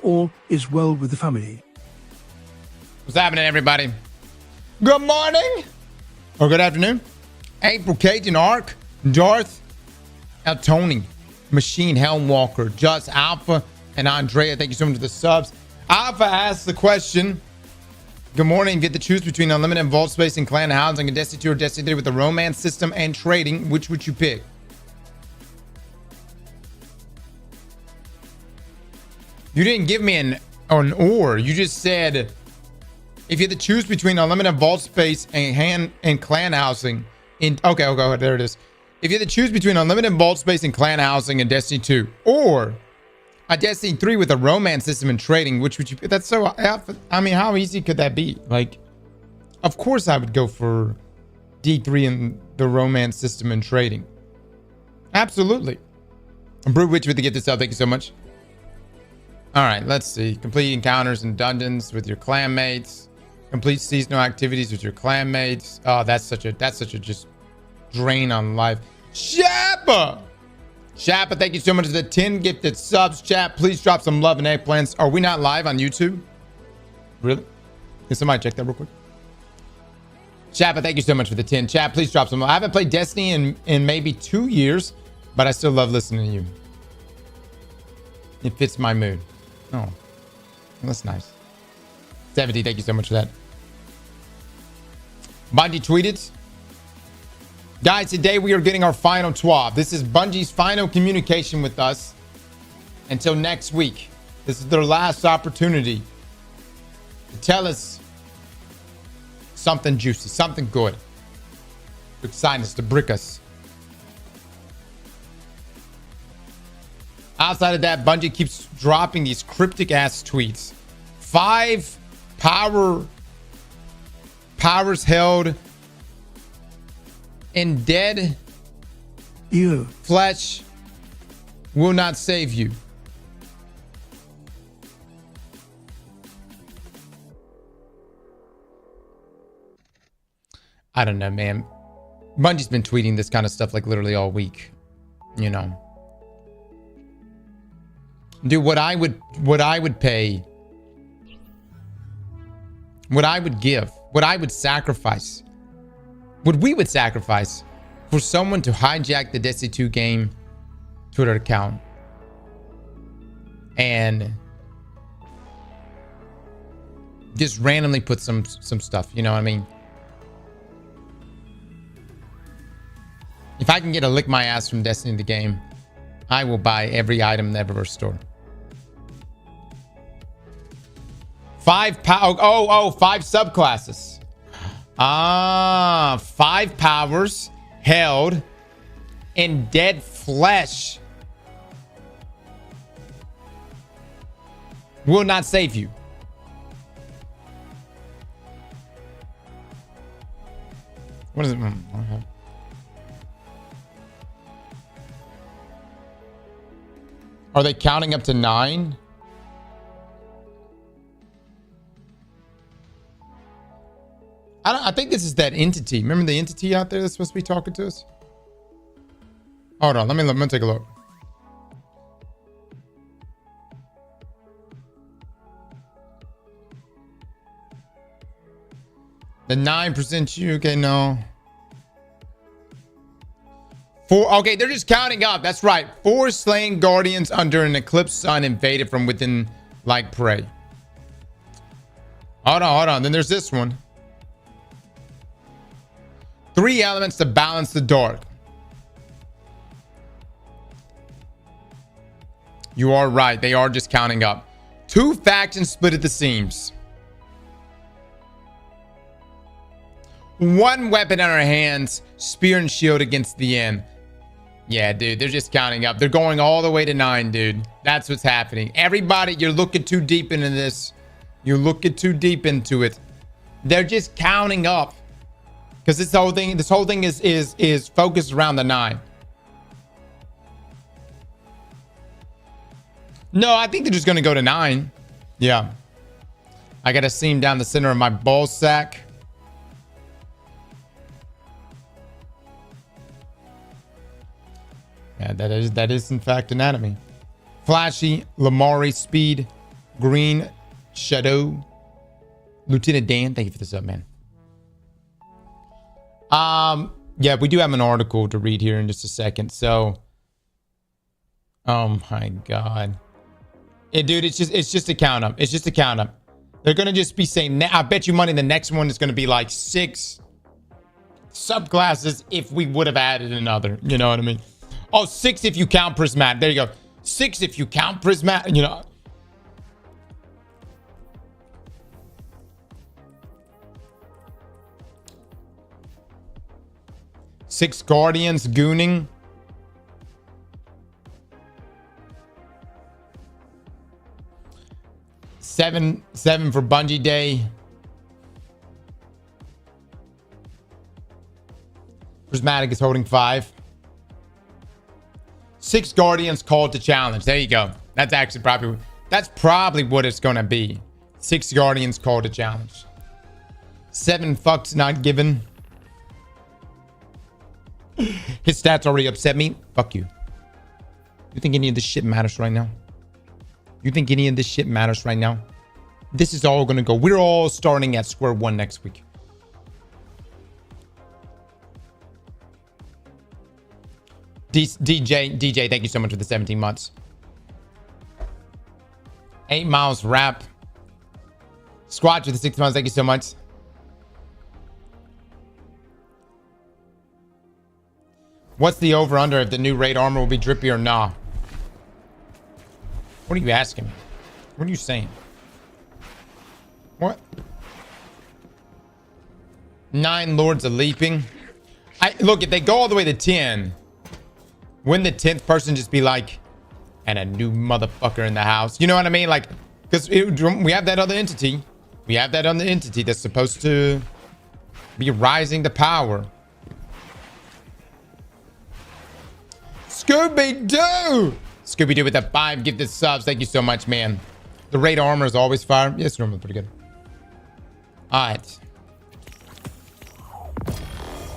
all is well with the family. What's happening, everybody? Good morning or good afternoon. April, Cajun, Ark, Darth, El Tony, Machine, Helmwalker, Just Alpha, and Andrea. Thank you so much for the subs. Alpha asks the question. Good morning. Get to choose between unlimited vault space and clan housing and Destiny 2 or Destiny 3 with the romance system and trading. Which would you pick? You didn't give me an or. You just said if you had to choose between unlimited vault space and clan housing in okay, there it is. If you had to choose between unlimited vault space and clan housing in Destiny 2 or a Destiny 3 with a romance system and trading, which would you pick? That's so, I mean, how easy could that be? Like, of course I would go for D3 and the romance system and trading. Absolutely. Brew Witch with the gift itself. Thank you so much. All right, let's see. Complete encounters and dungeons with your clanmates. Complete seasonal activities with your clanmates. Oh, that's such a just drain on life. Shappa, thank you so much for the 10 gifted subs. Chat, please drop some love and eggplants. Are we not live on YouTube? Really? Can somebody check that real quick? Shappa, thank you so much for the 10. Chat, please drop some love. I haven't played Destiny in maybe 2 years, but I still love listening to you. It fits my mood. Oh, that's nice. 70, thank you so much for that. Bungie tweeted, guys, today we are getting our final TWAB. This is Bungie's final communication with us until next week. This is their last opportunity to tell us something juicy, something good, to excite us, to brick us. Outside of that, Bungie keeps dropping these cryptic ass tweets. 5 powers held in dead flesh will not save you. I don't know, man. Bungie's been tweeting this kind of stuff like literally all week, you know. Dude, what I would pay, what I would give, what I would sacrifice, what we would sacrifice for someone to hijack the Destiny 2 game Twitter account and just randomly put some stuff, you know what I mean? If I can get a lick my ass from Destiny the game, I will buy every item in the Eververse store. 5 subclasses. 5 powers held in dead flesh will not save you. What is it? Okay. Are they counting up to 9? I think this is that entity. Remember the entity out there that's supposed to be talking to us? Hold on, let me take a look. The 9% you, okay, no. 4, okay, they're just counting up. That's right. 4 slain guardians under an eclipsed sun invaded from within like prey. Hold on. Then there's this one. 3 elements to balance the dark. You are right. They are just counting up. 2 factions split at the seams. 1 weapon in our hands. Spear and shield against the end. Yeah, dude. They're just counting up. They're going all the way to 9, dude. That's what's happening. Everybody, you're looking too deep into this. You're looking too deep into it. They're just counting up. Because this whole thing is focused around the 9. No, I think they're just going to go to 9. Yeah. I got a seam down the center of my ball sack. Yeah, that is in fact anatomy. Flashy, Lamari, speed, Green Shadow. Lieutenant Dan, thank you for the sub, man. Yeah, we do have an article to read here in just a second. So, oh my God. Dude, it's just a count up. It's just a count up. They're going to just be saying, I bet you money the next one is going to be like 6 subclasses if we would have added another. You know what I mean? Oh, 6 if you count Prismatic. There you go. 6 if you count Prismatic. You know. Six Guardians gooning. Seven for Bungie Day. Prismatic is holding 5. 6 Guardians called to challenge. There you go. That's actually probably what it's gonna be. 6 Guardians called to challenge. 7 fucks not given. His stats already upset me. Fuck you. You think any of this shit matters right now? You think any of this shit matters right now? This is all gonna go. We're all starting at square one next week. DJ, thank you so much for the 17 months. 8 Miles Rap. Squad for the 6 months. Thank you so much. What's the over-under if the new raid armor will be drippy or nah? What are you asking me? What are you saying? What? 9 Lords of Leaping. Look, if they go all the way to 10, wouldn't the 10th person just be like, and a new motherfucker in the house? You know what I mean? Like, because we have that other entity. We have that other entity that's supposed to be rising to power. Scooby-Doo! Scooby-Doo with the 5 gifted subs. Thank you so much, man. The raid armor is always fire. Yes, normally pretty good. Alright.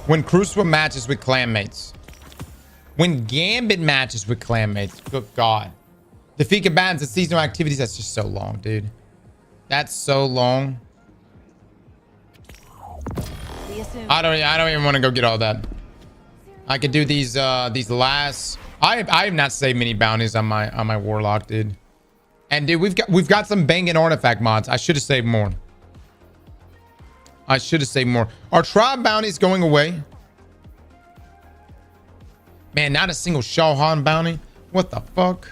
When Crucible matches with clanmates. When Gambit matches with clanmates. Good God. Defeat combatants and seasonal activities. That's just so long, dude. That's so long. I don't even want to go get all that. I could do these last. I have not saved many bounties on my warlock, dude. And dude, we've got some banging artifact mods. I should have saved more. I should have saved more. Our tribe bounty's going away. Man, not a single Shawhan bounty. What the fuck?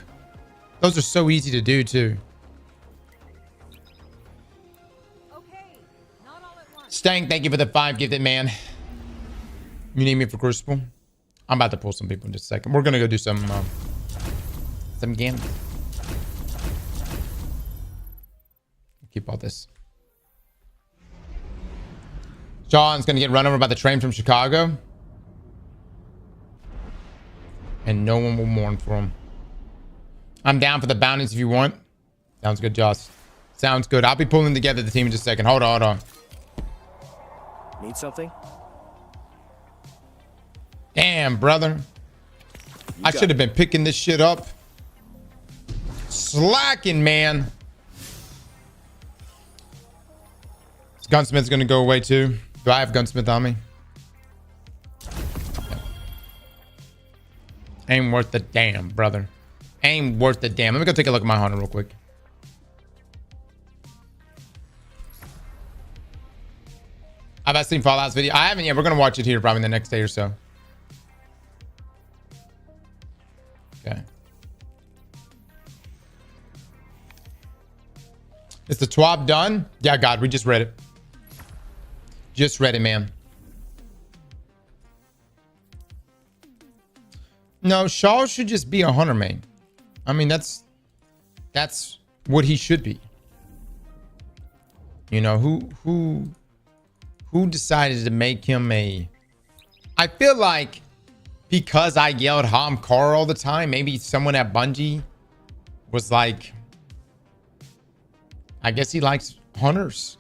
Those are so easy to do too. Okay, not all at once. Stank, thank you for the 5 gifted, man. You need me for Crucible? I'm about to pull some people in just a second. We're gonna go do some game. Keep all this. Sean's gonna get run over by the train from Chicago. And no one will mourn for him. I'm down for the bounties if you want. Sounds good, Joss. Sounds good. I'll be pulling together the team in just a second. Hold on. Need something? Damn, brother. I should have been picking this shit up. Slacking, man. This gunsmith's gonna go away too. Do I have gunsmith on me? Ain't worth the damn, brother. Ain't worth the damn. Let me go take a look at my hunter real quick. Have I seen Fallout's video? I haven't yet. We're gonna watch it here probably in the next day or so. Okay. Is the TWAB done? Yeah, God, we just read it. Just read it, man. No, Shaw should just be a hunter main. I mean, that's what he should be. You know, who decided to make him a... I feel like because I yelled Hamkar all the time, maybe someone at Bungie was like, I guess he likes hunters.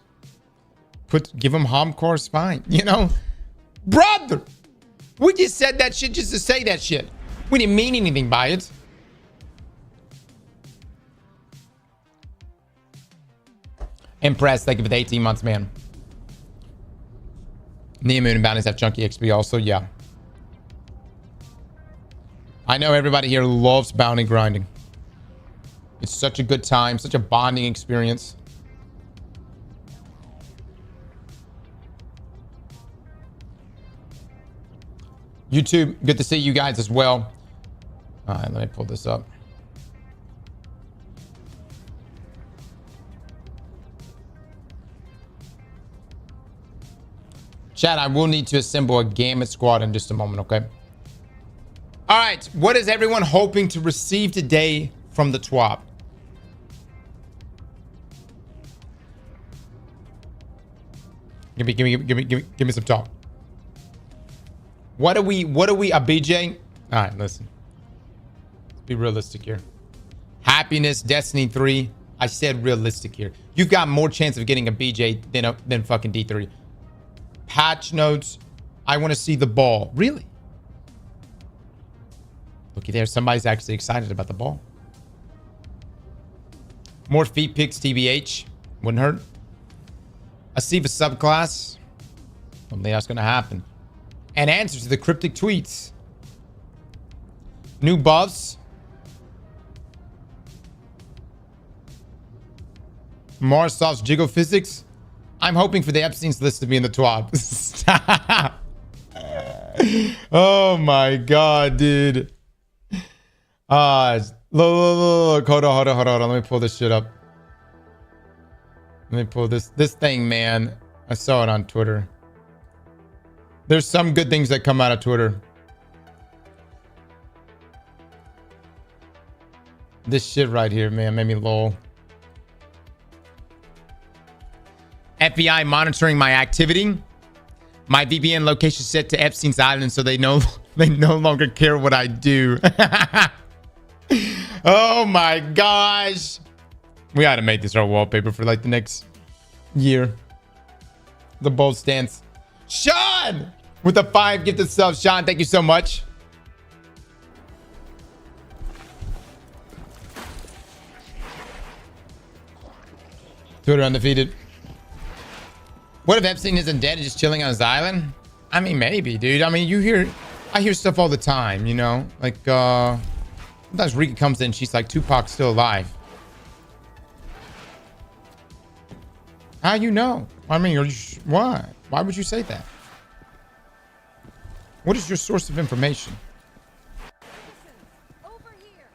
Give him Hamkar spine, you know? Brother! We just said that shit just to say that shit. We didn't mean anything by it. Impressed. Thank you for the 18 months, man. New Moon and bounties have chunky XP also. Yeah. I know everybody here loves bounty grinding. It's such a good time, such a bonding experience. YouTube, good to see you guys as well. All right, let me pull this up. Chat, I will need to assemble a gamut squad in just a moment, okay? All right, what is everyone hoping to receive today from the TWAB? Give me some talk. What are we, a BJ? All right, listen. Let's be realistic here. Happiness, Destiny 3. I said realistic here. You've got more chance of getting a BJ than fucking D3. Patch notes. I want to see the ball. Really? Looky there. Somebody's actually excited about the ball. More feet picks, TBH. Wouldn't hurt. A Siva subclass. Don't think that's going to happen. And answers to the cryptic tweets. New buffs. Marsov's Jiggle Physics. I'm hoping for the Epstein's list to be in the TWAB. Stop. Oh my god, dude. Look, hold on. Let me pull this shit up. Let me pull this thing, man. I saw it on Twitter. There's some good things that come out of Twitter. This shit right here, man, made me lol. FBI monitoring my activity. My VPN location set to Epstein's Island, so they no longer care what I do. Oh my gosh. We ought to make this our wallpaper for like the next year. The bold stance. Sean! With the 5 gifted subs. Sean, thank you so much. Twitter undefeated. What if Epstein isn't dead and just chilling on his island? I mean, maybe, dude. I mean, I hear stuff all the time, you know? Like, sometimes Rika comes in, she's like, Tupac's still alive. How you know? I mean, why? Why would you say that? What is your source of information? Over here.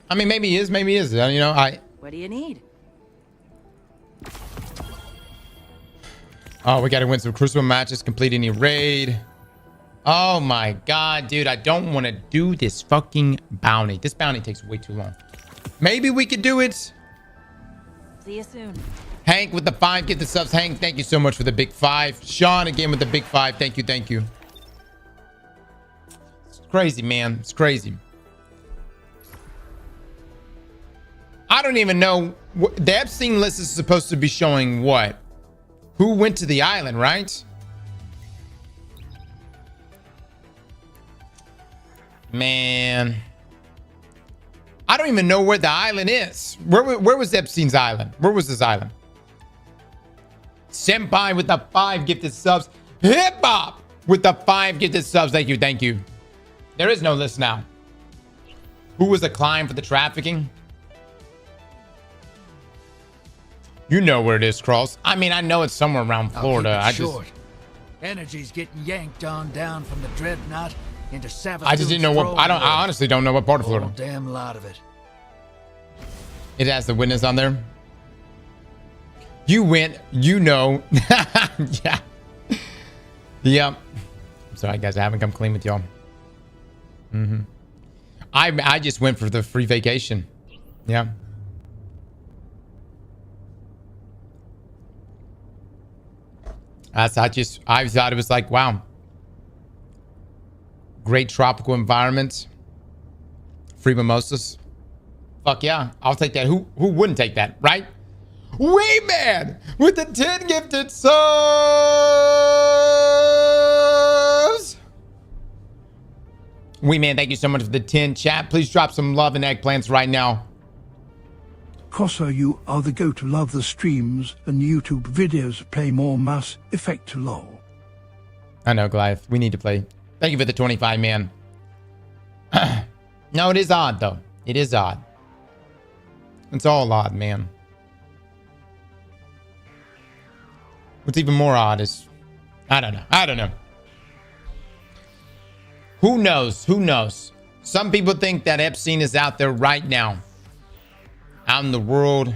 I mean, maybe he is, maybe he isn't. You know, What do you need? Oh, we got to win some Crucible matches, complete any raid. Oh my god, dude. I don't want to do this fucking bounty. This bounty takes way too long. Maybe we could do it. See you soon. Hank with the 5 gifted subs. Hank, thank you so much for the big 5. Sean again with the big 5. Thank you, thank you. It's crazy, man. It's crazy. I don't even know. The Epstein list is supposed to be showing what? Who went to the island, right? Man. I don't even know where the island is. Where was Epstein's island? Where was his island? Senpai with the 5 gifted subs. Hip Hop with the 5 gifted subs. Thank you, thank you. There is no list now. Who was the client for the trafficking? You know where it is, Cross. I mean, I know it's somewhere around Florida. Energy's getting yanked on down from the dreadnought into Savage. I just didn't know what. I honestly don't know what part of Florida. Whole damn lot of it. It has the witness on there. You went. You know. Yeah. Yep. I'm sorry, guys. I haven't come clean with y'all. I just went for the free vacation. Yeah. I thought it was like, wow. Great tropical environment. Free mimosas. Fuck yeah. I'll take that. Who wouldn't take that, right? Wayman with the 10 gifted subs. Wayman, thank you so much for the 10 chat. Please drop some love and eggplants right now. Crosser, you are the go-to. Love the streams and YouTube videos. Play more Mass Effect to LOL. I know, Goliath. We need to play. Thank you for the 25, man. No, it is odd, though. It is odd. It's all odd, man. What's even more odd is... I don't know. I don't know. Who knows? Who knows? Some people think that Epstein is out there right now. Out in the world.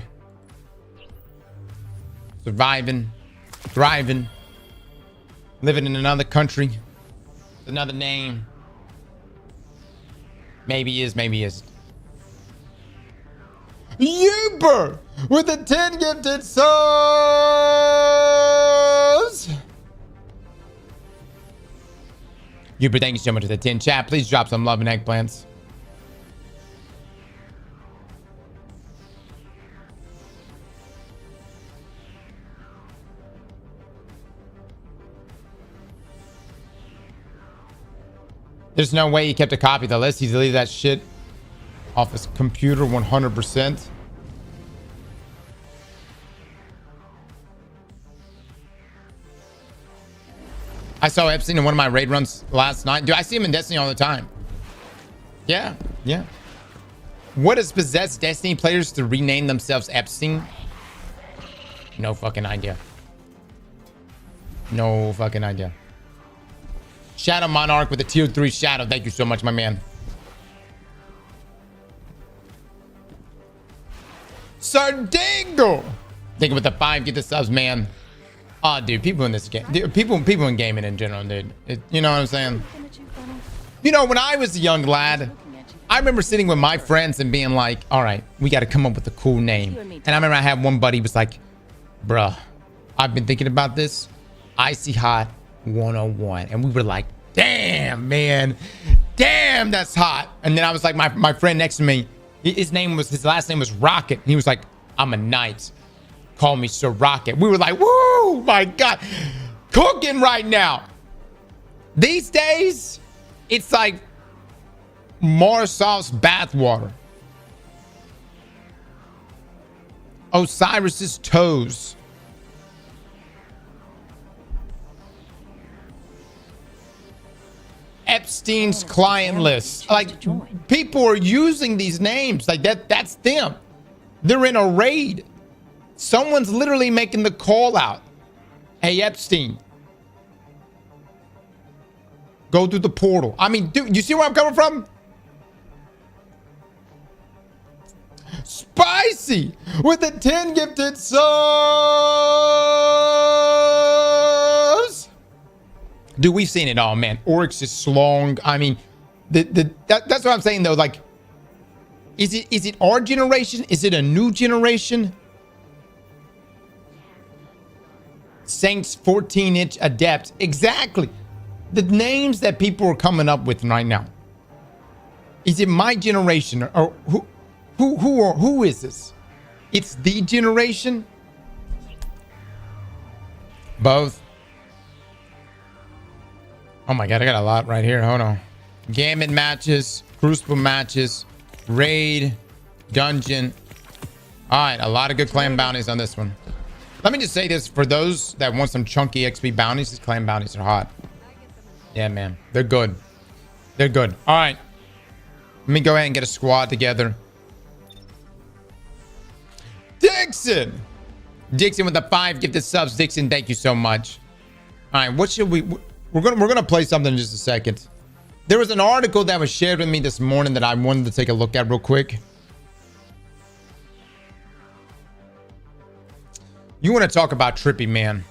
Surviving. Thriving. Living in another country. Another name. Maybe he is, maybe he isn't. Uber with the 10 gifted subs. Uber, thank you so much for the 10. Chat, please drop some love and eggplants. There's no way he kept a copy of the list. He deleted that shit off his computer 100%. I saw Epstein in one of my raid runs last night. Dude, I see him in Destiny all the time. Yeah, yeah. What has possessed Destiny players to rename themselves Epstein? No fucking idea. No fucking idea. Shadow Monarch with a tier 3 shadow. Thank you so much, my man. Sardango. Thank you with the 5. Get the subs, man. Oh, dude, people in this game, dude, people in gaming in general, dude. You know what I'm saying? You know, when I was a young lad, I remember sitting with my friends and being like, all right, we got to come up with a cool name. And I remember I had one buddy was like, bruh, I've been thinking about this. Icy Hot 101. And we were like, damn, man. Damn, that's hot. And then I was like, my friend next to me, his last name was Rocket. And he was like, I'm a knight. Call me Sir Rocket. We were like, woo, my God. Cooking right now. These days, it's like Marsauce bathwater. Osiris's toes. Epstein's client list. Like, people are using these names. Like, that's them. They're in a raid. Someone's literally making the call out. Hey, Epstein. Go through the portal. I mean, dude, you see where I'm coming from? Spicy with the 10 gifted subs. Dude, we've seen it all, man. Oryx is slong. I mean, that's what I'm saying, though. Like, is it our generation? Is it a new generation? Saints 14-inch adept. Exactly. The names that people are coming up with right now. Is it my generation or who is this? It's the generation. Both. Oh my God, I got a lot right here. Hold on. Gambit matches, Crucible matches, raid, dungeon. All right, a lot of good clan bounties on this one. Let me just say this for those that want some chunky XP bounties. These clan bounties are hot. Yeah, man. They're good. They're good. All right. Let me go ahead and get a squad together. Dixon! Dixon with the 5 gifted subs. Dixon, thank you so much. All right, what should we... We're gonna play something in just a second. There was an article that was shared with me this morning that I wanted to take a look at real quick. You want to talk about trippy, man.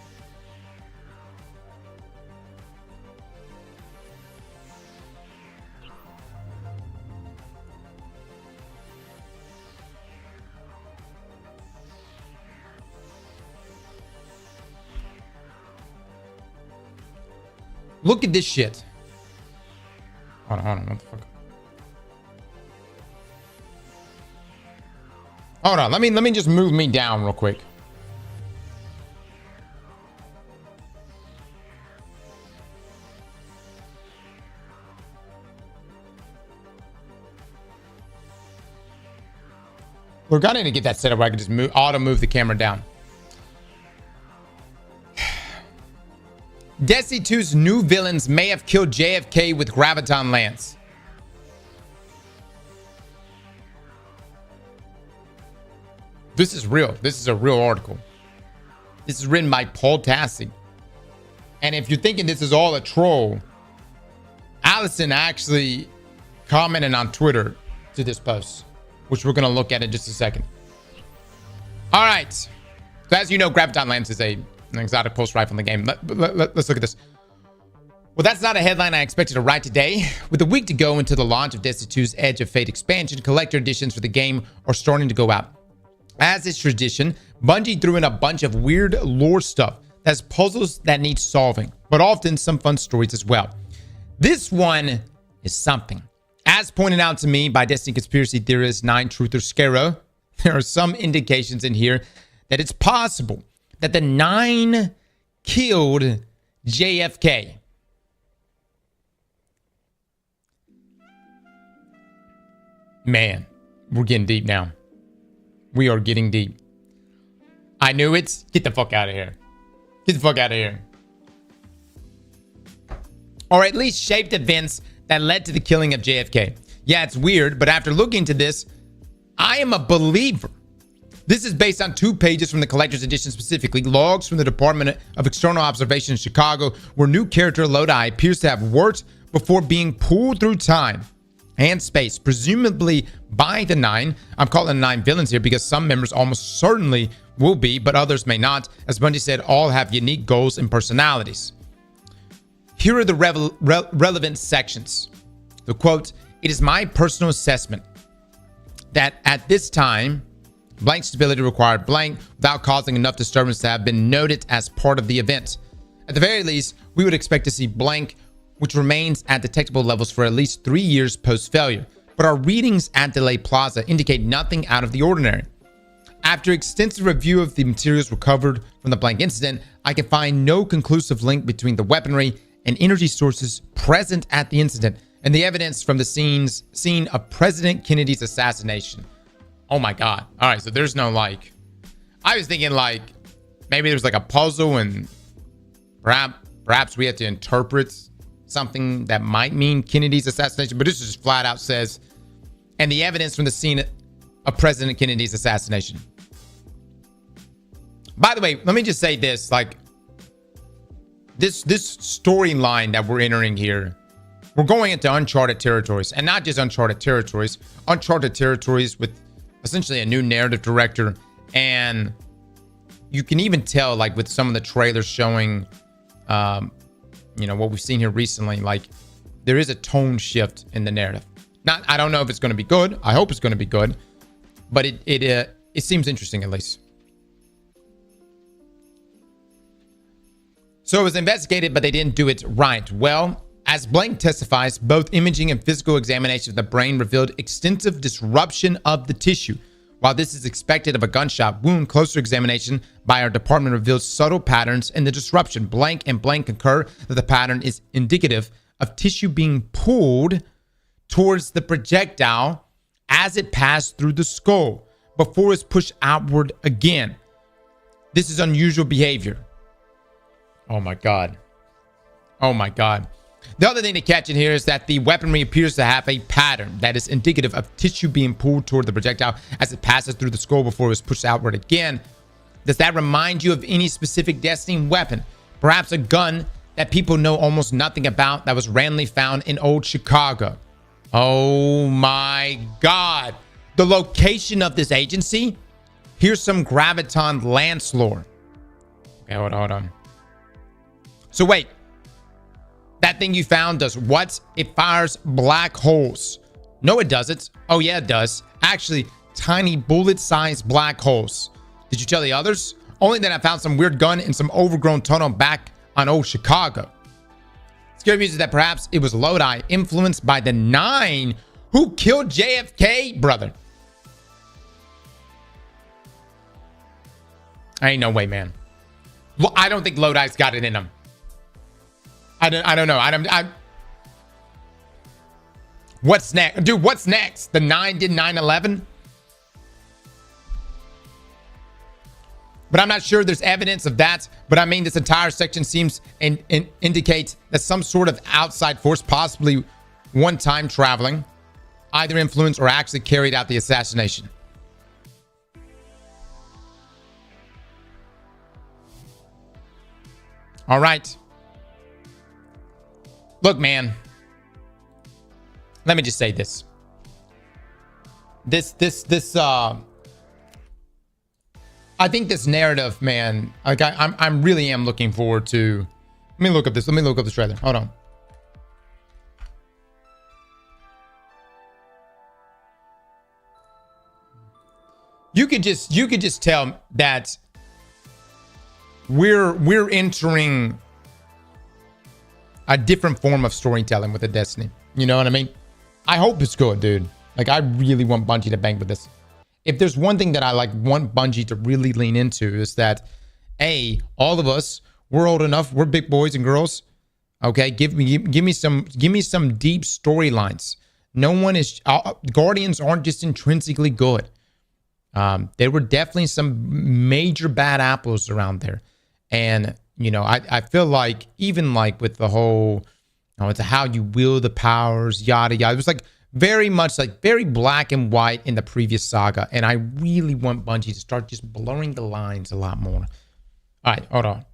Look at this shit. Hold on. What the fuck? Hold on. Let me just move me down real quick. We're gonna need to get that set up where I can just auto move the camera down. Destiny 2's new villains may have killed JFK with Graviton Lance. This is real. This is a real article. This is written by Paul Tassi. And if you're thinking this is all a troll, Allison actually commented on Twitter to this post, which we're going to look at in just a second. All right. So as you know, Graviton Lance is an exotic pulse rifle in the game. Let's look at this. Well, that's not a headline I expected to write today. With a week to go until the launch of Destiny 2's Edge of Fate expansion, collector editions for the game are starting to go out. As is tradition, Bungie threw in a bunch of weird lore stuff that's puzzles that need solving, but often some fun stories as well. This one is something. As pointed out to me by Destiny conspiracy theorist 9truther Scaro, there are some indications in here that it's possible that the 9 killed JFK. Man, we're getting deep now. We are getting deep. I knew it. Get the fuck out of here. Get the fuck out of here. Or at least shaped events that led to the killing of JFK. Yeah, it's weird, but after looking into this, I am a believer. This is based on 2 pages from the Collector's Edition, specifically logs from the Department of External Observation in Chicago, where new character Lodi appears to have worked before being pulled through time and space, presumably by the 9. I'm calling the 9 villains here because some members almost certainly will be, but others may not. As Bungie said, all have unique goals and personalities. Here are the relevant sections. The quote, "It is my personal assessment that at this time, blank stability required blank without causing enough disturbance to have been noted as part of the event. At the very least, we would expect to see blank, which remains at detectable levels for at least 3 years post-failure. But our readings at Delay Plaza indicate nothing out of the ordinary. After extensive review of the materials recovered from the blank incident, I can find no conclusive link between the weaponry and energy sources present at the incident and the evidence from the scene of President Kennedy's assassination." Oh my God. All right, so there's no like... I was thinking like maybe there's like a puzzle and perhaps we have to interpret something that might mean Kennedy's assassination, but this just flat out says, and the evidence from the scene of President Kennedy's assassination. By the way, let me just say this, like this storyline that we're entering here, we're going into uncharted territories, and not just uncharted territories with essentially a new narrative director. And you can even tell, like with some of the trailers showing, you know, what we've seen here recently, like there is a tone shift in the narrative. I don't know if it's going to be good. I hope it's going to be good, but it seems interesting at least. So it was investigated, but they didn't do it right. Well, as Blank testifies, both imaging and physical examination of the brain revealed extensive disruption of the tissue. While this is expected of a gunshot wound, closer examination by our department reveals subtle patterns in the disruption. Blank and Blank concur that the pattern is indicative of tissue being pulled towards the projectile as it passed through the skull before it's pushed outward again. This is unusual behavior. Oh my God. Oh my God. The other thing to catch in here is that the weaponry appears to have a pattern that is indicative of tissue being pulled toward the projectile as it passes through the skull before it's pushed outward again. Does that remind you of any specific Destiny weapon? Perhaps a gun that people know almost nothing about that was randomly found in old Chicago. Oh my God. The location of this agency? Here's some Graviton Lance lore. Okay, hold on. So wait. That thing you found does what? It fires black holes. No, it doesn't. Oh, yeah, it does. Actually, tiny bullet-sized black holes. Did you tell the others? Only that I found some weird gun in some overgrown tunnel back on old Chicago. Scary news is that perhaps it was Lodi, influenced by the 9 who killed JFK, brother. Ain't no way, man. Well, I don't think Lodi's got it in him. I don't know. What's next? Dude, what's next? The 9 did 9/11? but I'm not sure there's evidence of that. But I mean, this entire section seems and indicates that some sort of outside force, possibly one time traveling, either influenced or actually carried out the assassination. All right. Look, man. Let me just say this. I think this narrative, man, like I'm really am looking forward to. Let me look up this. Let me look up this trailer. Hold on. You could just tell that we're entering a different form of storytelling with the Destiny. You know what I mean? I hope it's good, dude. Like, I really want Bungie to bang with this. If there's one thing that I want Bungie to really lean into is that, A, all of us, we're old enough, we're big boys and girls. Okay, give me some deep storylines. No one is Guardians aren't just intrinsically good. There were definitely some major bad apples around there. And, you know, I feel like even like with the whole, it's how you wield the powers, yada, yada. It was like very much like very black and white in the previous saga. And I really want Bungie to start just blurring the lines a lot more. All right, hold on.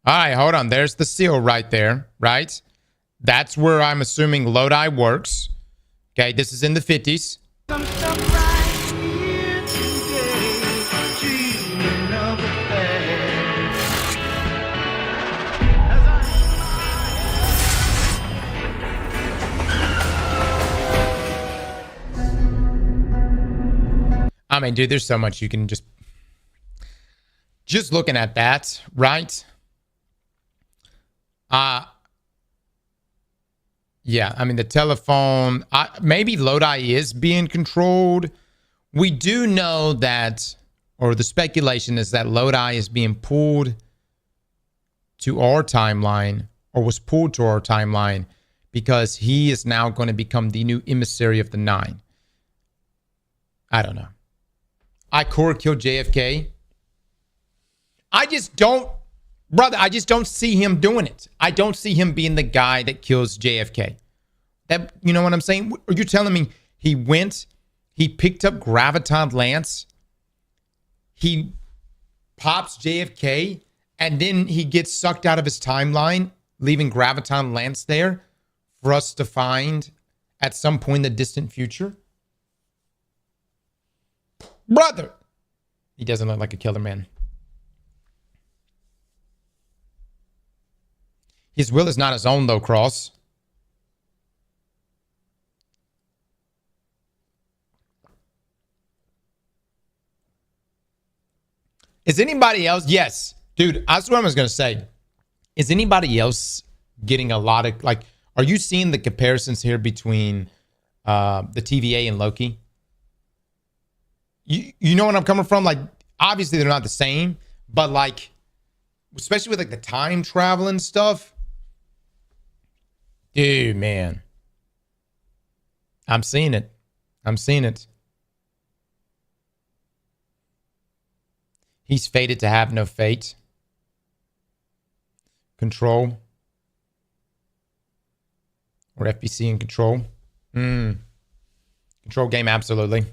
All right, hold on. There's the seal right there, right? That's where I'm assuming Lodi works. Okay, this is in the 50s. I mean, dude, there's so much you can just looking at that, right? Yeah, I mean, the telephone, maybe Lodi is being controlled. We do know that, or the speculation is that Lodi is being pulled to our timeline, or was pulled to our timeline, because he is now going to become the new emissary of the Nine. I don't know. Ikora killed JFK. I just don't see him doing it. I don't see him being the guy that kills JFK. That, you know what I'm saying? Are you telling me he picked up Graviton Lance, he pops JFK, and then he gets sucked out of his timeline, leaving Graviton Lance there for us to find at some point in the distant future? Brother! He doesn't look like a killer, man. His will is not his own, though, Cross. Is anybody else? Yes. Dude, that's what I was going to say. Is anybody else getting a lot of, like, are you seeing the comparisons here between the TVA and Loki? You know what I'm coming from? Like, obviously they're not the same, but like, especially with like the time travel and stuff. Dude, man. I'm seeing it. I'm seeing it. He's fated to have no fate. Control. Or FBC in control. Control game, absolutely.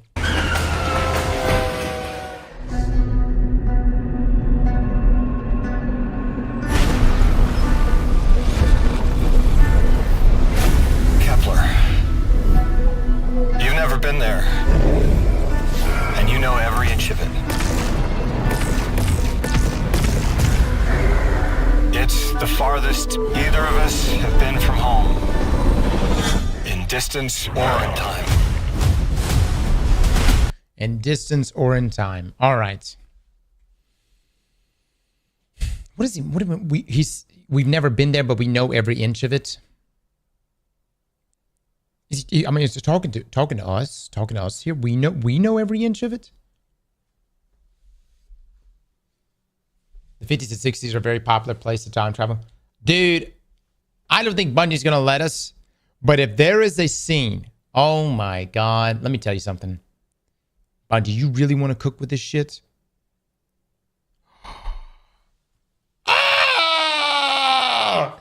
Been there, and you know every inch of it. It's the farthest either of us have been from home, in distance or in time. In distance or in time. All right. What is he? We've never been there, but we know every inch of it. I mean, it's talking to us here. We know every inch of it. The 50s and 60s are a very popular place to time travel. Dude, I don't think Bungie's going to let us. But if there is a scene Oh my God. Let me tell you something. Do you really want to cook with this shit? Ah!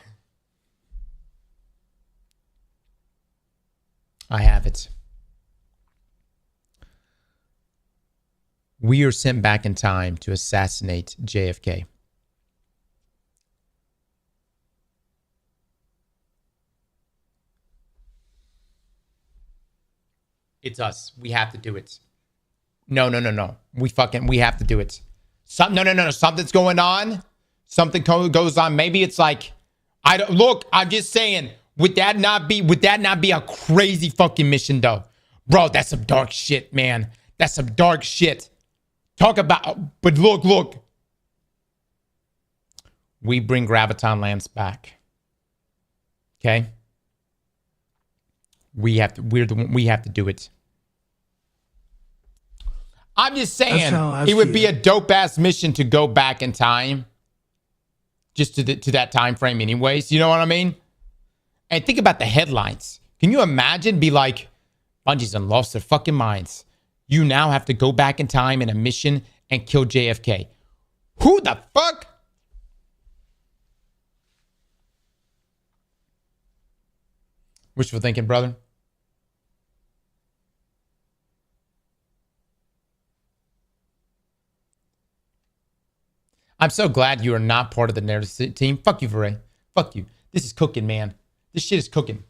I have it. We are sent back in time to assassinate JFK. It's us. We have to do it. No. We have to do it. No. Something's going on. Something goes on. Maybe it's like, I'm just saying, would that not be a crazy fucking mission though? Bro, that's some dark shit, man. That's some dark shit. Talk about, but look. We bring Graviton Lance back. Okay? We have to do it. I'm just saying, it would be a dope ass mission to go back in time, just to that time frame, anyways. You know what I mean? And think about the headlines. Can you imagine? Be like, Bungie's done lost their fucking minds. You now have to go back in time in a mission and kill JFK. Who the fuck? Wishful thinking, brother. I'm so glad you are not part of the narrative team. Fuck you, Veray. Fuck you. This is cooking, man. This shit is cooking.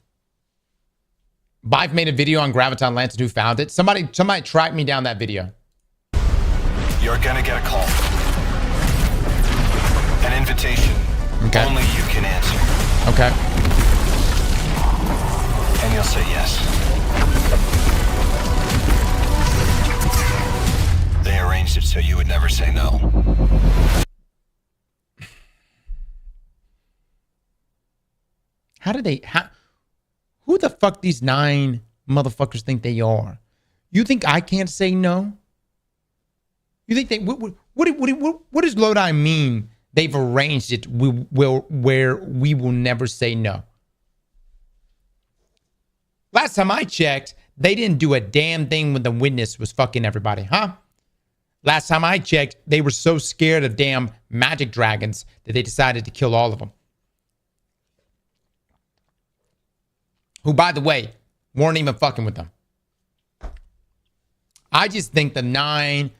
I've made a video on Graviton Lance and who found it. Somebody track me down that video. You're gonna get a call. An invitation. Okay. Only you can answer. Okay. And you'll say yes. They arranged it so you would never say no. Who the fuck these 9 motherfuckers think they are? You think I can't say no? You think what does Lodi mean? They've arranged it where we will never say no. Last time I checked, they didn't do a damn thing when the witness was fucking everybody, huh? Last time I checked, they were so scared of damn magic dragons that they decided to kill all of them. Who, by the way, weren't even fucking with them. I just think the 9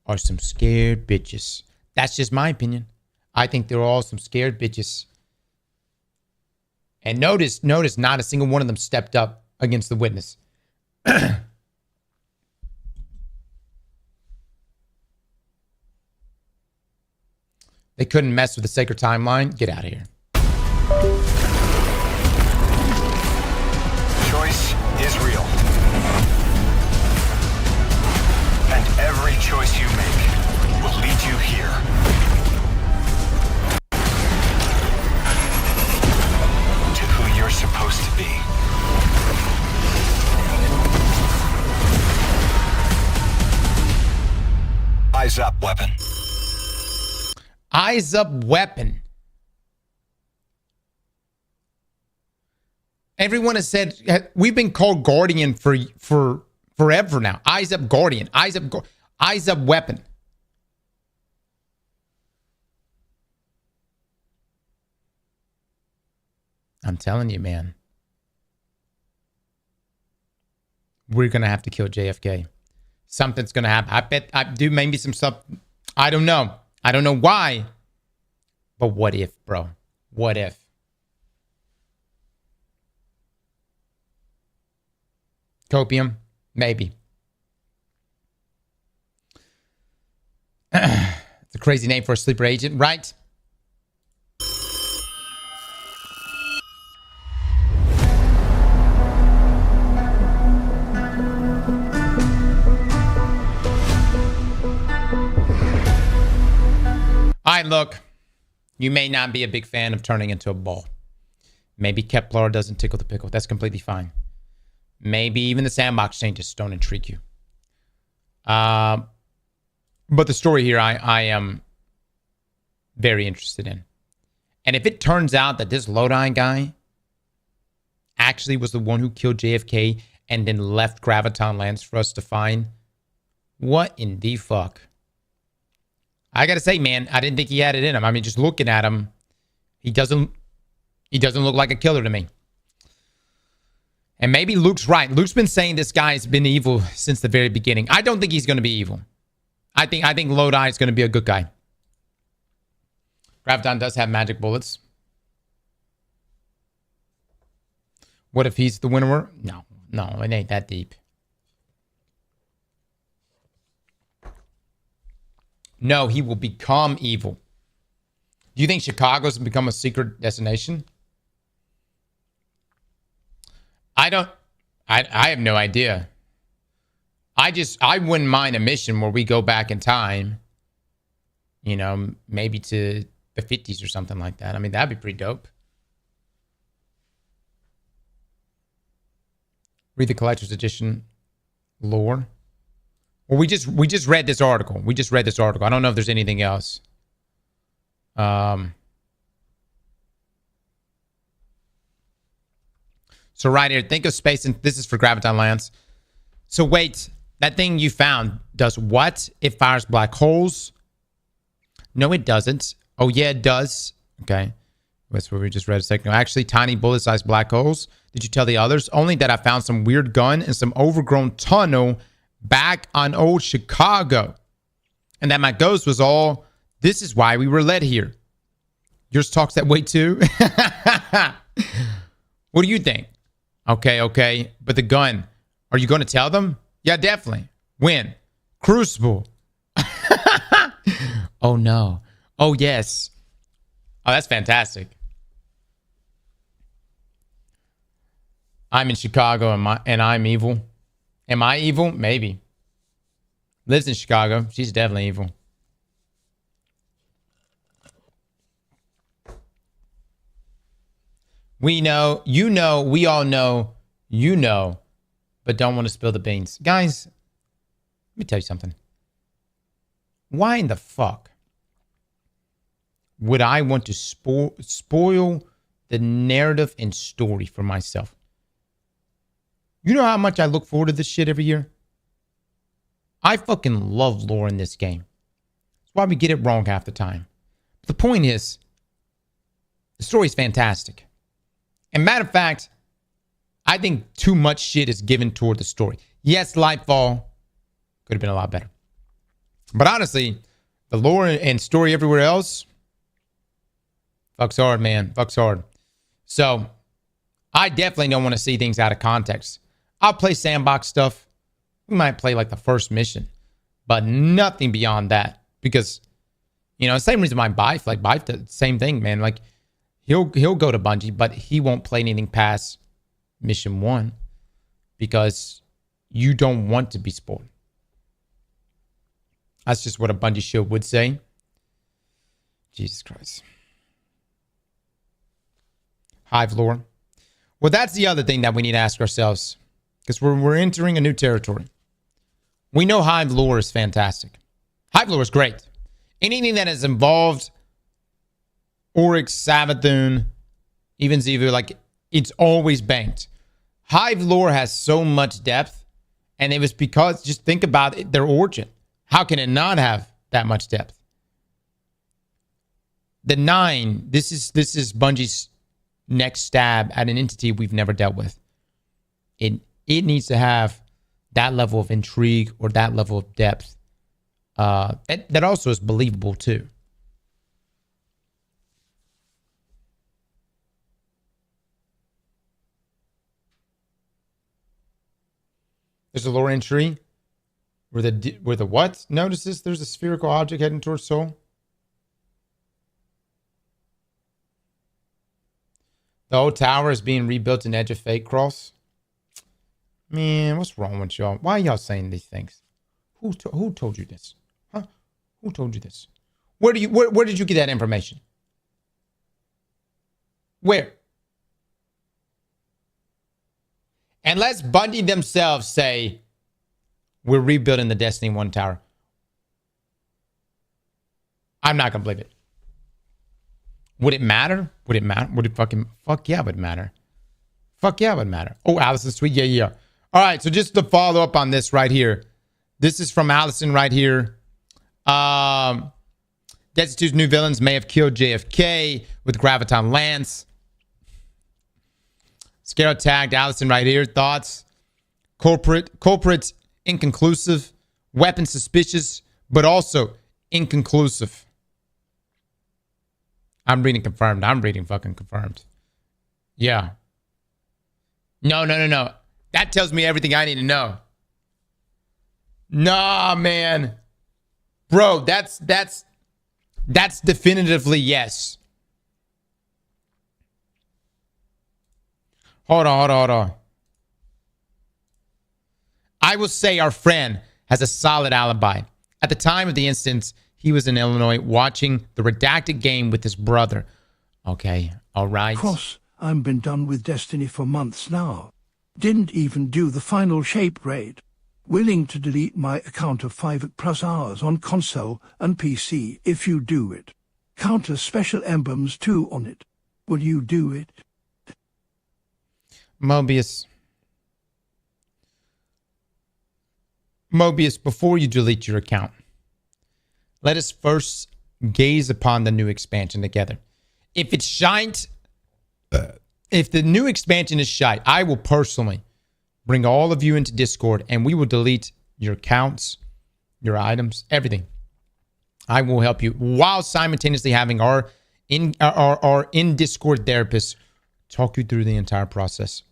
are some scared bitches. That's just my opinion. I think they're all some scared bitches. And notice, not a single one of them stepped up against the witness. They couldn't mess with the sacred timeline. Get out of here. Choice is real. And every choice you make will lead you here. To who you're supposed to be. Eyes up, weapon. Eyes up, weapon. Everyone has said we've been called Guardian for forever now. Eyes up, Guardian. Eyes up, weapon. I'm telling you, man. We're gonna have to kill JFK. Something's gonna happen. I bet I do maybe some stuff. I don't know. I don't know why. But what if, bro? What if? Copium? Maybe. It's a crazy name for a sleeper agent, right? All right, look. You may not be a big fan of turning into a ball. Maybe Kepler doesn't tickle the pickle. That's completely fine. Maybe even the sandbox changes don't intrigue you. But the story here, I am very interested in. And if it turns out that this Lodi guy actually was the one who killed JFK and then left Graviton lands for us to find. What in the fuck? I gotta say, man, I didn't think he had it in him. I mean, just looking at him, he doesn't look like a killer to me. And maybe Luke's right. Luke's been saying this guy's been evil since the very beginning. I don't think he's going to be evil. I think Lodi is going to be a good guy. Graviton does have magic bullets. What if he's the winner? No, it ain't that deep. No, he will become evil. Do you think Chicago's become a secret destination? I have no idea. I wouldn't mind a mission where we go back in time, you know, maybe to the 50s or something like that. I mean, that'd be pretty dope. Read the collector's edition lore. Well, we just read this article. I don't know if there's anything else. So right here, think of space, and this is for Graviton Lance. So wait, that thing you found does what? It fires black holes? No, it doesn't. Oh, yeah, it does. Okay. That's what we just read a second ago. Actually, tiny bullet-sized black holes. Did you tell the others? Only that I found some weird gun and some overgrown tunnel back on old Chicago. And that my ghost was all, this is why we were led here. Yours talks that way too? What do you think? Okay. But the gun, are you going to tell them? Yeah, definitely. When? Crucible. Oh, no. Oh, yes. Oh, that's fantastic. I'm in Chicago and I'm evil. Am I evil? Maybe. Lives in Chicago. She's definitely evil. We know, you know, we all know, you know, but don't want to spill the beans. Guys, let me tell you something. Why in the fuck would I want to spoil the narrative and story for myself? You know how much I look forward to this shit every year? I fucking love lore in this game. That's why we get it wrong half the time. But the point is, the story's fantastic. And matter of fact, I think too much shit is given toward the story. Yes, Lightfall could have been a lot better. But honestly, the lore and story everywhere else, fucks hard, man. Fucks hard. So, I definitely don't want to see things out of context. I'll play sandbox stuff. We might play like the first mission, but nothing beyond that. Because, you know, same reason why Bife, like Bife, the same thing, man. Like, he'll go to Bungie, but he won't play anything past mission 1 because you don't want to be spoiled. That's just what a Bungie shield would say. Jesus Christ. Hive lore. Well, that's the other thing that we need to ask ourselves, because we're entering a new territory. We know Hive lore is fantastic. Hive lore is great. Anything that is involved Oryx, Savathun, even Xivu, like, it's always banked. Hive lore has so much depth, and it was because, just think about it, their origin. How can it not have that much depth? The 9, this is Bungie's next stab at an entity we've never dealt with. It needs to have that level of intrigue or that level of depth. That also is believable too. There's a lore entry where the what notices there's a spherical object heading towards Soul. The old tower is being rebuilt in Edge-A-Thon. Man, what's wrong with y'all? Why are y'all saying these things? Who told you this? Huh? Who told you this? Where did you get that information? Where? Unless Bungie themselves say, we're rebuilding the Destiny 1 tower, I'm not going to believe it. Would it matter? Would it matter? Would it fuck yeah, it would matter. Fuck yeah, it would matter. Oh, Alice is sweet. Yeah. All right, so just to follow up on this right here. This is from Allison right here. Destiny 2's new villains may have killed JFK with Graviton Lance. Scaro tagged Allison right here. Thoughts? Culprit inconclusive. Weapon suspicious, but also inconclusive. I'm reading confirmed. I'm reading fucking confirmed. Yeah. No. That tells me everything I need to know. Nah, man. Bro, that's definitively yes. Hold on. I will say our friend has a solid alibi. At the time of the instance, he was in Illinois watching the redacted game with his brother. Okay, all right. Cross, I've been done with Destiny for months now. Didn't even do the final shape raid. Willing to delete my account of 5+ hours on console and PC if you do it. Counter special emblems too on it. Will you do it? Mobius, before you delete your account, let us first gaze upon the new expansion together. If it's shite, if the new expansion is shite, I will personally bring all of you into Discord and we will delete your accounts, your items, everything. I will help you while simultaneously having our in Discord therapists talk you through the entire process.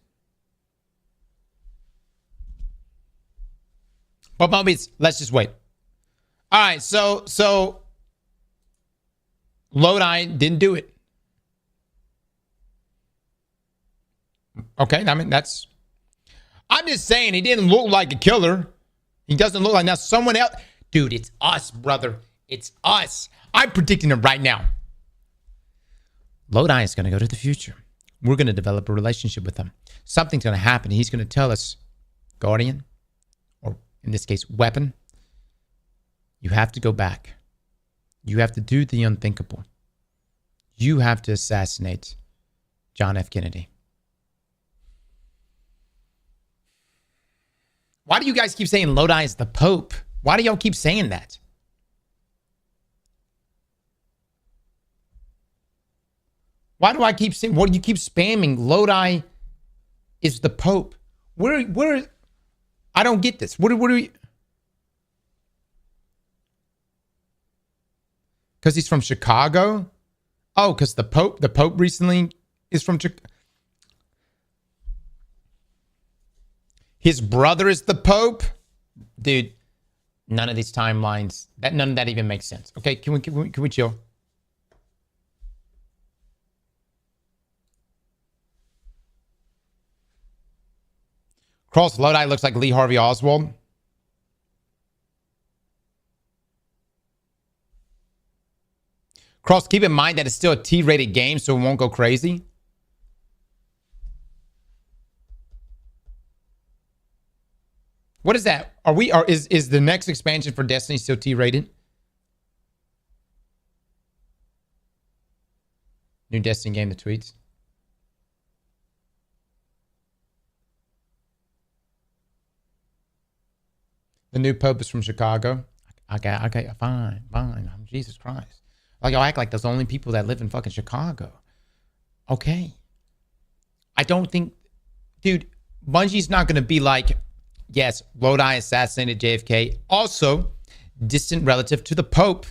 But Mobius, let's just wait. All right, so Lodi didn't do it. Okay, I mean, I'm just saying he didn't look like a killer. He doesn't look like now someone else. Dude, it's us, brother. It's us. I'm predicting it right now. Lodi is going to go to the future. We're going to develop a relationship with him. Something's going to happen. He's going to tell us, Guardian, or in this case, Weapon, you have to go back. You have to do the unthinkable. You have to assassinate John F. Kennedy. Why do you guys keep saying Lodi is the Pope? Why do y'all keep saying that? Why do I keep saying, what do you keep spamming? Lodi is the Pope. Where, I don't get this. What are we? Because he's from Chicago? Oh, because the Pope recently is from Chicago. His brother is the Pope? Dude, none of these timelines, none of that even makes sense. Okay, can we chill? Cross Lodi looks like Lee Harvey Oswald. Cross, keep in mind that it's still a T-rated game, so it won't go crazy. What is that? Is the next expansion for Destiny still T-rated? New Destiny game, the tweets. The new Pope is from Chicago. Okay, fine. Jesus Christ. Like, y'all act like there's only people that live in fucking Chicago. Okay. I don't think, dude, Bungie's not going to be like, yes, Lodi assassinated JFK. Also, distant relative to the Pope.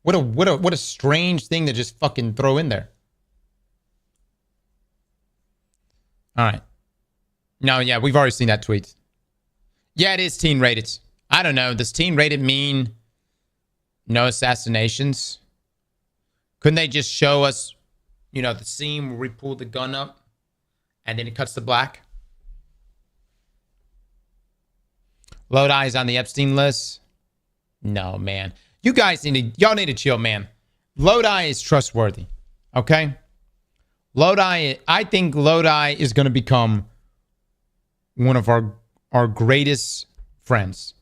What a strange thing to just fucking throw in there. All right. No, yeah, we've already seen that tweet. Yeah, it is teen rated. I don't know. Does teen rated mean no assassinations? Couldn't they just show us, the scene where we pull the gun up and then it cuts to black? Lodi is on the Epstein list. No, man. You guys need to chill, man. Lodi is trustworthy. Okay? I think Lodi is going to become one of our greatest friends.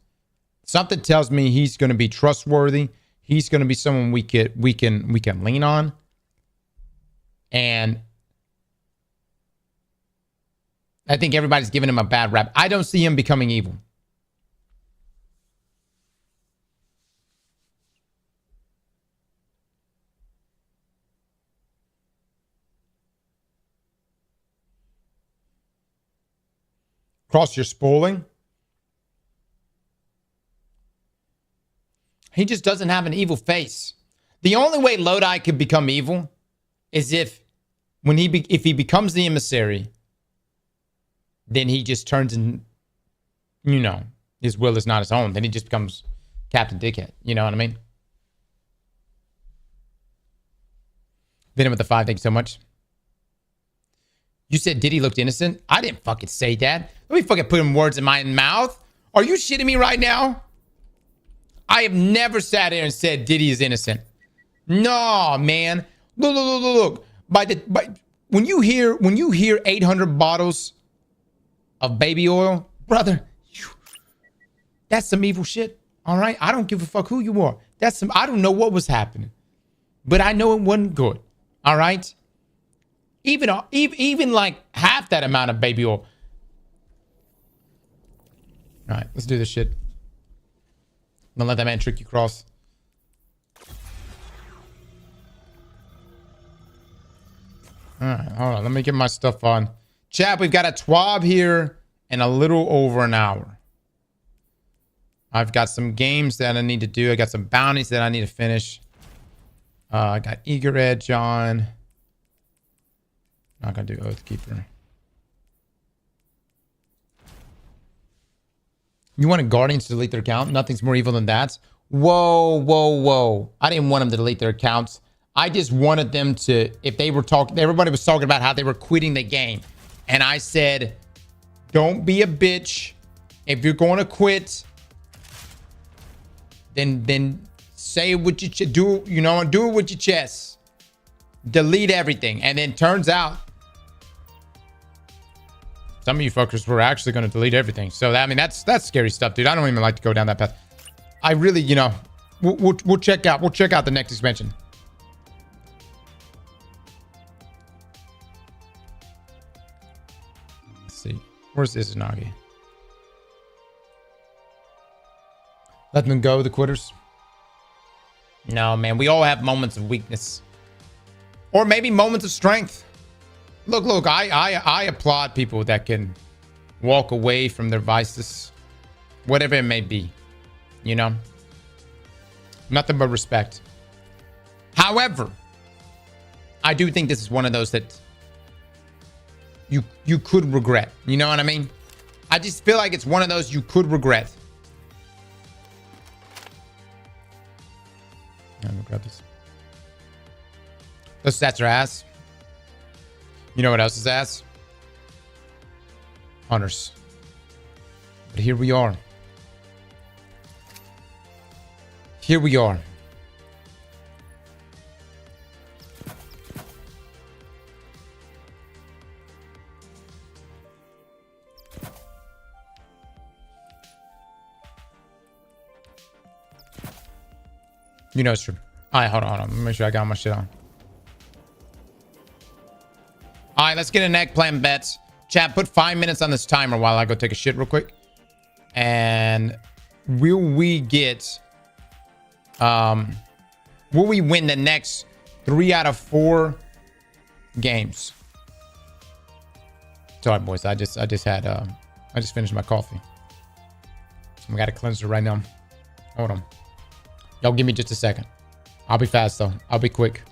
Something tells me he's going to be trustworthy. he's going to be someone we can lean on. And I think everybody's giving him a bad rap. I don't see him becoming evil. Cross, you're spoiling. He just doesn't have an evil face. The only way Lodi could become evil is if he becomes the emissary, then he just turns in, his will is not his own. Then he just becomes Captain Dickhead. You know what I mean? Venom with the 5, thank you so much. You said Diddy looked innocent? I didn't fucking say that. Let me fucking put words in my mouth. Are you shitting me right now? I have never sat here and said Diddy is innocent. No, man. Look. When you hear 800 bottles of baby oil, brother, that's some evil shit. All right? I don't give a fuck who you are. I don't know what was happening. But I know it wasn't good. All right? Even like half that amount of baby oil. All right, let's do this shit. Don't let that man trick you, Cross. All right, hold on. Let me get my stuff on. Chat, we've got a TWAB here in a little over an hour. I've got some games that I need to do. I got some bounties that I need to finish. I got Eager Edge on. Not gonna do Oathkeeper. You wanted Guardians to delete their account? Nothing's more evil than that. Whoa. I didn't want them to delete their accounts. I just wanted them to, if they were talking, everybody was talking about how they were quitting the game. And I said, don't be a bitch. If you're going to quit, then say what you do, do it with your chest. Delete everything. And then turns out, some of you fuckers were actually going to delete everything. So that's scary stuff, dude. I don't even like to go down that path. I really, we'll check out the next expansion. Let's see. Where's Izanagi? Let them go, the quitters. No, man. We all have moments of weakness. Or maybe moments of strength. Look, I applaud people that can walk away from their vices, whatever it may be, nothing but respect. However, I do think this is one of those that you could regret. You know what I mean? I just feel like it's one of those you could regret. I'm gonna grab this. Those stats are ass. You know what else is ass? Hunters. But here we are. Here we are. It's true. All right, hold on. Let me make sure I got my shit on. All right, let's get an eggplant bets. Chat, put 5 minutes on this timer while I go take a shit real quick. And will we win the next 3 out of 4 games? Sorry, boys. I just finished my coffee. I got a cleanser right now. Hold on. Y'all give me just a second. I'll be fast though. I'll be quick.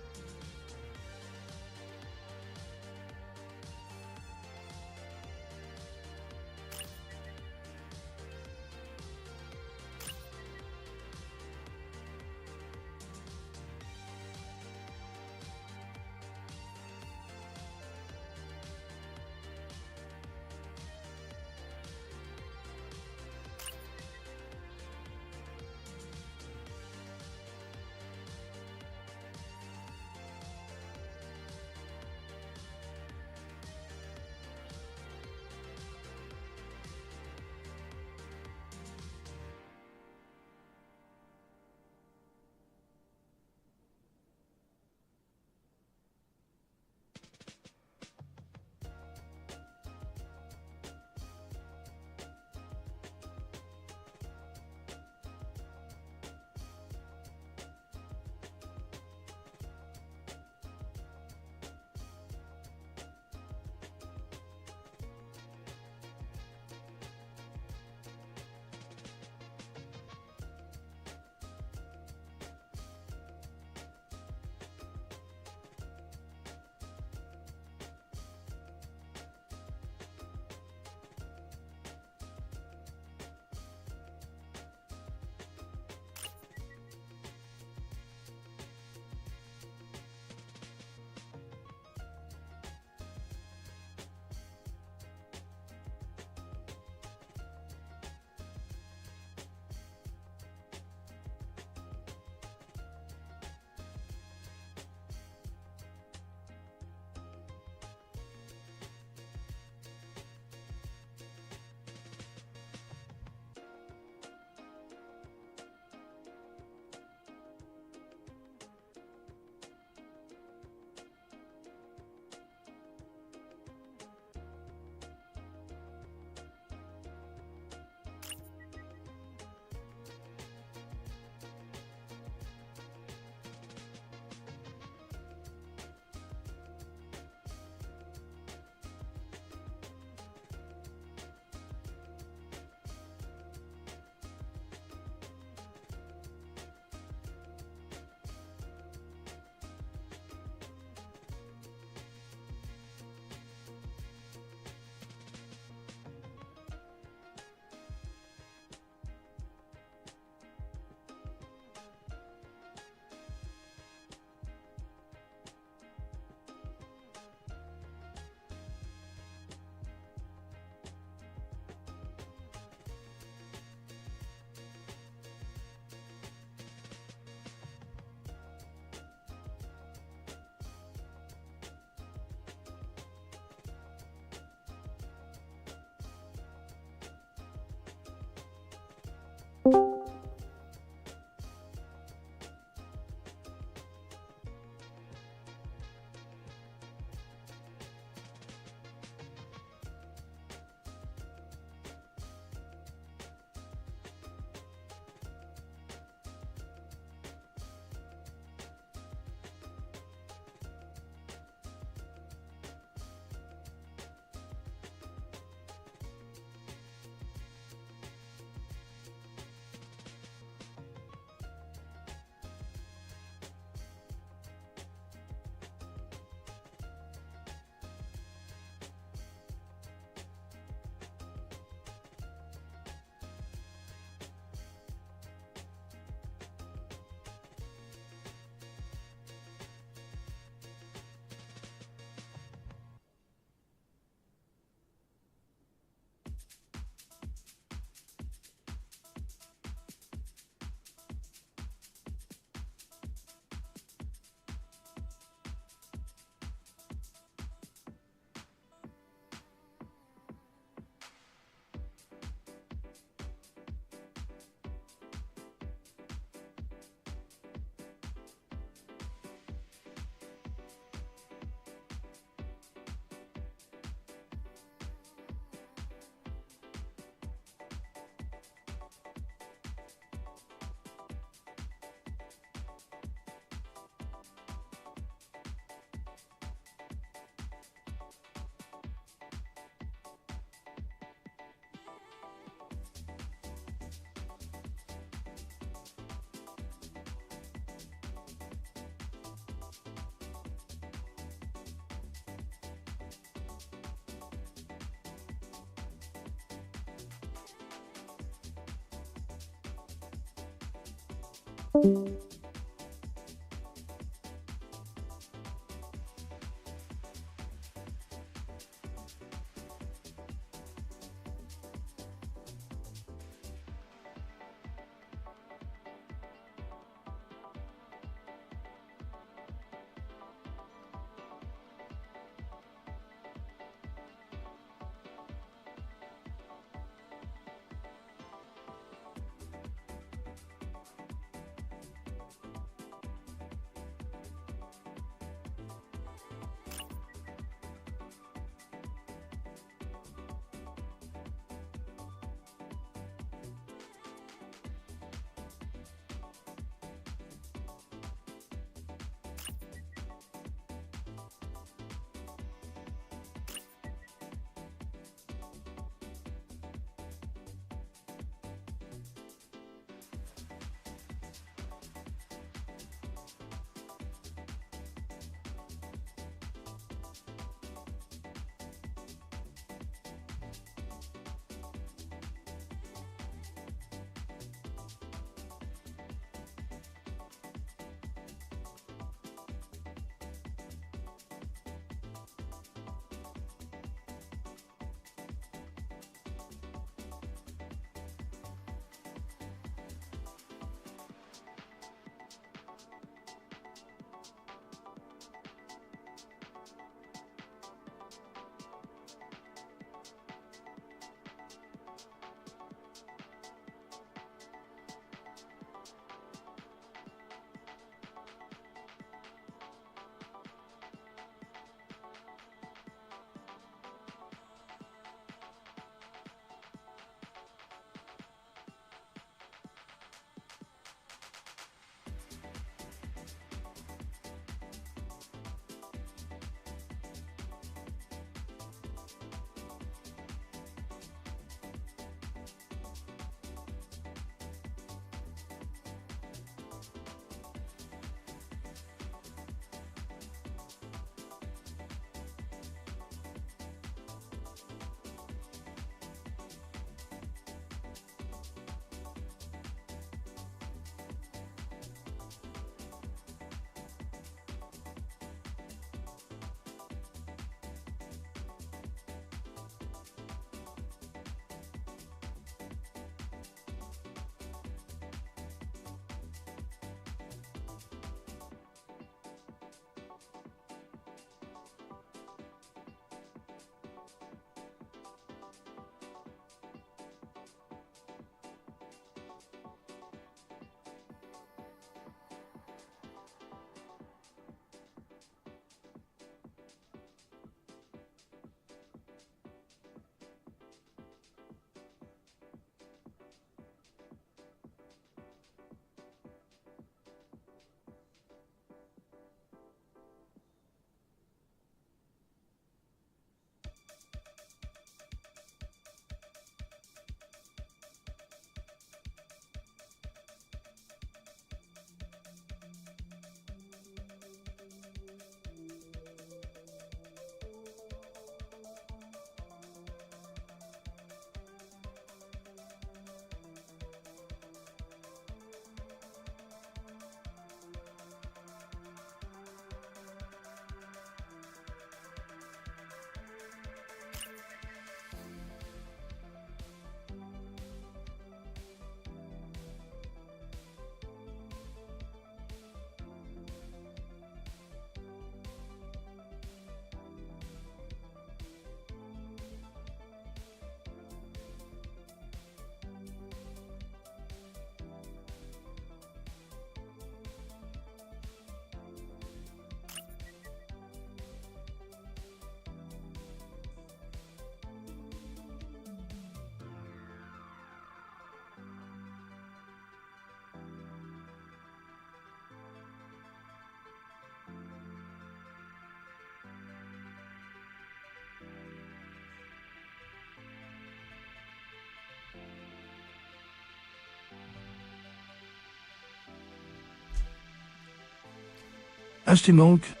Aztecross.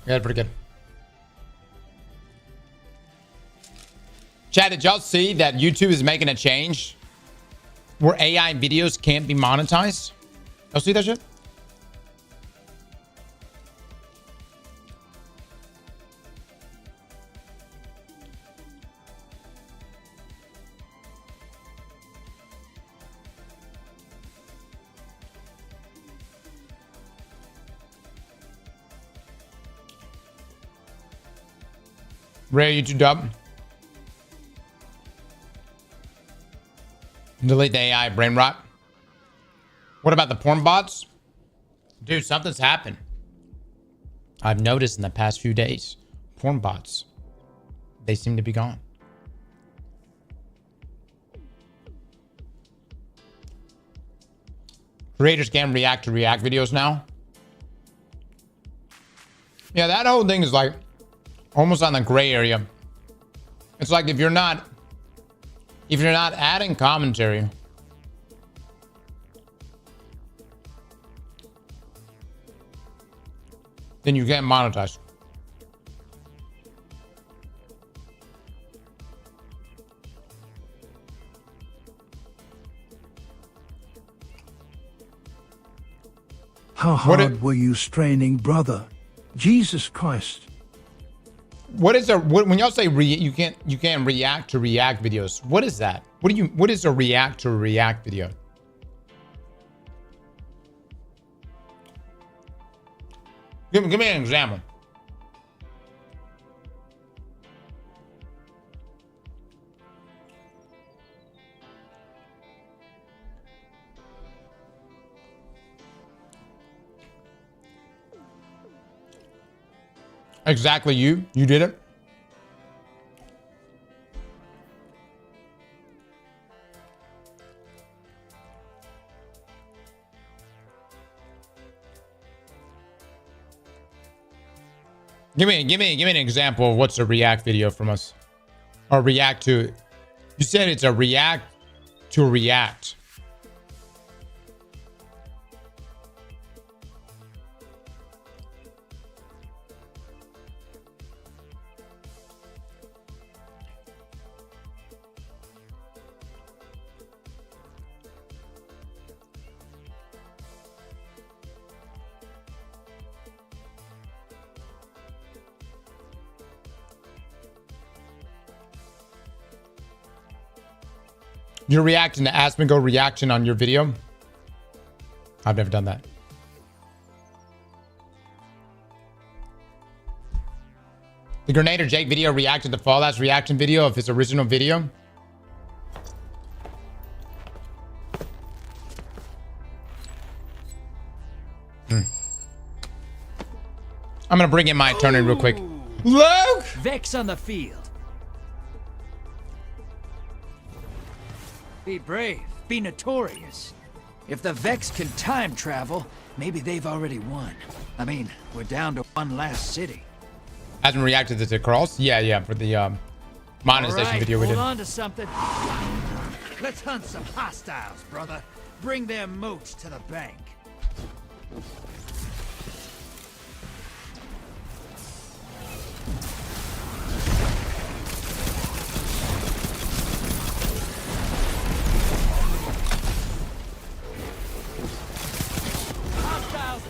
Yeah, pretty good. Chat, did y'all see that YouTube is making a change where AI videos can't be monetized? Y'all see that shit? Ray, YouTube dub. Delete the AI brain rot. What about the porn bots? Dude, something's happened. I've noticed in the past few days, porn bots, they seem to be gone. Creators can react to React videos now. Yeah, that whole thing is like almost on the gray area. It's like if you're not adding commentary, then you can't monetize. How hard were you straining, brother? Jesus Christ. What is when y'all say you can't react to React videos? What is that? What is a react to a React video? Give me an example. Exactly, you did it. Give me an example of what's a React video from us, or react to. You said it's a react to React. You're reacting to Asmongo reaction on your video? I've never done that. The Grenader Jake video reacted to Fallout's reaction video of his original video. I'm gonna bring in my turn in real quick. Luke! Vex on the field. Be brave. Be notorious. If the Vex can time travel, maybe they've already won. I mean, we're down to one last city. Hasn't reacted to Aztecross? Yeah, for the monetization video we did. Hold on to something. Let's hunt some hostiles, brother. Bring their mooch to the bank.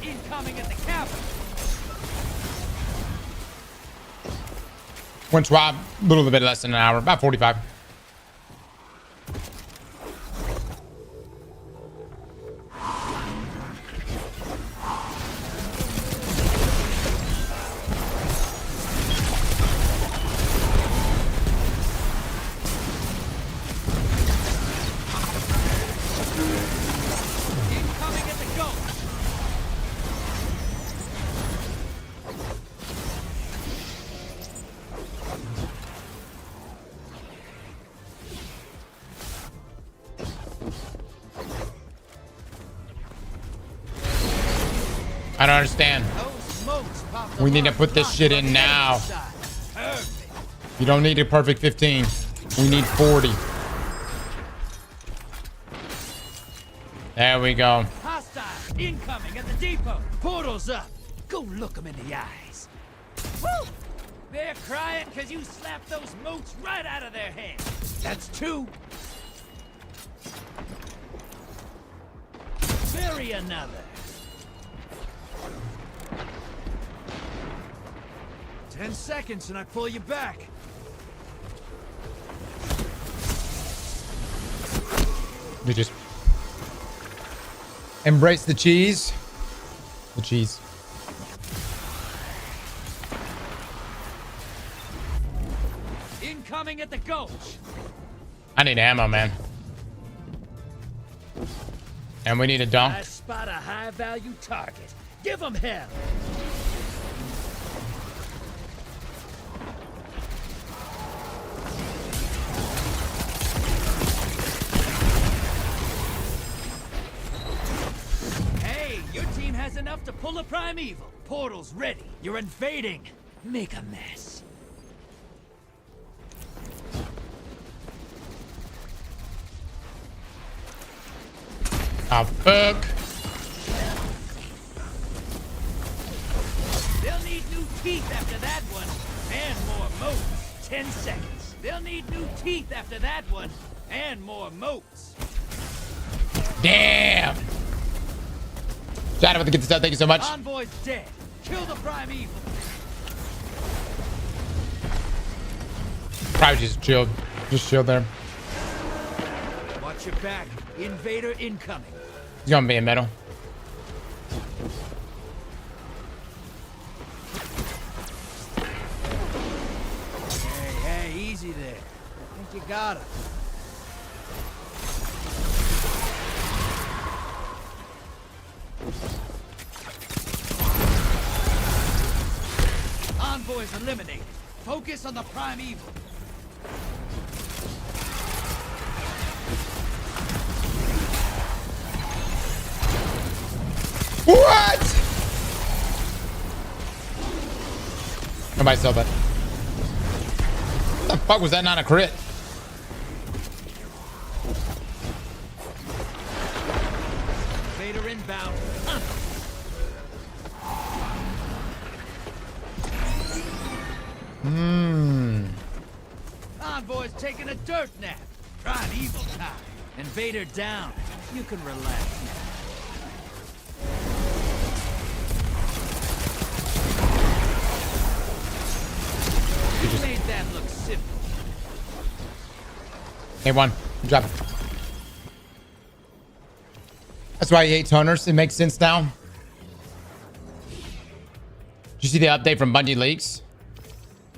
Incoming at the cabin. One TWAB, a little bit less than an hour, about 45. Incoming at the ghost. I don't understand. We need to put this shit in now. You don't need a perfect 15. We need 40. There we go. Hostile incoming at the depot. Portals up. Go look them in the eyes. They're crying because you slapped those moats right out of their hands. That's 2. Bury another. 10 seconds and I pull you back. You just embrace the cheese. The cheese. Incoming at the gulch. I need ammo, man. And we need a dunk. I spot a high-value target. Give them hell. Hey, your team has enough to pull a primeval. Portal's ready. You're invading. Make a mess. Oh, fuck. They'll need new teeth after that one. And more moats. 10 seconds. They'll need new teeth after that one. And more moats. Damn. Shout out to get this out. Thank you so much. Envoy's dead. Kill the primeval. Probably just chilled. Just chill there. Watch your back. Invader incoming. He's gonna be in middle. Hey, easy there. I think you got him. Envoy's eliminated. Focus on the primeval. What? Nobody saw that. What the fuck was that? Not a crit. Vader inbound. Envoy's taking a dirt nap. Primeval time. Invader down. You can relax now. You made that look simple. Hey, one. Good job. That's why you hate toners. It makes sense now. Did you see the update from Bungie Leaks?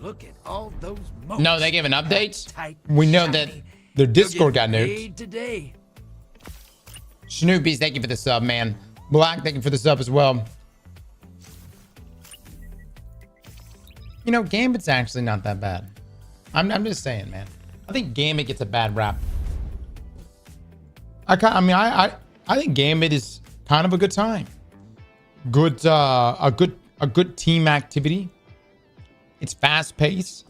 Look at all those moats. No, they gave an update. Tight, We know shiny. that their Discord You're got getting nuked. paid today. Snoopy's, thank you for the sub, man. Black, thank you for the sub as well. You know, Gambit's actually not that bad. I'm just saying, man. I think Gambit gets a bad rap. I think Gambit is kind of a good time. Good, a good team activity. It's fast paced.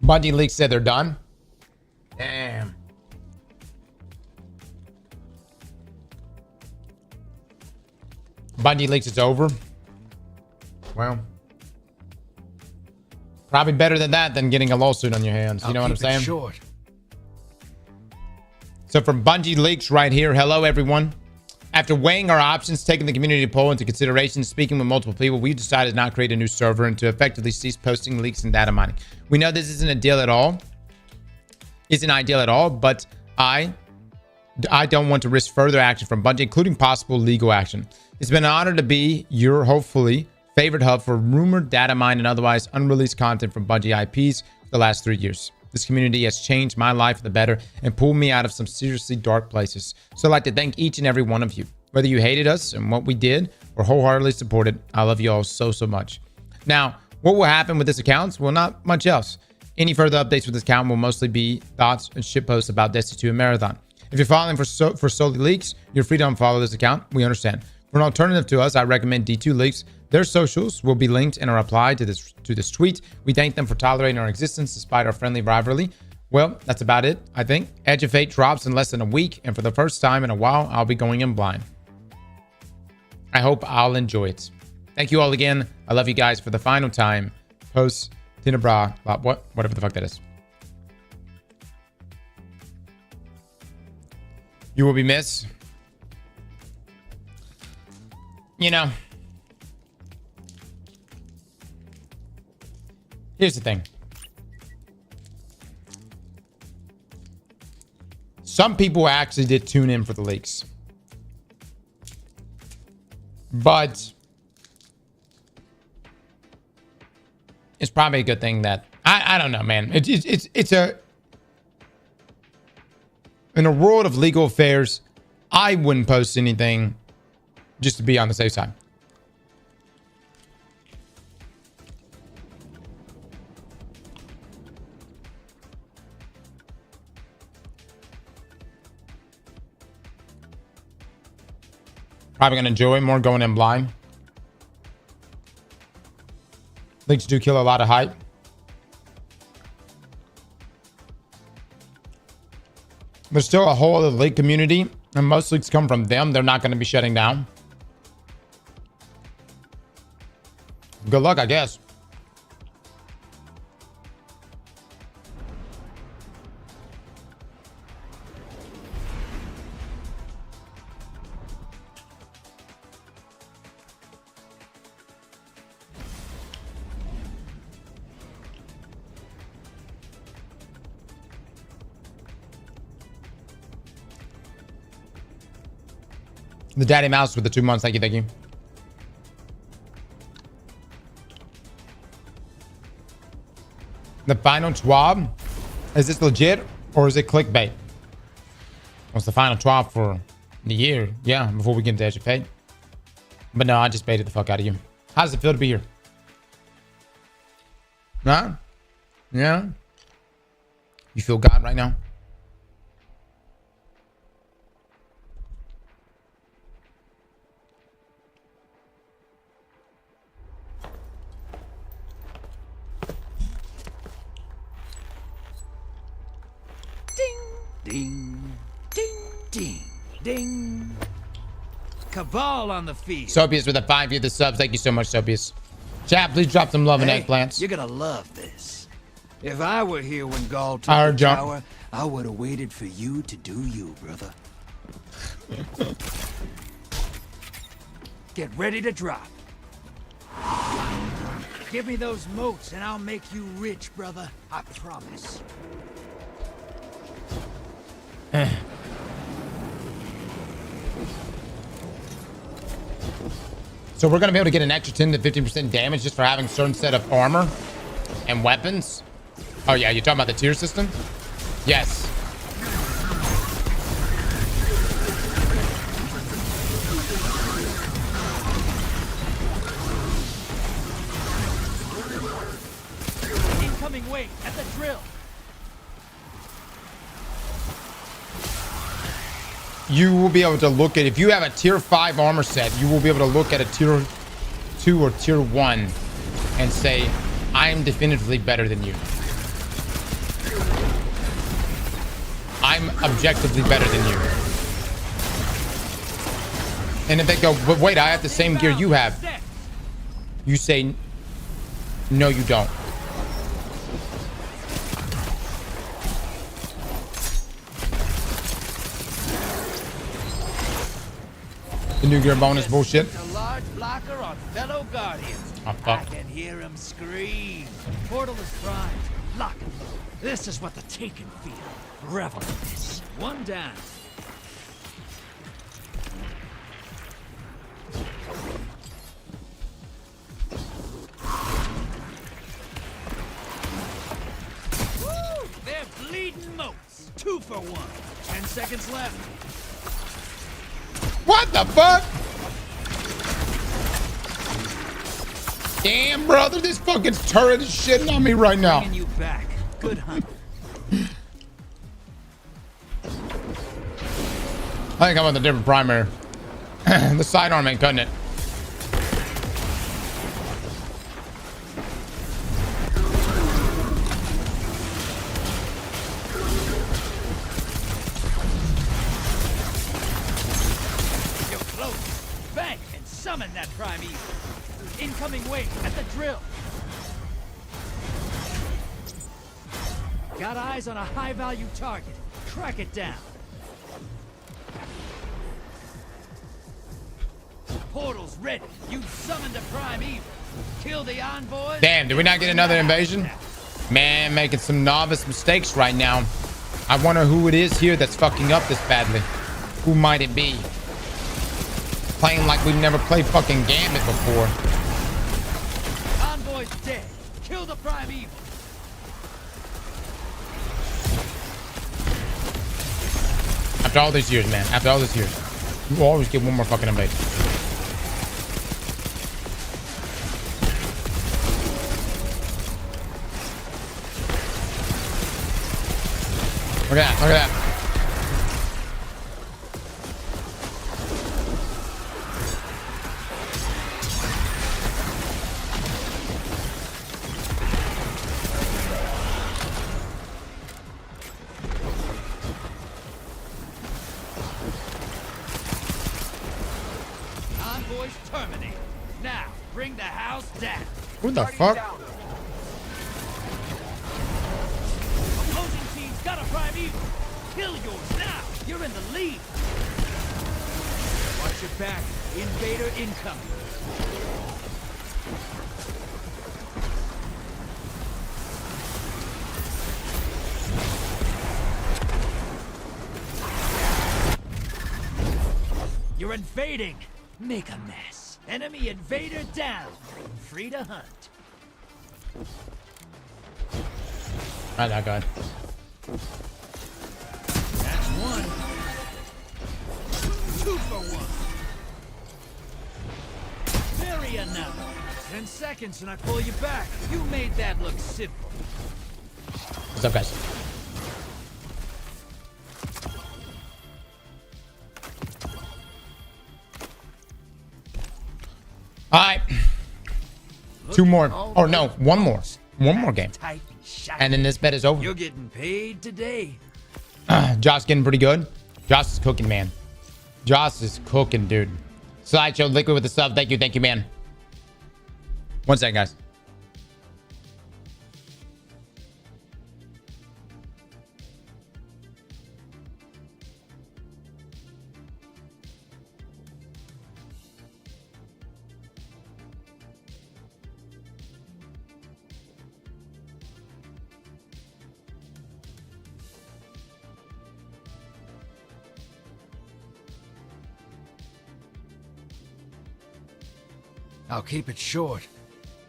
Bungie Leaks said they're done. Damn. Bungie Leaks is over. Well, probably better than that than getting a lawsuit on your hands. You know what I'm saying? Short. So from Bungie Leaks right here. Hello, everyone. After weighing our options, taking the community poll into consideration, speaking with multiple people, we decided not to create a new server and to effectively cease posting leaks and data mining. We know this isn't ideal at all, but I don't want to risk further action from Bungie, including possible legal action. It's been an honor to be your, hopefully, favorite hub for rumored data mine and otherwise unreleased content from Bungie IPs for the last 3 years. This community has changed my life for the better and pulled me out of some seriously dark places. So I'd like to thank each and every one of you. Whether you hated us and what we did or wholeheartedly supported, I love you all so, so much. Now, what will happen with this account? Well, not much else. Any further updates with this account will mostly be thoughts and shitposts about Destiny 2 and Marathon. If you're following for solely leaks, you're free to unfollow this account. We understand. For an alternative to us, I recommend D2 Leaks. Their socials will be linked in a reply to this tweet. We thank them for tolerating our existence despite our friendly rivalry. Well, that's about it, I think. Edge of Fate drops in less than a week, and for the first time in a while, I'll be going in blind. I hope I'll enjoy it. Thank you all again. I love you guys for the final time. Post, Tinabra, whatever the fuck that is. You will be missed. You know, here's the thing. Some people actually did tune in for the leaks. But it's probably a good thing that I don't know, man. It's a in a world of legal affairs, I wouldn't post anything just to be on the safe side. Probably gonna enjoy more going in blind. Leaks do kill a lot of hype. There's still a whole other leak community, and most leaks come from them. They're not going to be shutting down. Good luck, I guess. The daddy mouse with the 2 months. Thank you, thank you. The final TWAB. Is this legit or is it clickbait? What's the final TWAB for the year? Yeah, before we get into Edge of Fate. But no, I just baited the fuck out of you. How does it feel to be here? Huh? Yeah? You feel God right now? Ding, ding, ding, ding. Cabal on the field. Sopius with a 5 year the subs. Thank you so much, Sopius. Chat, please drop some love and eggplants. You're gonna love this. If I were here when Gaul took I the heard John. tower, I would have waited for you to do you, brother. Get ready to drop. Give me those moats and I'll make you rich, brother. I promise. So we're gonna be able to get an extra 10 to 15% damage just for having a certain set of armor and weapons. Oh yeah, you're talking about the tier system? Yes. Incoming wait at the drill. You will be able to look at, if you have a tier 5 armor set, you will be able to look at a tier 2 or tier 1 and say, I am definitively better than you. I'm objectively better than you. And if they go, but wait, I have the same gear you have. You say, no, you don't. The new gear bonus bullshit. A large blocker on fellow guardians. Oh, fuck. I can hear him scream. Portal is primed. Lock and load. This is what the Taken feel. Revel in this. One down. Woo! They're bleeding moats. 2 for 1. 10 seconds left. What the fuck? Damn, brother, this fucking turret is shitting on me right now. Bringing you back. Good hunt. I think I'm on the different primary. The sidearm ain't cutting it. Summon that primeval. Incoming wave at the drill. Got eyes on a high-value target. Track it down. Portal's ready. You summoned a primeval. Kill the envoys. Damn, did we not get another invasion? Man, making some novice mistakes right now. I wonder who it is here that's fucking up this badly. Who might it be? Playing like we've never played fucking Gambit before. Envoy's dead. Kill the primeval. After all these years, man. After all these years. You always get one more fucking invasion. Look at that. Look at that. Envoys terminated. Now, bring the house down. Who the fuck? Opposing team's got a primeval. Kill yours now. You're in the lead. Watch your back. Invader incoming. You're invading. Make a mess. Enemy invader down. Free to hunt. Not that good. That's one. 2 for 1. Bury another. 10 seconds and I pull you back. You made that look simple. What's up, guys? All right. 2 more. Oh, no. 1 more. 1 more game. Tight and shiny. And then this bet is over. You're getting paid today. Josh getting pretty good. Josh is cooking, man. Josh is cooking, dude. Slideshow Liquid with the sub. Thank you, man. 1 second, guys. I'll keep it short.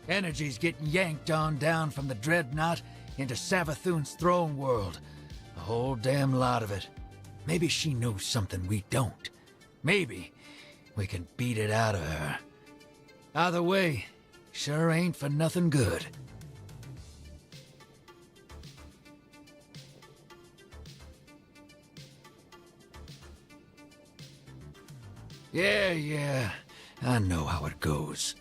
Energy's getting yanked on down from the Dreadnought into Savathun's throne world. A whole damn lot of it. Maybe she knows something we don't. Maybe we can beat it out of her. Either way, sure ain't for nothing good. Yeah, I know how it goes.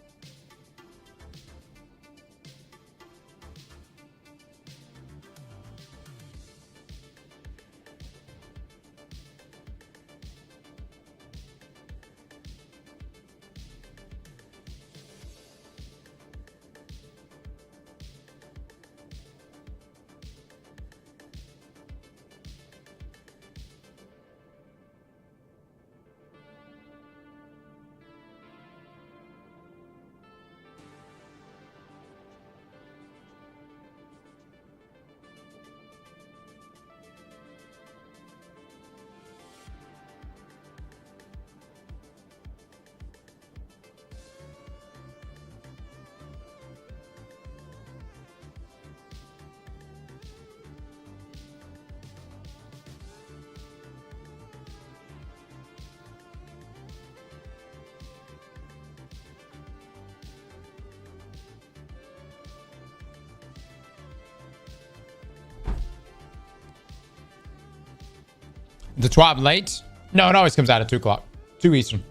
The TWAB late? No, it always comes out at 2 o'clock. 2 Eastern.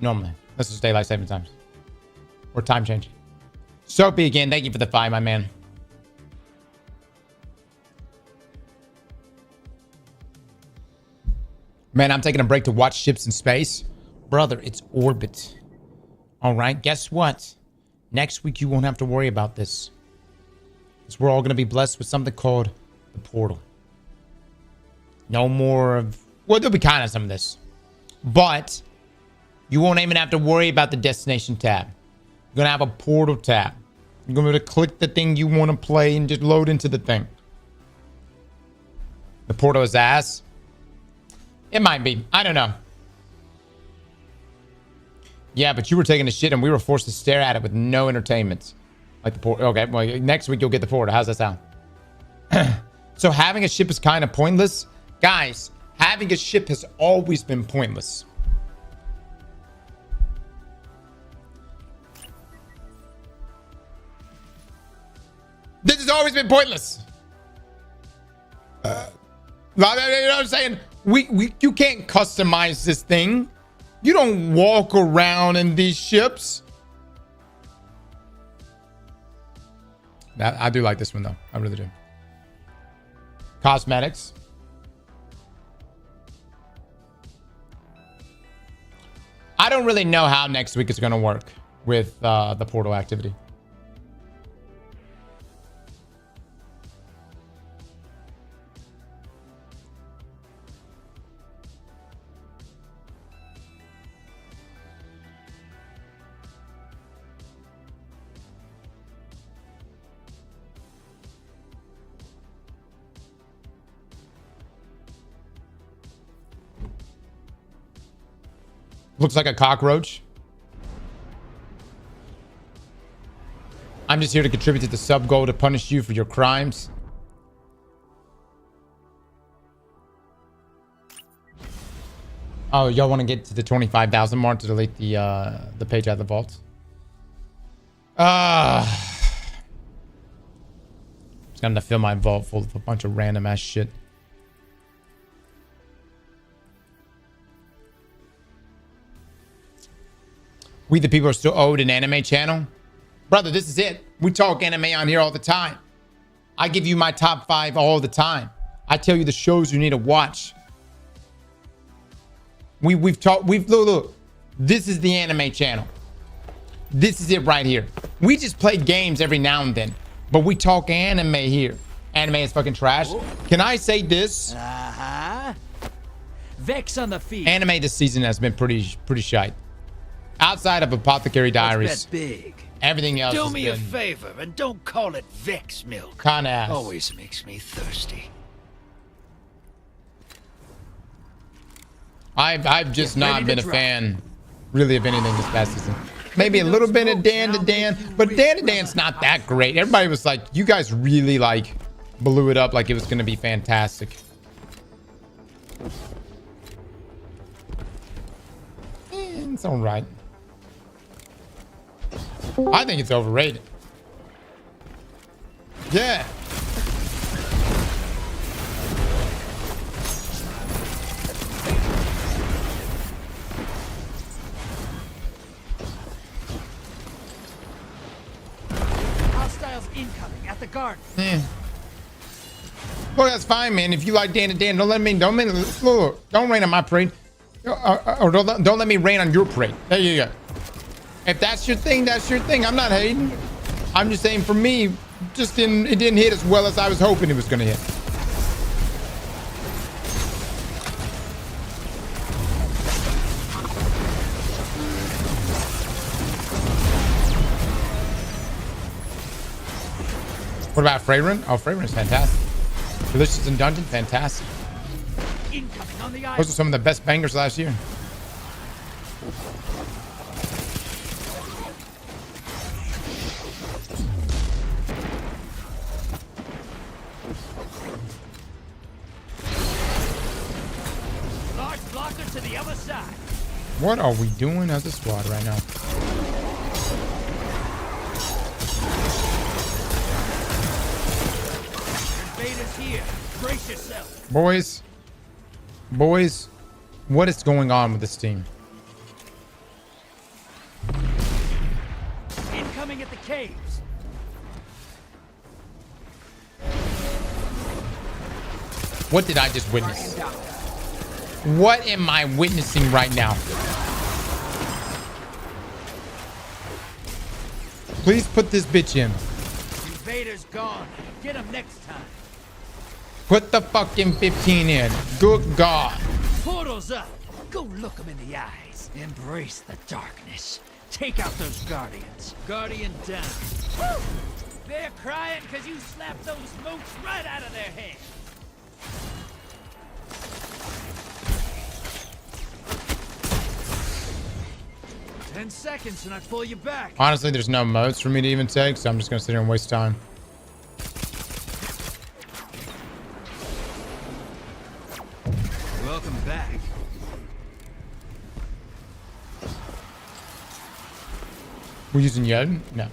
Normally. This is daylight saving times. Or time change. Soapy again. Thank you for the 5, my man. Man, I'm taking a break to watch ships in space. Brother, it's Orbit. All right, guess what? Next week, you won't have to worry about this. Because we're all going to be blessed with something called the portal. No more of... Well, there'll be kind of some of this. But you won't even have to worry about the destination tab. You're going to have a portal tab. You're going to be able to click the thing you want to play and just load into the thing. The portal is ass. It might be. I don't know. Yeah, but you were taking a shit and we were forced to stare at it with no entertainment. Like the portal. Okay, well, next week you'll get the portal. How's that sound? So having a ship is kind of pointless. Guys, having a ship has always been pointless. This has always been pointless. You know what I'm saying? You can't customize this thing. You don't walk around in these ships. I do like this one though. I really do. Cosmetics. I don't really know how next week is going to work with the portal activity. Looks like a cockroach. I'm just here to contribute to the sub goal to punish you for your crimes. Oh, y'all want to get to the 25,000 mark to delete the page out of the vault? Just gonna fill my vault full of a bunch of random ass shit. We the people are still owed an anime channel. Brother, this is it. We talk anime on here all the time. I give you my top 5 all the time. I tell you the shows you need to watch. Look. This is the anime channel. This is it right here. We just play games every now and then, but we talk anime here. Anime is fucking trash. Can I say this? Vex on the feet. Anime this season has been pretty shite. Outside of Apothecary Diaries, big. everything else Do has me a been favor and don't call it Vex milk. kind of ass. Always makes me thirsty. I've just not been a fan, really, of anything this past season. Maybe a little bit of Dan to Dan, but Dan to Dan's not that great. Everybody was like, you guys really like blew it up like it was going to be fantastic. It's all right. I think it's overrated. Yeah. Hostiles incoming at the garden. Well, that's fine, man. If you like Dan to Dan, don't rain on my parade. Or don't let me rain on your parade. There you go. If that's your thing, that's your thing. I'm not hating. I'm just saying for me, it didn't hit as well as I was hoping it was going to hit. What about Fragrant? Oh, Fragrant is fantastic. Delicious in Dungeon, fantastic. Incoming on the island. Those are some of the best bangers last year. Large blocker to the other side. What are we doing as a squad right now? Invaders here. Brace yourself. Boys, what is going on with this team? Incoming at the caves. What did I just witness? What am I witnessing right now? Please put this bitch in. Invader's gone. Get him next time. Put the fucking 15 in. Good God. Portal's up. Go look him in the eyes. Embrace the darkness. Take out those guardians. Guardian down. Woo! They're crying because you slapped those mooks right out of their head. "10 seconds and I pull you back." Honestly, there's no modes for me to even take, so I'm just gonna sit here and waste time. Welcome back. We're using Yod? No.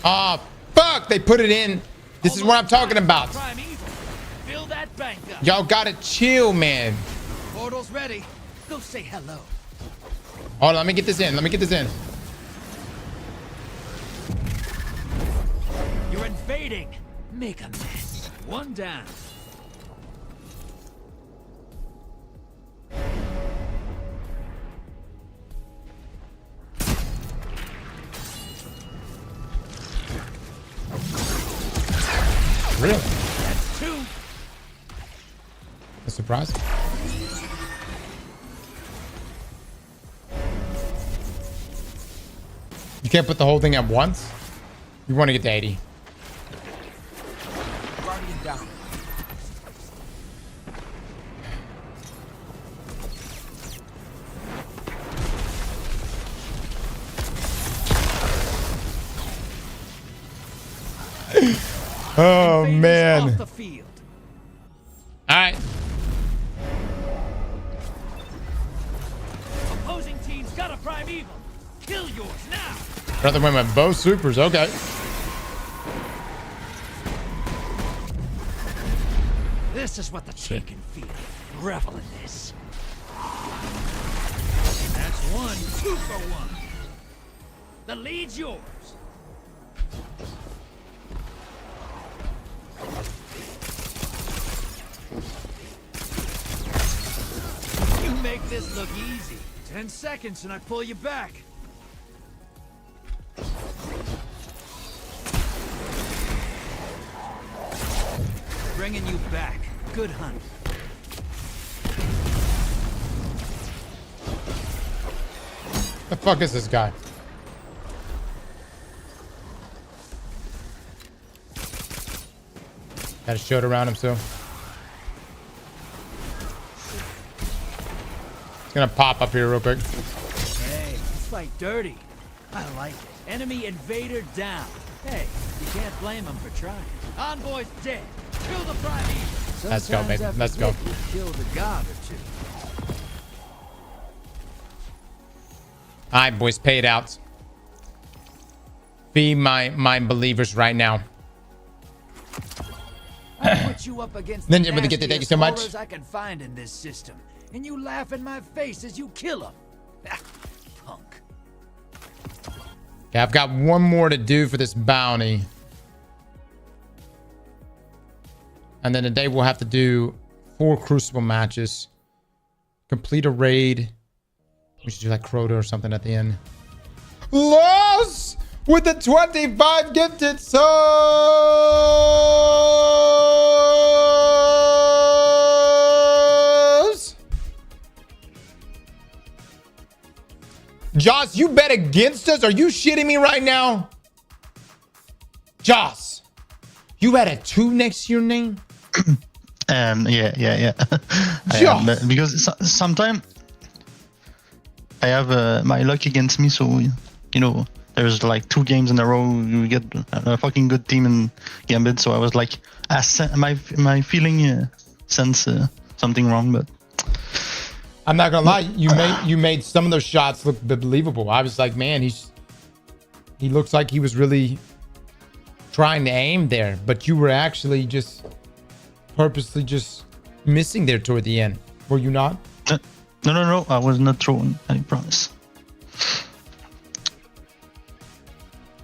Ah, fuck! They put it in. This is what I'm talking about. Prime evil. Fill that bank up. Y'all gotta chill, man. Portal's ready. Go say hello. Hold on, let me get this in. Let me get this in. You're invading. Make a mess. One down. Really? That's 2. A surprise? You can't put the whole thing at once? You want to get to 80. Guardian down. Oh, Invaders man. off the field. All right. Opposing team's got a prime evil. Kill yours now. Rather win with both supers. Okay. This is what the chicken feel. Revel in this. That's 1, 2 for 1. The lead's yours. You make this look easy. 10 seconds and I pull you back. Bringing you back. Good hunt. The fuck is this guy? Got a shield around him, so. It's gonna pop up here real quick. Hey, fight dirty. I like it. Enemy invader down. Hey, you can't blame him for trying. Envoy's dead. Kill the prime evil. Let's go, baby. Let's go. Kill the god or two. All right, boys, pay it out. Be my believers right now. I put you up against Then the you're able to get the thank you nastiest so much. horrors I can find in this system, and you laugh in my face as you kill them. Punk. Okay, I've got one more to do for this bounty. And then today we'll have to do 4 Crucible matches. Complete a raid. We should do like Crota or something at the end. Loss with the 25 gifted souls. Joss, you bet against us? Are you shitting me right now? Joss, you had a 2 next to your name? Yeah. Because sometimes I have my luck against me, so you know, there's like 2 games in a row you get a fucking good team in Gambit. So I was like, my feeling sense something wrong, but I'm not gonna lie, you made some of those shots look believable. I was like, man, he looks like he was really trying to aim there, but you were actually just purposely just missing there toward the end. Were you not? No, I was not throwing, I promise.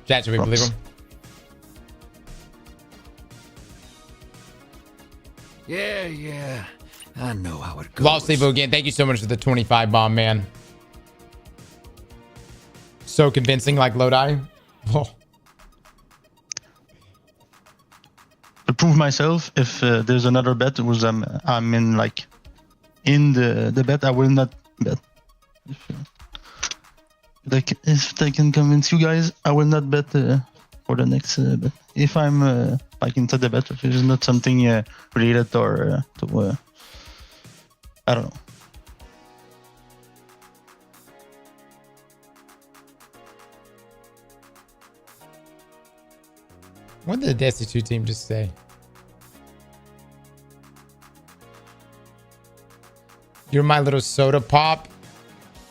That's we believe him. Yeah. I know how it goes. Lost Evo again. Thank you so much for the 25 bomb, man. So convincing, like Lodi. Oh. To prove myself, if there's another bet was I'm in like in the bet, I will not bet. If they can convince you guys, I will not bet for the next bet. If I'm like inside the bet, if it's not something related or to I don't know. What did the Destiny 2 team just say? You're my little soda pop.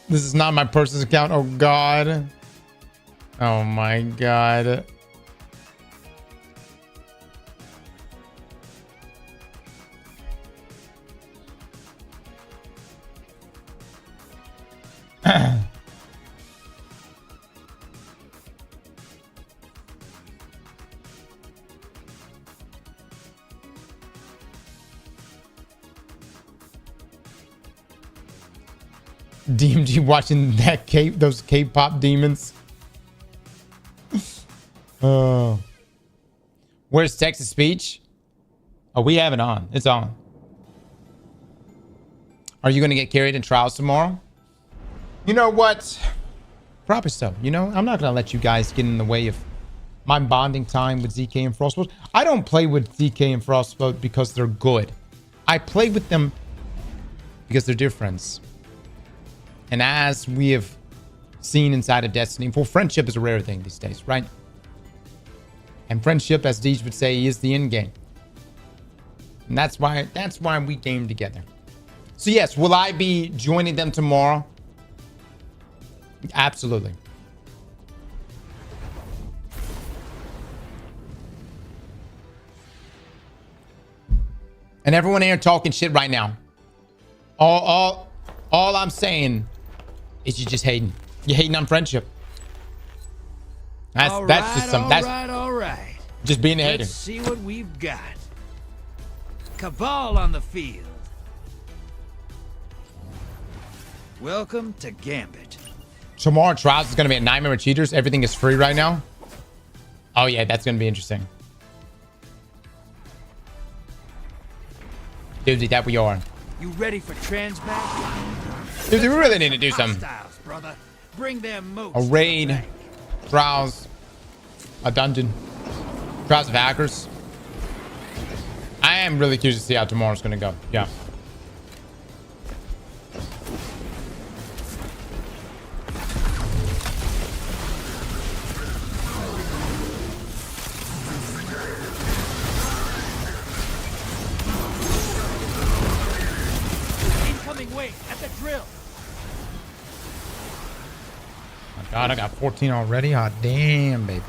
This is not my person's account. Oh, God. Oh, my God. DMG watching that those K-pop demons. Oh, where's Texas speech? Oh, we have it on. It's on. Are you gonna get carried in trials tomorrow? You know what? Probably so. You know, I'm not gonna let you guys get in the way of my bonding time with ZK and Frostbolt. I don't play with ZK and Frostbolt because they're good. I play with them because they're dear friends. And as we have seen inside of Destiny, well, friendship is a rare thing these days, right? And friendship, as Deej would say, is the end game. And that's why we game together. So yes, will I be joining them tomorrow? Absolutely. And everyone here talking shit right now. All I'm saying is you're just hating. You're hating on friendship. That's just some. That's all right. just being a hater. Let's see what we've got. Cabal on the field. Welcome to Gambit. Tomorrow Trials is going to be a Nightmare with Cheaters. Everything is free right now. Oh yeah, that's going to be interesting. Dude, that we are. You ready for transmat? Dude, we really need to do some. Hostiles, brother. Bring them moats A to the raid, bank. Trials, a dungeon, Trials of Hackers. I am really curious to see how tomorrow's going to go. Yeah. Wait, at the drill. My God, I got 14 already. Hot damn, baby.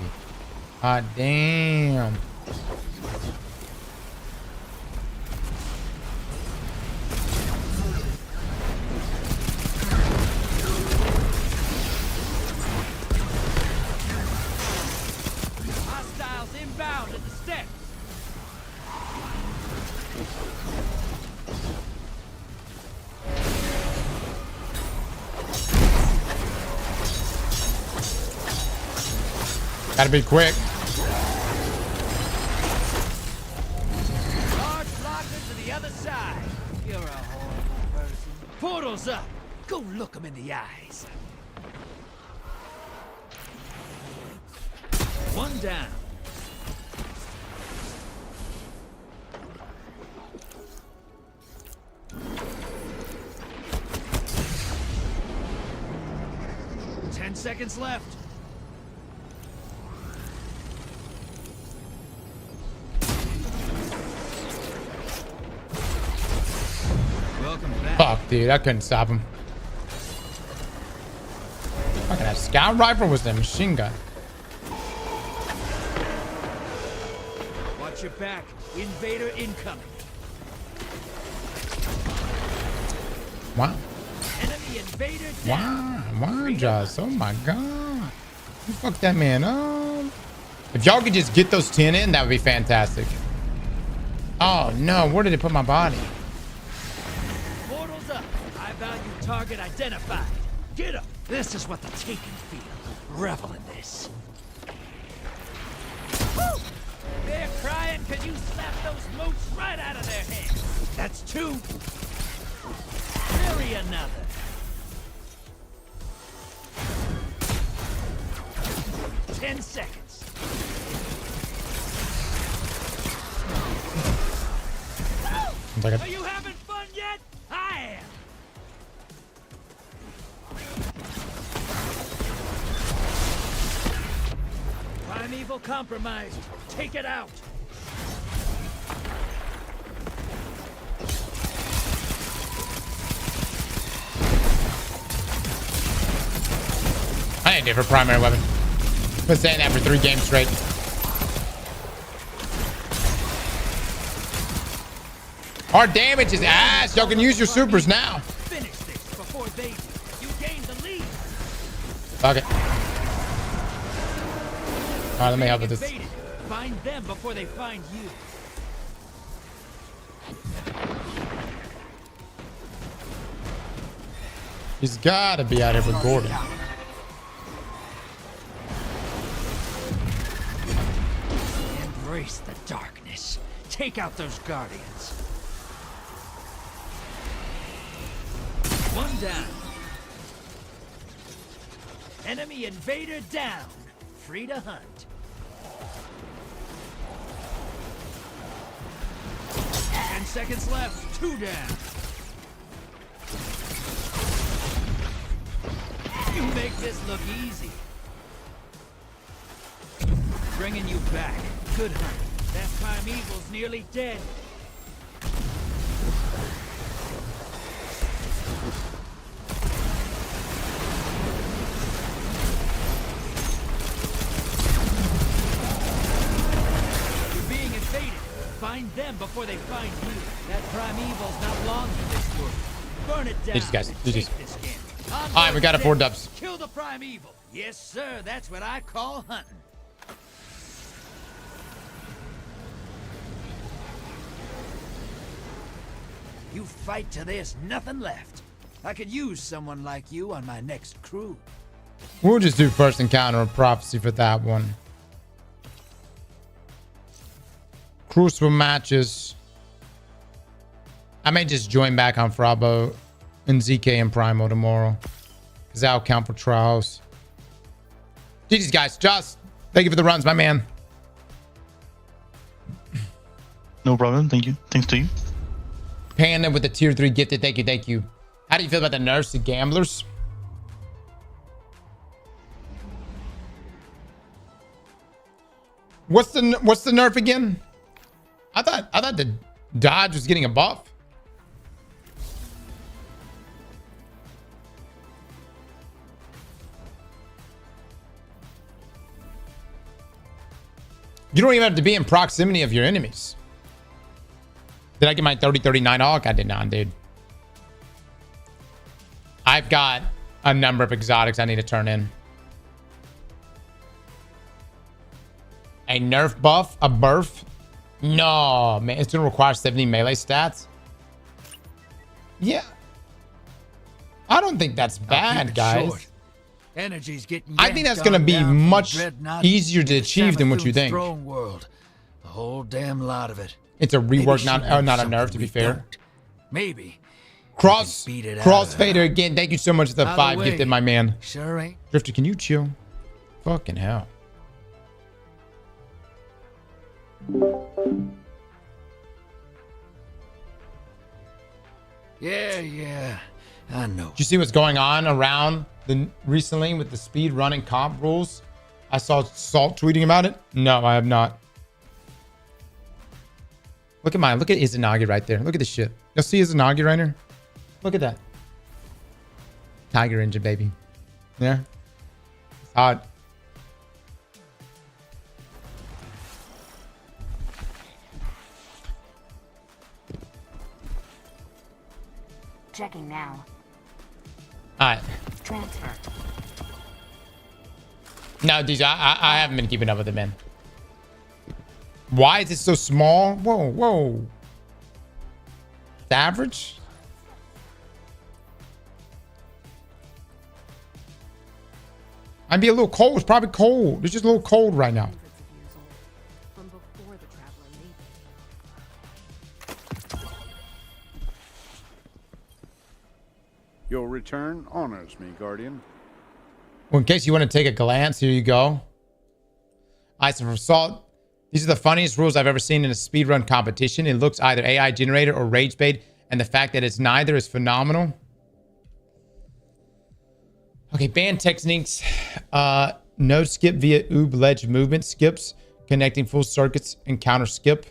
Hot damn. Hostiles inbound at the steps. Gotta be quick. Large blocker to the other side. You're a horrible person. Portal's up. Go look him in the eyes. One down. Ten seconds left. Welcome back. Fuck, dude. I couldn't stop him. Fucking that scout rifle was the machine gun. Watch your back. Invader incoming. Wow. Enemy invader down. Wow, Joss. Oh my God. You fucked that man up. If y'all could just get those 10 in, that would be fantastic. Oh no, where did it put my body? Target identified. Get him! This is what the Taken feel. Revel in this. Woo! They're crying because you slapped those moots right out of their heads. That's 2. Bury another. Ten seconds. Are you having fun yet? I am. Primeval compromised. Take it out. I need a different primary weapon. Been saying that for 3 games straight. Our damage is ass. Y'all can use your supers now. Finish this before they do. You gain the lead. Fuck it. Alright, let me help with this. Invaded. Find them before they find you. He's gotta be out here with Gordon. Embrace the darkness. Take out those guardians. One down. Enemy invader down. Free to hunt. 10 seconds left. 2 down. You make this look easy. Bringing you back. Good hunt. That primeval's nearly dead. You're being invaded. Find them before they find you. That primeval's not long for this world. Burn it down. These guys. This game. Alright, we got a 4 dubs. Kill the primeval. Yes, sir. That's what I call hunting. You fight till there's nothing left. I could use someone like you on my next crew. We'll just do first encounter of prophecy for that one. Crucible matches. I may just join back on Frabo and ZK and Primo tomorrow, because that'll count for trials. GG's guys. Joss, thank you for the runs, my man. No problem. Thank you. Thanks to you. Panda with the tier 3 gifted. Thank you, thank you. How do you feel about the nerfs to gamblers? What's the nerf again? I thought the dodge was getting a buff. You don't even have to be in proximity of your enemies. Did I get my 30-39 Hawk? I did not, dude. I've got a number of exotics I need to turn in. A nerf buff? A burf? No, man. It's going to require 70 melee stats. Yeah. I don't think that's bad, guys. Short. Energy's getting I think that's going to be much easier to achieve than what you think. World. The whole damn lot of it. It's a rework, not a nerf, to be fair. Maybe. Crossfader again. Thank you so much for the 5 gifted, my man. Sure ain't. Drifter, can you chill? Fucking hell. Yeah. I know. Did you see what's going on around recently with the speed running comp rules? I saw Salt tweeting about it. No, I have not. Look at Izanagi right there. Look at this shit. You'll see Izanagi right here. Look at that. Tiger engine, baby. Yeah. It's hot. Checking now. Alright. Transfer. No, DJ, I haven't been keeping up with it, man. Why is it so small? Whoa. It's average? I'd be a little cold. It's probably cold. It's just a little cold right now. Hundreds of years old, from before the traveler made it. Your return honors me, Guardian. Well, in case you want to take a glance, here you go. Ice of Assault. These are the funniest rules I've ever seen in a speedrun competition. It looks either AI generated or rage bait, and the fact that it's neither is phenomenal. Okay, band techniques. No skip via oob ledge movement. Skips connecting full circuits. Encounter skip.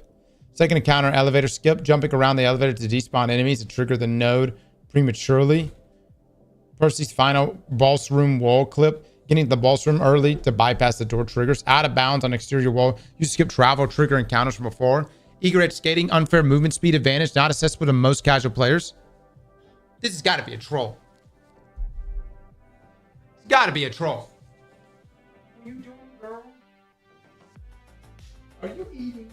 Second encounter elevator skip. Jumping around the elevator to despawn enemies to trigger the node prematurely. Percy's final boss room wall clip. Getting to the boss room early to bypass the door triggers. Out of bounds on exterior wall. You skip travel trigger encounters from before. Eager at skating. Unfair movement speed advantage. Not accessible to most casual players. This has got to be a troll. It's got to be a troll. What are you doing, girl? Are you eating?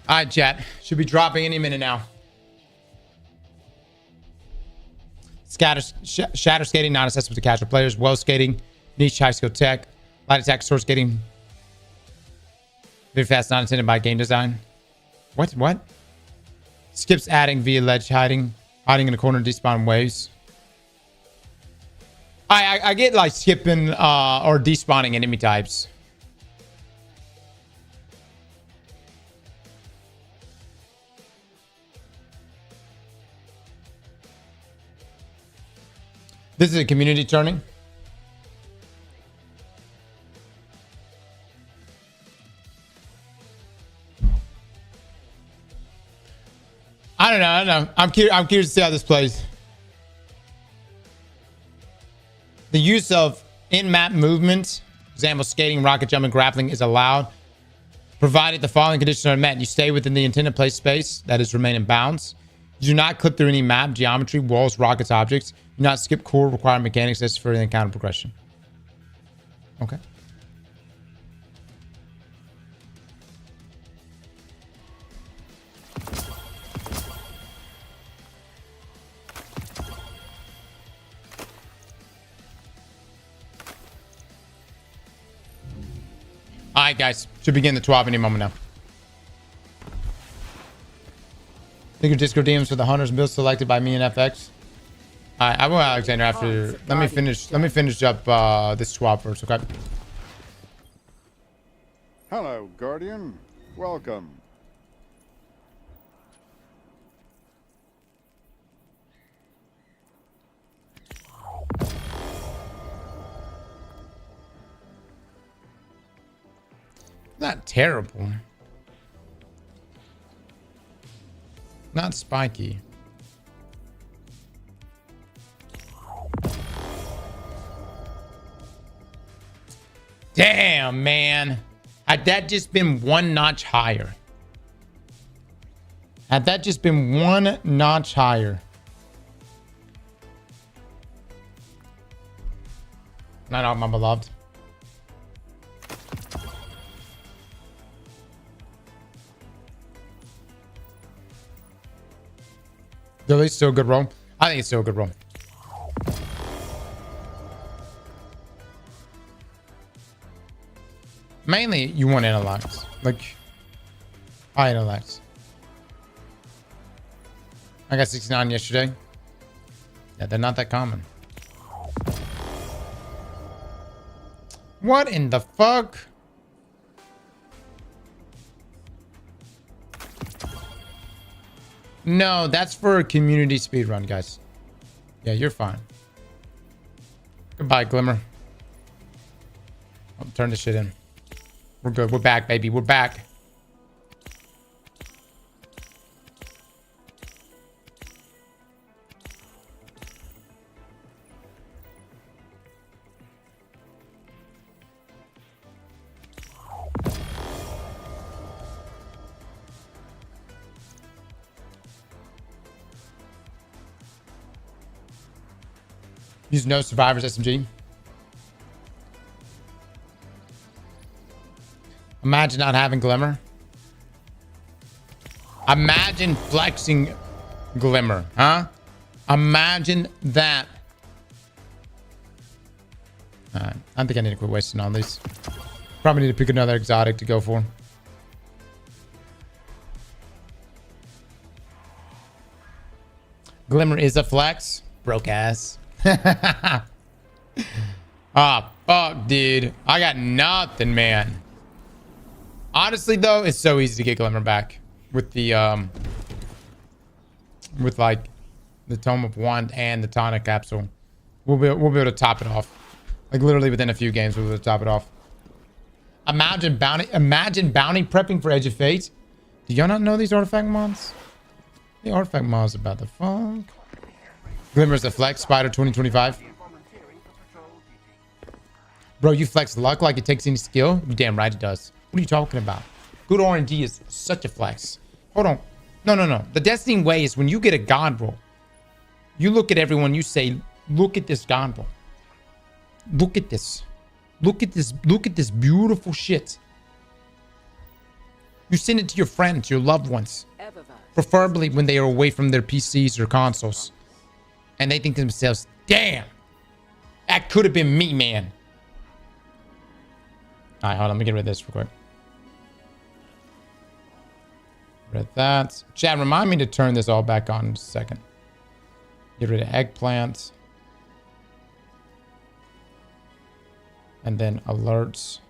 All right, chat. Should be dropping any minute now. Shadow skating, not accessible to casual players. Well skating, niche high skill tech. Light attack, sword skating. Very fast, not intended by game design. What? Skips adding via ledge hiding. Hiding in the corner, despawn waves. I get like skipping or despawning enemy types. This is a community turning. I don't know. I'm curious to see how this plays. The use of in-map movement, example, skating, rocket jumping, grappling, is allowed, provided the following conditions are met. You stay within the intended play space, that is, remain in bounds. You do not clip through any map, geometry, walls, rockets, objects. Do not skip core required mechanics necessary for the encounter progression. Okay. All right, guys. Should begin the TWAB any moment now. Think your Discord DMs for the hunters build selected by me and FX. All right, I will Alexander after. Let me finish up this TWAB first, okay? Hello, Guardian. Welcome. Not terrible. Not spiky. Damn, man. Had that just been one notch higher. Had that just been one notch higher. Night out, my beloved. Really, still a good roll? I think it's still a good roll. Mainly, you want intellect. Like, I intellect. I got 69 yesterday. Yeah, they're not that common. What in the fuck? No, that's for a community speedrun, guys. Yeah, you're fine. Goodbye, Glimmer. I'll turn this shit in. We're good. We're back, baby. We're back. Use no survivors SMG. Imagine not having Glimmer. Imagine flexing Glimmer, huh? Imagine that. Alright, I think I need to quit wasting all these. Probably need to pick another exotic to go for. Glimmer is a flex. Broke ass. Ah, fuck, dude. I got nothing, man. Honestly, though, it's so easy to get Glimmer back with the with like the Tome of Wand and the tonic capsule. We'll be able to top it off. Like literally within a few games, we'll be able to top it off. Imagine bounty prepping for Edge of Fate. Do y'all not know these artifact mods? The artifact mods about the funk. Glimmer's a flex. Spider 2025. Bro, you flex luck like it takes any skill? You damn right it does. What are you talking about? Good RNG is such a flex. Hold on. No. The Destiny way is when you get a god roll, you look at everyone, you say, look at this god roll. Look at this. Look at this. Look at this beautiful shit. You send it to your friends, your loved ones. Preferably when they are away from their PCs or consoles. And they think to themselves, damn, that could have been me, man. All right, hold on. Let me get rid of this real quick. Rid of that. Chad, remind me to turn this all back on in just a second. Get rid of eggplant. And then alerts.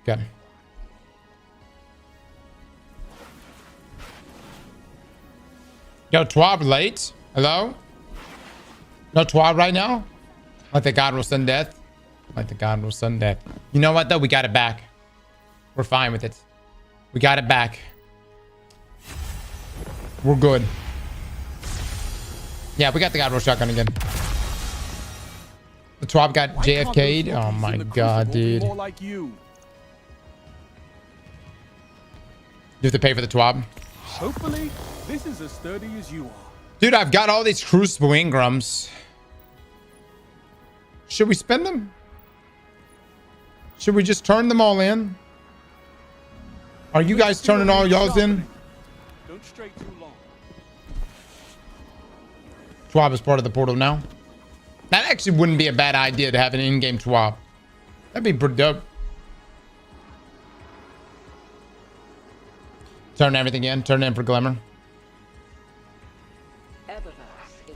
Okay. Yo, TWAB late? Hello? No TWAB right now? Like the God will sudden death? Like the God will sudden death. You know what though? We got it back. We're fine with it. We got it back. We're good. Yeah, we got the God roll shotgun again. The TWAB got JFK'd. Oh my god, dude. You have to pay for the TWAB. Hopefully, this is as sturdy as you are. Dude, I've got all these Crucible Ingrams. Should we spend them? Should we just turn them all in? Are you guys turning all y'all's in? Don't stray too long. TWAB is part of the portal now. That actually wouldn't be a bad idea to have an in-game TWAB. That'd be pretty dope. Turn everything in. Turn it in for Glimmer.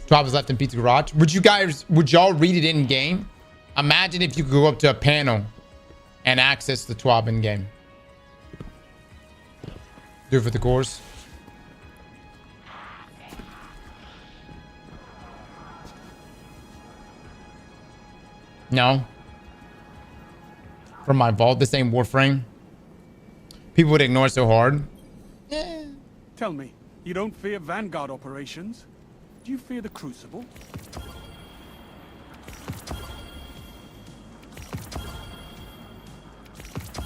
TWAB is left in Pizza Garage. Would y'all read it in game? Imagine if you could go up to a panel and access the TWAB in game. Do it for the cores. No. From my vault, this ain't Warframe. People would ignore it so hard. Yeah. Tell me, you don't fear Vanguard operations? Do you fear the Crucible?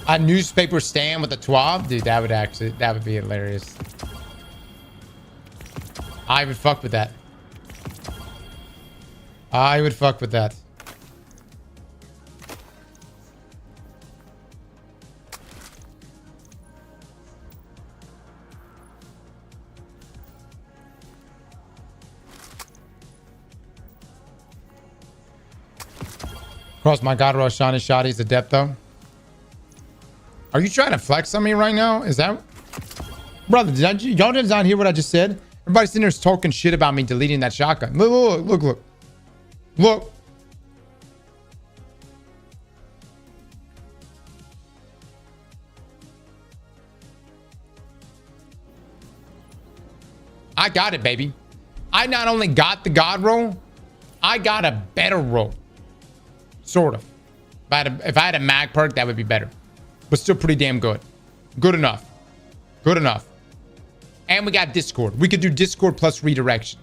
A newspaper stand with a TWAB? Dude, that would be hilarious. I would fuck with that. I would fuck with that. Cross my God, Rosh Shiny Shotty's the depth though. Are you trying to flex on me right now? Is that... Brother, y'all did not hear what I just said? Everybody's sitting there talking shit about me deleting that shotgun. Look. Look. I got it, baby. I not only got the God roll, I got a better roll. Sort of. If I had a mag perk, that would be better. But still pretty damn good. Good enough. Good enough. And we got Discord. We could do Discord plus redirection.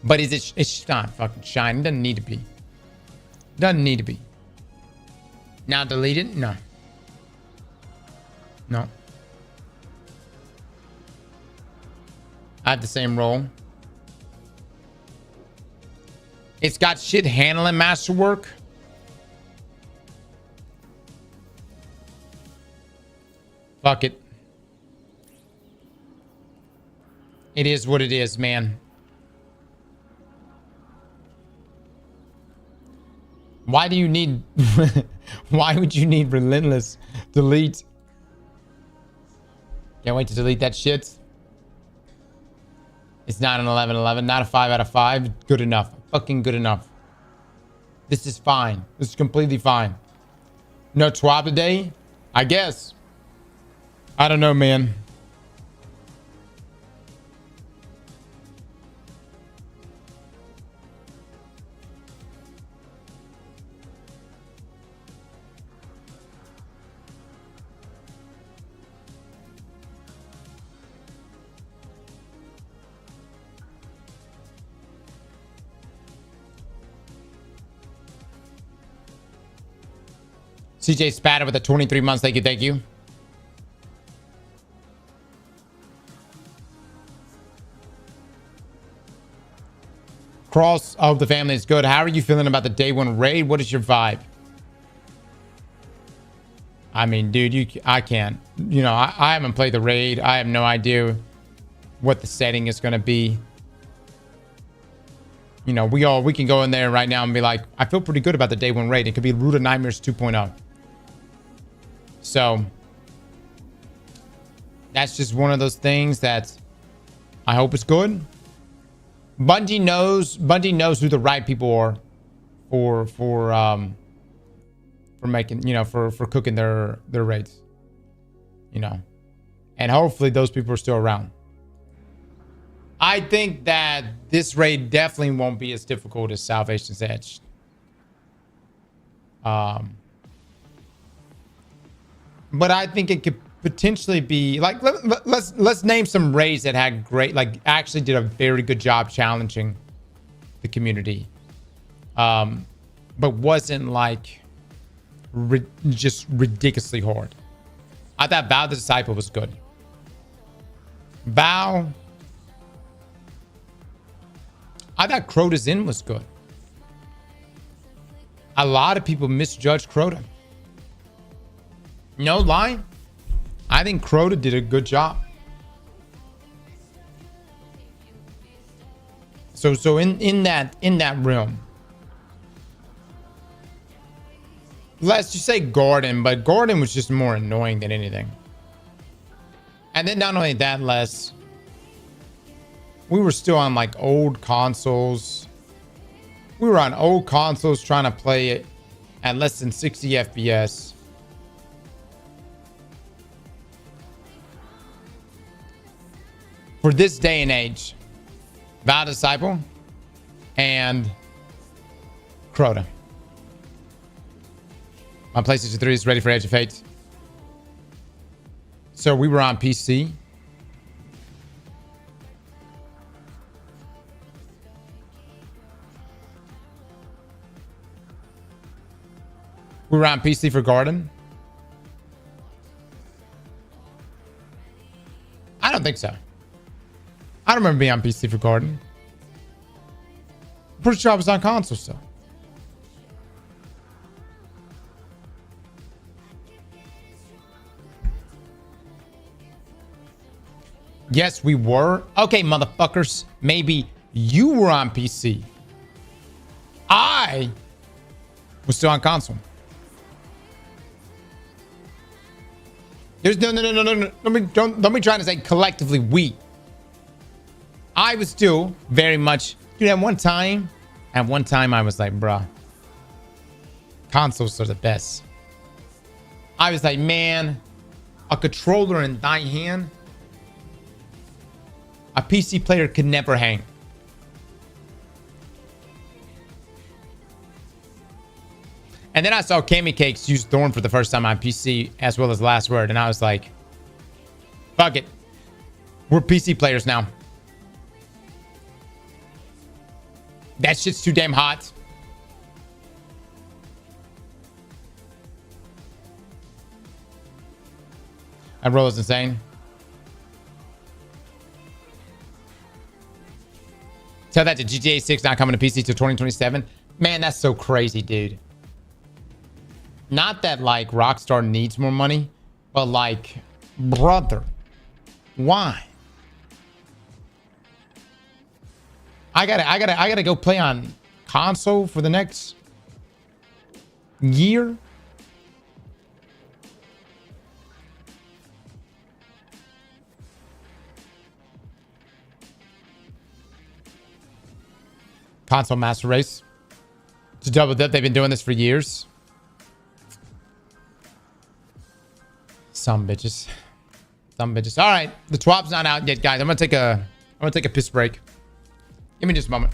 But it's not fucking shiny. It doesn't need to be. Doesn't need to be. Now delete it? No. No. I have the same roll. It's got shit handling masterwork. Fuck it. It is what it is, man. Why do you need... Why would you need relentless delete? Can't wait to delete that shit. It's not an 11-11. Not a 5 out of 5. Good enough. Fucking good enough. This is fine. This is completely fine. No TWAB today? I guess. I don't know, man. CJ Spatter with the 23 months. Thank you. Thank you. Cross of the family is good. How are you feeling about the day one raid? What is your vibe? I mean, dude, I can't. You know, I haven't played the raid. I have no idea what the setting is going to be. You know, we can go in there right now and be like, I feel pretty good about the day one raid. It could be Root of Nightmares 2.0. So that's just one of those things that I hope it's good. Bungie knows who the right people are for making, you know, for cooking their raids. You know. And hopefully those people are still around. I think that this raid definitely won't be as difficult as Salvation's Edge. But I think it could potentially be like, let's name some raids that had great, like actually did a very good job challenging the community, but wasn't like just ridiculously hard. I thought Vow the Disciple was good. I thought Crota's Inn was good. A lot of people misjudged Crota. No lie. I think Crota did a good job. So in that realm, let's just say Gordon, but Gordon was just more annoying than anything. And then not only that, we were still on like old consoles. We were on old consoles trying to play it at less than 60 FPS. For this day and age, Vow Disciple and Crota. My PlayStation 3 is ready for Edge of Fate. So we were on PC. We were on PC for Garden. I don't think so. I don't remember being on PC for Garden. Pretty sure I was on console still. Yes, we were. Okay, motherfuckers. Maybe you were on PC. I was still on console. There's no. Don't be trying to say collectively we. I was still very much, dude. At one time I was like, bruh, consoles are the best. I was like, man, a controller in thy hand, a PC player could never hang. And then I saw Kami Cakes use Thorn for the first time on PC as well as Last Word, and I was like, fuck it, we're PC players now. That shit's too damn hot. That roll is insane. Tell that to GTA 6 not coming to PC till 2027. Man, that's so crazy, dude. Not that like Rockstar needs more money, but like, brother, why? I gotta go play on console for the next year. Console master race. To double dip, they've been doing this for years. Some bitches. Some bitches. All right, the TWAB's not out yet, guys. I'm gonna take a piss break. Give me just a moment.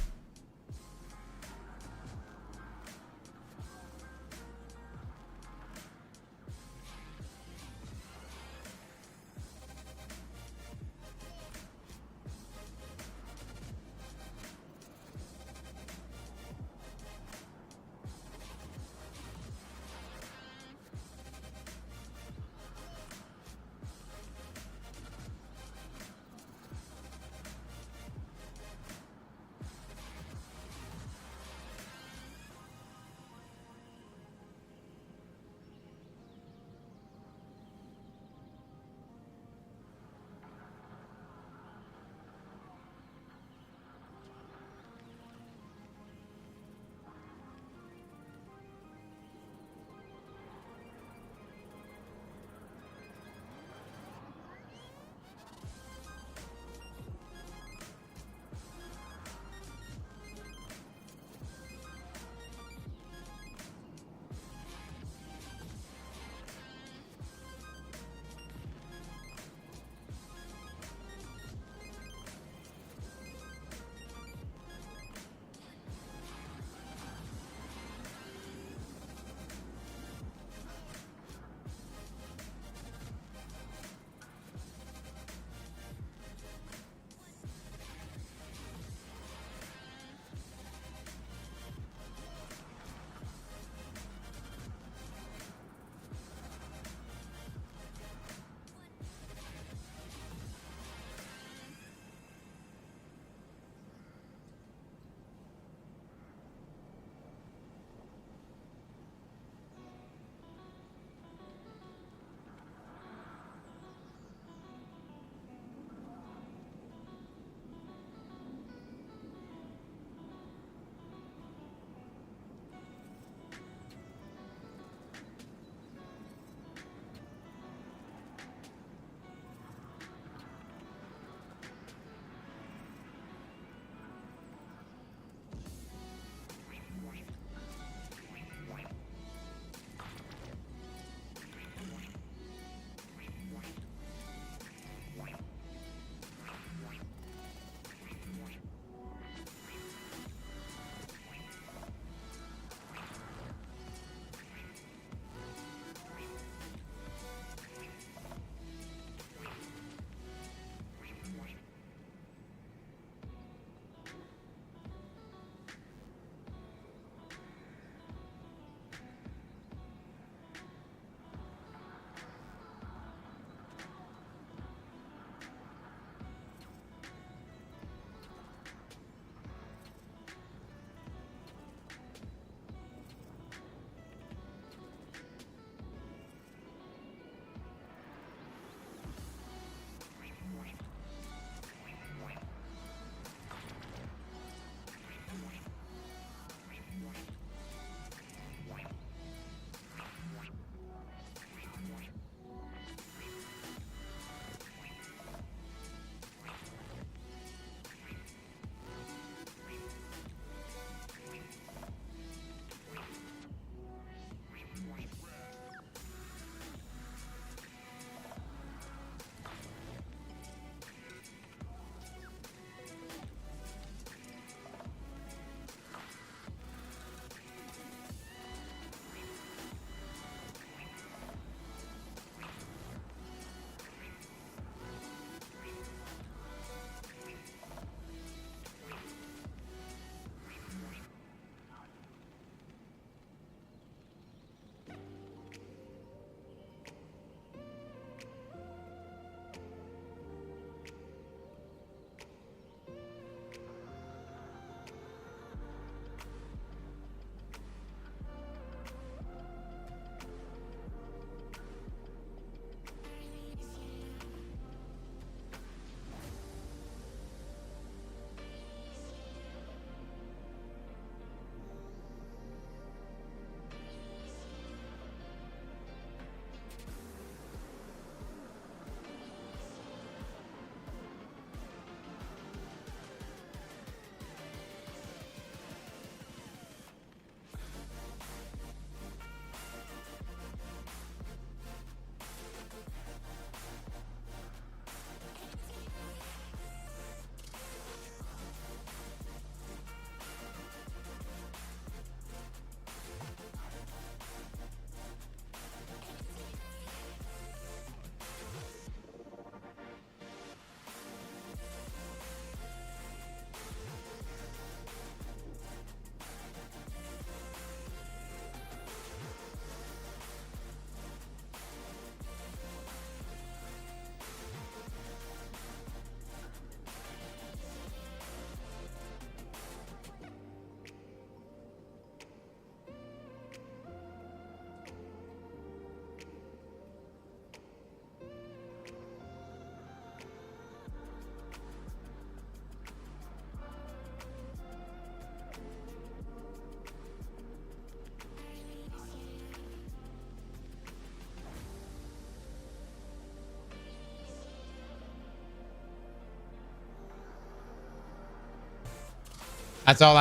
That's all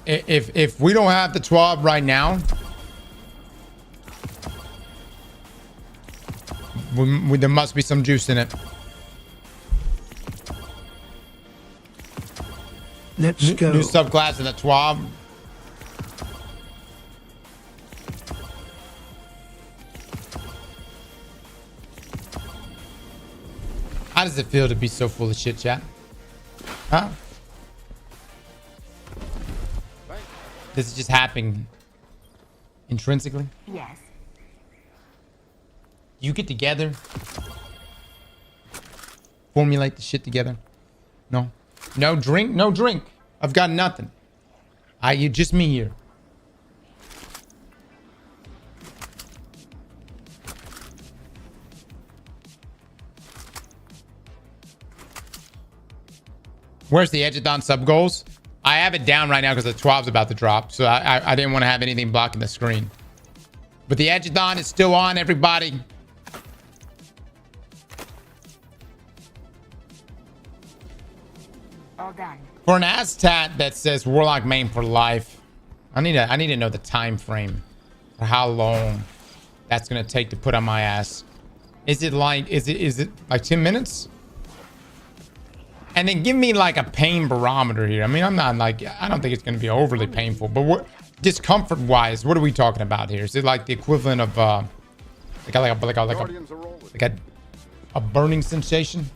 if we don't have the TWAB right now, there must be some juice in it. Let's go. New subclass in the TWAB. How does it feel to be so full of shit, chat? Huh? This is just happening intrinsically? Yes. You get together, formulate the shit together. No drink, no drink. I've got nothing. You just me here. Where's the Edge-A-Thon sub goals? I have it down right now because the TWAB's about to drop, so I didn't want to have anything blocking the screen. But the Edge-A-Thon is still on, everybody. All done. For an Aztat that says Warlock main for life, I need to know the time frame for how long that's gonna take to put on my ass. Is it like 10 minutes? And then give me like a pain barometer here. I mean, I'm not like, I don't think it's gonna be overly painful, but what discomfort wise, what are we talking about here? Is it like the equivalent of a burning sensation?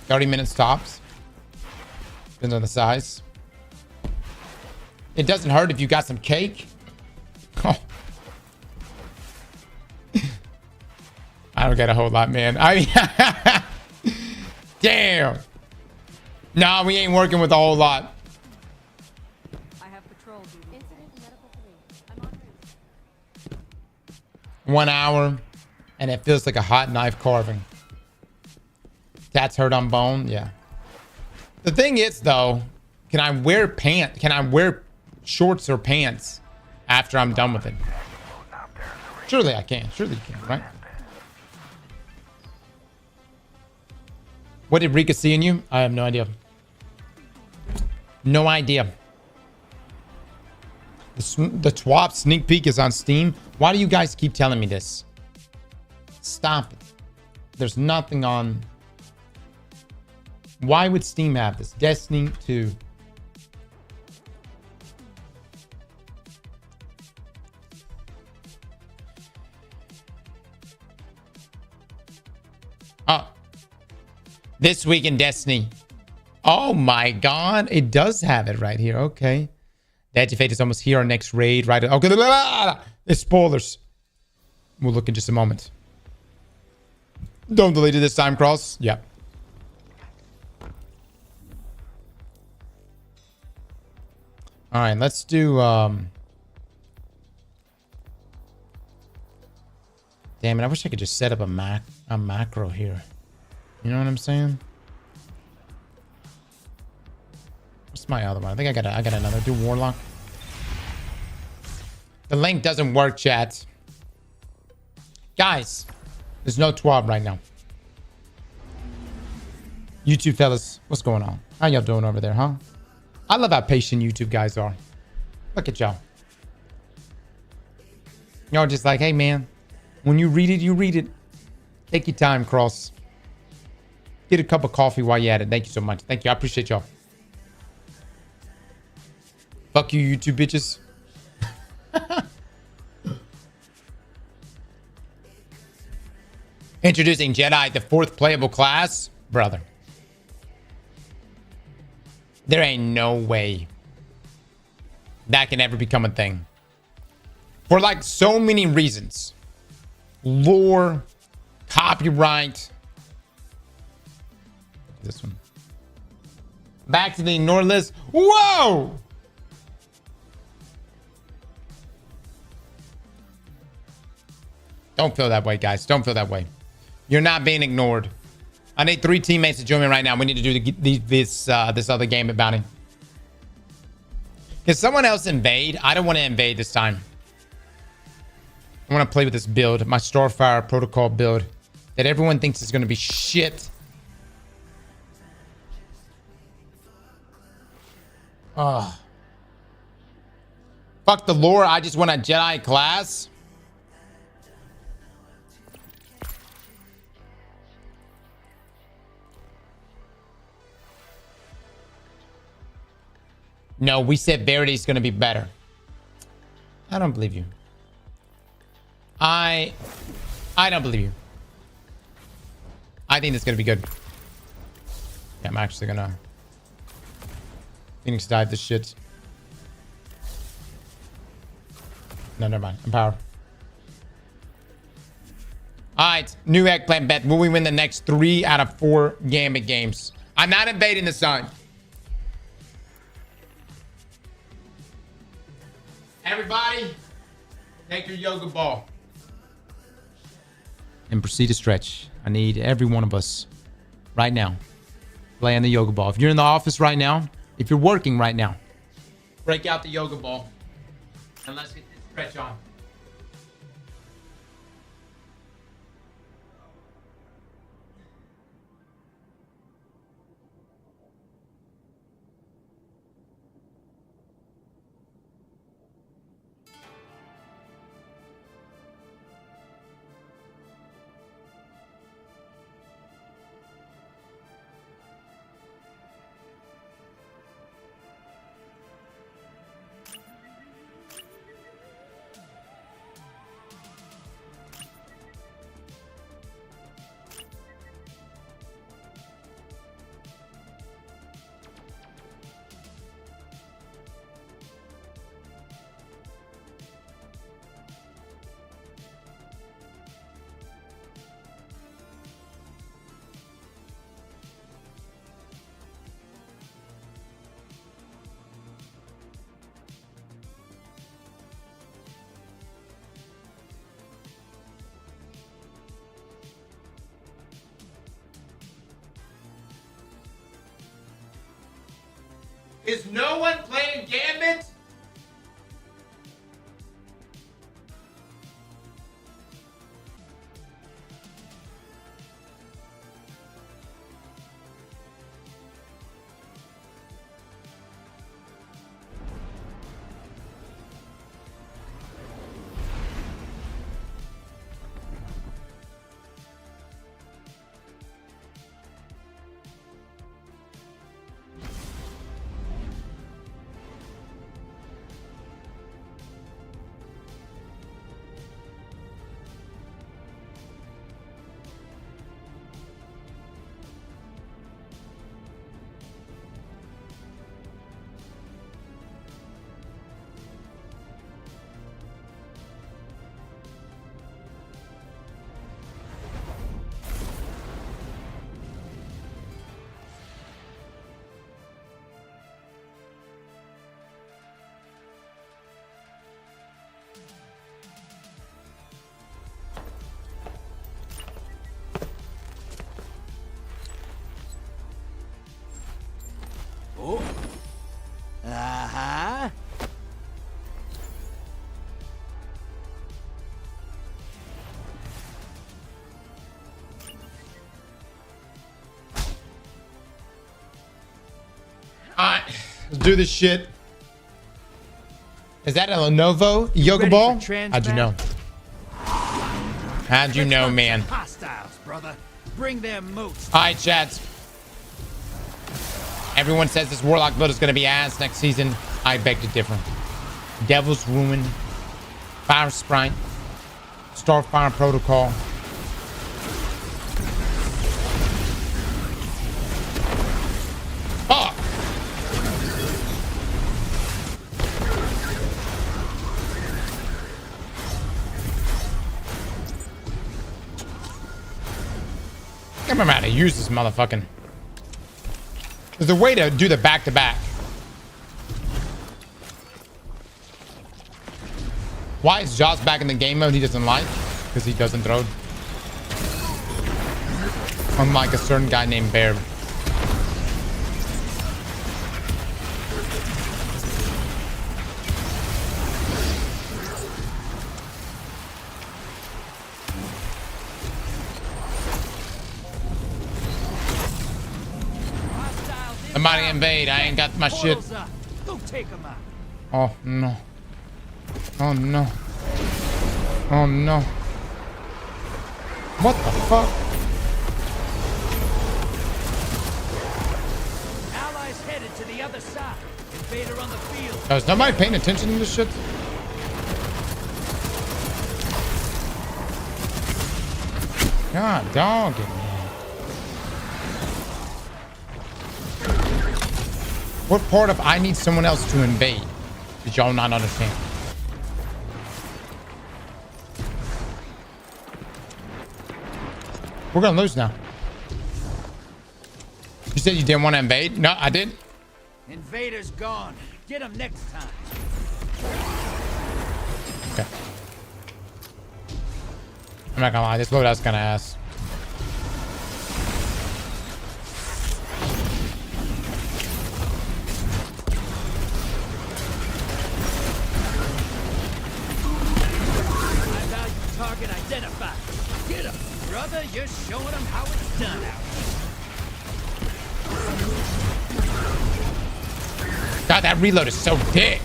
30 minutes tops. Depends on the size. It doesn't hurt if you got some cake. Oh. I don't get a whole lot, man. Damn. Nah, we ain't working with a whole lot. I have patrol duty. Incident medical 3. I'm on route. 1 hour, and it feels like a hot knife carving. That's hurt on bone, yeah. The thing is, though, can I wear pants? Can I wear shorts or pants after I'm done with it? Surely I can. Surely you can, right? What did Rika see in you? I have no idea. No idea. The TWAB sneak peek is on Steam. Why do you guys keep telling me this? Stop it. There's nothing on. Why would Steam have this? Destiny 2. Oh. This week in Destiny. Oh my god. It does have it right here. Okay. The Edge of Fate is almost here. Our next raid. Right. Okay. It's spoilers. We'll look in just a moment. Don't delete it this time, Cross. Yep. All right, let's do damn it, I wish I could just set up a macro here. You know what I'm saying? What's my other one? I think I got another. Do Warlock. The link doesn't work, chat. Guys, there's no TWAB right now. YouTube fellas, what's going on? How y'all doing over there, huh? I love how patient YouTube guys are. Look at y'all. Y'all just like, hey man, when you read it, you read it. Take your time, Cross. Get a cup of coffee while you're at it. Thank you so much. Thank you. I appreciate y'all. Fuck you, YouTube bitches. Introducing Jedi, the 4th playable class. Brother. There ain't no way that can ever become a thing. For like so many reasons. Lore, copyright. This one. Back to the ignored list. Whoa! Don't feel that way, guys. Don't feel that way. You're not being ignored. I need 3 teammates to join me right now. We need to do this other game at Bounty. Can someone else invade? I don't want to invade this time. I want to play with this build, my Starfire protocol build, that everyone thinks is going to be shit. Fuck the lore. I just want a Jedi class. No, we said Verity's going to be better. I don't believe you. I don't believe you. I think it's going to be good. Yeah, I'm actually going to Phoenix dive this shit. No, never mind. I'm powered. Alright, new eggplant bet. Will we win the next 3 out of 4 Gambit games? I'm not invading the sun. Everybody, take your yoga ball. And proceed to stretch. I need every one of us right now playing the yoga ball. If you're in the office right now, if you're working right now, break out the yoga ball and let's get this stretch on. Is no one playing Gambit? Oh. Uh-huh. Alright, let's do this shit. Is that a Lenovo yoga ball? How'd you know? How'd you know, man? Hostiles, brother. Bring them moats. Alright, chat. Everyone says this Warlock build is going to be ass next season. I beg to differ. Devil's Ruin, Fire Sprite, Starfire Protocol. Fuck! I can't remember how to use this motherfucking. There's a way to do the back-to-back. Why is Joss back in the game mode he doesn't like? Because he doesn't throw. Unlike a certain guy named Bear. Somebody invade. I ain't got my shit. Go take 'em out. Oh, no. Oh no. Oh no. What the fuck? Allies headed to the other side. Invader on the field. Oh, is nobody paying attention to this shit? God, dog it, man. What part of I need someone else to invade did y'all not understand? We're gonna lose now. You said you didn't want to invade? No, I did. Invader's gone. Get him next time. Okay. I'm not gonna lie, this loadout's kinda ass. High value target identified. Get him, brother. You're showing them how it's done out here. God, that reload is so dick.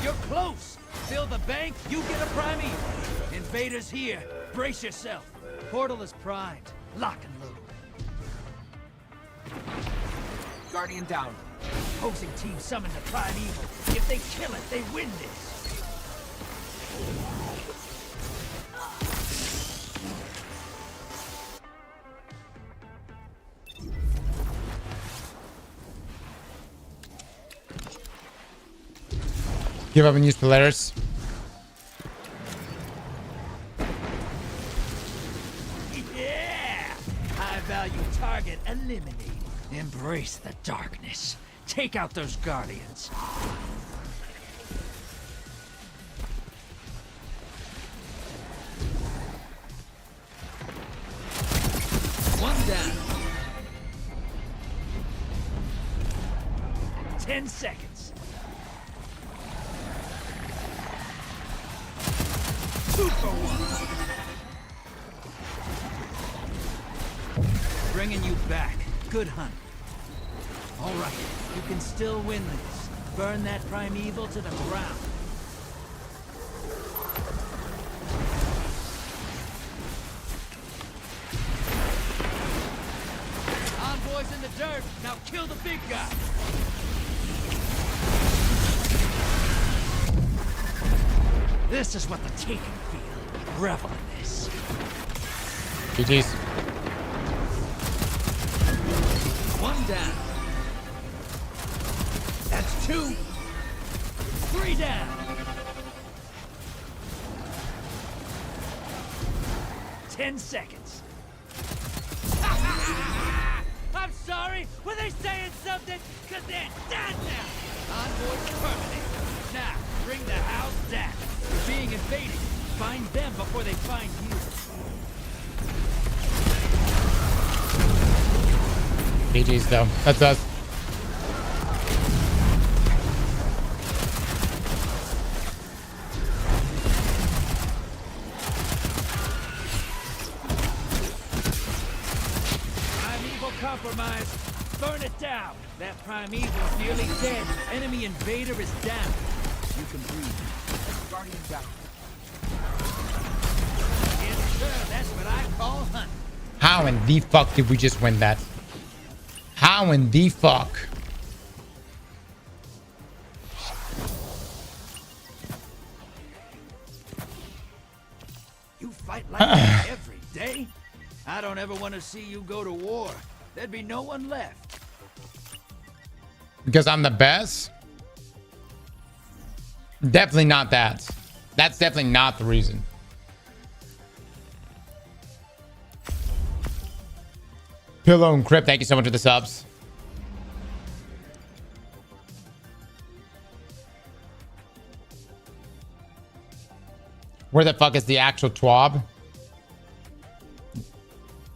You're close. Fill the bank, you get a prime evil. Invaders here. Brace yourself. Portal is primed. Lock and load. Guardian down. Opposing team summoned the prime evil. If they kill it, they win this. Give up and use Polaris. Yeah! High value target eliminated. Embrace the darkness. Take out those guardians. One down. 10 seconds. 2 for 1. Bringing you back. Good hunt. All right, you can still win this. Burn that primeval to the ground. Envoys in the dirt. Now kill the big guy. This is what the taken feel. Revel in this. GG's. One down. That's 2. 3 down. Ten seconds. I'm sorry. Were they saying something? Cause they're dead now. Envoy's permanent. Now, bring the house down. You're being invaded. Find them before they find you. GG's though. That's us. Primeval compromised. Burn it down. That primeval's nearly dead. Enemy invader is down. You can breathe. Guardian down. Yes, sir. That's what I call hunting. How in the fuck did we just win that? How in the fuck? You fight like that every day? I don't ever want to see you go to war. There'd be no one left. Because I'm the best? Definitely not that. That's definitely not the reason. Pillow and Crypt, thank you so much for the subs. Where the fuck is the actual TWAB?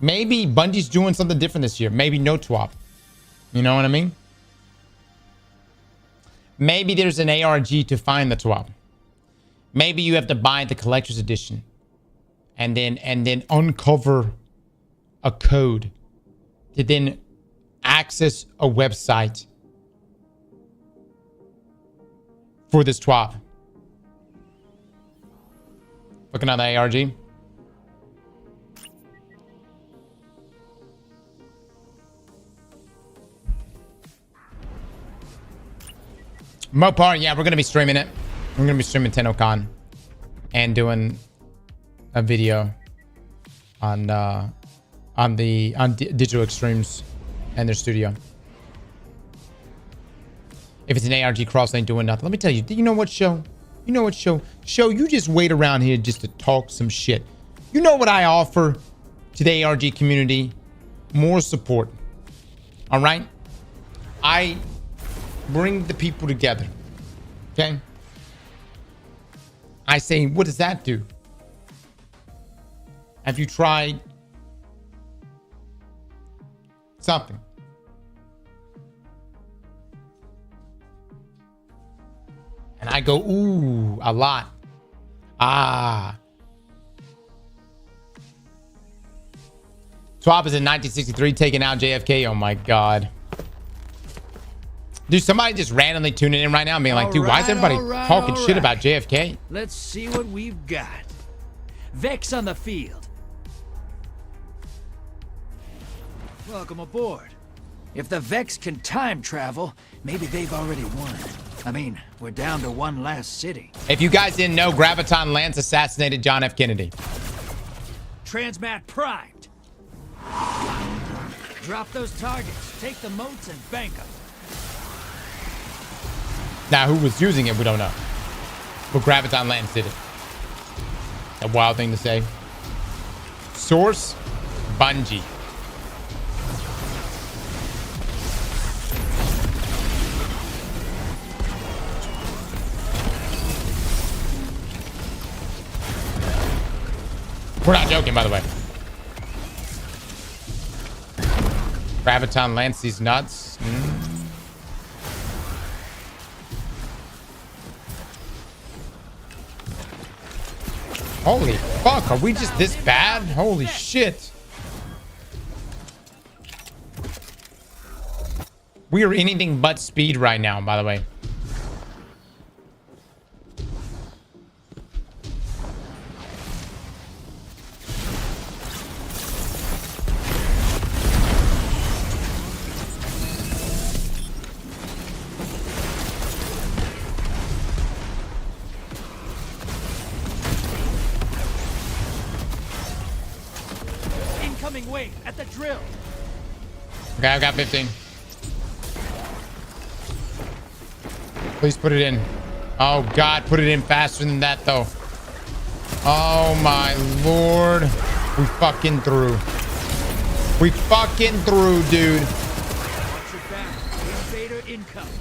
Maybe Bungie's doing something different this year. Maybe no TWAB. You know what I mean? Maybe there's an ARG to find the TWAB. Maybe you have to buy the collector's edition and then uncover a code to then access a website for this TWAB. Looking at the ARG. Mopar, yeah, we're gonna be streaming it. We're gonna be streaming TennoCon and doing a video on Digital Extremes and their studio. If it's an ARG cross, they ain't doing nothing. Let me tell you, you know what, Show? You know what, Show? Show, you just wait around here just to talk some shit. You know what I offer to the ARG community? More support. All right? I bring the people together. Okay? I say, what does that do? Have you tried something? And I go, ooh, a lot. Ah. TWAB is in 1963 taking out JFK. Oh my God. Dude, somebody just randomly tuning in right now and being like, dude, why is everybody talking shit about JFK? Let's see what we've got. Vex on the field. Welcome aboard. If the Vex can time travel, maybe they've already won. I mean, we're down to one last city. If you guys didn't know, Graviton Lance assassinated John F. Kennedy. Transmat primed. Drop those targets, take the moats, and bank them. Now, who was using it, we don't know. But Graviton Lance did it. A wild thing to say. Source, Bungie. We're not joking, by the way. Graviton Lance these nuts. Holy fuck, are we just this bad? Holy shit. We are anything but speed right now, by the way. Wait, at the drill. Okay, I've got 15. Please put it in. Oh God, put it in faster than that though. Oh my Lord. We fucking through. We fucking through, dude. Watch your back. Invader incoming.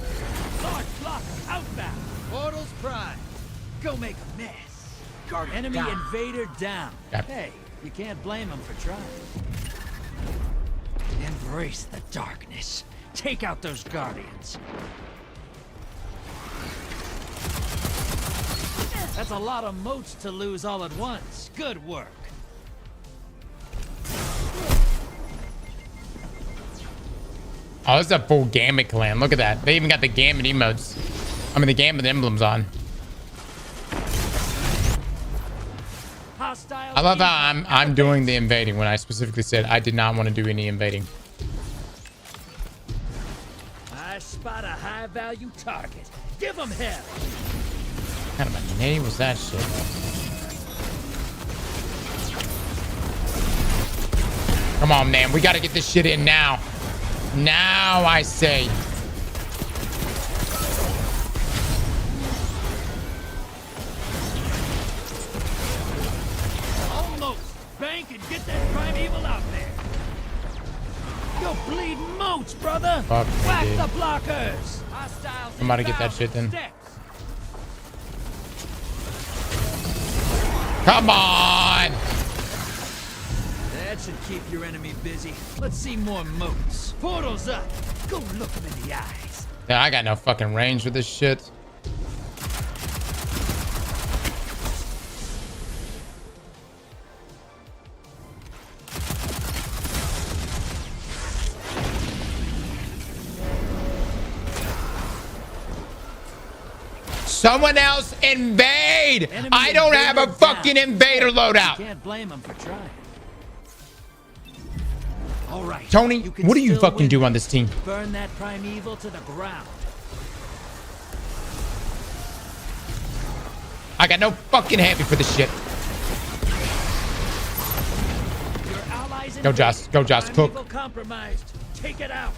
Large block outbound. Portals prime. Go make a mess. Enemy invader down. Yep. Hey, you can't blame him for trying. Embrace the darkness. Take out those guardians. That's a lot of moats to lose all at once. Good work. Oh, this is a full Gambit clan. Look at that. They even got the Gambit emotes. I mean, the Gambit emblems on. I love how I'm doing the invading when I specifically said I did not want to do any invading. I spot a high-value target. Give them hell. What kind of a name was that shit? Come on, man. We got to get this shit in now. Now, I say. Bank and get that primeval out there. Go bleed moats, brother. Fuck me, Whack dude. the blockers. Hostiles I'm about to get that shit then. Come on. That should keep your enemy busy. Let's see more moats. Portals up. Go look them in the eyes. Yeah, I got no fucking range with this shit. Someone else invade. Enemy I don't have a invader fucking down. invader loadout. Can't blame him for trying. All right, Tony, can what do you still fucking win do on this. this team? Burn that primeval to the ground. I got no fucking happy for this shit. Your allies Go, Joss. Go, Joss. Primeval Cook. compromised. Take it out.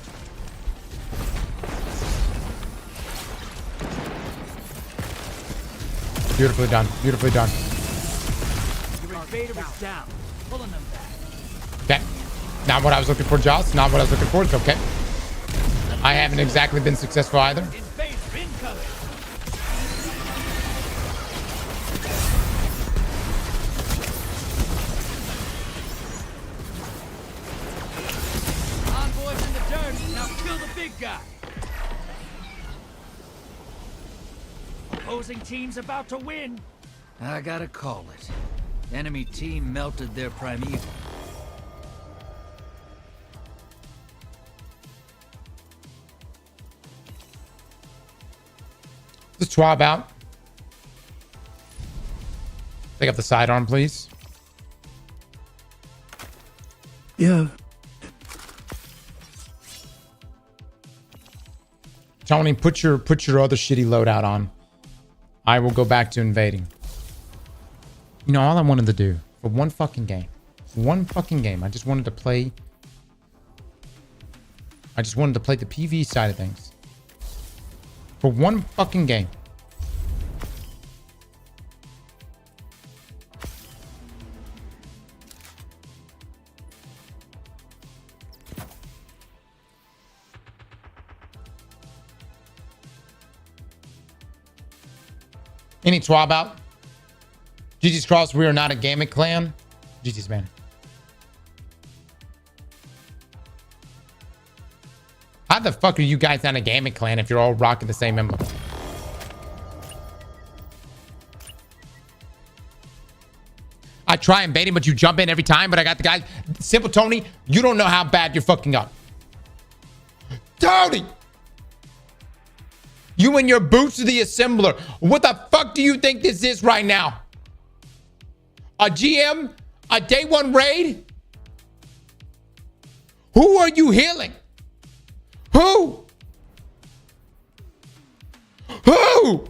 Beautifully done. Beautifully done. Your invader is down. Pulling them back. Okay. Not what I was looking for, Joss. Not what I was looking for. It's okay. I haven't exactly been successful either. Invader incoming. Envoys in the dirt. Now kill the big guy. Opposing team's about to win. I gotta call it. Enemy team melted their primeval. The TWAB out. Pick up the sidearm, please. Yeah. Tony, put your other shitty loadout on. I will go back to invading. You know, all I wanted to do for one fucking game, I just wanted to play. I just wanted to play the PvE side of things. For one fucking game. Any TWAB out? GG's Cross, we are not a gaming clan. GG's, man. How the fuck are you guys not a gaming clan if you're all rocking the same emblem? I try and bait him, but you jump in every time, but I got the guy. Simple Tony, you don't know how bad you're fucking up. Tony! You and your boots to the assembler. What the fuck do you think this is right now? A GM? A day one raid? Who are you healing? Who? Who?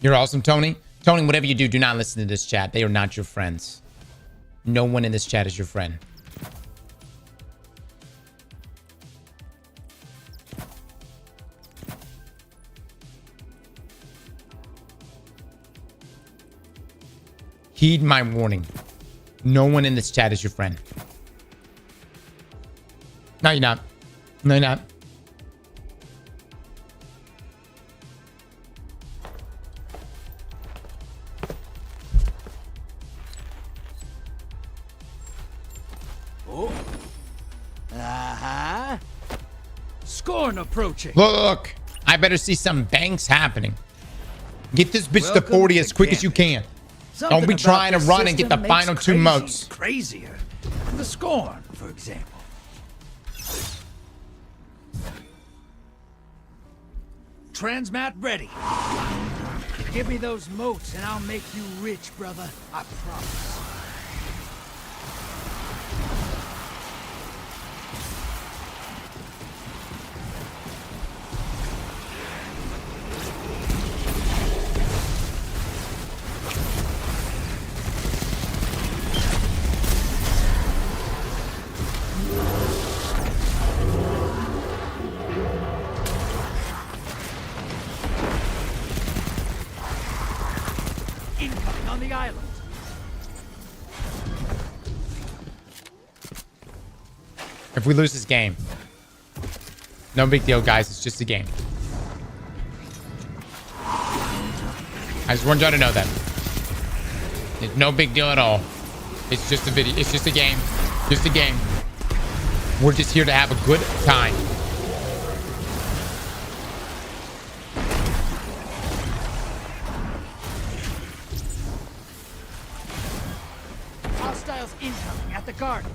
You're awesome, Tony. Tony, whatever you do, do not listen to this chat. They are not your friends. No one in this chat is your friend. Heed my warning. No one in this chat is your friend. No, you're not. No, you're not. Scorn approaching. Look, I better see some banks happening. Get this bitch to 40 as quick as you can. Don't be trying to run and get the final 2 motes. Crazier. The Scorn, for example. Transmat ready. Give me those motes and I'll make you rich, brother. I promise. Incoming on the island. If we lose this game, no big deal, guys. It's just a game. I just want y'all to know that. It's no big deal at all. It's just a video. It's just a game. Just a game. We're just here to have a good time. Hostiles incoming at the garden.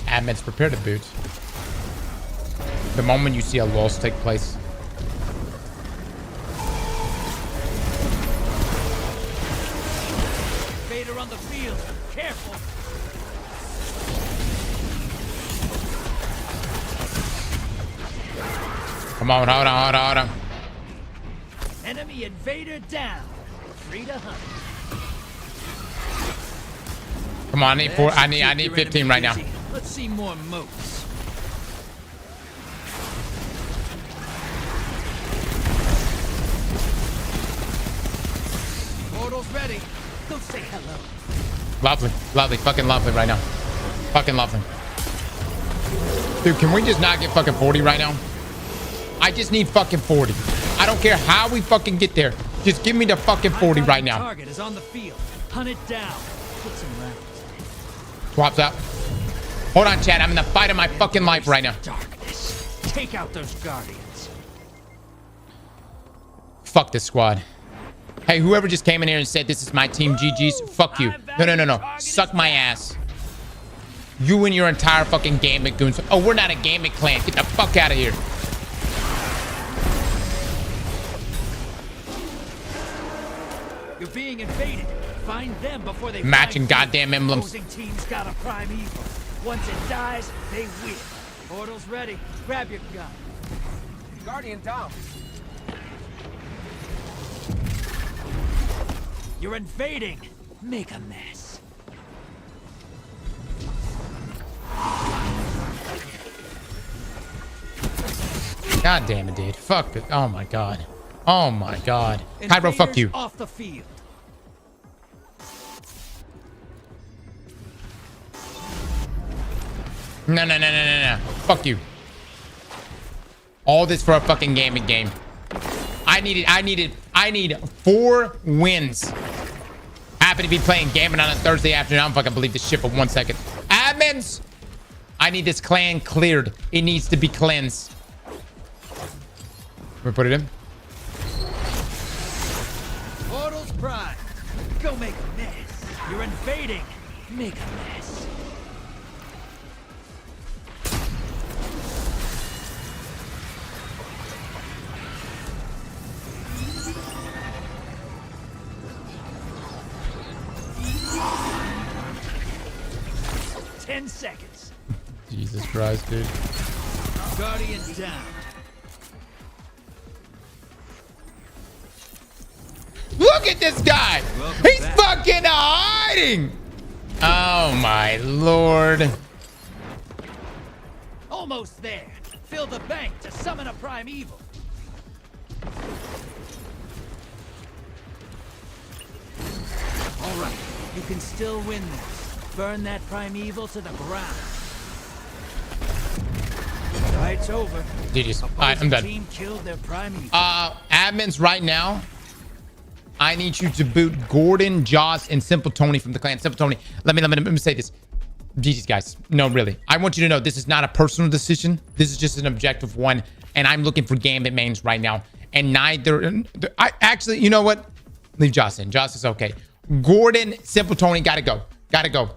Admins, prepare to boot. The moment you see a loss take place. Vader on the field. Careful. Come on, hold on. Enemy invader down. Free to hunt. Come on, I need 15 right now. Let's see more moats. Portal's ready. Go say hello. Lovely, fucking lovely right now. Fucking lovely. Dude, can we just not get fucking 40 right now? I just need fucking 40. I don't care how we fucking get there. Just give me the fucking 40 right now. Target is on the field. Hunt it down. Put some rounds. Swaps out. Hold on, Chad. I'm in the fight of my fucking life right now. Darkness. Take out those guardians. Fuck this squad. Hey, whoever just came in here and said this is my team, GG's, fuck you. No. Suck my ass. You and your entire fucking Gambit goons. Oh, we're not a Gambit clan. Get the fuck out of here. You're being invaded. Find them before they matching find goddamn you. emblems. Opposing team's got a prime evil. Once it dies, they win. Portal's ready. Grab your gun. Guardian down. You're invading. Make a mess. God damn it, dude. Fuck it. Oh my god. Oh my god. Cairo, fuck you. Off the field. No. Fuck you. All this for a fucking gaming game. I need 4 wins. Happy to be playing Gambit on a Thursday afternoon. I don't fucking believe this shit for 1 second. Admins! I need this clan cleared. It needs to be cleansed. Let me put it in. Portal's prime. Go make a mess. You're invading. Make a mess. Ten seconds. Jesus Christ, dude. Guardians down. Look at this guy. He's fucking hiding. Oh my lord. Almost there. Fill the bank to summon a prime evil. All right, you can still win this. Burn that prime evil to the ground. Fight's over. GG's. Alright, I'm done. Team killed their prime evil. Admins right now. I need you to boot Gordon, Joss, and Simple Tony from the clan. Simple Tony. Let me say this. GG's, guys. No, really. I want you to know this is not a personal decision. This is just an objective one. And I'm looking for Gambit mains right now. And neither... I actually, you know what? Leave Joss in. Joss is okay. Gordon, Simple Tony, gotta go. Gotta go.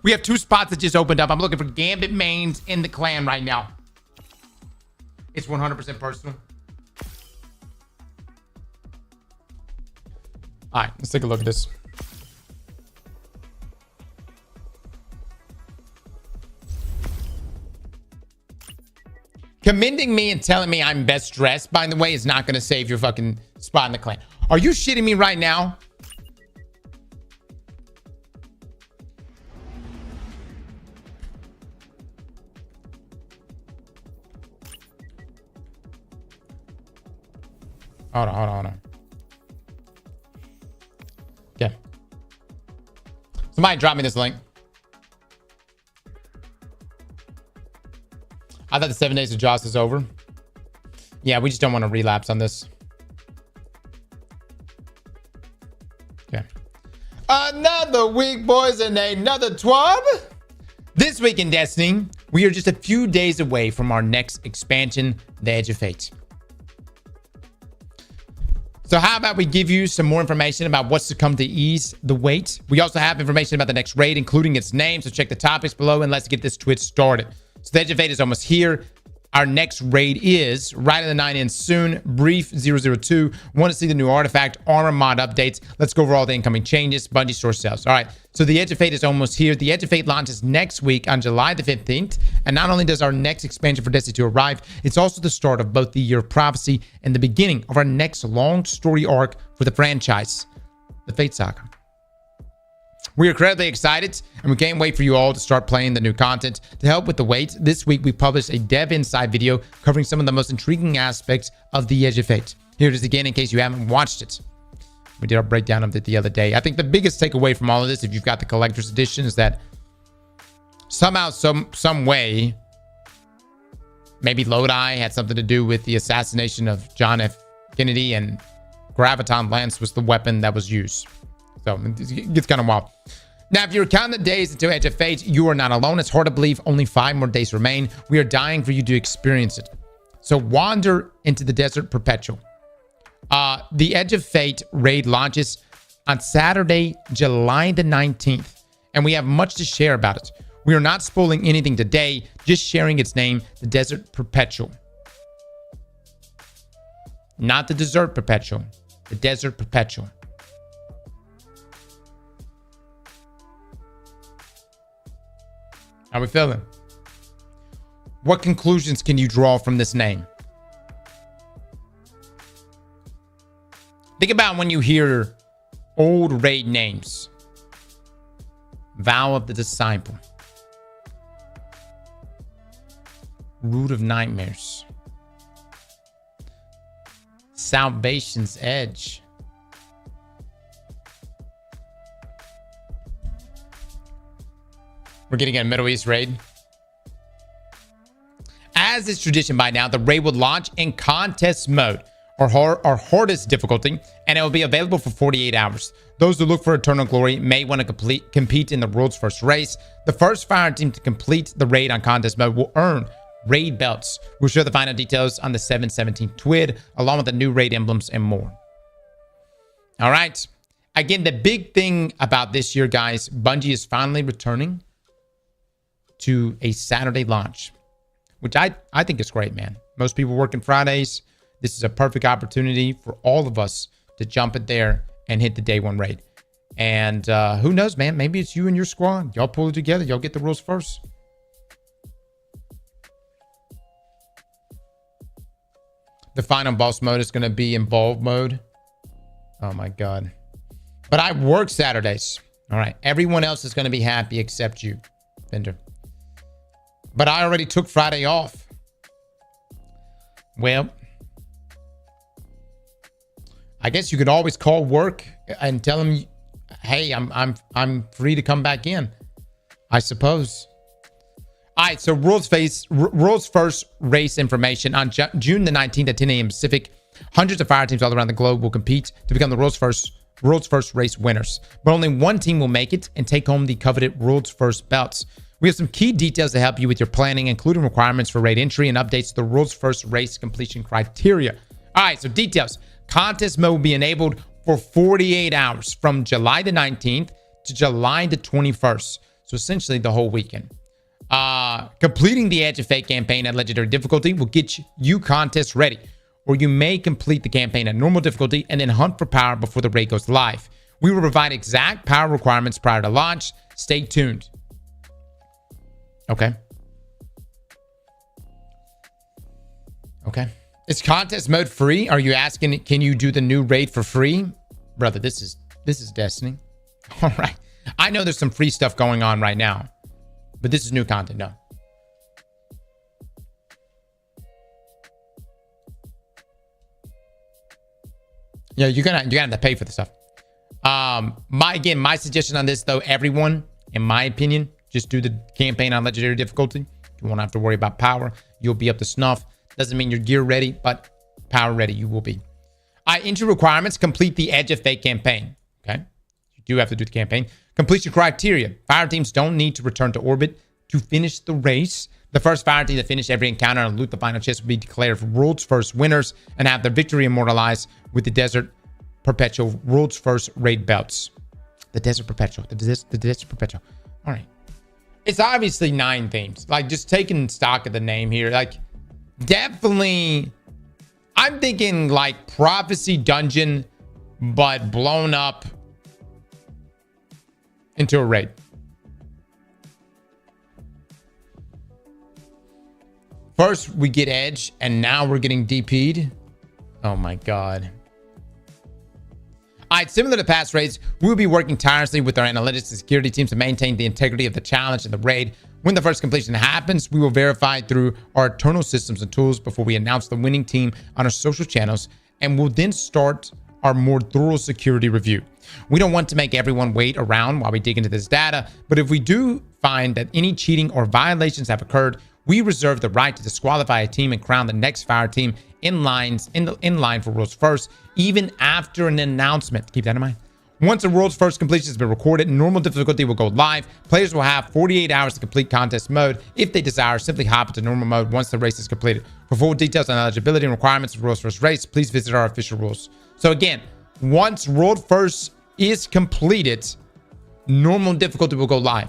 We have 2 spots that just opened up. I'm looking for Gambit mains in the clan right now. It's 100% personal. All right, let's take a look at this. Commending me and telling me I'm best dressed, by the way, is not going to save your fucking spot in the clan. Are you shitting me right now? Hold on. Okay. Somebody drop me this link. I thought the 7 days of Joss is over. Yeah, we just don't want to relapse on this. Okay. Another week, boys, and another TWAB. This week in Destiny, we are just a few days away from our next expansion, the Edge of Fate. So how about we give you some more information about what's to come to ease the wait. We also have information about the next raid, including its name. So check the topics below and let's get this Twitch started. So the Edge of Fate is almost here. Our next raid is right in the 9 ends soon. Brief 002. Want to see the new artifact armor mod updates. Let's go over all the incoming changes. Bungie store sales. All right. So the Edge of Fate is almost here. The Edge of Fate launches next week on July the 15th. And not only does our next expansion for Destiny 2 arrive, it's also the start of both the Year of Prophecy and the beginning of our next long story arc for the franchise, the Fate Saga. We are incredibly excited, and we can't wait for you all to start playing the new content. To help with the wait, this week we published a Dev Inside video covering some of the most intriguing aspects of the Edge of Fate. Here it is again in case you haven't watched it. We did our breakdown of it the other day. I think the biggest takeaway from all of this, if you've got the collector's edition, is that somehow, some way, maybe Lodi had something to do with the assassination of John F. Kennedy, and Graviton Lance was the weapon that was used. So it gets kind of wild. Now, if you're counting the days until Edge of Fate, you are not alone. It's hard to believe only 5 more days remain. We are dying for you to experience it. So wander into the Desert Perpetual. The Edge of Fate raid launches on Saturday, July the 19th. And we have much to share about it. We are not spoiling anything today, just sharing its name, the Desert Perpetual. Not the Desert Perpetual, the Desert Perpetual. How we feeling? What conclusions can you draw from this name? Think about when you hear old raid names. Vow of the Disciple. Root of Nightmares. Salvation's Edge. We're getting a Middle East raid. As is tradition by now, the raid will launch in contest mode, or hardest difficulty, and it will be available for 48 hours. Those who look for eternal glory may want to compete in the world's first race. The first fire team to complete the raid on contest mode will earn raid belts. We'll share the final details on the 7/17 TWID, along with the new raid emblems and more. All right. Again, the big thing about this year, guys, Bungie is finally returning to a Saturday launch, which I think is great, man. Most people working Fridays. This is a perfect opportunity for all of us to jump in there and hit the day one raid. And who knows, man? Maybe it's you and your squad. Y'all pull it together. Y'all get the rules first. The final boss mode is going to be involved mode. Oh my God. But I work Saturdays. All right. Everyone else is going to be happy except you, Bender. But I already took Friday off. Well, I guess you could always call work and tell them, hey, I'm free to come back in, I suppose. All right, so world's first race information on June the 19th at 10 a.m. Pacific. Hundreds of fire teams all around the globe will compete to become the world's first race winners. But only one team will make it and take home the coveted world's first belts. We have some key details to help you with your planning, including requirements for raid entry and updates to the world's first race completion criteria. All right, so details. Contest mode will be enabled for 48 hours from July the 19th to July the 21st. So essentially the whole weekend. Completing the Edge of Fate campaign at legendary difficulty will get you contest ready, or you may complete the campaign at normal difficulty and then hunt for power before the raid goes live. We will provide exact power requirements prior to launch. Stay tuned. Okay. Is contest mode free? Are you asking, can you do the new raid for free? Brother, this is Destiny. All right. I know there's some free stuff going on right now, but this is new content. No. Yeah, you're gonna have to pay for the stuff. My suggestion on this though, everyone, in my opinion, just do the campaign on legendary difficulty. You won't have to worry about power. You'll be up to snuff. Doesn't mean you're gear ready, but power ready you will be. Entry requirements: complete the Edge of Fate campaign. Okay, you do have to do the campaign. Completion criteria. Fire teams don't need to return to orbit to finish the race. The first fire team to finish every encounter and loot the final chest will be declared world's first winners and have their victory immortalized with the Desert Perpetual world's first raid belts. The Desert Perpetual. The Desert Perpetual. All right. It's obviously 9 themes. Like, just taking stock of the name here. Like, definitely, I'm thinking like Prophecy Dungeon, but blown up into a raid. First, we get Edge, and now we're getting DP'd. Oh my God. All right, similar to past raids, we'll be working tirelessly with our analytics and security teams to maintain the integrity of the challenge and the raid. When the first completion happens, we will verify through our internal systems and tools before we announce the winning team on our social channels, and we'll then start our more thorough security review. We don't want to make everyone wait around while we dig into this data, but if we do find that any cheating or violations have occurred, we reserve the right to disqualify a team and crown the next fire team in line for world's first, even after an announcement. Keep that in mind. Once a world's first completion has been recorded, normal difficulty will go live. Players will have 48 hours to complete contest mode. If they desire, simply hop into normal mode once the race is completed. For full details on eligibility and requirements of world's first race, please visit our official rules. So again, once world first is completed, normal difficulty will go live.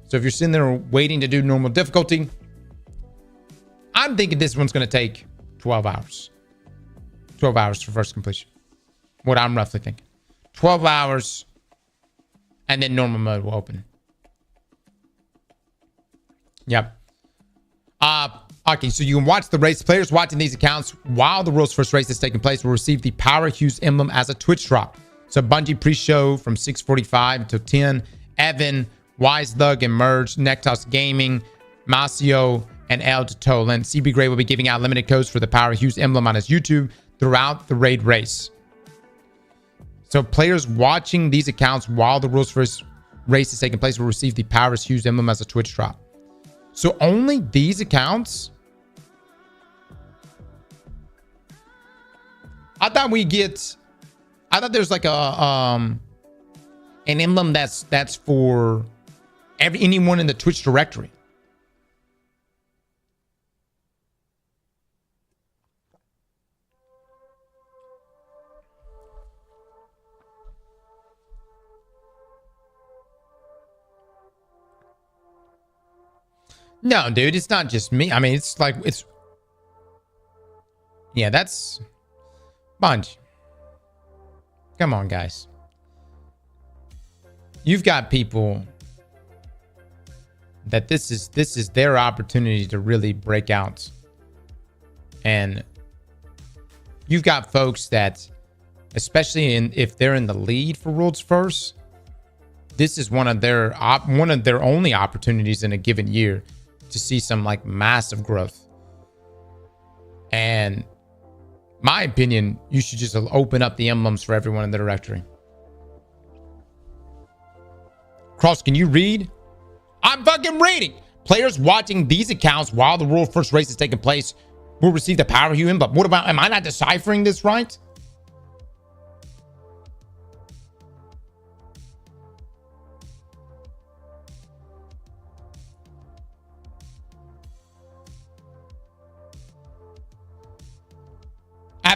So if you're sitting there waiting to do normal difficulty, I'm thinking this one's going to take 12 hours. 12 hours for first completion. What I'm roughly thinking. 12 hours, and then normal mode will open. Yep. Okay, so you can watch the race. Players watching these accounts while the world's first race is taking place will receive the Power Hughes emblem as a Twitch drop. So Bungie pre-show from 6:45 until 10. Evan, Wise Thug, and Merge, Nectos Gaming, Masio, and El Tolan. CB Gray will be giving out limited codes for the Power Hughes emblem on his YouTube throughout the raid race. So players watching these accounts while the world's first race is taking place will receive the Power Hughes emblem as a Twitch drop. So only these accounts? I thought there's like an emblem that's for anyone in the Twitch directory. No, dude, it's not just me. I mean, it's like, yeah, that's Bungie. Come on, guys. You've got people that this is their opportunity to really break out. And you've got folks that, especially if they're in the lead for World's First, this is one of their only opportunities in a given year to see some like massive growth. And my opinion, you should just open up the emblems for everyone in the directory. Cross, can you read? I'm fucking reading. Players watching these accounts while the world first race is taking place will receive the Power Hue emblem. What about, am I not deciphering this right?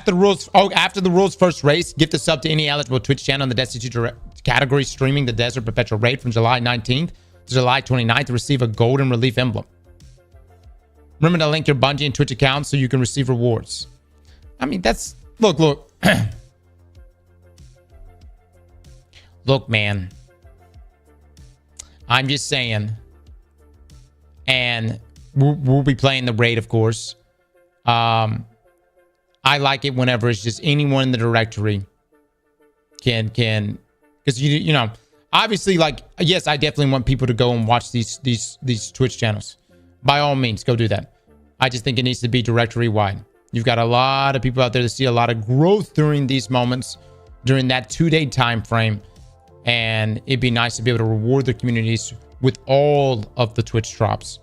After the world's first race, gift a sub to any eligible Twitch channel in the Destiny 2 category streaming the Desert Perpetual Raid from July 19th to July 29th to receive a golden relief emblem. Remember to link your Bungie and Twitch accounts so you can receive rewards. I mean, that's... Look. Look, man. I'm just saying. And we'll be playing the raid, of course. I like it whenever it's just anyone in the directory can because you know, obviously, like, yes, I definitely want people to go and watch these Twitch channels. By all means, go do that. I just think it needs to be directory wide. You've got a lot of people out there to see a lot of growth during these moments, during that 2-day time frame, and it'd be nice to be able to reward the communities with all of the Twitch drops.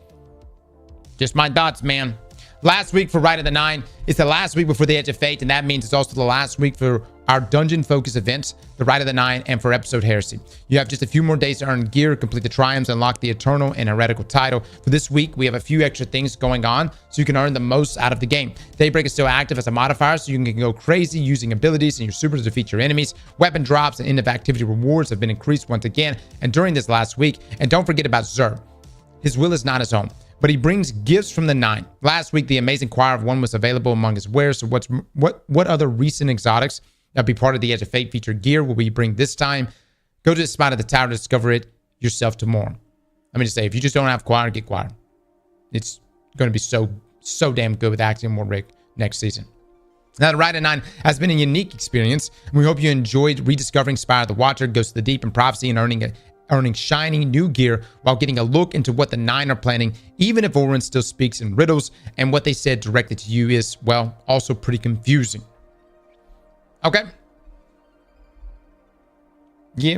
Just my thoughts, man. Last week for Rite of the Nine is the last week before the Edge of Fate, and that means it's also the last week for our dungeon-focused events, the Rite of the Nine, and for Episode Heresy. You have just a few more days to earn gear, complete the triumphs, unlock the Eternal and Heretical title. For this week, we have a few extra things going on, so you can earn the most out of the game. Daybreak is still active as a modifier, so you can go crazy using abilities and your supers to defeat your enemies. Weapon drops and end-of activity rewards have been increased once again, and during this last week. And don't forget about Zer. His will is not his own, but he brings gifts from the Nine. Last week, the Amazing Choir of One was available among his wares. So what other recent exotics that be part of the Edge of Fate featured gear will we bring this time? Go to the spot at the tower to discover it yourself tomorrow. Let me just say, if you just don't have Choir, get Choir. It's going to be so damn good with Axiom War Rig next season. Now, the Rite of Nine has been a unique experience. We hope you enjoyed rediscovering Spire of the Watcher, Ghost of the Deep, and Prophecy, and earning shiny new gear while getting a look into what the Nine are planning, even if Orin still speaks in riddles, and what they said directly to you is, well, also pretty confusing. Okay. Yeah.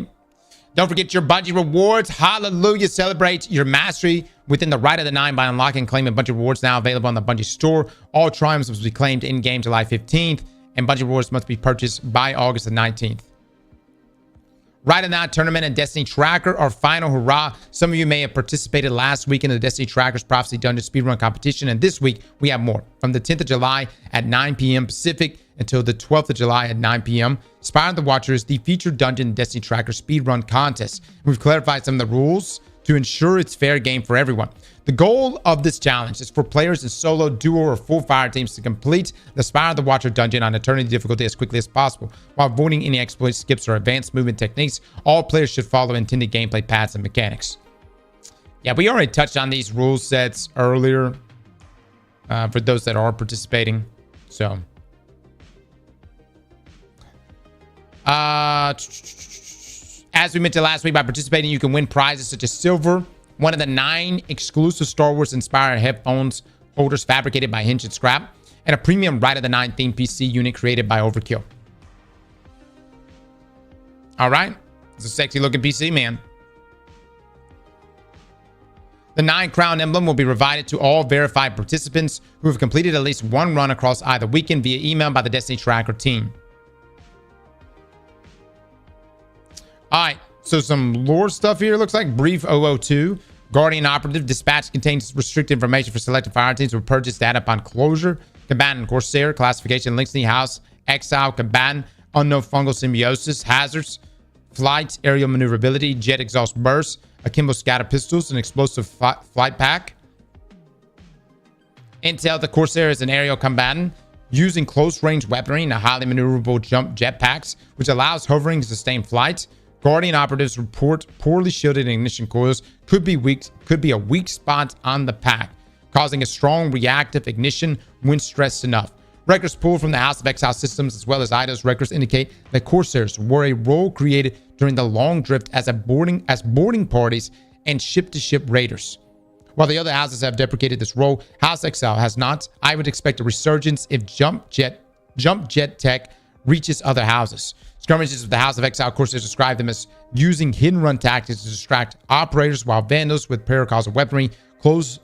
Don't forget your Bungie rewards. Hallelujah. Celebrate your mastery within the Rite of the Nine by unlocking and claiming Bungie rewards now available on the Bungie store. All triumphs must be claimed in-game July 15th, and Bungie rewards must be purchased by August the 19th. Rite of the Nine Tournament and Destiny Tracker, our final hurrah. Some of you may have participated last week in the Destiny Tracker's Prophecy Dungeon Speedrun Competition, and this week we have more. From the 10th of July at 9 p.m. Pacific until the 12th of July at 9 p.m. Spire of the Watcher is the featured dungeon Destiny Tracker Speedrun Contest. We've clarified some of the rules to ensure it's fair game for everyone. The goal of this challenge is for players in solo, duo, or full fire teams to complete the Spire of the Watcher dungeon on Eternity difficulty as quickly as possible, while avoiding any exploits, skips, or advanced movement techniques. All players should follow intended gameplay paths and mechanics. Yeah, we already touched on these rule sets earlier for those that are participating. So, as we mentioned last week, by participating, you can win prizes such as silver, one of the 9 exclusive Star Wars inspired headphones holders fabricated by Hinge and Scrap, and a premium Rite of the Nine themed PC unit created by Overkill. All right. It's a sexy looking PC, man. The 9 crown emblem will be provided to all verified participants who have completed at least one run across either weekend via email by the Destiny Tracker team. All right, so some lore stuff here. Looks like Brief 002. Guardian Operative Dispatch contains restricted information for selected fire teams will purchase data upon closure. Combatant Corsair, Classification Lynxney House, Exile, Combatant, Unknown Fungal Symbiosis, Hazards, Flight, Aerial Maneuverability, Jet Exhaust Burst, Akimbo Scatter Pistols, and Explosive Flight Pack. Intel, the Corsair is an aerial combatant using close-range weaponry and a highly maneuverable jump jetpacks, which allows hovering to sustain flight. Guardian operatives report poorly shielded ignition coils could be a weak spot on the pack, causing a strong reactive ignition when stressed enough. Records pulled from the House of Exile systems as well as Eidos records indicate that Corsairs were a role created during the Long Drift as boarding parties and ship-to-ship raiders. While the other houses have deprecated this role, House Exile has not. I would expect a resurgence if jump jet tech reaches other houses. Skirmishes with the House of Exile Corsairs describe them as using hidden run tactics to distract operators, while Vandals with paracausal weaponry close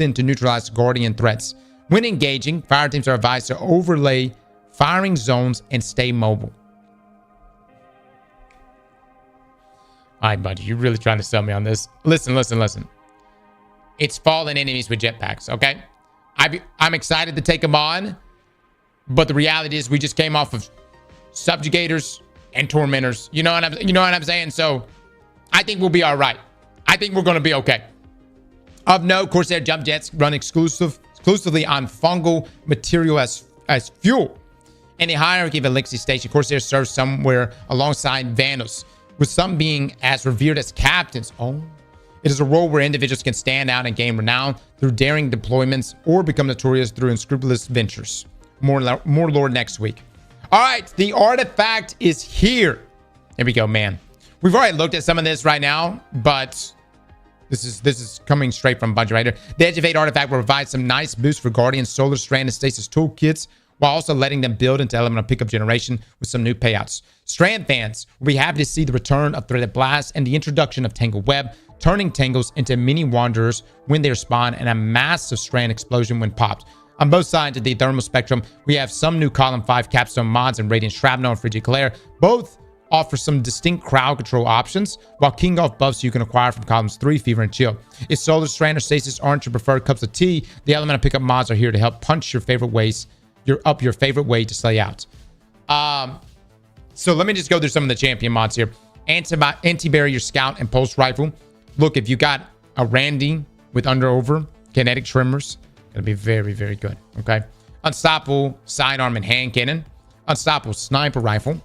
in to neutralize Guardian threats. When engaging, fire teams are advised to overlay firing zones and stay mobile. All right, buddy, you're really trying to sell me on this. Listen. It's fallen enemies with jetpacks, okay? I'm excited to take them on, but the reality is we just came off of subjugators and tormentors. You know what I'm saying? So I think we'll be all right. I think we're going to be okay. Of note, Corsair jump jets run exclusively on fungal material as fuel. In a hierarchy of Elixir station, Corsair serves somewhere alongside Vandals, with some being as revered as captains. Oh, it is a role where individuals can stand out and gain renown through daring deployments or become notorious through unscrupulous ventures. More lore next week. All right, the artifact is here. There we go, man. We've already looked at some of this right now, but this is coming straight from Bungie right here. The Edge of Fate artifact will provide some nice boosts for Guardian, Solar Strand, and Stasis toolkits, while also letting them build into Elemental Pickup Generation with some new payouts. Strand fans will be happy to see the return of Threaded Blast and the introduction of Tangle Web, turning Tangles into mini Wanderers when they spawn, and a massive Strand explosion when popped. On both sides of the thermal spectrum, we have some new Column 5 capstone mods and Radiant Shrapnel and Frigid Glare. Both offer some distinct crowd control options, while King Off buffs you can acquire from Columns 3, Fever, and Chill. If Solar Strand or Stasis aren't your preferred cups of tea, the Elemental Pickup mods are here to help punch your favorite ways, your favorite way to slay out. So let me just go through some of the champion mods here. Anti-Barrier Scout and Pulse Rifle. Look, if you got a Randy with Under-Over, Kinetic Tremors, gonna be very, very good, okay? Unstoppable Sidearm and Hand Cannon. Unstoppable Sniper Rifle.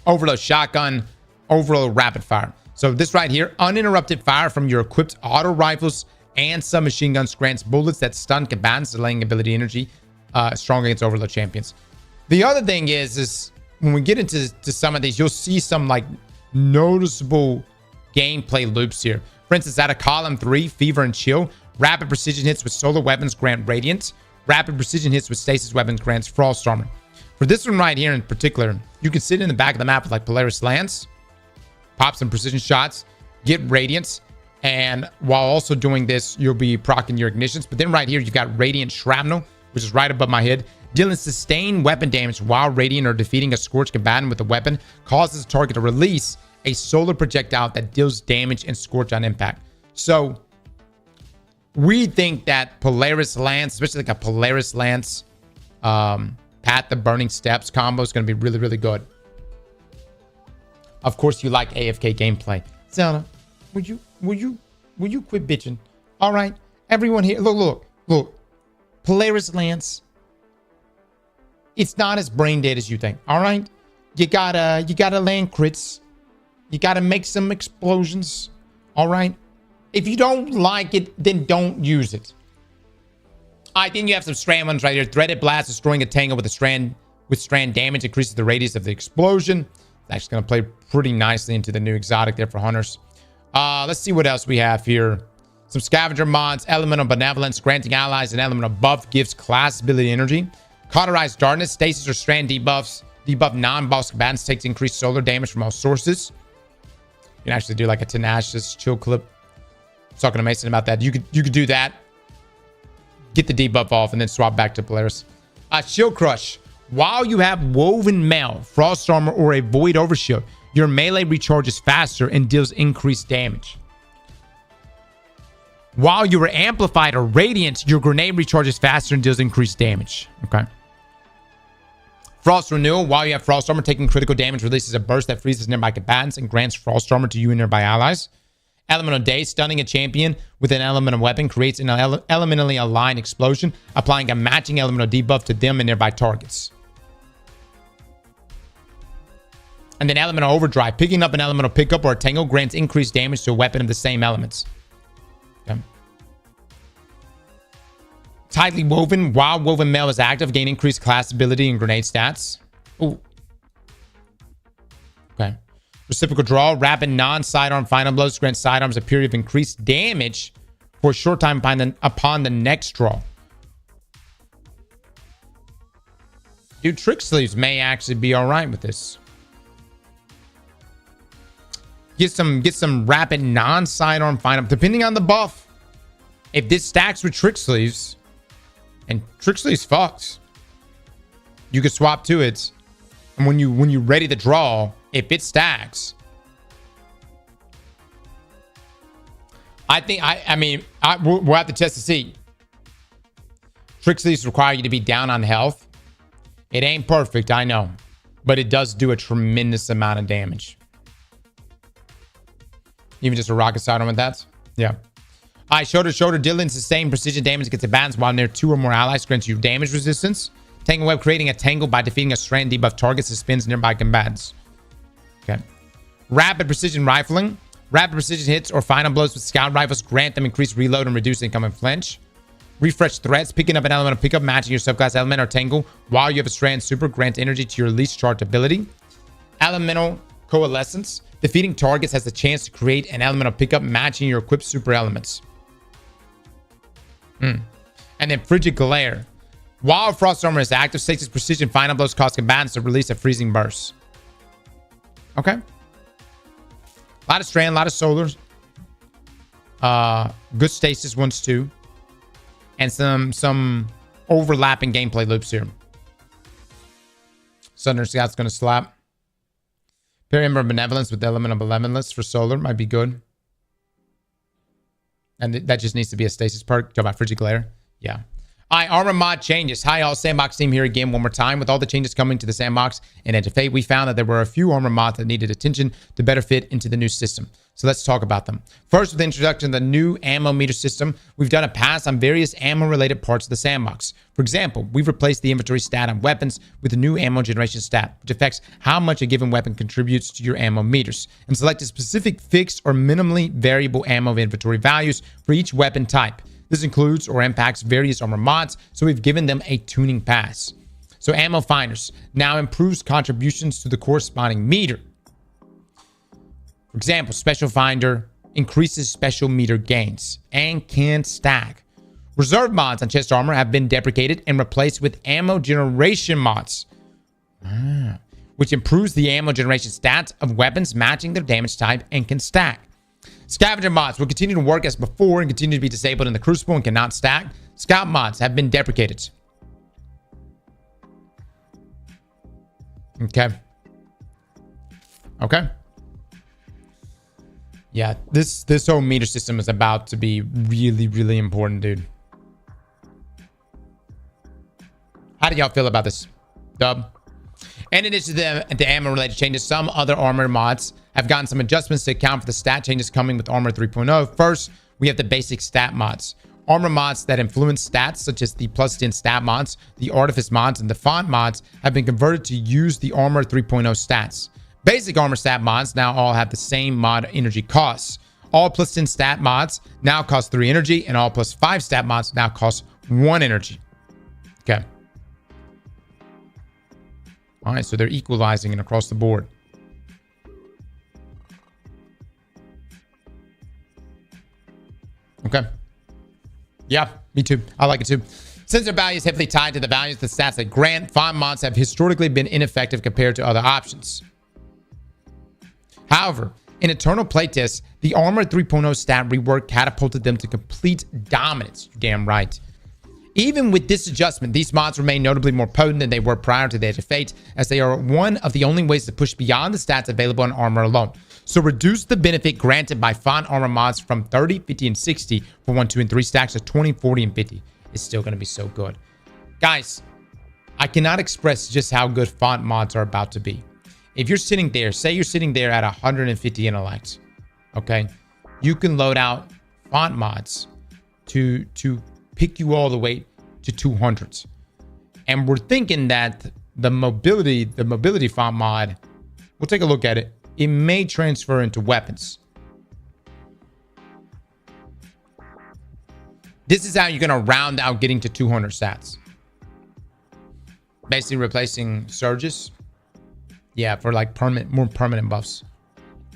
Overload Shotgun. Overload Rapid Fire. So this right here, uninterrupted fire from your equipped auto rifles and submachine guns grants bullets that stun combatants, delaying ability energy, strong against Overload champions. The other thing is when we get into some of these, you'll see some like noticeable gameplay loops here. For instance, out of Column 3, Fever and Chill, rapid precision hits with solar weapons grant Radiant. Rapid precision hits with stasis weapons grants Frost Armor. For this one right here in particular, you can sit in the back of the map with like Polaris Lance, pop some precision shots, get Radiance, and while also doing this, you'll be proccing your ignitions. But then right here, you've got Radiant Shrapnel, which is right above my head. Dealing sustained weapon damage while Radiant or defeating a Scorched combatant with a weapon causes the target to release a solar projectile that deals damage and Scorch on impact. So we think that Polaris Lance, especially like a Polaris Lance, Path the Burning Steps combo is going to be really, really good. Of course, you like AFK gameplay. Zelda, will you quit bitching? All right, everyone here, look. Polaris Lance, it's not as brain dead as you think. All right, you gotta land crits. You gotta make some explosions. All right. If you don't like it, then don't use it. I think you have some strand ones right here. Threaded Blast, destroying a tangle with strand damage, increases the radius of the explosion. It's actually going to play pretty nicely into the new exotic there for hunters. Let's see what else we have here. Some scavenger mods. Elemental Benevolence, granting allies an elemental buff, gives class ability energy. Cauterized Darkness, stasis or strand debuffs. Debuff non-boss combatants, takes increased solar damage from all sources. You can actually do like a Tenacious Chill clip. I was talking to Mason about that. You could do that. Get the debuff off and then swap back to Polaris. Shield Crush. While you have Woven Mail, Frost Armor, or a Void Overshield, your melee recharges faster and deals increased damage. While you are Amplified or Radiant, your grenade recharges faster and deals increased damage. Okay. Frost Renewal. While you have Frost Armor, taking critical damage releases a burst that freezes nearby combatants and grants Frost Armor to you and nearby allies. Elemental Day, stunning a champion with an elemental weapon creates an elementally aligned explosion, applying a matching elemental debuff to them and nearby targets. And then Elemental Overdrive, picking up an elemental pickup or a tangle grants increased damage to a weapon of the same elements. Okay. Tightly Woven, while Woven Mail is active, gain increased class ability and grenade stats. Ooh. Okay. Reciprocal Draw, rapid non-sidearm final blows grant sidearms a period of increased damage for a short time upon the next draw. Dude, Trick Sleeves may actually be all right with this. Get some rapid non-sidearm final, depending on the buff. If this stacks with Trick Sleeves, and Trick Sleeves fucks, you could swap to it, and when you're ready to draw, if it stacks, I think we'll have to test to see. Trick Sleeves require you to be down on health. It ain't perfect, I know, but it does do a tremendous amount of damage. Even just a rocket sidearm with that, yeah. Shoulder dealing sustained precision damage against combatants while near 2 or more allies, grants you damage resistance. Tangle Web, creating a tangle by defeating a strand debuff target, suspends nearby combatants. Okay. Rapid precision rifling. Rapid precision hits or final blows with scout rifles grant them increased reload and reduce incoming flinch. Refresh threats. Picking up an elemental pickup matching your subclass element or tangle while you have a strand super grant energy to your least charged ability. Elemental Coalescence. Defeating targets has the chance to create an elemental pickup matching your equipped super elements. And then Frigid Glare. While Frost Armor is active, stasis precision final blows cause combatants to release a freezing burst. Okay. A lot of strand, a lot of solars. Good stasis ones too. And some overlapping gameplay loops here. Southern Scout's going to slap. Pair Ember of Benevolence with the Element of Benevolence for Solar might be good. And that just needs to be a stasis perk. Talk about Frigid Glare. Yeah. All right, armor mod changes. Hi, all. Sandbox team here again one more time. With all the changes coming to the Sandbox and Edge of Fate, we found that there were a few armor mods that needed attention to better fit into the new system. So let's talk about them. First, with the introduction of the new ammo meter system, we've done a pass on various ammo-related parts of the Sandbox. For example, we've replaced the inventory stat on weapons with a new ammo generation stat, which affects how much a given weapon contributes to your ammo meters, and selected specific fixed or minimally variable ammo inventory values for each weapon type. This includes or impacts various armor mods, so we've given them a tuning pass. So Ammo Finders now improves contributions to the corresponding meter. For example, Special Finder increases special meter gains and can stack. Reserve mods on chest armor have been deprecated and replaced with ammo generation mods, which improves the ammo generation stats of weapons matching their damage type and can stack. Scavenger mods will continue to work as before and continue to be disabled in the Crucible and cannot stack. Scout mods have been deprecated. Okay. Yeah, this whole meter system is about to be really, really important, dude. How do y'all feel about this, Dub? And in addition to the ammo-related changes, some other armor mods have gotten some adjustments to account for the stat changes coming with Armor 3.0. First, we have the basic stat mods. Armor mods that influence stats, such as the +10 stat mods, the Artifice mods, and the Font mods, have been converted to use the Armor 3.0 stats. Basic armor stat mods now all have the same mod energy costs. All +10 stat mods now cost 3 energy, and all +5 stat mods now cost 1 energy. Okay. All right, so they're equalizing it across the board. Okay. Yeah, me too. I like it too. Since their value is heavily tied to the values of the stats they grant, font mods have historically been ineffective compared to other options. However, in Eternal playtests, the Armor 3.0 stat rework catapulted them to complete dominance. You're damn right. Even with this adjustment, these mods remain notably more potent than they were prior to the Edge of Fate, as they are one of the only ways to push beyond the stats available on armor alone. So reduce the benefit granted by font armor mods from 30, 50, and 60 for 1, 2, and 3 stacks to 20, 40, and 50. It's still going to be so good. Guys, I cannot express just how good font mods are about to be. If you're sitting there, say you're sitting there at 150 intellect, okay? You can load out font mods to pick you all the way to 200s. And we're thinking that the mobility font mod, we'll take a look at it. It may transfer into weapons. This is how you're going to round out getting to 200 stats. Basically replacing surges. Yeah, for like more permanent buffs.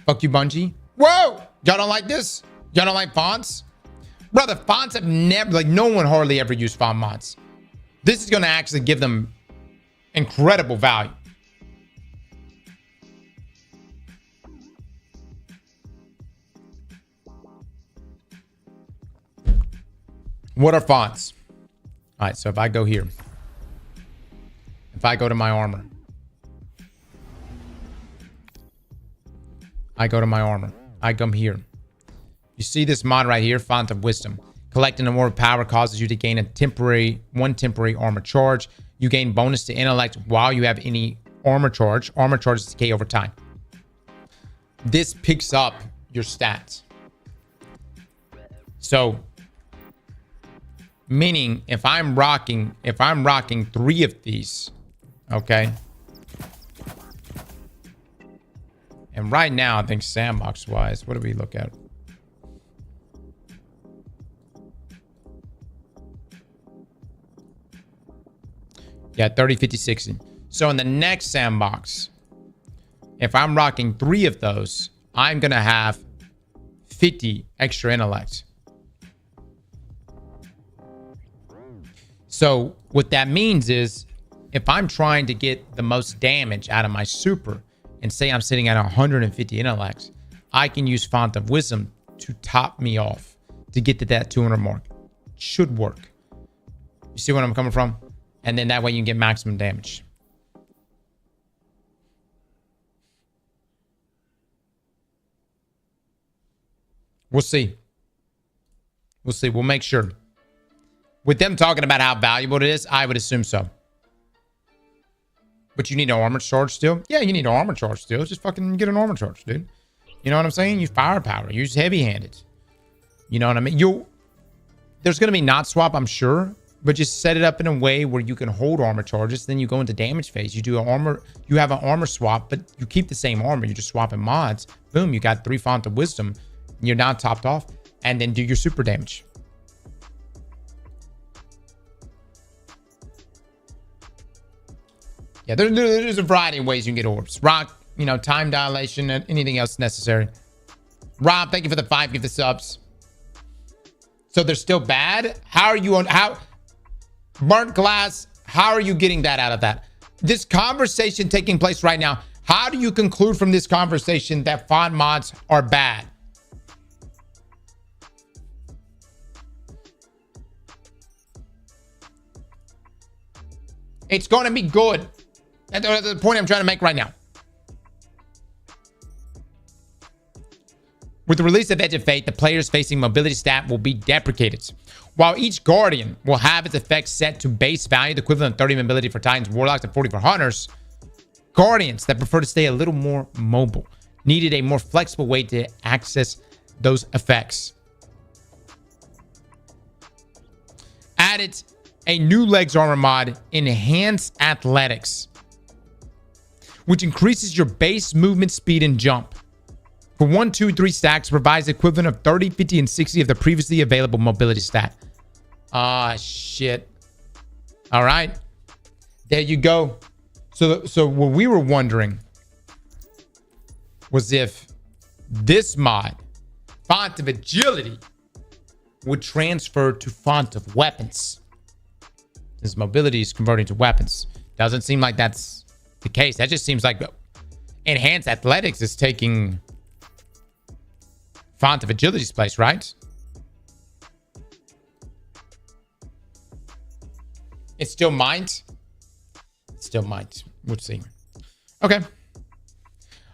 Fuck you, Bungie. Whoa! Y'all don't like this? Y'all don't like fonts? Brother, fonts have never, like, no one hardly ever used font mods. This is going to actually give them incredible value. What are fonts? All right, so if I go here, if I go to my armor, I come here. You see this mod right here, Font of Wisdom. Collecting a more power causes you to gain one temporary armor charge. You gain bonus to intellect while you have any armor charge. Armor charges decay over time. This picks up your stats. So, meaning if I'm rocking 3 of these, okay. And right now, I think sandbox wise, what do we look at? Yeah, 30, 50, 60. So in the next sandbox, if I'm rocking 3 of those, I'm going to have 50 extra intellect. So what that means is if I'm trying to get the most damage out of my super and say I'm sitting at 150 intellect, I can use Font of Wisdom to top me off to get to that 200 mark. Should work. You You see where I'm coming from? And then that way you can get maximum damage. We'll see. We'll see. We'll make sure. With them talking about how valuable it is, I would assume so. But you need an armor charge still? Yeah, you need an armor charge still. Just fucking get an armor charge, dude. You know what I'm saying? Use firepower. Use heavy-handed. You know what I mean? There's going to be not swap, I'm sure. But just set it up in a way where you can hold armor charges. Then you go into damage phase. You do an armor. You have an armor swap, but you keep the same armor. You're just swapping mods. Boom, you got 3 Font of Wisdom. You're now topped off. And then do your super damage. Yeah, there's a variety of ways you can get orbs. Rock, you know, time dilation, and anything else necessary. Rob, thank you for the 5 gift subs. So they're still bad? How are you on? How? Burnt glass, how are you getting that out of that? This conversation taking place right now, how do you conclude from this conversation that font mods are bad? It's going to be good. That's the point I'm trying to make right now. With the release of Edge of Fate, the players facing mobility stat will be deprecated. While each Guardian will have its effects set to base value, the equivalent of 30 mobility for Titans, Warlocks, and 40 for Hunters, Guardians that prefer to stay a little more mobile needed a more flexible way to access those effects. Added a new legs armor mod, Enhance Athletics, which increases your base movement speed and jump. For 1, 2, 3 stacks, provides the equivalent of 30, 50, and 60 of the previously available mobility stat. Ah, shit. All right. There you go. So what we were wondering was if this mod, Font of Agility, would transfer to Font of Weapons. This mobility is converting to weapons. Doesn't seem like that's the case. That just seems like Enhanced Athletics is taking Font of Agility's place, right? It still might. Still might. We'll see. Okay.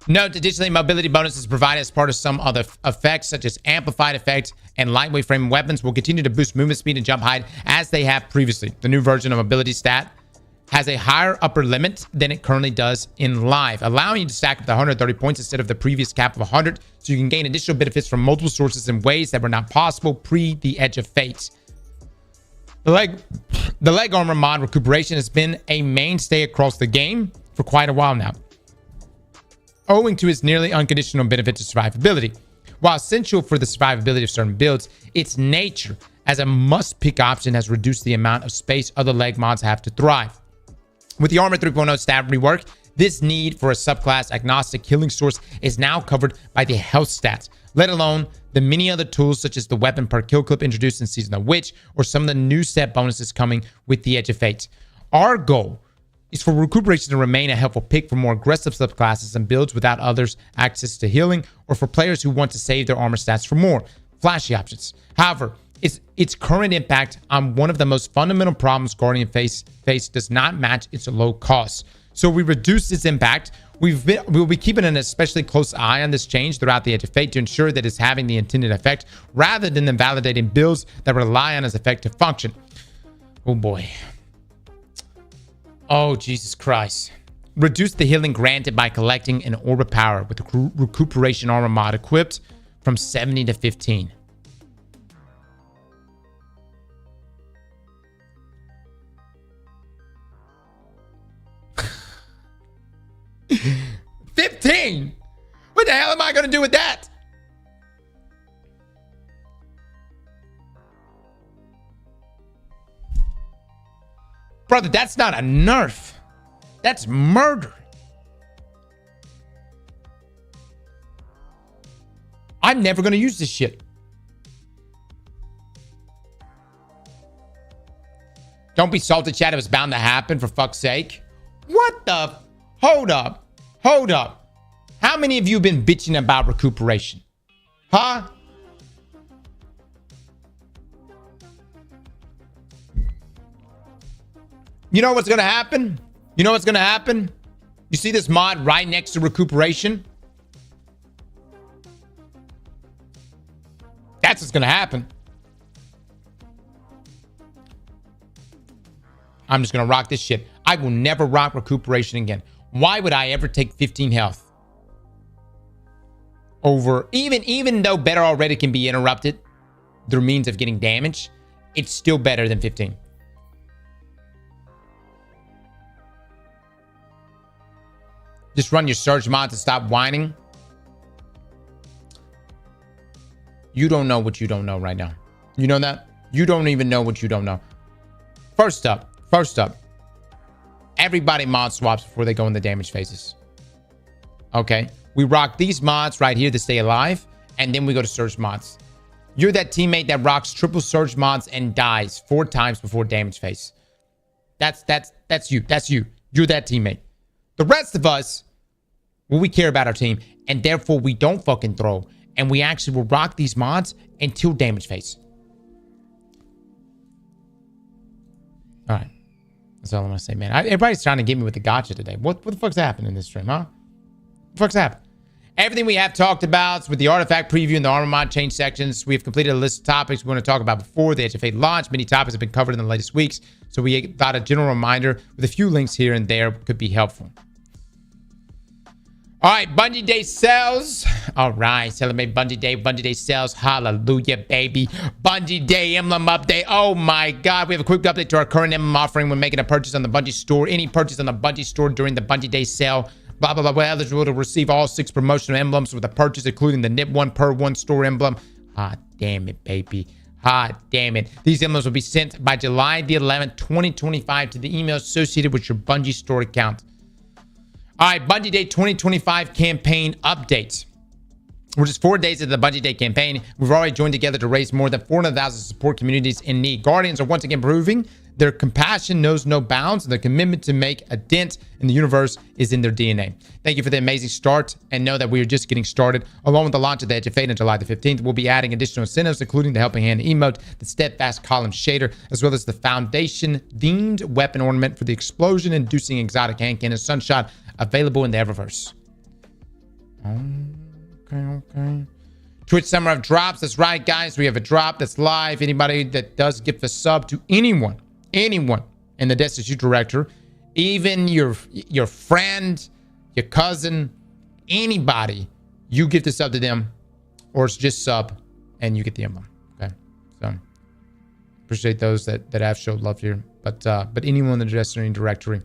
Note, additionally, mobility bonuses provided as part of some other effects, such as amplified effects and lightweight frame weapons, will continue to boost movement speed and jump height as they have previously. The new version of mobility stat has a higher upper limit than it currently does in live, allowing you to stack up to 130 points instead of the previous cap of 100, so you can gain additional benefits from multiple sources in ways that were not possible pre the Edge of Fate. The leg armor mod recuperation has been a mainstay across the game for quite a while now, owing to its nearly unconditional benefit to survivability. While essential for the survivability of certain builds, its nature as a must-pick option has reduced the amount of space other leg mods have to thrive. With the Armor 3.0 stat rework, this need for a subclass agnostic healing source is now covered by the health stats, let alone the many other tools such as the weapon per kill clip introduced in Season of Witch, or some of the new set bonuses coming with the Edge of Fate. Our goal is for recuperation to remain a helpful pick for more aggressive subclasses and builds without others access to healing, or for players who want to save their armor stats for more flashy options. However, its current impact on one of the most fundamental problems Guardian face does not match its low cost. So we reduced its impact. We'll be keeping an especially close eye on this change throughout the Edge of Fate to ensure that it's having the intended effect, rather than invalidating builds that rely on its effect to function. Oh boy. Oh, Jesus Christ. Reduce the healing granted by collecting an Orb of Power with the Recuperation Armor mod equipped from 70 to 15. $15? What the hell am I going to do with that? Brother, that's not a nerf. That's murder. I'm never going to use this shit. Don't be salty, chat. It was bound to happen, for fuck's sake. What the? Hold up. Hold up. How many of you have been bitching about recuperation? Huh? You know what's going to happen? You know what's going to happen? You see this mod right next to recuperation? That's what's going to happen. I'm just going to rock this shit. I will never rock recuperation again. Why would I ever take 15 health? Over, even though better already can be interrupted through means of getting damage, it's still better than 15. Just run your surge mod to stop whining. You don't know what you don't know right now. You know that? You don't even know what you don't know. First up, everybody mod swaps before they go in the damage phases. Okay? We rock these mods right here to stay alive, and then we go to surge mods. You're that teammate that rocks triple surge mods and dies 4 times before damage phase. That's you. That's you. You're that teammate. The rest of us, well, we care about our team, and therefore we don't fucking throw, and we actually will rock these mods until damage phase. All right. That's all I'm going to say, man. Everybody's trying to get me with the gotcha today. What the fuck's happening in this stream, huh? What the fuck's happened? Everything we have talked about with the artifact preview and the armor mod change sections. We have completed a list of topics we want to talk about before the Edge-A-Thon launch. Many topics have been covered in the latest weeks, so we thought a general reminder with a few links here and there could be helpful. All right, Bungie Day sales. All right, celebrate Bungie Day. Bungie Day sales. Hallelujah, baby. Bungie Day emblem update. Oh my God, we have a quick update to our current emblem offering when making a purchase on the Bungie store. Any purchase on the Bungie store during the Bungie Day sale, blah, blah, blah, we're eligible to receive all 6 promotional emblems with a purchase, including the Nip 1 per 1 store emblem. Hot damn it, baby. Hot damn it. These emblems will be sent by July the 11th, 2025 to the email associated with your Bungie store account. All right, Bungie Day 2025 campaign updates. We're just 4 days into the Bungie Day campaign. We've already joined together to raise more than 400,000 support communities in need. Guardians are once again proving their compassion knows no bounds, and their commitment to make a dent in the universe is in their DNA. Thank you for the amazing start, and know that we are just getting started. Along with the launch of the Edge-A-Thon on July the 15th, we'll be adding additional incentives, including the Helping Hand emote, the Steadfast Column shader, as well as the Foundation-themed weapon ornament for the explosion-inducing exotic hand cannon Sunshot, available in the Eververse. Okay. Twitch Summer of Drops. That's right, guys. We have a drop that's live. Anybody that does give a sub to anyone in the Destiny 2 director, even your friend, your cousin, anybody, you give this sub to them, or it's just sub and you get the emblem. Okay, so appreciate those that have showed love here, but anyone in the Destiny directory.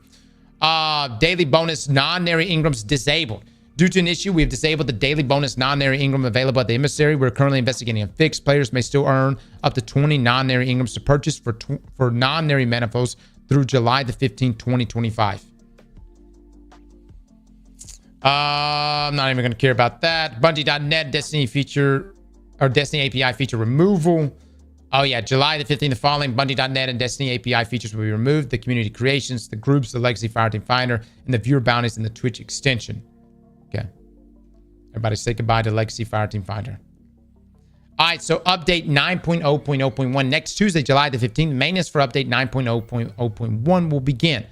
Daily bonus non-nary Ingrams disabled. Due to an issue, we have disabled the daily bonus non-nary Ingram available at the emissary. We're currently investigating a fix. Players may still earn up to 20 non-nary Ingrams to purchase for non-nary manifolds through July the 15th, 2025. I'm not even going to care about that. Bungie.net Destiny feature, or Destiny API feature removal. Oh yeah, July the 15th, the following Bungie.net and Destiny API features will be removed. The community creations, the groups, the Legacy Fireteam Finder, and the viewer bounties in the Twitch extension. Okay. Everybody say goodbye to Legacy Fireteam Finder. All right, so update 9.0.0.1 next Tuesday, July the 15th. Maintenance for update 9.0.0.1 will begin.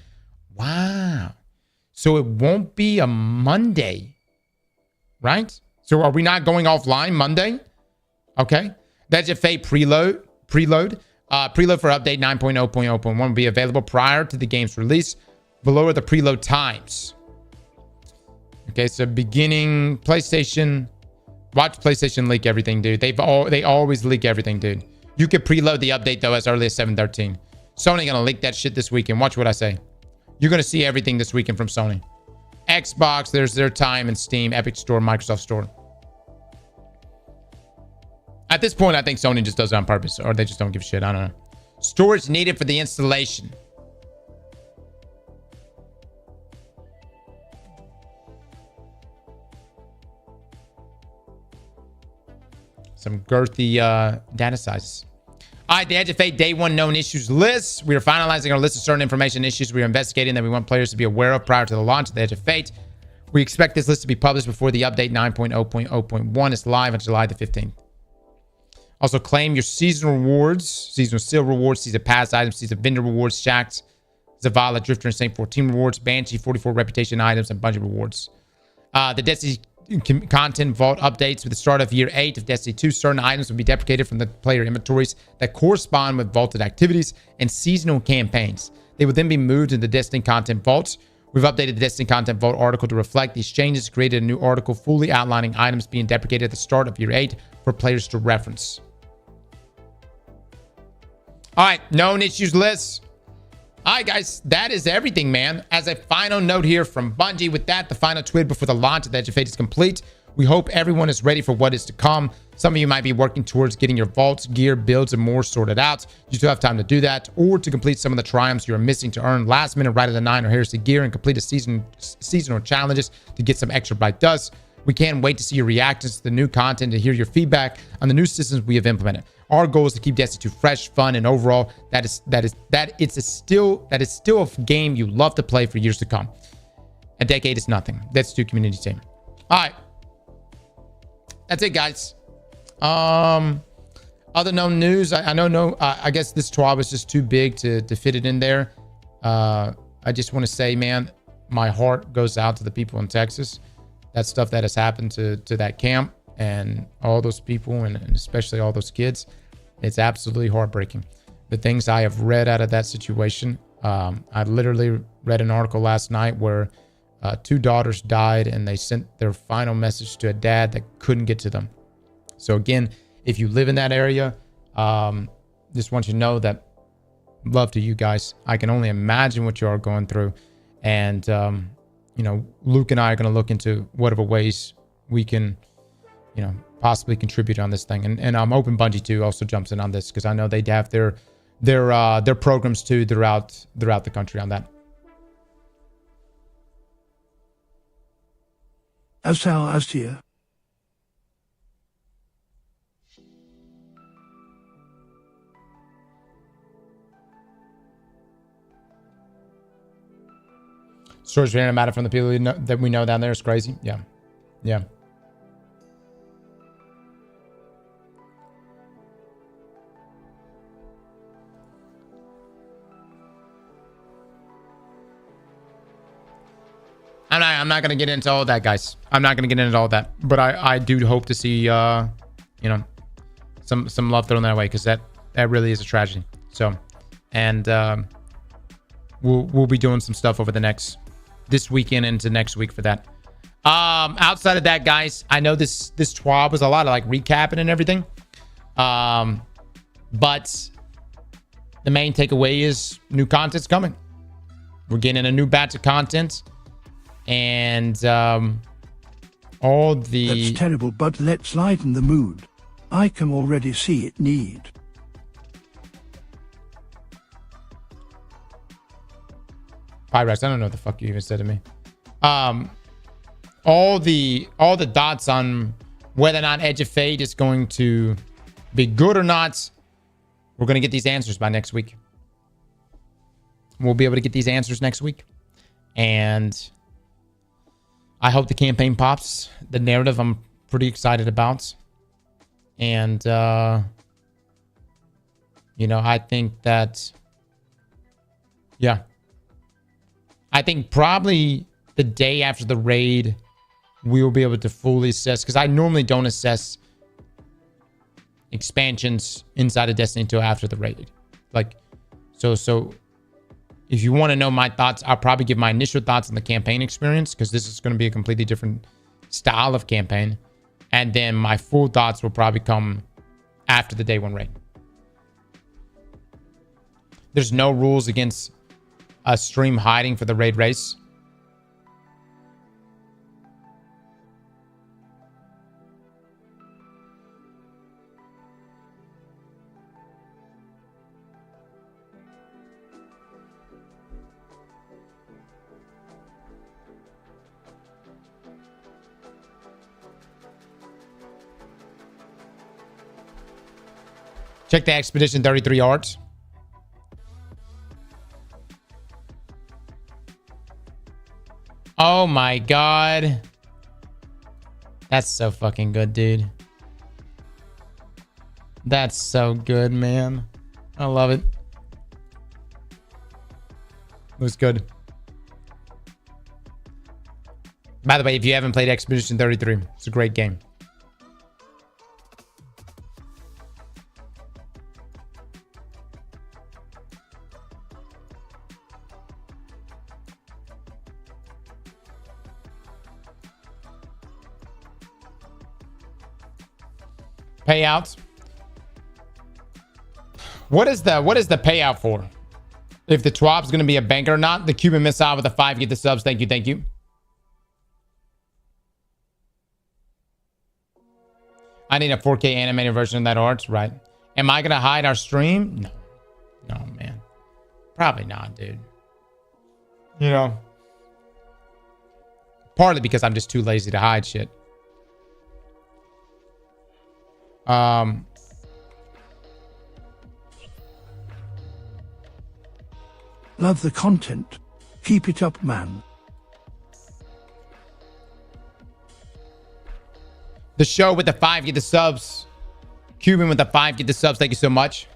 Wow. So it won't be a Monday, right? So are we not going offline Monday? Okay. That's a fake preload. Preload for update 9.0.0.1 will be available prior to the game's release. Below are the preload times. Okay, so beginning PlayStation. Watch PlayStation leak everything, dude. They always leak everything, dude. You could preload the update though as early as 7/13. Sony gonna leak that shit this weekend. Watch what I say. You're gonna see everything this weekend from Sony. Xbox, there's their time, and Steam, Epic Store, Microsoft Store. At this point, I think Sony just does it on purpose, or they just don't give a shit. I don't know. Storage needed for the installation. Some girthy data sizes. All right, the Edge-A-Thon Day 1 known issues list. We are finalizing our list of certain information issues we are investigating that we want players to be aware of prior to the launch of the Edge-A-Thon. We expect this list to be published before the update 9.0.0.1 is live on July the 15th. Also, claim your seasonal rewards, seasonal seal rewards, season pass items, season vendor rewards, shacks, Zavala, Drifter, and Saint 14 rewards, Banshee 44 reputation items, and Bungie rewards. The Destiny content vault updates with the start of year 8 of Destiny 2. Certain items will be deprecated from the player inventories that correspond with vaulted activities and seasonal campaigns. They will then be moved to the Destiny content vaults. We've updated the Destiny content vault article to reflect these changes, created a new article fully outlining items being deprecated at the start of year 8 for players to reference. All right, known issues list. All right, guys, that is everything, man. As a final note here from Bungie, with that, the final TWAB before the launch of the Edge of Fate is complete. We hope everyone is ready for what is to come. Some of you might be working towards getting your vaults, gear, builds, and more sorted out. You still have time to do that, or to complete some of the triumphs you are missing to earn last minute Rite of the Nine or Heresy gear and complete a seasonal challenges to get some extra bright dust. We can't wait to see your reactions to the new content and hear your feedback on the new systems we have implemented. Our goal is to keep Destiny 2 fresh, fun, and overall that is still a game you love to play for years to come. A decade is nothing. Destiny 2 community team. All right, that's it, guys. Other known news. I guess this TWAB is just too big to fit it in there. I just want to say, man, my heart goes out to the people in Texas. That stuff that has happened to that camp and all those people, and especially all those kids. It's absolutely heartbreaking. The things I have read out of that situation. I literally read an article last night where 2 daughters died and they sent their final message to a dad that couldn't get to them. So again, if you live in that area, just want you to know that love to you guys. I can only imagine what you are going through. And, you know, Luke and I are going to look into whatever ways we can, you know, possibly contribute on this thing. And I'm hoping Bungie too also jumps in on this, because I know they have their programs too throughout the country on that. Astia. Stories random matter from the people that we know down there is crazy. Yeah. Yeah. I'm not going to get into all that, guys. I'm not going to get into all that. But I do hope to see, you know, some love thrown that way, because that really is a tragedy. So, and we'll be doing some stuff over this weekend into next week for that. Outside of that, guys, I know this TWAB was a lot of like recapping and everything. But the main takeaway is new content's coming. We're getting a new batch of content. And all the... That's terrible, but let's lighten the mood. I can already see it need. Pyrex, I don't know what the fuck you even said to me. All the dots on whether or not Edge of Fate is going to be good or not, we're going to get these answers by next week. We'll be able to get these answers next week. And I hope the campaign pops. The narrative I'm pretty excited about. And, you know, I think that, yeah. I think probably the day after the raid, we'll be able to fully assess, because I normally don't assess expansions inside of Destiny until after the raid. Like, so if you want to know my thoughts, I'll probably give my initial thoughts on the campaign experience, because this is going to be a completely different style of campaign. And then my full thoughts will probably come after the day 1 raid. There's no rules against a stream hiding for the raid race. Check the Expedition 33 art. Oh my god. That's so fucking good, dude. That's so good, man. I love it. Looks good. By the way, if you haven't played Expedition 33, it's a great game. Payouts. What is the payout for? If the TWAB is going to be a banker or not? The Cuban missile with the 5 get the subs. Thank you, thank you. I need a 4K animated version of that art, right? Am I going to hide our stream? No. No, man. Probably not, dude. You know. Partly because I'm just too lazy to hide shit. Love the content. Keep it up, man. The show with the 5 get the subs. Cuban with the 5 get the subs. Thank you so much.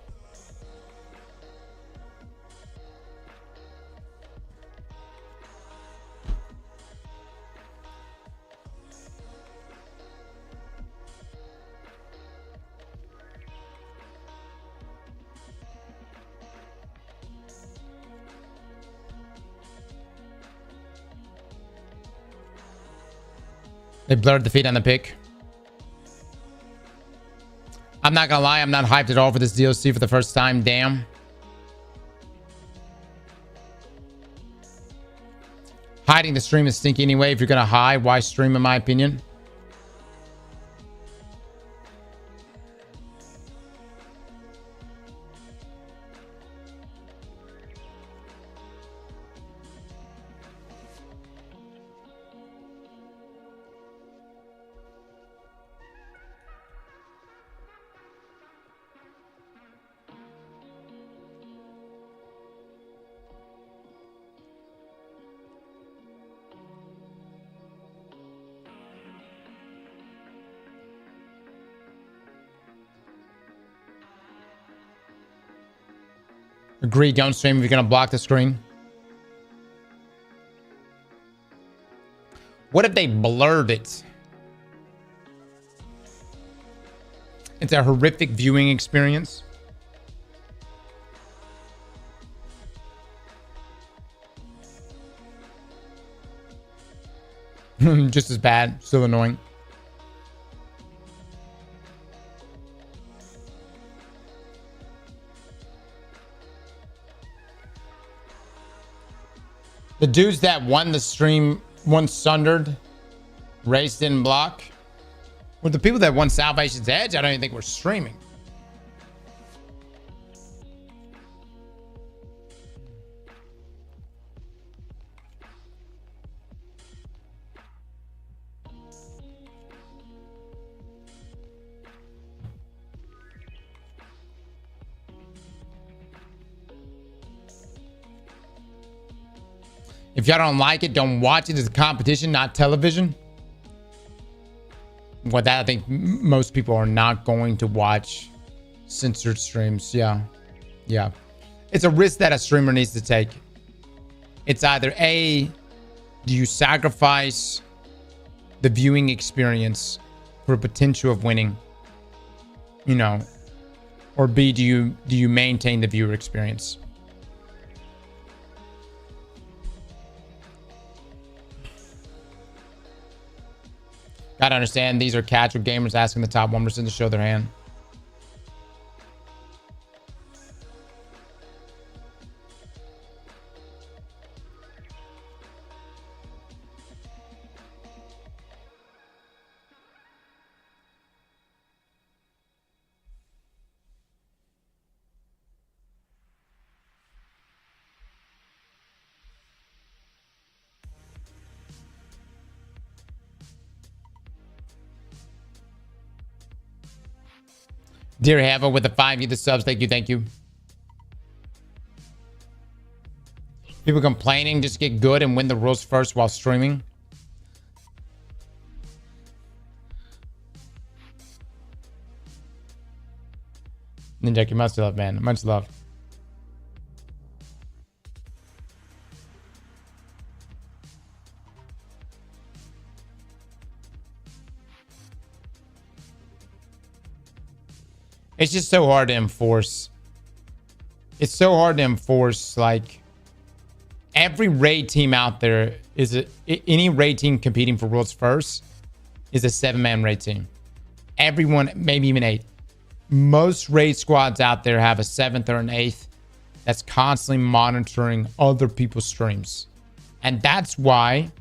They blurred the feed on the pick. I'm not gonna lie, I'm not hyped at all for this DLC for the first time. Damn. Hiding the stream is stinky anyway. If you're gonna hide, why stream, in my opinion? Agree, don't stream if you're gonna block the screen. What if they blurred it? It's a horrific viewing experience. Just as bad, still annoying. The dudes that won the stream once sundered, race didn't block. Well, the people that won Salvation's Edge, I don't even think were streaming. If y'all don't like it, don't watch it. It's a competition, not television. Well, that I think most people are not going to watch censored streams. Yeah. Yeah. It's a risk that a streamer needs to take. It's either A, do you sacrifice the viewing experience for a potential of winning? You know, or B, do you maintain the viewer experience? Gotta understand, these are casual gamers asking the top 1% to show their hand. Dear Hava with the 5 get the subs. Thank you, thank you. People complaining, just get good and win the rules first while streaming. Ninja, much love, man. Much love. It's just so hard to enforce. It's so hard to enforce. Like, every raid team out there is any raid team competing for world's first is a 7-man raid team. Everyone, maybe even 8. Most raid squads out there have a 7th or an 8th that's constantly monitoring other people's streams. And that's why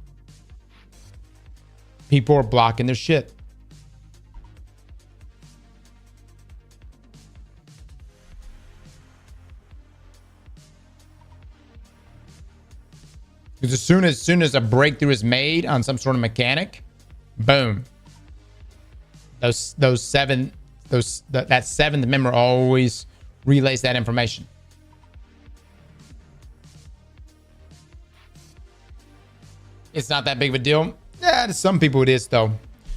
people are blocking their shit. Because as soon as a breakthrough is made on some sort of mechanic, boom. That 7th member always relays that information. It's not that big of a deal. Yeah, to some people it is, though.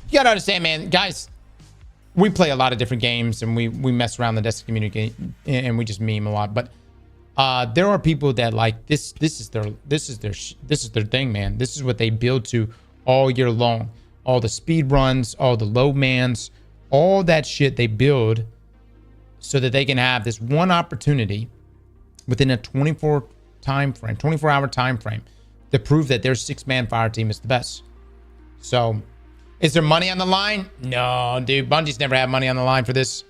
You gotta understand, man, guys, we play a lot of different games and we mess around the Destiny community and we just meme a lot. But there are people that like this is their thing, man. This is what they build to all year long. All the speed runs, all the low mans, all that shit they build so that they can have this one opportunity within a 24-hour time frame to prove that their 6-man fire team is the best. So, is there money on the line? No, dude. Bungie's never had money on the line for this.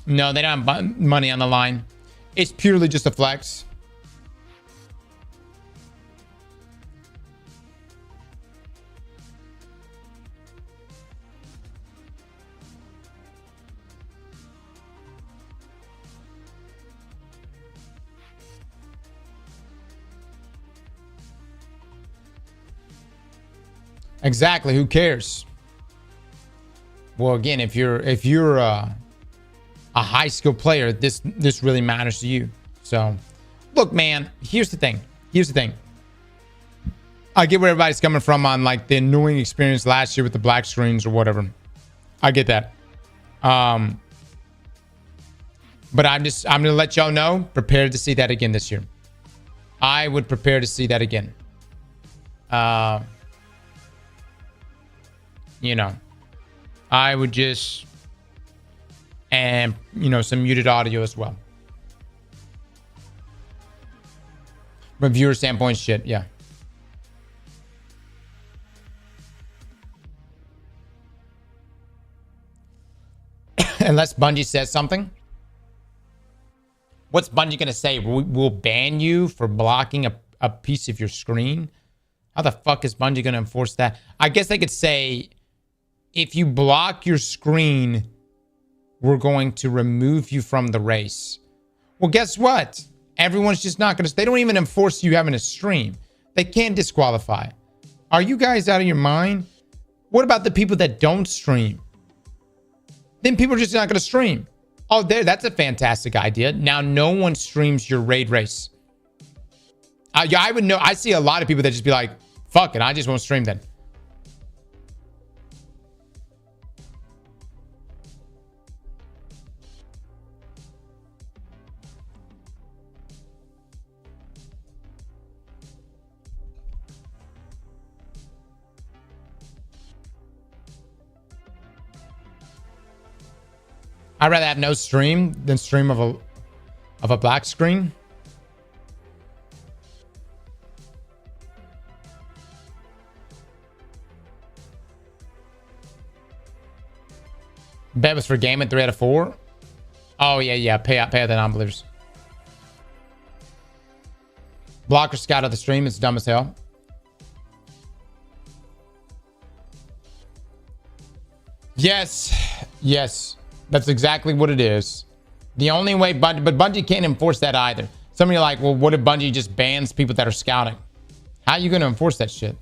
No, they don't have money on the line. It's purely just a flex. Exactly. Who cares? Well, again, if you're a high skill player, this really matters to you. So, look, man. Here's the thing. I get where everybody's coming from on like the annoying experience last year with the black screens or whatever. I get that. But I'm gonna let y'all know. Prepare to see that again this year. I would prepare to see that again. You know, I would just, and you know, some muted audio as well. From viewer standpoint, shit, yeah. Unless Bungie says something. What's Bungie gonna say? We'll ban you for blocking a piece of your screen? How the fuck is Bungie gonna enforce that? I guess they could say, if you block your screen, we're going to remove you from the race. Well, guess what? Everyone's just not going to... They don't even enforce you having a stream. They can't disqualify. Are you guys out of your mind? What about the people that don't stream? Then people are just not going to stream. Oh, that's a fantastic idea. Now no one streams your raid race. I would know. I see a lot of people that just be like, fuck it, I just won't stream then. I'd rather have no stream than stream of a black screen. Bet was for game at 3 out of 4. Oh yeah. Pay out the non-believers. Blocker scout of the stream. It's dumb as hell. Yes. That's exactly what it is. The only way but Bungie can't enforce that either. Some of you are like, well, what if Bungie just bans people that are scouting? How are you going to enforce that shit? You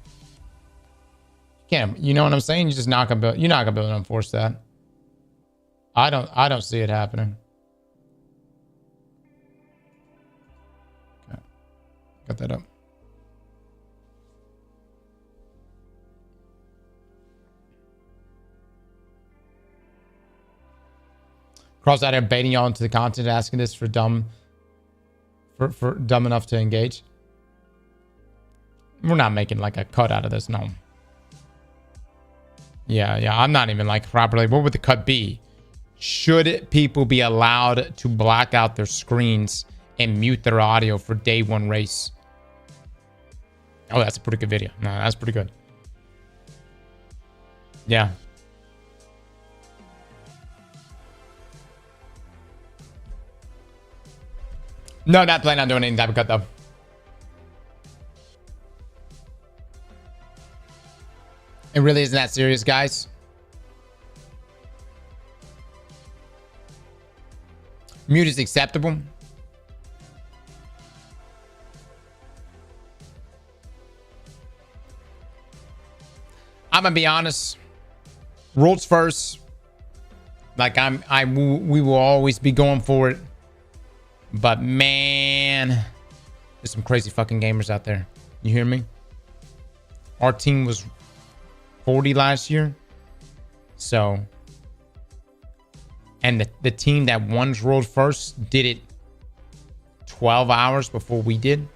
can't. You know what I'm saying? You're just not gonna be able to enforce that. I don't see it happening. Okay. Got that up. Cross out here baiting y'all into the content, asking this for dumb enough to engage. We're not making like a cut out of this, no. Yeah, I'm not even like properly. What would the cut be? Should people be allowed to black out their screens and mute their audio for day one race? Oh, that's a pretty good video. No, that's pretty good. Yeah. No, not planning on doing any type of cut though. It really isn't that serious, guys. Mute is acceptable. I'm gonna be honest. Rules first. Like we will always be going for it. But man, there's some crazy fucking gamers out there. You hear me? Our team was 40 last year. So, and the team that won World first did it 12 hours before we did.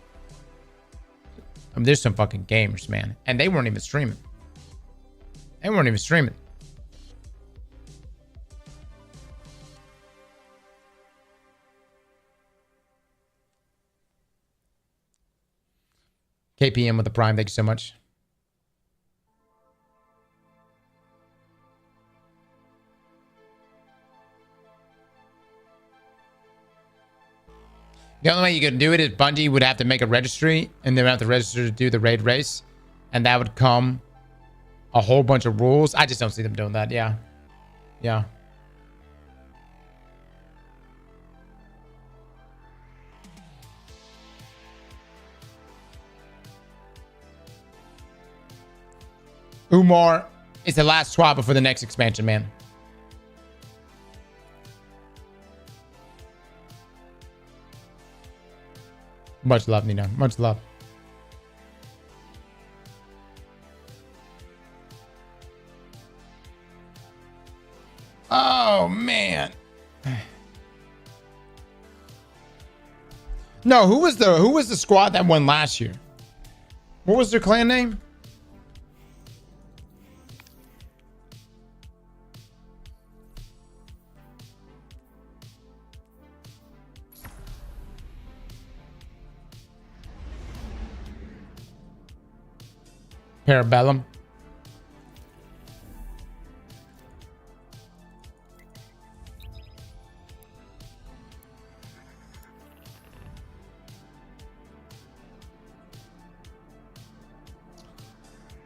I mean, there's some fucking gamers, man. And they weren't even streaming. They weren't even streaming. KPM with the Prime, thank you so much. The only way you could do it is Bungie would have to make a registry, and they would have to register to do the raid race, and that would come a whole bunch of rules. I just don't see them doing that. Yeah. Yeah. Umar is the last TWAB before the next expansion, man. Much love, Nina. Much love. Oh, man. No, who was the squad that won last year? What was their clan name? Parabellum.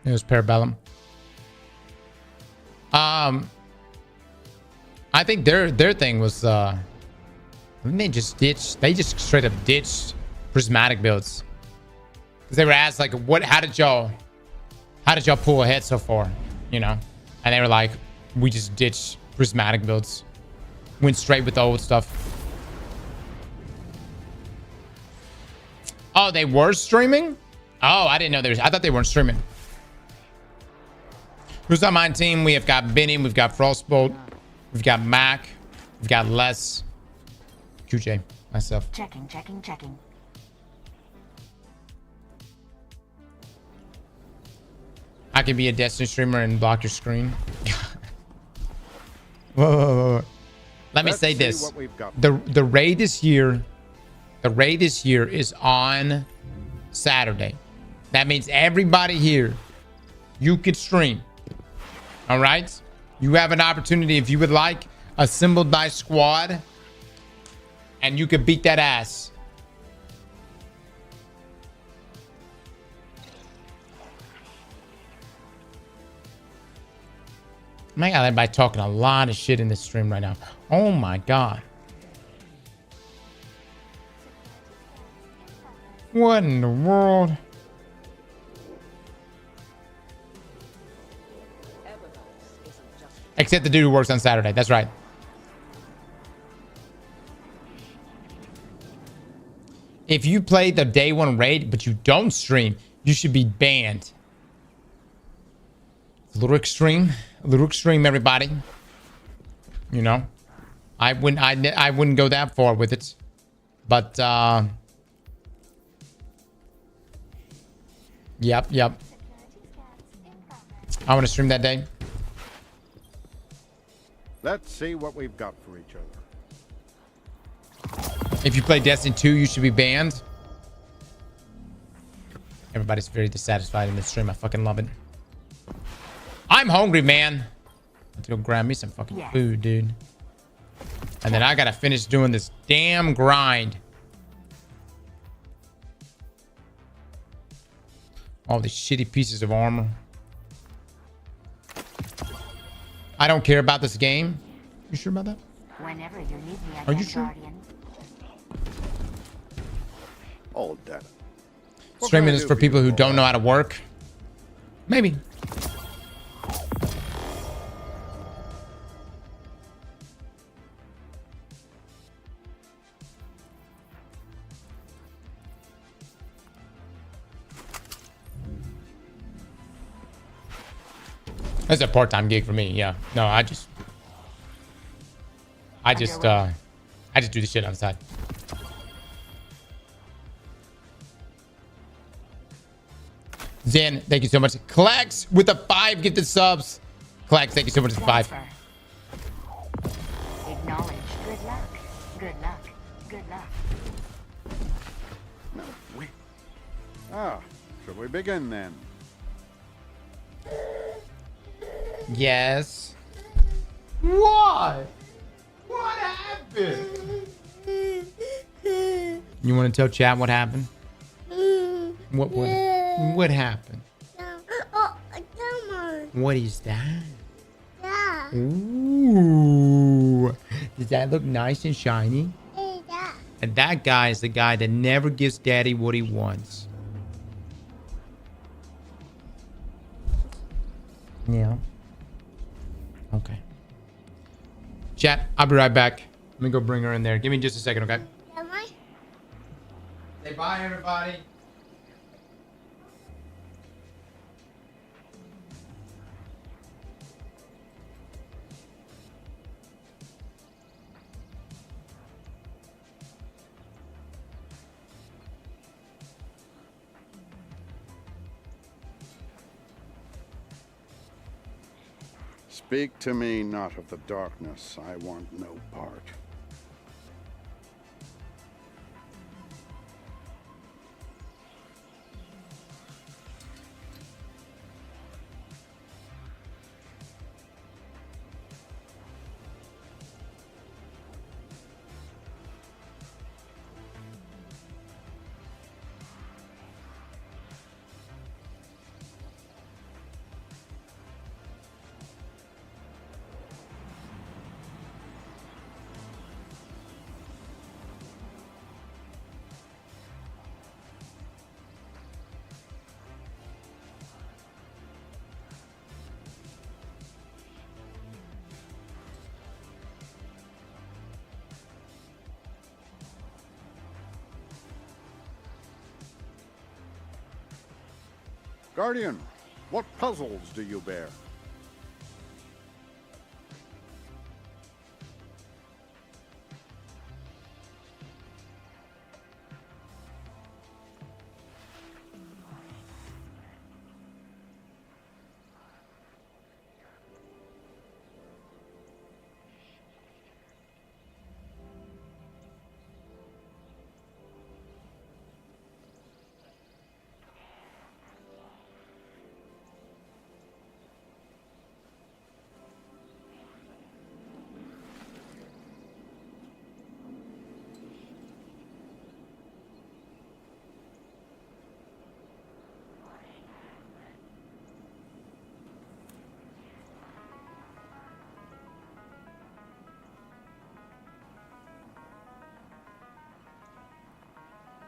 It was Parabellum. I think their thing was they just straight up ditched prismatic builds. Because they were asked like, how did y'all pull ahead so far? You know? And they were like, we just ditched prismatic builds. Went straight with the old stuff. Oh, they were streaming? Oh, I didn't know I thought they weren't streaming. Who's on my team? We have got Benny, we've got Frostbolt, we've got Mac, we've got Les, QJ, myself. Checking. I could be a Destiny streamer and block your screen. Whoa. Let me say this. The raid this year is on Saturday. That means everybody here, you could stream. All right? You have an opportunity if you would like a Symbol Dice squad and you could beat that ass. My God, everybody talking a lot of shit in this stream right now. Oh my God. What in the world? Except the dude who works on Saturday. That's right. If you play the day one raid, but you don't stream, you should be banned. A little extreme, everybody. You know, I wouldn't go that far with it, but yep. I want to stream that day. Let's see what we've got for each other. If you play Destiny 2, you should be banned. Everybody's very dissatisfied in this stream. I fucking love it. I'm hungry, man. Let's go grab me some fucking food, dude. And then I gotta finish doing this damn grind. All these shitty pieces of armor. I don't care about this game. You sure about that? Whenever you need me again, Are you sure? Guardian. All data. Streaming is for people who don't know how to work. Maybe. That's a part-time gig for me. Yeah. No, I just do the shit on the side. Zen, thank you so much. Clax with the 5 gifted subs. Clax, thank you so much for the 5. Acknowledge. Good luck. Good luck. Good luck. No, wait. Shall we begin then? Yes. What? What happened? You want to tell chat what happened? What happened? Oh, come on. What is that? Yeah. Ooh. Does that look nice and shiny? Yeah. And that guy is the guy that never gives daddy what he wants. Yeah. Okay. Chat, I'll be right back. Let me go bring her in there. Give me just a second, okay? Am I? Say bye, everybody. Speak to me not of the darkness. I want no part. Guardian, what puzzles do you bear?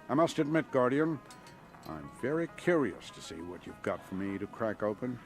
I must admit, Guardian, I'm very curious to see what you've got for me to crack open.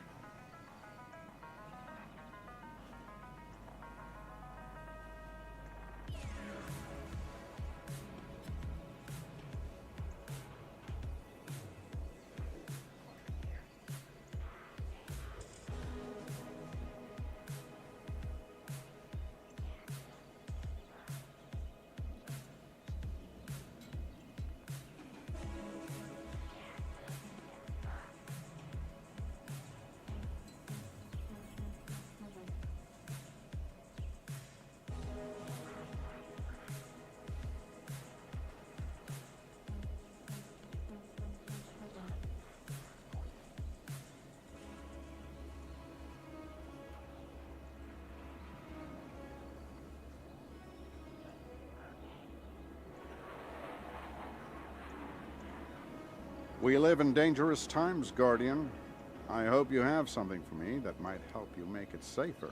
We live in dangerous times, Guardian. I hope you have something for me that might help you make it safer.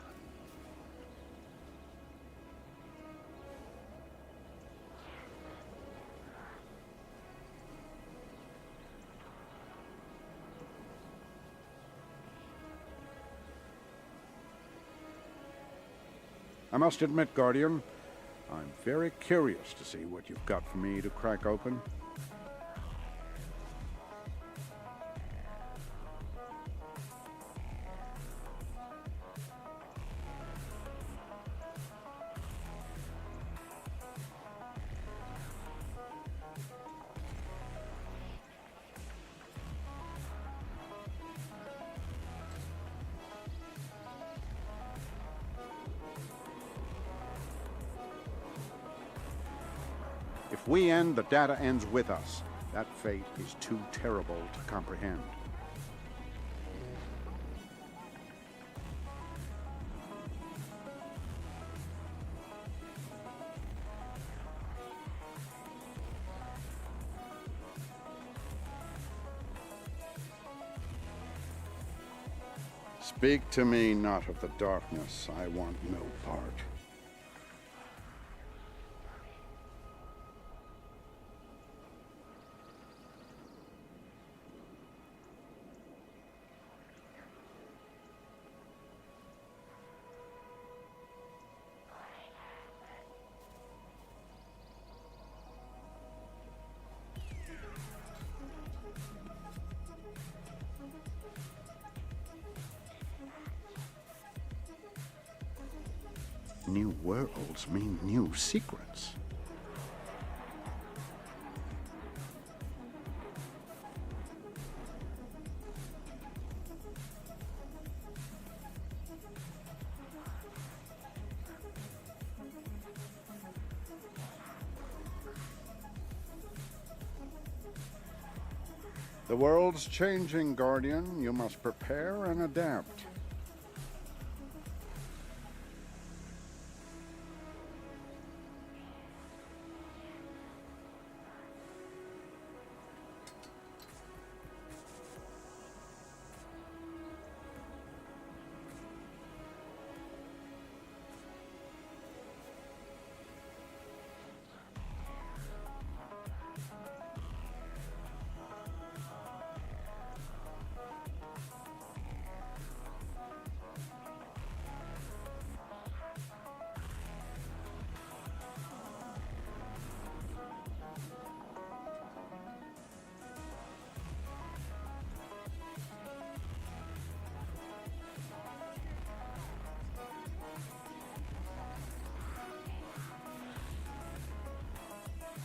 I must admit, Guardian, I'm very curious to see what you've got for me to crack open. If we end, the data ends with us. That fate is too terrible to comprehend. Speak to me not of the darkness. I want no part. New worlds mean new secrets. The world's changing, Guardian. You must prepare and adapt.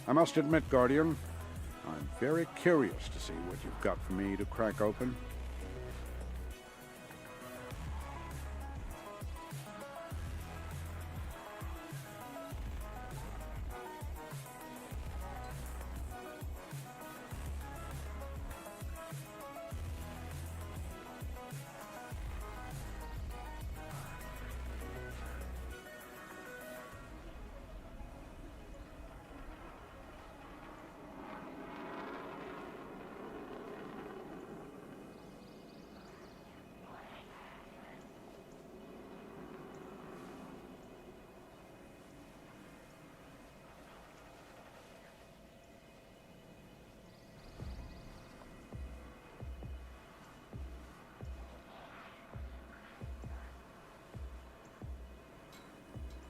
I must admit, Guardian, I'm very curious to see what you've got for me to crack open.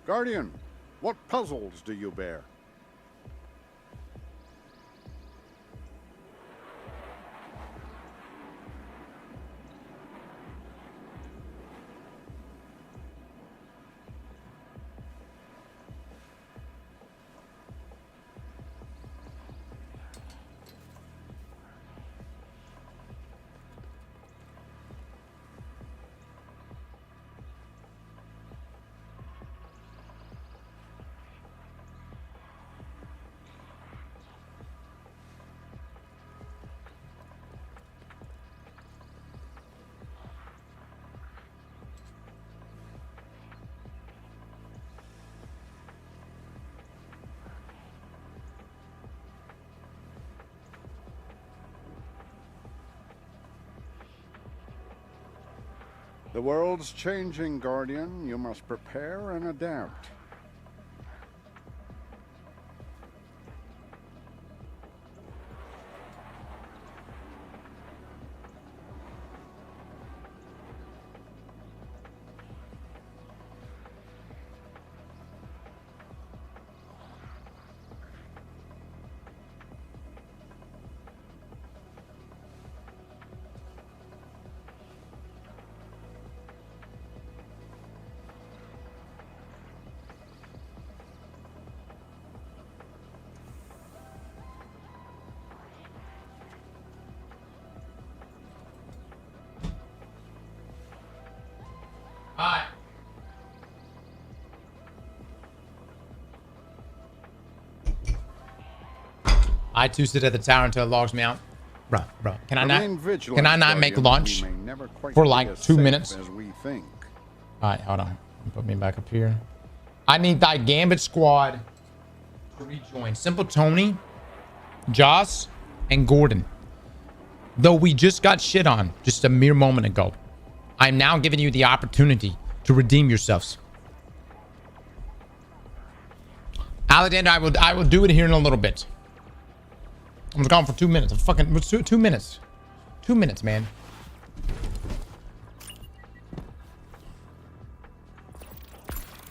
Guardian, what puzzles do you bear? The world's changing, Guardian. You must prepare and adapt. Hi. I too sit at the tower until it logs me out. Bro. Can I not make lunch for like 2 minutes? Alright, hold on. Put me back up here. I need thy Gambit squad to rejoin. Simple Tony, Joss, and Gordon. Though we just got shit on just a mere moment ago, I'm now giving you the opportunity to redeem yourselves. Alexander, I will do it here in a little bit. I'm gone for 2 minutes. What's 2 minutes? 2 minutes, man.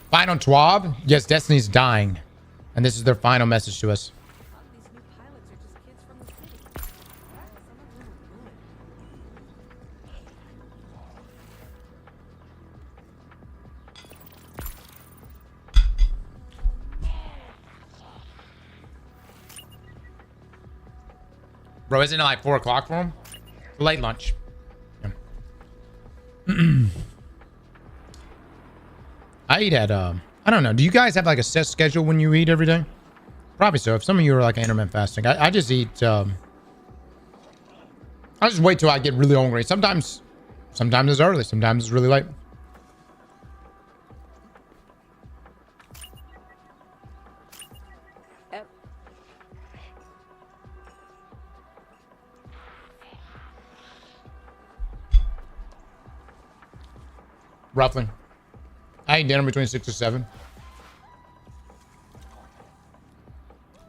Final TWAB? Yes, Destiny's dying. And this is their final message to us. Bro, isn't it like 4 o'clock for him? Late lunch. Yeah. I eat at, I don't know. Do you guys have like a set schedule when you eat every day? Probably so. If some of you are like intermittent fasting, I just eat, I just wait till I get really hungry. Sometimes it's early. Sometimes it's really late. Roughly. I eat dinner between 6 to 7.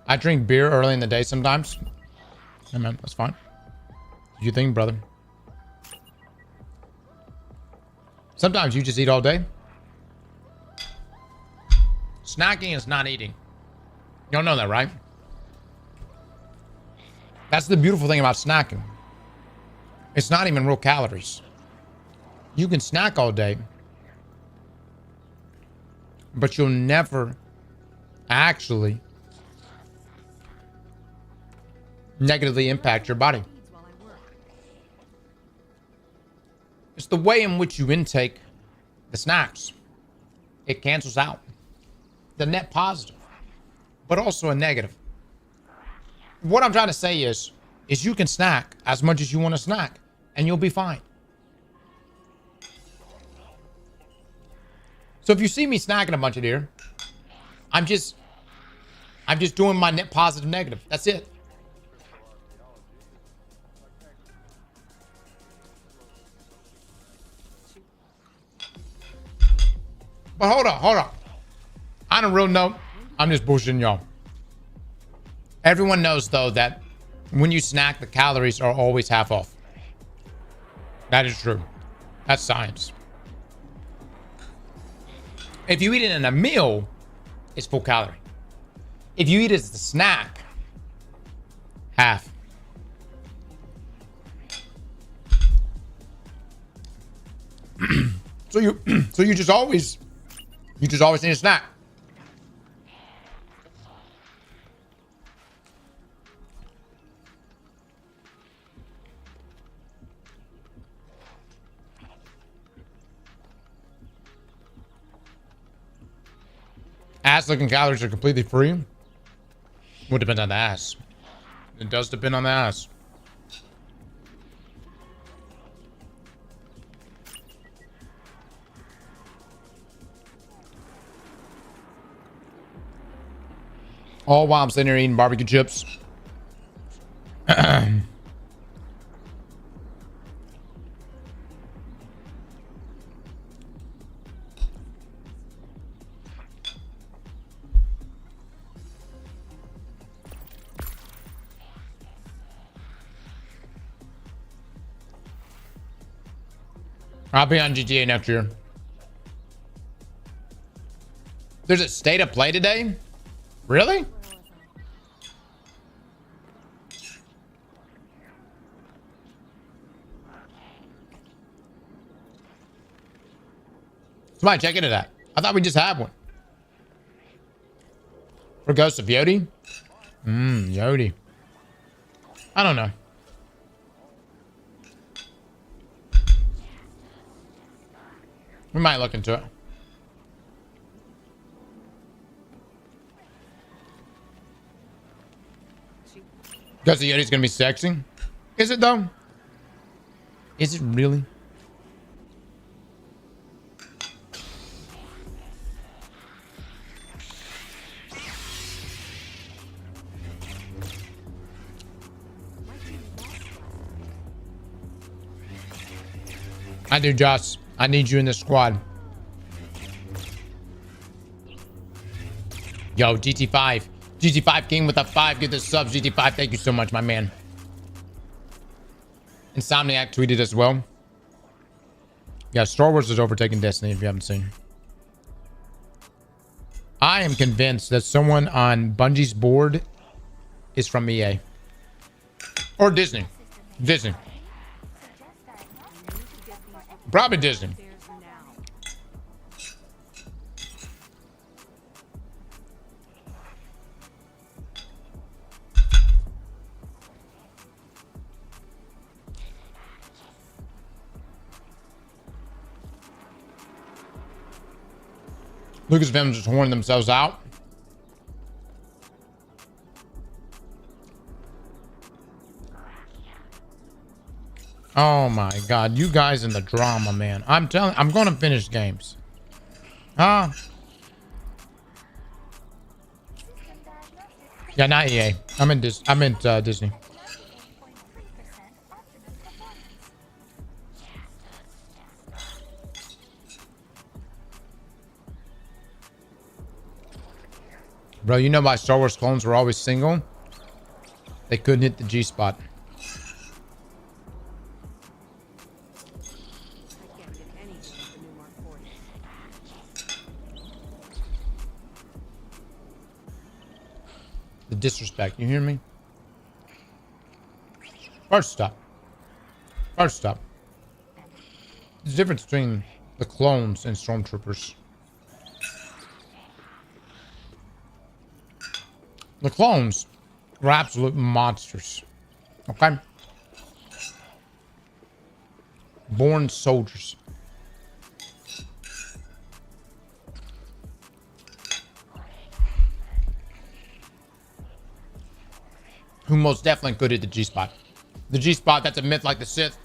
I drink beer early in the day sometimes. Yeah, man, that's fine. What do you think, brother? Sometimes you just eat all day. Snacking is not eating. You don't know that, right? That's the beautiful thing about snacking. It's not even real calories. You can snack all day, but you'll never actually negatively impact your body. It's the way in which you intake the snacks. It cancels out the net positive, but also a negative. What I'm trying to say is you can snack as much as you want to snack and you'll be fine. So if you see me snacking a bunch of deer, I'm just doing my net positive negative. That's it. But hold on. On a real note, I'm just bullshitting y'all. Everyone knows though that when you snack, the calories are always half off. That is true. That's science. If you eat it in a meal, it's full calorie. If you eat it as a snack, half. So you just always need a snack. Ass looking calories are completely free. Would depend on the ass. It does depend on the ass. All while I'm sitting here eating barbecue chips. I'll be on GTA next year. There's a state of play today? Really? Somebody check into that. I thought we just had one. For Ghost of Yodi? Yodi. I don't know. We might look into it. Ghost of Yodi's gonna be sexy. Is it though? Is it really? I do, Josh. I need you in the squad. Yo, GT5. GT5 King with a 5. Get the subs, GT5. Thank you so much, my man. Insomniac tweeted as well. Yeah, Star Wars is overtaking Destiny if you haven't seen. I am convinced that someone on Bungie's board is from EA. Or Disney. Disney. Probably Disney. Lucasfilm just horned themselves out. Oh my god, you guys in the drama, man. I'm telling, I'm gonna finish games. Huh? Yeah, not EA. I'm in Disney. Bro, you know my Star Wars clones were always single? They couldn't hit the G spot. The disrespect, you hear me? First up. First up. There's a difference between the clones and stormtroopers. The clones were absolute monsters. Okay? Born soldiers. Who most definitely could hit the G-spot. The G-spot, that's a myth like the Sith.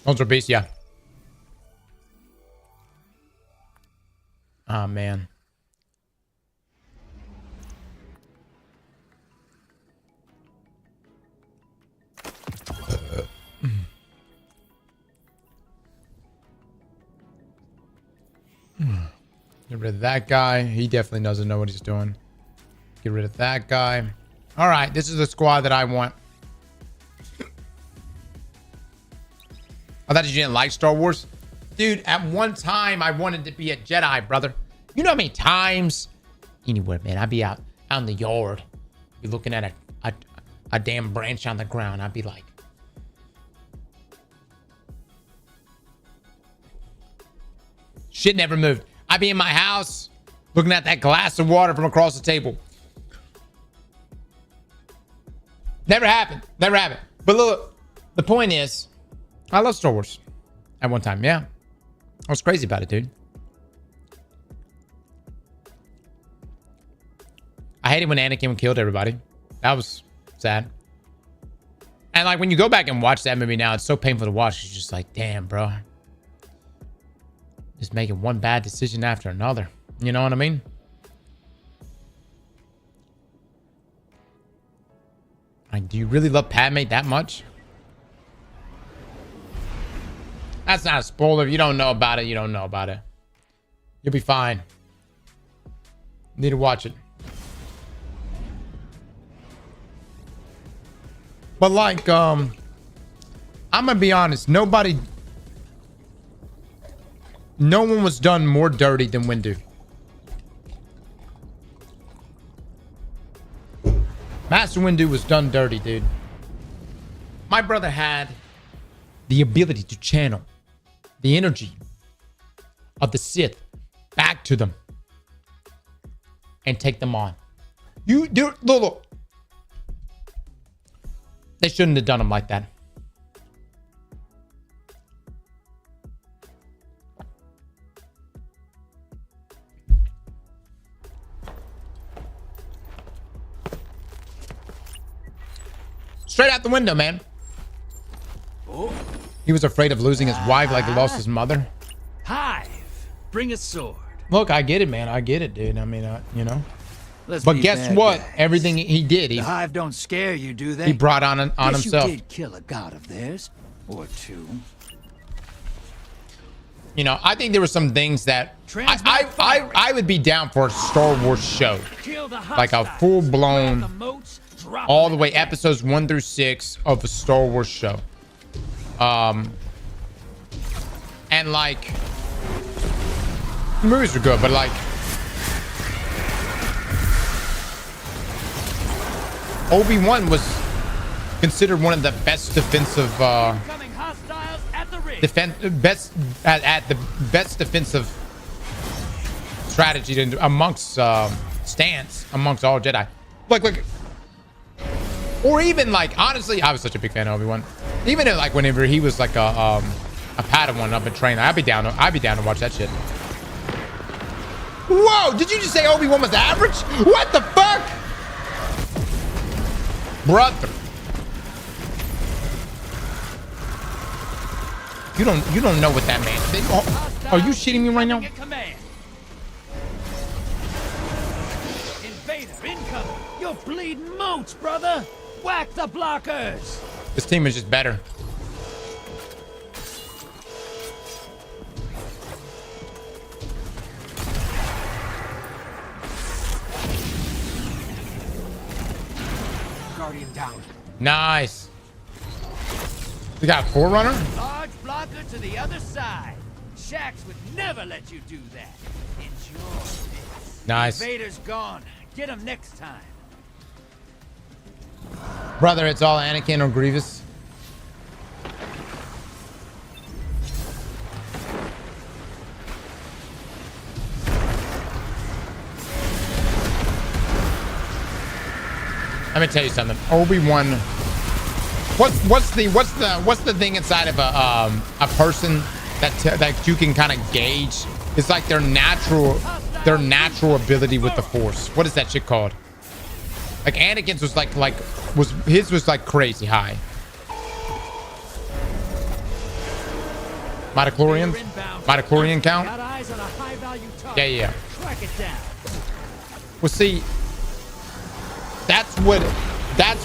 Ultra Beast, yeah. Oh, man. Get rid of that guy. He definitely doesn't know what he's doing. Get rid of that guy. All right, this is the squad that I want. I thought you didn't like Star Wars. Dude, at one time, I wanted to be a Jedi, brother. You know how many times? Anywhere, man. I'd be out in the yard. Be looking at a damn branch on the ground. I'd be like, shit never moved. I'd be in my house looking at that glass of water from across the table. Never happened. Never happened. But look, the point is, I love Star Wars at one time. Yeah. I was crazy about it, dude. I hated when Anakin killed everybody. That was sad. And like when you go back and watch that movie now, it's so painful to watch. It's just like, damn, bro. Just making one bad decision after another. You know what I mean? Like, do you really love Padme that much? That's not a spoiler. If you don't know about it, you don't know about it. You'll be fine. Need to watch it. But like, I'm gonna be honest. No one was done more dirty than Windu. Master Windu was done dirty, dude. My brother had the ability to channel the energy of the Sith back to them and take them on. Look. They shouldn't have done him like that. Straight out the window, man. He was afraid of losing his wife like he lost his mother. Hive, bring a sword. Look, I get it, man. I get it, dude. I mean, you know. Let's but be guess bad what? guys. Everything he did, The Hive don't scare you, do they? he brought on Guess himself. You did kill a god of theirs, or two. You know, I think there were some things that I would be down for a Star Wars show, like a full blown, all the way episodes 1 through 6 of a Star Wars show. And like, the movies are good, but like, Obi-Wan was considered one of the best defensive best defensive strategy amongst stance amongst all Jedi. Like, or even like, honestly, I was such a big fan of Obi-Wan. Even if, like, whenever he was like a Padawan up in training, I'd be down to watch that shit. Whoa! Did you just say Obi-Wan was average? What the fuck, brother? You don't know what that man. Are you shitting me right now? Invader incoming! You're bleeding moats, brother! Whack the blockers! This team is just better. Guardian down. Nice. We got a Forerunner? Large blocker to the other side. Shax would never let you do that. Enjoy this. Nice. Invader's gone. Get him next time. Brother, it's all Anakin or Grievous. Let me tell you something. Obi-Wan. What's the thing inside of a person that you can kind of gauge? It's like their natural ability with the Force. What is that shit called? Like Anakin's was his was like crazy high. Midichlorian count? Yeah. Well, see, that's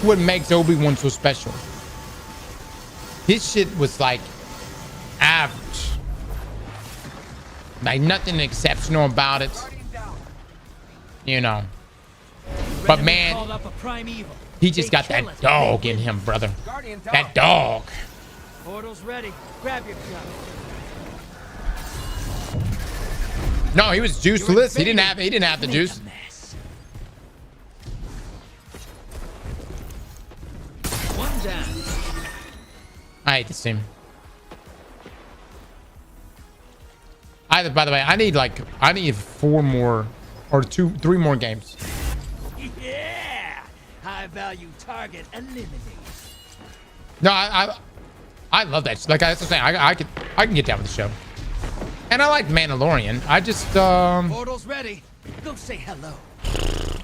what makes Obi-Wan so special. His shit was like average. Like nothing exceptional about it. You know. But man, he just got that dog in him, brother. That dog. Portal's ready. Grab your gun. No, he was juiceless. He didn't have the juice. One down. I hate this team. By the way, I need 4 more or 3 more games. Yeah. High value target eliminated. No, I love that. Like I was saying, I can get down with the show. And I like Mandalorian. I just Portal's ready. Go say hello.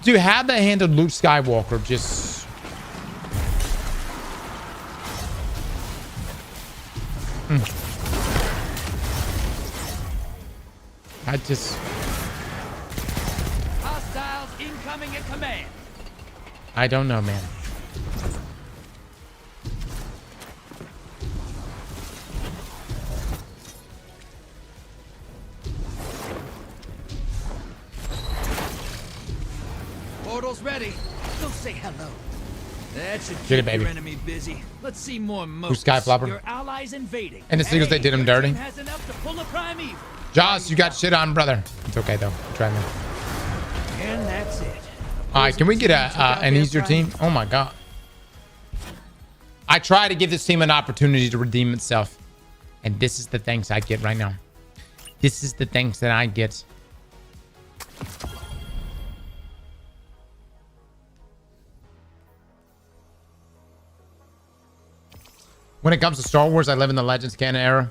Dude, how they handled Luke Skywalker just Hostiles incoming at command. I don't know, man. portal's ready. Go say hello. That should Get keep it, baby. your enemy busy. Let's see more Who's moats. Sky Flopper? Your allies invading. And the Seagulls, they did him dirty. your team has enough to pull a primeval. Joss, you got shit on, brother. It's okay, though. Try me. And that's it. All right, can we get an easier team? Oh, my God. I try to give this team an opportunity to redeem itself. And this is the things I get right now. This is the things that I get. When it comes to Star Wars, I live in the Legends canon era.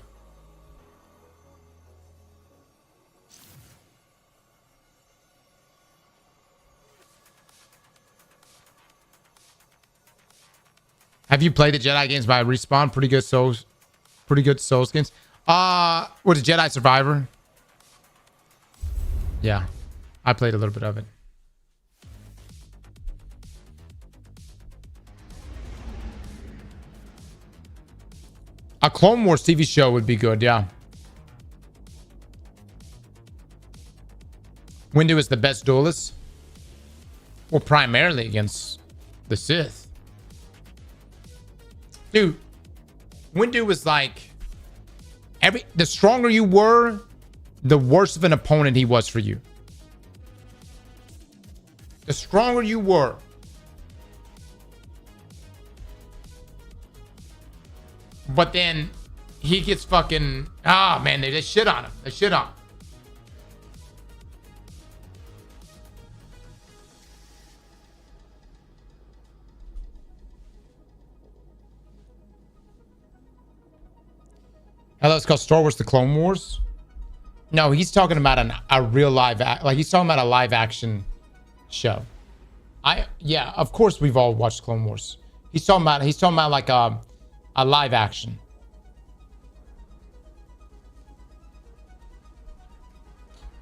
Have you played the Jedi games by Respawn? Pretty good Souls games. What is Jedi Survivor? Yeah, I played a little bit of it. A Clone Wars TV show would be good, yeah. Windu is the best duelist. Well, primarily against the Sith. Dude, Windu was like the stronger you were, the worse of an opponent he was for you. The stronger you were. But then he gets fucking man, they just shit on him. They shit on him. Hello, it's called Star Wars: The Clone Wars. No, he's talking about a real live he's talking about a live action show. Yeah, of course we've all watched Clone Wars. He's talking about like a live action.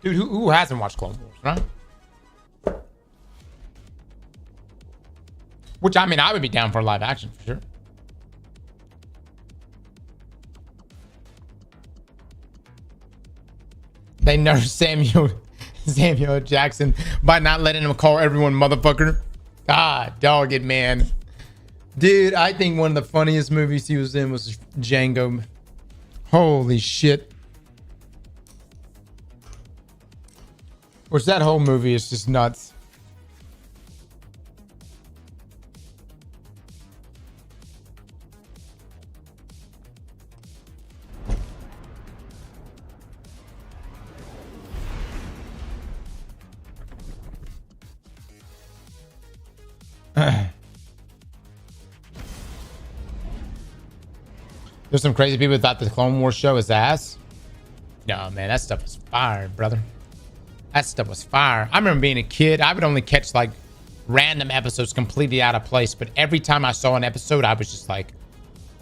Dude, who hasn't watched Clone Wars, right? Which, I mean, I would be down for live action for sure. They nerfed Samuel Jackson by not letting him call everyone motherfucker. Dog it, man. Dude, I think one of the funniest movies he was in was Django. Holy shit. Which that whole movie is just nuts. There's some crazy people that thought the Clone Wars show is ass. No, man, that stuff was fire, brother. That stuff was fire. I remember being a kid, I would only catch like random episodes completely out of place, but every time I saw an episode, I was just like,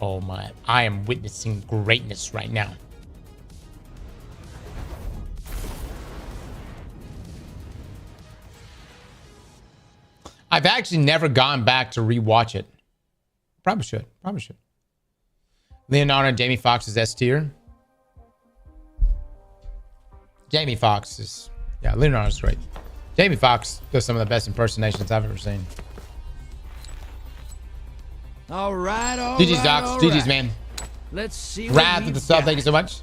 oh my, I am witnessing greatness right now. I've actually never gone back to rewatch it. Probably should. Leonardo and Jamie Foxx is S tier. Jamie Foxx is, yeah, Leonardo's great. Jamie Foxx does some of the best impersonations I've ever seen. All right. GG's, Docs. GG's, man. Let's see. Wrath with the sub. Thank you so much.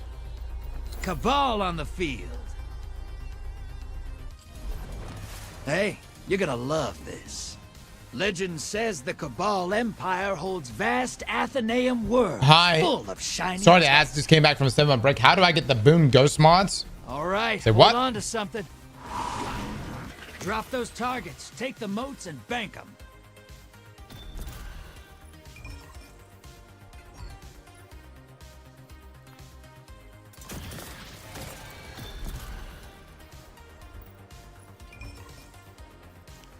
Cabal on the field. Hey, you're gonna love this. Legend says the Cabal Empire holds vast Athenaeum worlds full of shiny. Sorry to ask, just came back from a 7-month break. How do I get the Boon Ghost mods? All right, Say what? Hold on to something. Drop those targets, take the moats, and bank them.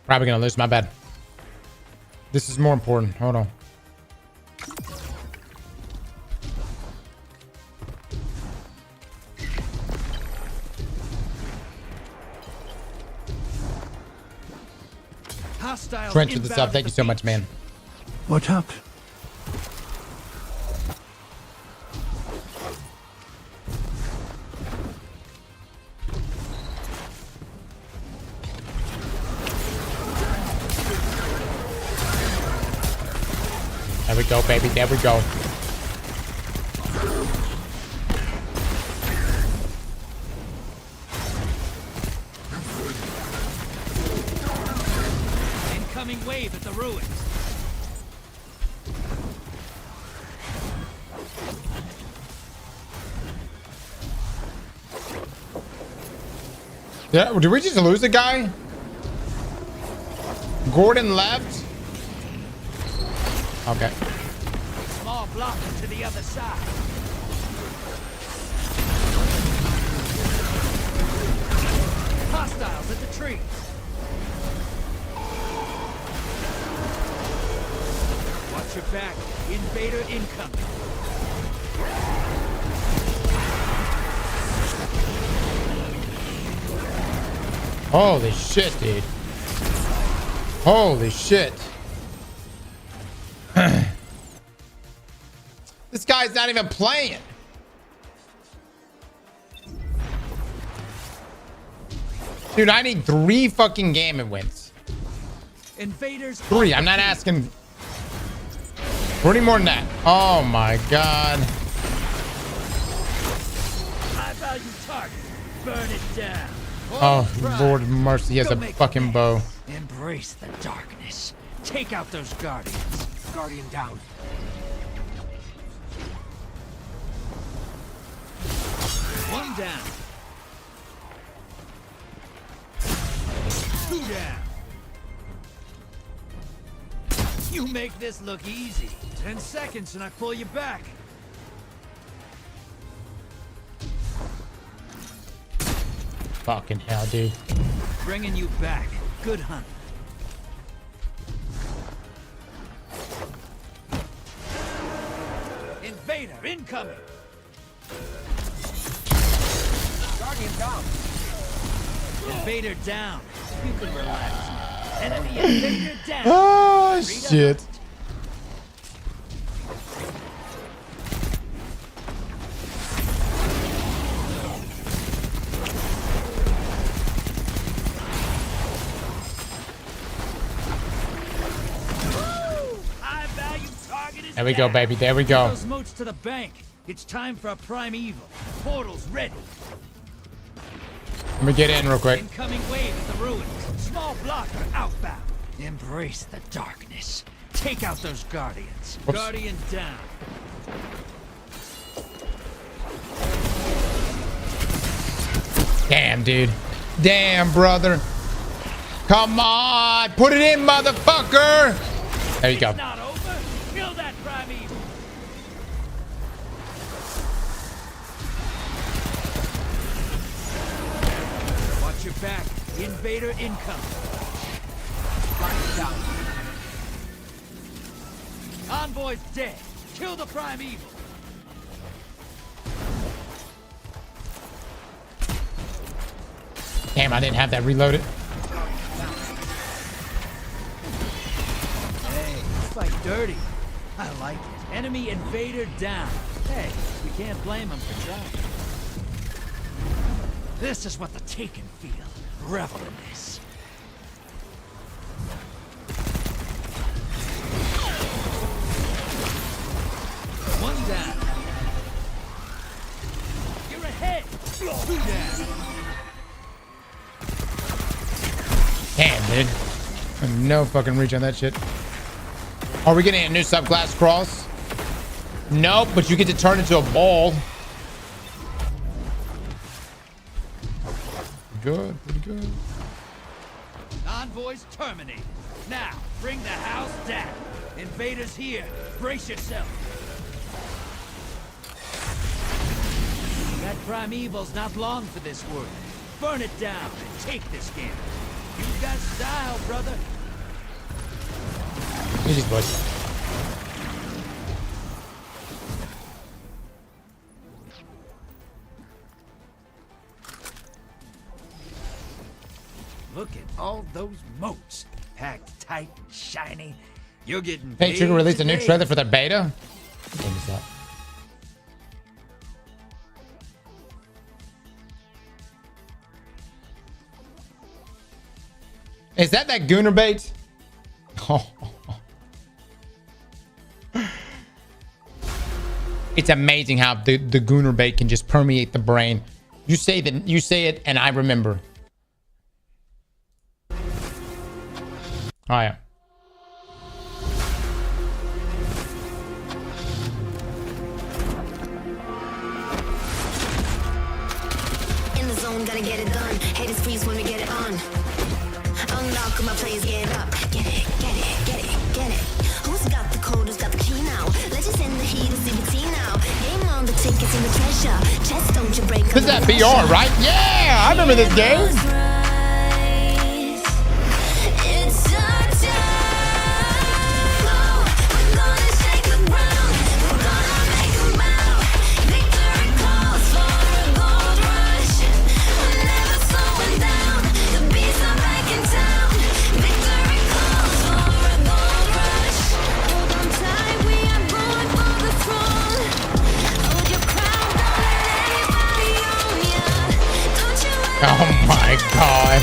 Probably gonna lose. My bad. This is more important. Hold on. Hostile Trench with the sub. Thank you so much, man. What up? There we go, baby. There we go. Incoming wave at the ruins. Yeah, did we just lose a guy? Gordon left. Okay. Small blocker to the other side. Hostiles at the trees. Watch your back. Invader incoming. Holy shit, dude. Holy shit. This guy's not even playing. Dude, I need 3 fucking game wins. Invaders. 3. I'm not asking for any more than that. Oh my god. High value target. Burn it down. Oh, Lord mercy, he has a fucking bow. Embrace the darkness. Take out those guardians. Guardian down. One down. 2 down. You make this look easy. 10 seconds and I pull you back. Fucking hell, dude. Bringing you back. Good hunt. Invader incoming. Guardian down. Invader down. You can relax. Enemy invader down. Oh shit. There we go, baby. There we go. Those moats to the bank. It's time for a primeval. Portals ready. Let me get in real quick. Incoming wave at the ruins. Small blocker outbound. Embrace the darkness. Take out those guardians. Whoops. Guardian down. Damn, dude. Damn, brother. Come on. Put it in, motherfucker. There you go. It's not over. Kill that primeval. Watch your back. Invader incoming. Down. Envoy's dead. Kill the primeval. Damn, I didn't have that reloaded. Hey, fight dirty. I like it. Enemy invader down. Hey, we can't blame him for trying. This is what the Taken feel. Revel in this. One down. You're ahead. 2 down. Damn, dude. No fucking reach on that shit. Are we getting a new subclass cross? Nope, but you get to turn into a ball. Good, pretty good. Envoys terminated. Now, bring the house down. Invaders here. Brace yourself. That primeval's not long for this world. Burn it down and take this game. You got style, brother. Easy, bud. Look at all those moats. Packed tight and shiny. You're getting Hey, paid Trigger released a new today. trailer for the beta? What is that? Is that Gooner bait? Oh. It's amazing how the Gooner bait can just permeate the brain. You say it, and I remember. Oh yeah. In the zone, gotta get it done. Haters freeze when we get it on. Unlock my players, get up. Get it, get it, get it, get it. Who's got the code? Who's got the key now? Let's just send the heat to CBT now. Game on the tickets in the treasure. Chest, don't you break. This is that BR, right? Yeah, I remember this game. Oh my god.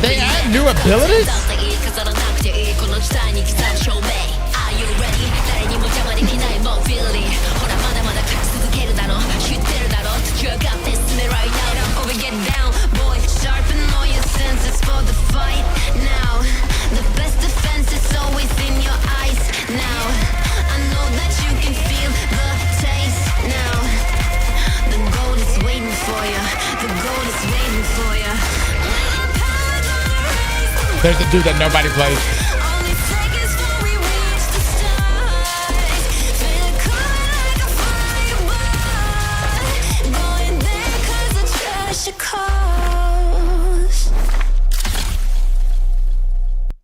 They add new abilities? There's a dude that nobody plays.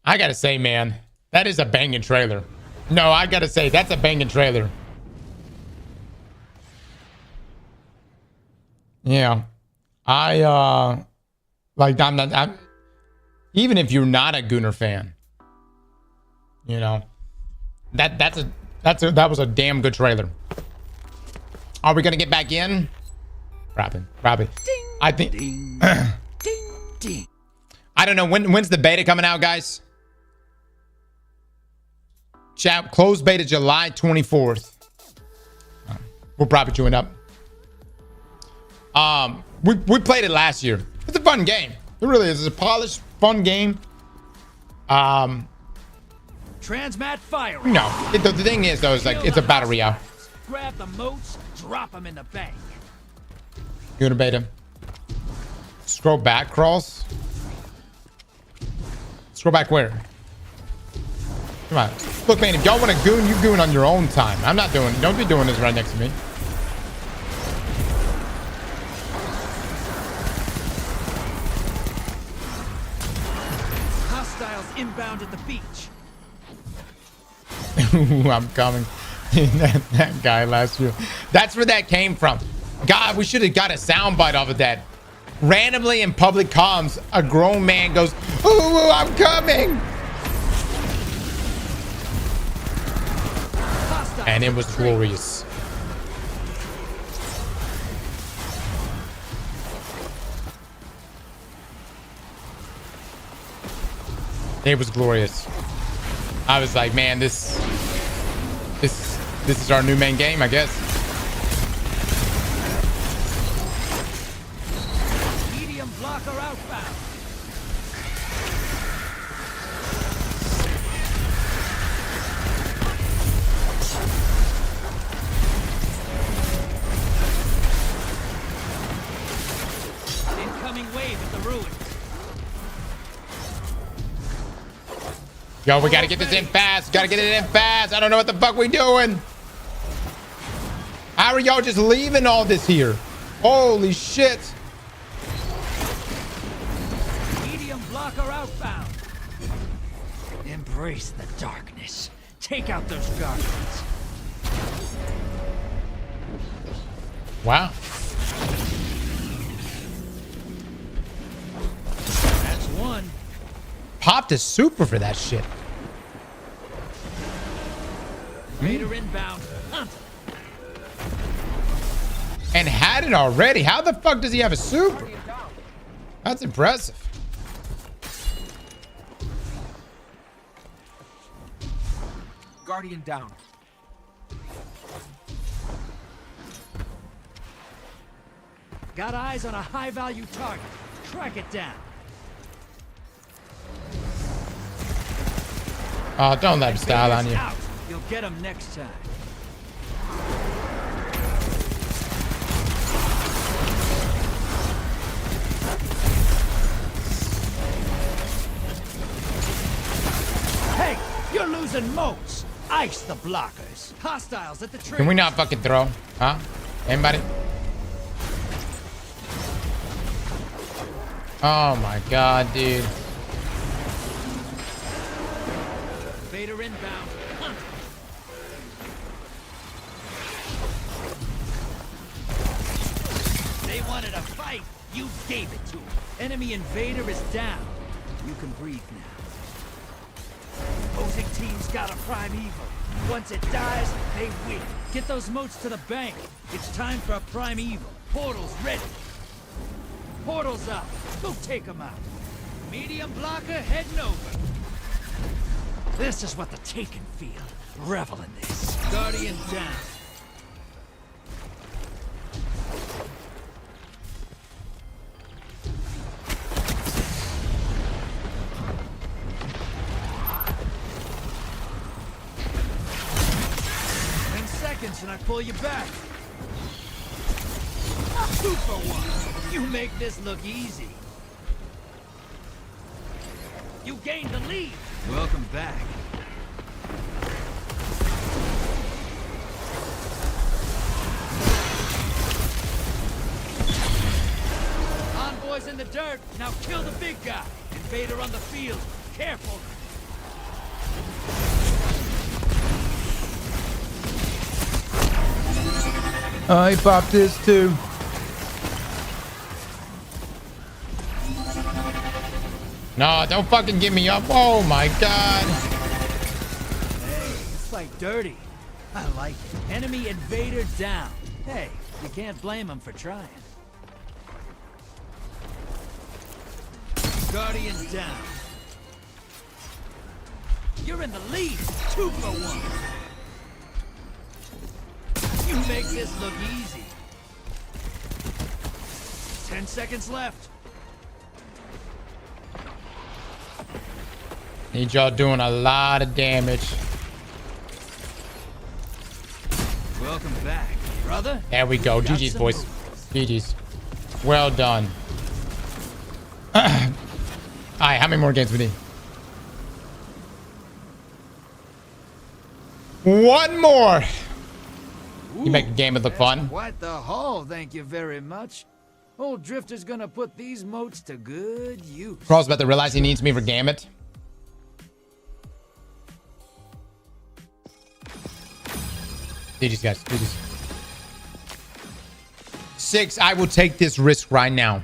I gotta say, man, that is a banging trailer. No, I gotta say, that's a banging trailer. Yeah. I'm even if you're not a Gooner fan, you know, that was a damn good trailer. Are we gonna get back in? Probably. I think. Ding, ding. I don't know when's the beta coming out, guys. Chat, closed beta July 24th. We'll probably join up. We played it last year. It's a fun game. It really is. It's a polished, fun game. Transmat fire. No, the thing is though, is like it's a battle royale. Grab the moats, drop them in the bank. Gooner beta. Scroll back, Cross. Scroll back where? Come on. Look, man, if y'all want to goon, you goon on your own time. I'm not doing. Don't be doing this right next to me. Inbound at the beach. Ooh, I'm coming. that guy last year. That's where that came from. God, we should have got a soundbite off of that. Randomly in public comms, a grown man goes, "Ooh, I'm coming," and it was glorious. It was glorious. I was like, man, this is our new main game, I guess. Medium blocker outbound. Incoming wave at the ruins. Yo, we gotta get this in fast. Gotta get it in fast. I don't know what the fuck we doing. How are y'all just leaving all this here? Holy shit. Medium blocker outbound. Embrace the darkness. Take out those guardians. Wow. That's one. popped a super for that shit. Vader inbound. Hunt. And had it already. How the fuck does he have a super? That's impressive. Guardian down. Got eyes on a high-value target. Track it down. Oh, don't let him style on you. Out. You'll get him next time. Hey, you're losing motes. Ice the blockers. Hostiles at the tree. Can we not fucking throw? Huh? Anybody? Oh my god, dude. Vader inbound. Hunt. They wanted a fight. You gave it to them. Enemy invader is down. You can breathe now. Opposing team's got a prime evil. Once it dies, they win. Get those motes to the bank. It's time for a prime evil. Portal's ready. Portal's up. Go take them out. Medium blocker heading over. This is what the Taken feel. Revel in this. Guardian down. And I pull you back. 2 for 1. You make this look easy. You gained the lead. Welcome back. Envoy's in the dirt. Now kill the big guy. Invader on the field. Careful. I popped this too. No, don't fucking get me up. Oh my god. Hey, it's like dirty. I like it. Enemy invader down. Hey, you can't blame him for trying. Guardian down. You're in the lead. 2 for 1. You make this look easy. 10 seconds left. Need y'all doing a lot of damage. Welcome back, brother. There we go. GG's, boys. GG's. Well done. Alright, how many more games we need? One more. You make the game look fun. Quite the haul, thank you very much. Old Drifter's gonna put these motes to good use. Crawl's about to realize he needs me for Gambit. GG's, guys. GG's. 6, I will take this risk right now.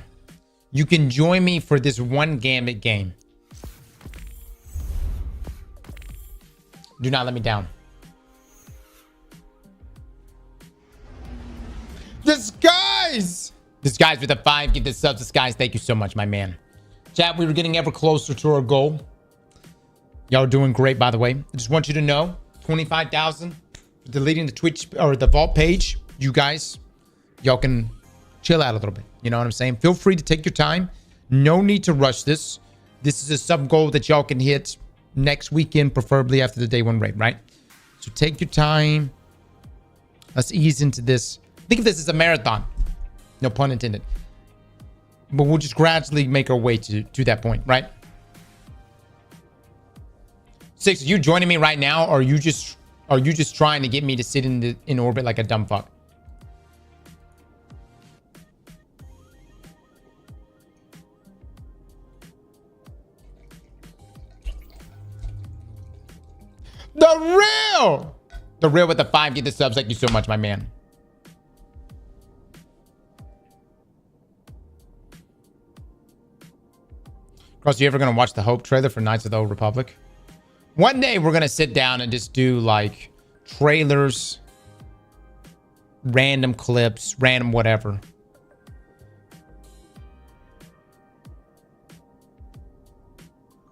You can join me for this one Gambit game. Do not let me down. Disguise with a 5. Get the subs. Disguise, thank you so much, my man. Chat, we were getting ever closer to our goal. Y'all are doing great, by the way. I just want you to know, 25,000 deleting the Twitch or the vault page. You guys, y'all can chill out a little bit. You know what I'm saying? Feel free to take your time. No need to rush this. This is a sub goal that y'all can hit next weekend, preferably after the day 1 raid, right? So take your time. Let's ease into this. Think of this as a marathon. No pun intended. But we'll just gradually make our way to that point, right? 6, are you joining me right now, or are you just trying to get me to sit in orbit like a dumb fuck? The real with the 5. Get the subs. Thank you so much, my man. Cross, you ever gonna watch the Hope trailer for Knights of the Old Republic? One day we're gonna sit down and just do like trailers, random clips, random whatever.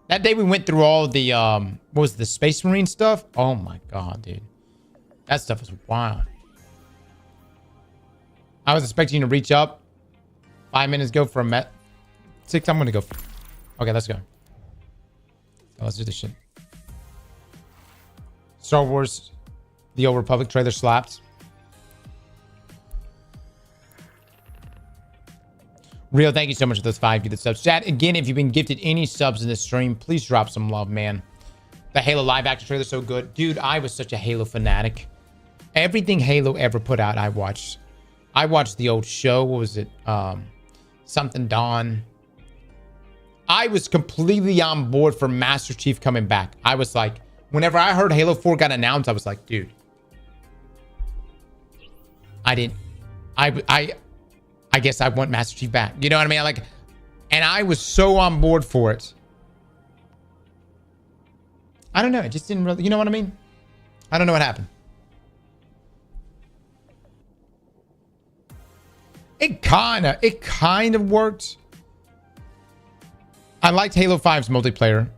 That day we went through all the what was it, the Space Marine stuff? Oh my god, dude. That stuff was wild. I was expecting you to reach up 5 minutes ago for a met. 6, I'm gonna go. Okay, let's go. Let's do this shit. Star Wars, the Old Republic trailer slaps. Real, thank you so much for those 5 gifted subs. Chat, again, if you've been gifted any subs in this stream, please drop some love, man. The Halo live action trailer is so good. Dude, I was such a Halo fanatic. Everything Halo ever put out, I watched. I watched the old show. What was it? Something Dawn. I was completely on board for Master Chief coming back. I was like, whenever I heard Halo 4 got announced, I was like, dude. I guess I want Master Chief back. You know what I mean? Like, and I was so on board for it. I don't know. It just didn't really, you know what I mean? I don't know what happened. It kind of worked. I liked Halo 5's multiplayer,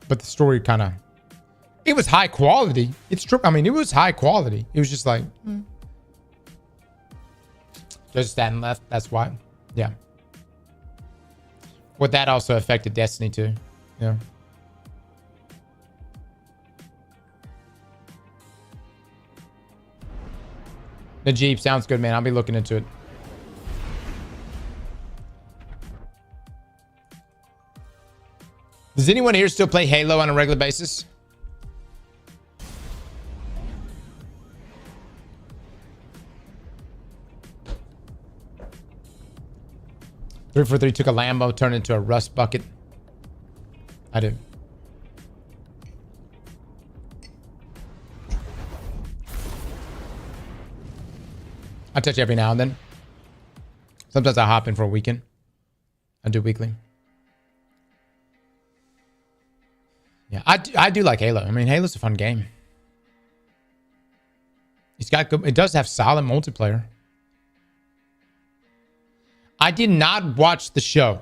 but the story kind of, it was high quality. It's true. I mean, it was high quality. It was just like, just standing left. That's why. Yeah. But that also affected Destiny too. Yeah. The Jeep sounds good, man. I'll be looking into it. Does anyone here still play Halo on a regular basis? Three for three took a Lambo, turned it into a rust bucket. I do. I touch every now and then. Sometimes I hop in for a weekend. I do weekly. Yeah, I do like Halo. I mean, Halo's a fun game. It's got good, it does have solid multiplayer. I did not watch the show,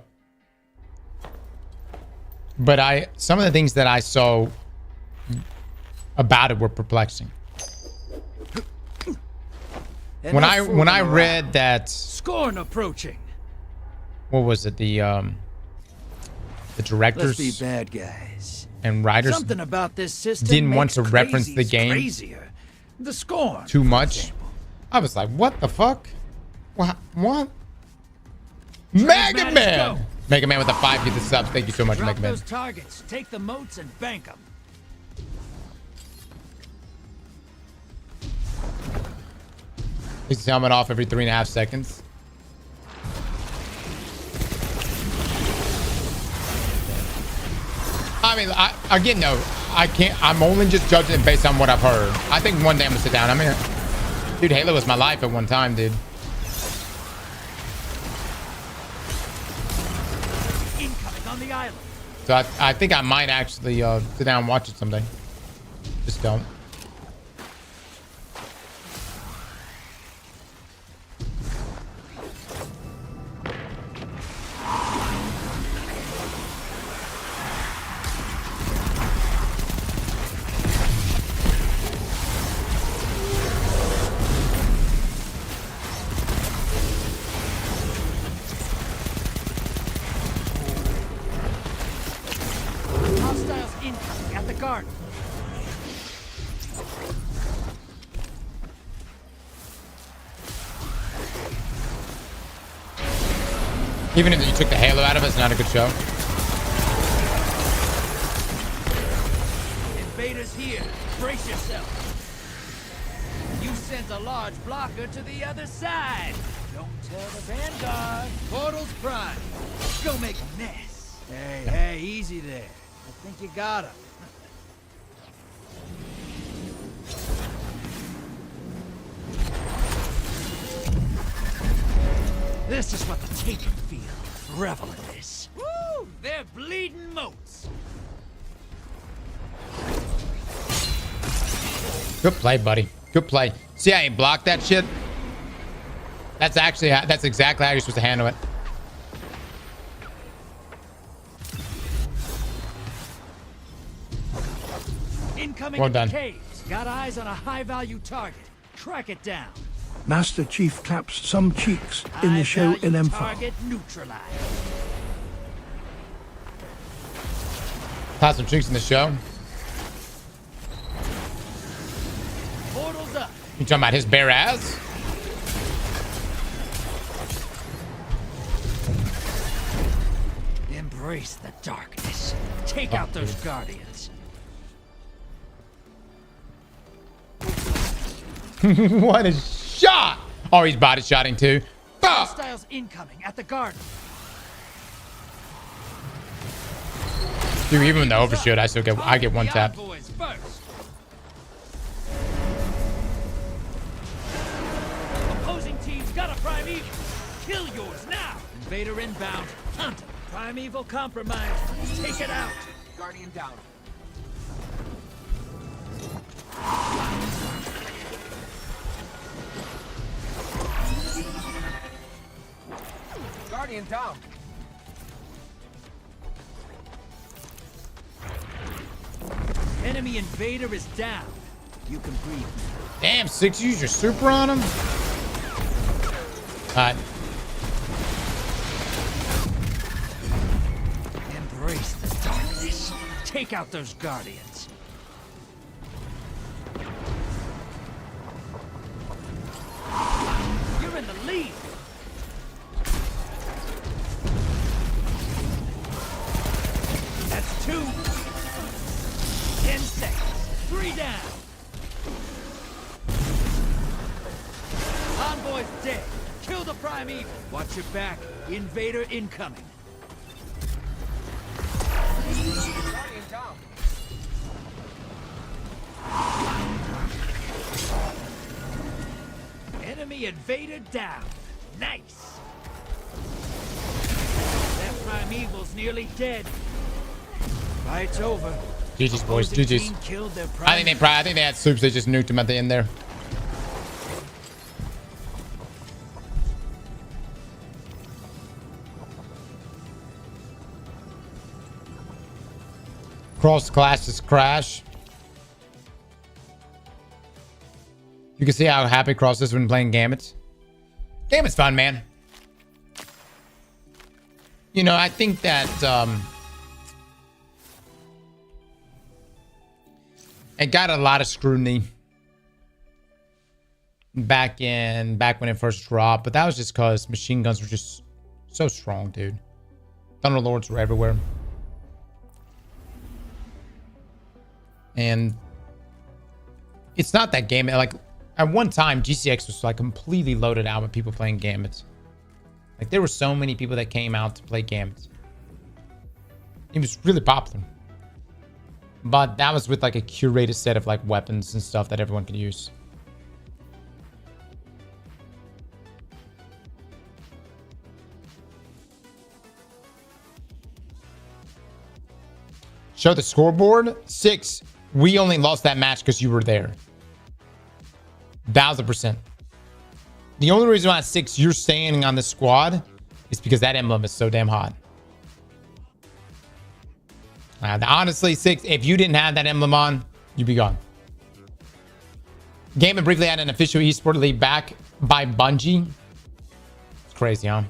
but some of the things that I saw about it were perplexing. When I read that Scorn approaching. What was it? The directors Let's be bad guys. And writers Something about this system didn't want to reference the game crazier. The Scorn too much. I was like, what the fuck? What? Mega Man! Mega Man with the 5 gifted subs. Thank you so much, Mega Man. Those targets, take the moats and bank them. Takes his helmet off every 3.5 seconds. I mean, again, no, I can't. I'm only just judging it based on what I've heard. I think one day I'm gonna sit down. I mean, dude, Halo was my life at one time, dude. Incoming on the island. So I think I might actually sit down and watch it someday. Just don't. Even if you took the Halo out of it, it's not a good show. Invaders here. Brace yourself. You sent a large blocker to the other side. Don't tell the Vanguard. Portal's prime. Go make a mess. Hey, easy there. I think you got him. This is what the taken feel. Revel in this. Woo! They're my bleeding moats. Good play, buddy. Good play. See how he blocked that shit? That's exactly how you're supposed to handle it. Incoming Well in the done. caves. Got eyes on a high-value target. Track it down. Master Chief claps some cheeks in the show in High-value M5. target neutralized. Clap some cheeks in the show. Portals up. You talking about his bare ass? Embrace the darkness. Take out those guardians. What a shot! Oh, he's body shotting too. Fuck! Hostiles incoming at the garden. Dude, even with the overshoot, I get one tap. Envoys first. Opposing team's got a primeval. Kill yours now. Invader inbound. Hunt. Primeval compromised. Take it out. Guardian down. Guardian down. Enemy invader is down. You can breathe. Damn, 6, use your super on him? Alright. Embrace the darkness. Take out those guardians. You're in the lead. That's 2. 10 seconds. 3 down. Envoy's dead. Kill the primeval. Watch your back. Invader incoming. Guardian down. Enemy invader down. Nice. That primeval's nearly dead. Fight's over. GG's, boys. Opposing GG's. team killed their I think they had soups. They just nuked him at the end there. Cross classes crash. You can see how happy Cross is when playing Gambits. Gambit's fun, man. You know, I think that it got a lot of scrutiny back when it first dropped, but that was just because machine guns were just so strong, dude. Thunderlords were everywhere. And it's not that game. Like at one time, GCX was like completely loaded out with people playing Gambits. Like there were so many people that came out to play Gambits. It was really popular. But that was with like a curated set of like weapons and stuff that everyone could use. Show the scoreboard. 6. We only lost that match because you were there. 1000%. The only reason why 6 you're staying on the squad is because that emblem is so damn hot. Honestly, 6, if you didn't have that emblem on, you'd be gone. Game briefly had an official eSport league back by Bungie. It's crazy, huh?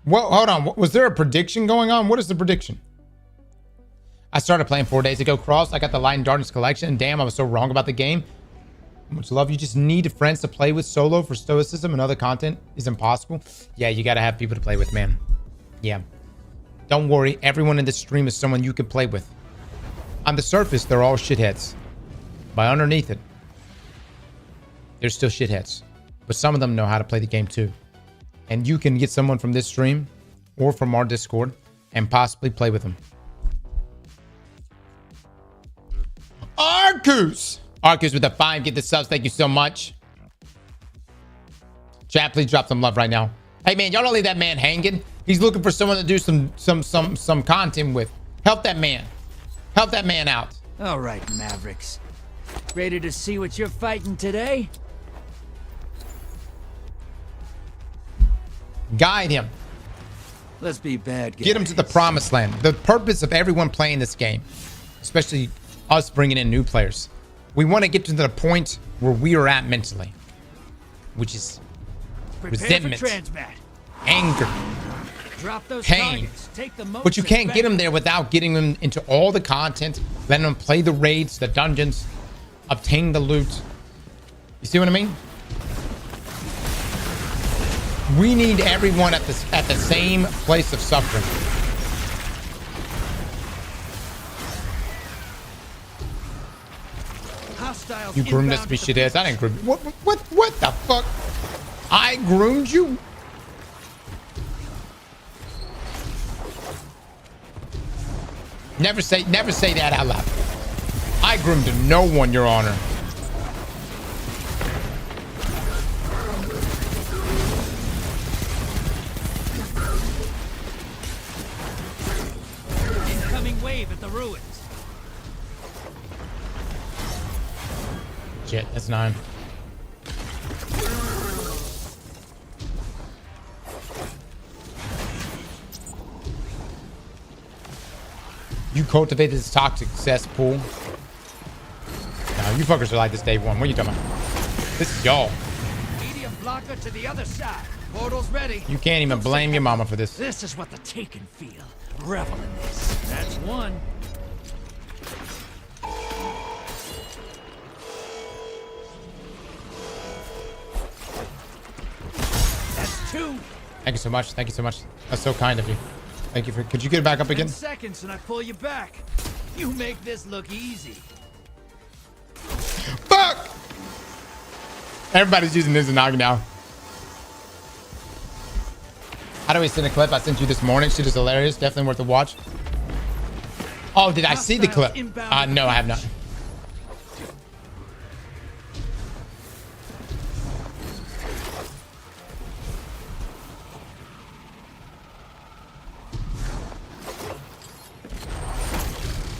Well, hold on. Was there a prediction going on? What is the prediction? I started playing 4 days ago. Cross. I got the Light and Darkness collection. And damn, I was so wrong about the game. Much love. You just need friends to play with. Solo for stoicism and other content is impossible. Yeah, you got to have people to play with, man. Yeah. Don't worry. Everyone in this stream is someone you can play with. On the surface, they're all shitheads. But underneath it, they're still shitheads. But some of them know how to play the game too. And you can get someone from this stream or from our Discord and possibly play with them. Arcus! Arcus with the 5. Get the subs. Thank you so much. Chat, please drop some love right now. Hey man, y'all don't leave that man hanging. He's looking for someone to do some content with. Help that man. Help that man out. All right, Mavericks. Ready to see what you're fighting today? Guide him. Let's be bad guys. Get him to the promised land. The purpose of everyone playing this game, especially us bringing in new players, we want to get to the point where we are at mentally, which is resentment, anger, Drop those pain. Take the But you can't get them there without getting them into all the content, letting them play the raids, the dungeons, obtain the loot. You see what I mean? We need everyone at the same place of suffering. You groomed us to be shit ass. I didn't groom you. What the fuck? I groomed you? Never say that out loud. I groomed no one, Your Honor. Incoming wave at the ruins. Shit, that's 9. You cultivated this toxic cesspool. No, you fuckers are like this day one. What are you talking about? This is y'all. Medium blocker to the other side. Portal's ready. You can't even blame your mama for this. This is what the Taken feel. Revel in this. That's 1. That's 2. Thank you so much. Thank you so much. That's so kind of you. Thank you for. Could you get it back up again? 10 seconds and I pull you back. You make this look easy. Fuck! Everybody's using Izanagi now. How do we send a clip? I sent you this morning. Shit is hilarious. Definitely worth a watch. Oh, did I see the clip? No, I have not.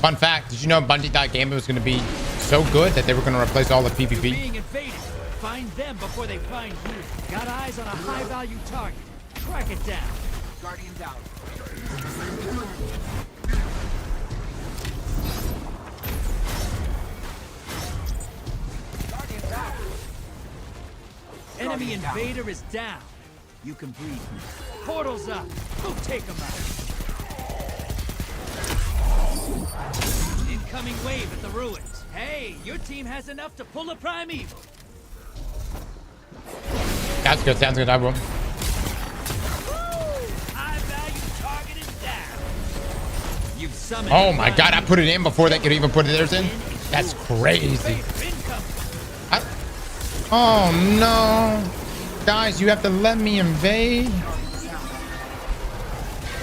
Fun fact, did you know Bungie thought Gambit was going to be so good that they were going to replace all the PvP? Being invaded. Find them before they find you. Got eyes on a high-value target. Track it down. Guardian down. Guardian down. Enemy invader is down. You can breathe now. Portal's up. Go take them out. Incoming wave at the ruins. Hey, your team has enough to pull a primeval. That's good. Sounds good. I will. High value target is down. You've summoned. Oh my god, I put it in before they could even put theirs in? That's crazy. Oh no. Guys, you have to let me invade.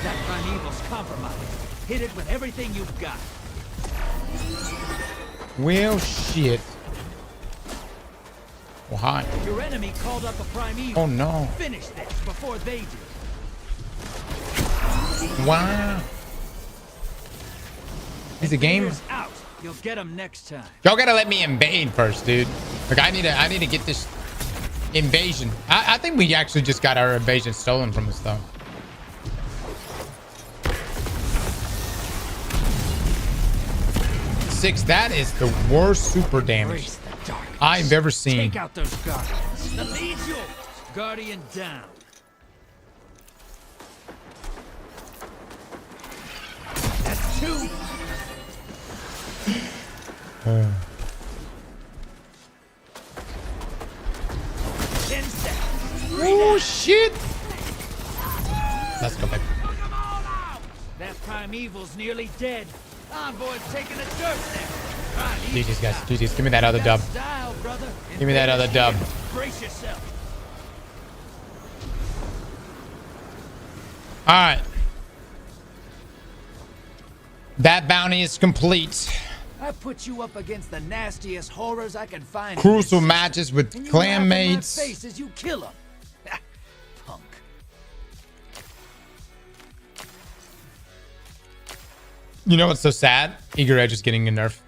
That primeval's compromised. Hit it with everything you've got. Well, shit. Well, hi. Your enemy called up a primeval. Oh no. Finish this before they do. Wow. He's a gamer. Out. You'll get him next time. Y'all gotta let me invade first, dude. Like I need to get this invasion. I think we actually just got our invasion stolen from us though. Six, that is the worst super damage I've ever seen. Take out those guardians. The lead's yours. Guardian down. That's 2. Oh shit! Let's go back. That primeval's nearly dead. Envoy's taking a dirt there. GG's guys, GG's. Give me that other dub. Style, brother. Give me that other dub. Brace yourself. All right. That bounty is complete. I put you up against the nastiest horrors I can find. Crucial matches with and you laugh in my clanmates. face as you kill them. Punk. You know what's so sad? Eager Edge is getting a nerf.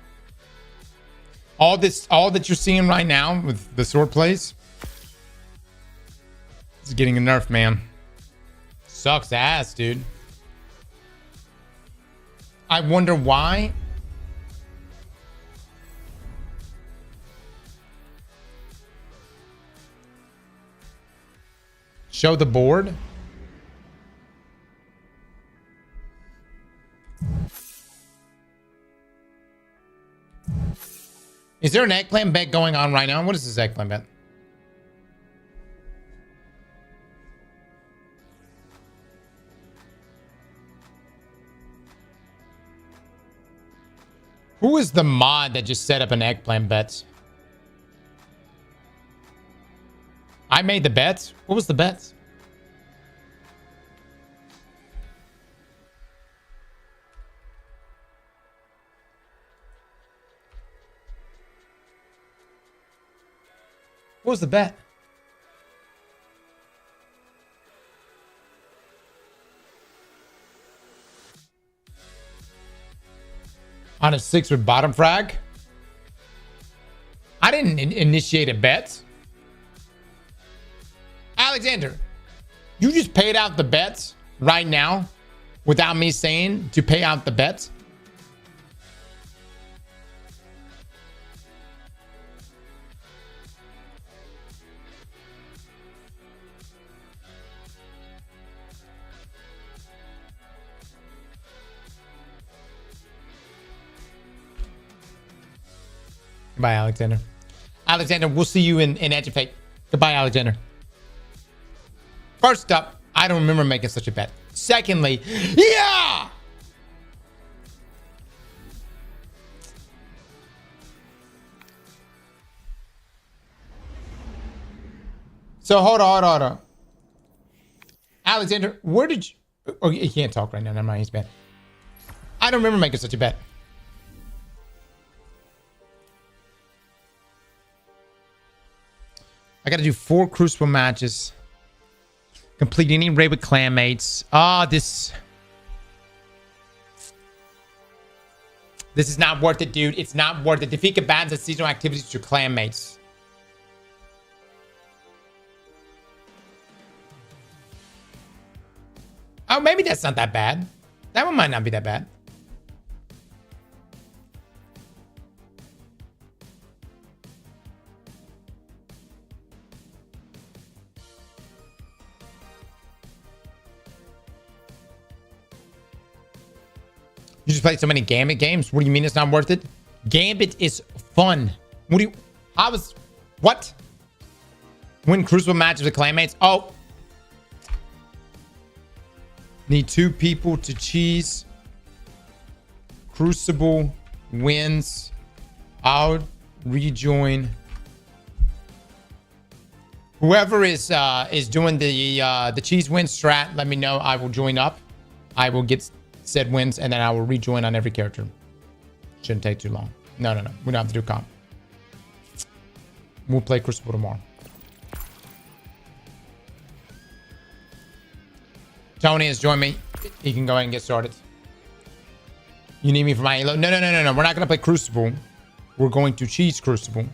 All that you're seeing right now with the sword plays is getting a nerf, man. Sucks ass, dude. I wonder why. Show the board. Is there an eggplant bet going on right now? What is this eggplant bet? Who is the mod that just set up an eggplant bet? I made the bet. What was the bet? What was the bet? On a 6 with bottom frag? I didn't initiate a bet. Alexander, you just paid out the bets right now without me saying to pay out the bets? Goodbye, Alexander. Alexander, we'll see you in Edge-A-Thon. Goodbye, Alexander. First up, I don't remember making such a bet. Secondly, yeah! So hold on. Alexander, where did you... Oh, he can't talk right now. Never mind, he's bad. I don't remember making such a bet. I got to do 4 Crucible matches. Complete any raid with clanmates. This is not worth it, dude. It's not worth it. Defeat combatants and seasonal activities with your clanmates. Oh, maybe that's not that bad. That one might not be that bad. You just played so many Gambit games. What do you mean it's not worth it? Gambit is fun. What? Win Crucible matches with clanmates? Oh. Need 2 people to cheese. Crucible wins. I'll rejoin. Whoever is doing the cheese win strat, let me know. I will join up. I will get said wins, and then I will rejoin on every character. Shouldn't take too long. No. We don't have to do comp. We'll play Crucible tomorrow. Tony has joined me. He can go ahead and get started. You need me for my elo? No. We're not going to play Crucible. We're going to cheese Crucible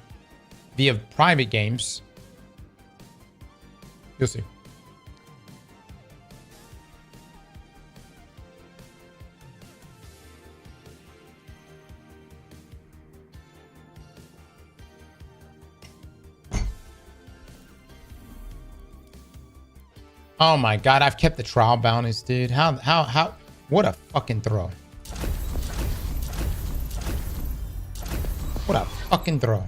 via private games. You'll see. Oh my god, I've kept the trial bounties, dude. How, what a fucking throw. What a fucking throw.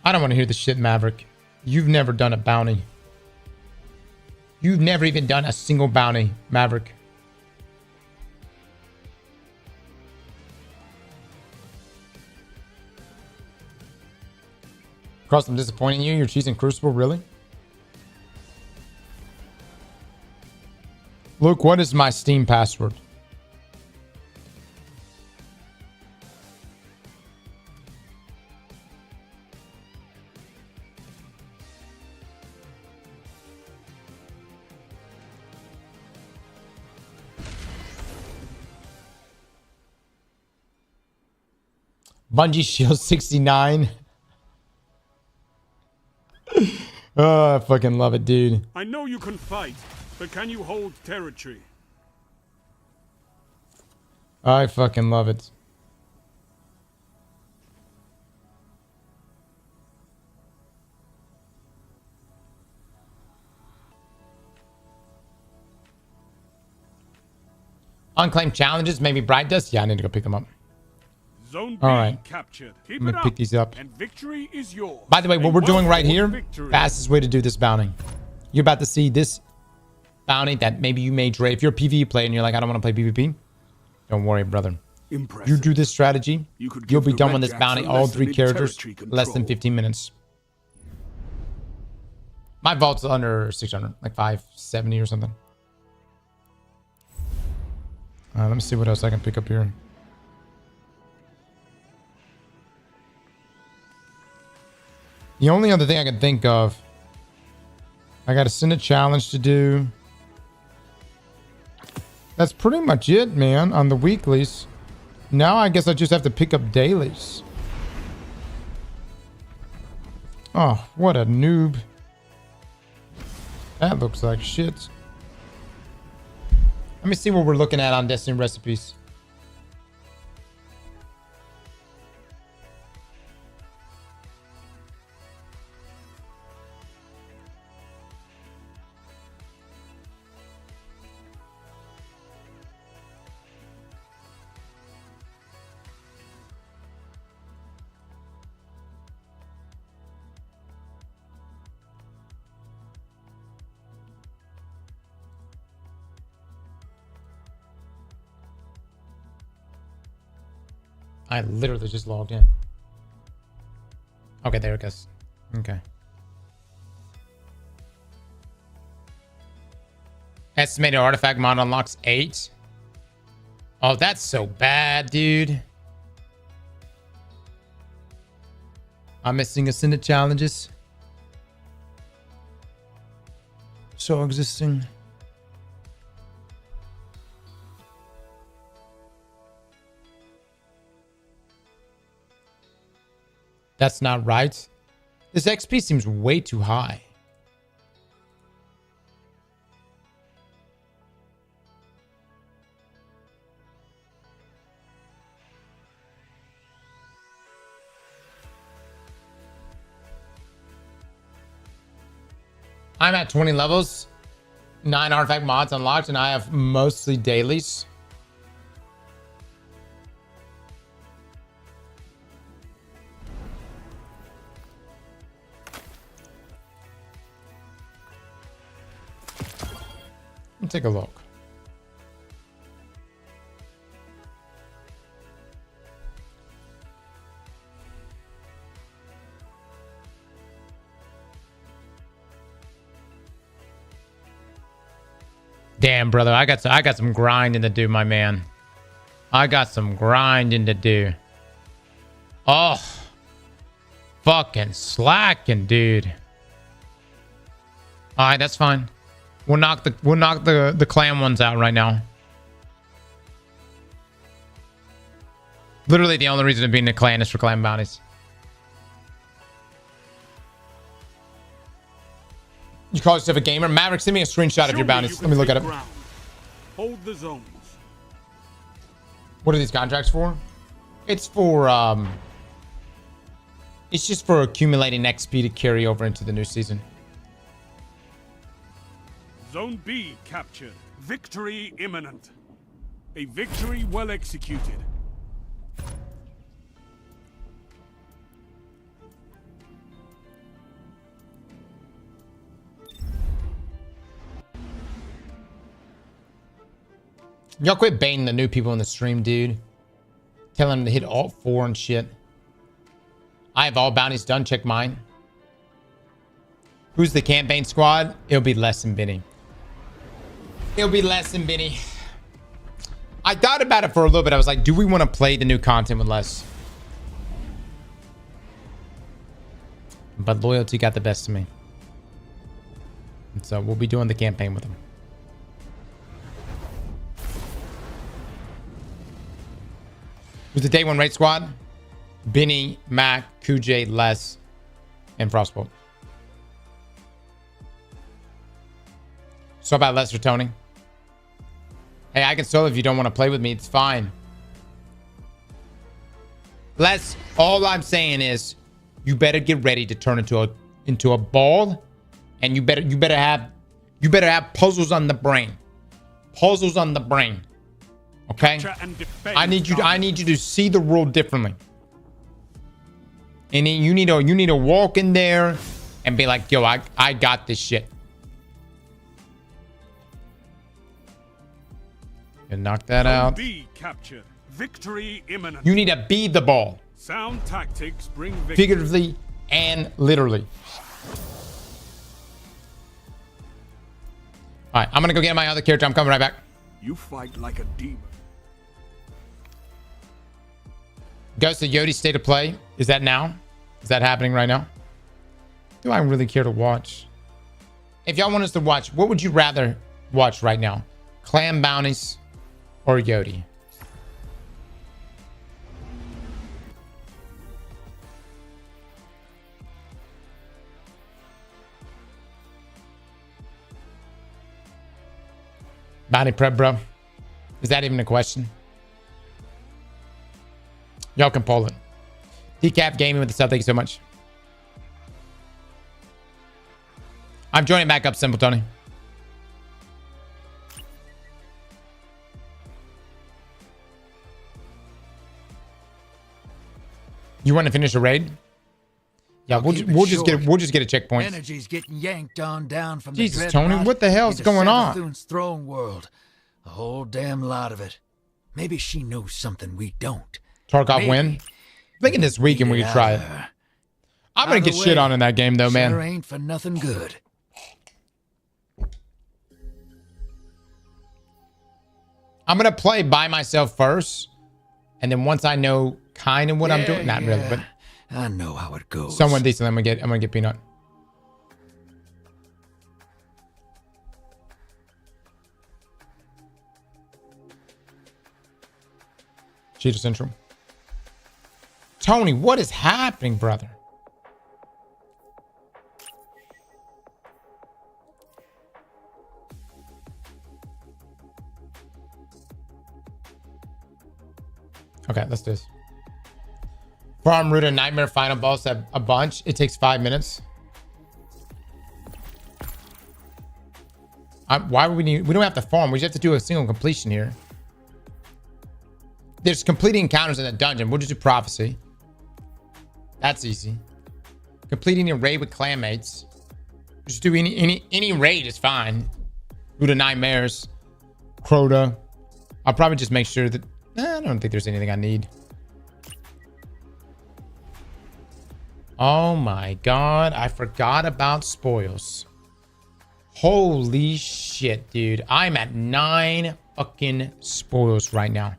I don't want to hear this shit, Maverick. You've never done a bounty. You've never even done a single bounty, Maverick. Aztecross, I'm disappointing you. You're cheesing Crucible, really? Luke, what is my Steam password? Bungie Shield 69. Oh, I fucking love it, dude. I know you can fight, but can you hold territory? I fucking love it. Unclaimed challenges, maybe Bright Dust? Yeah, I need to go pick them up. Zone B all right. Captured. Keep I'm gonna pick these up. And victory is yours. By the way, what we're doing right here, fastest way to do this bounty. You're about to see this bounty that maybe you may trade. If you're a PvE player and you're like, I don't want to play PvP, don't worry, brother. Impressive. You do this strategy, you'll be done with this bounty, all 3 characters, less than 15 minutes. My vault's under 600, like 570 or something. Let me see what else I can pick up here. The only other thing I can think of, I got to send a challenge to do. That's pretty much it, man, on the weeklies. Now I guess I just have to pick up dailies. Oh, what a noob. That looks like shit. Let me see what we're looking at on Destiny recipes. I literally just logged in. Okay, there it goes. Okay. Estimated artifact mod unlocks 8. Oh, that's so bad, dude. I'm missing Ascendant challenges. So existing. That's not right. This XP seems way too high. I'm at 20 levels, 9 artifact mods unlocked, and I have mostly dailies. Take a look. Damn, brother, I got some grinding to do, my man. I got some grinding to do. Oh, fucking slacking, dude. All right, that's fine. We'll knock the clan ones out right now. Literally the only reason of being a clan is for clan bounties. You call yourself a gamer? Maverick, send me a screenshot of your bounties. Let me look at it. Hold the zones. What are these contracts for? It's for it's just for accumulating XP to carry over into the new season. Zone B captured. Victory imminent. A victory well executed. Y'all quit baiting the new people in the stream, dude. Telling them to hit Alt 4 and shit. I have all bounties done. Check mine. Who's the campaign squad? It'll be less than Benny. It'll be less than Benny. I thought about it for a little bit. I was like, do we want to play the new content with less? But loyalty got the best of me. And so we'll be doing the campaign with them. Who's the day one raid squad? Benny, Mac, Kuj, Les, and Frostbolt. So about Les or Tony? Hey, I can solo if you don't want to play with me. It's fine. Les, all I'm saying is you better get ready to turn into a ball, and you better have puzzles on the brain. Puzzles on the brain. Okay? I need you to see the world differently. And you need to walk in there and be like, yo, I got this shit. And knock that out. B captured. Victory imminent. You need to be the ball. Sound tactics bring victory. Figuratively and literally. All right, I'm gonna go get my other character. I'm coming right back. You fight like a demon. Goes to Yodi State of Play. Is that now? Is that happening right now? Do I really care to watch? If y'all want us to watch, what would you rather watch right now? Clan Bounties or Yodi? Bounty prep, bro. Is that even a question? Y'all can pull it. Decap Gaming with the sub. Thank you so much. I'm joining back up, Simple Tony. You want to finish a raid? Yeah, we'll just get a checkpoint. Energy's getting yanked on down from Jesus, the Tony, what the hell's going on? Savathun's throne world. A whole damn lot of it. Maybe she knows something we don't. Tarkov win? I think in this weekend we could try it. I'm gonna get shit on in that game though, man. Sure ain't for nothing good. I'm gonna play by myself first, and then once I know kind of what I'm doing, not really, but I know how it goes. Someone decent. I'm gonna get Peanut. Cheetah Central. Tony, what is happening, brother? Okay, let's do this. Farm Root and Nightmare final boss have a bunch. It takes 5 minutes. Why would we need? We don't have to farm. We just have to do a single completion here. There's completing encounters in the dungeon. We'll just do prophecy. That's easy. Completing a raid with clanmates. Just do any raid is fine. Root of Nightmares, Crota. I'll probably just make sure that I don't think there's anything I need. Oh my god, I forgot about spoils. Holy shit, dude. I'm at 9 fucking spoils right now.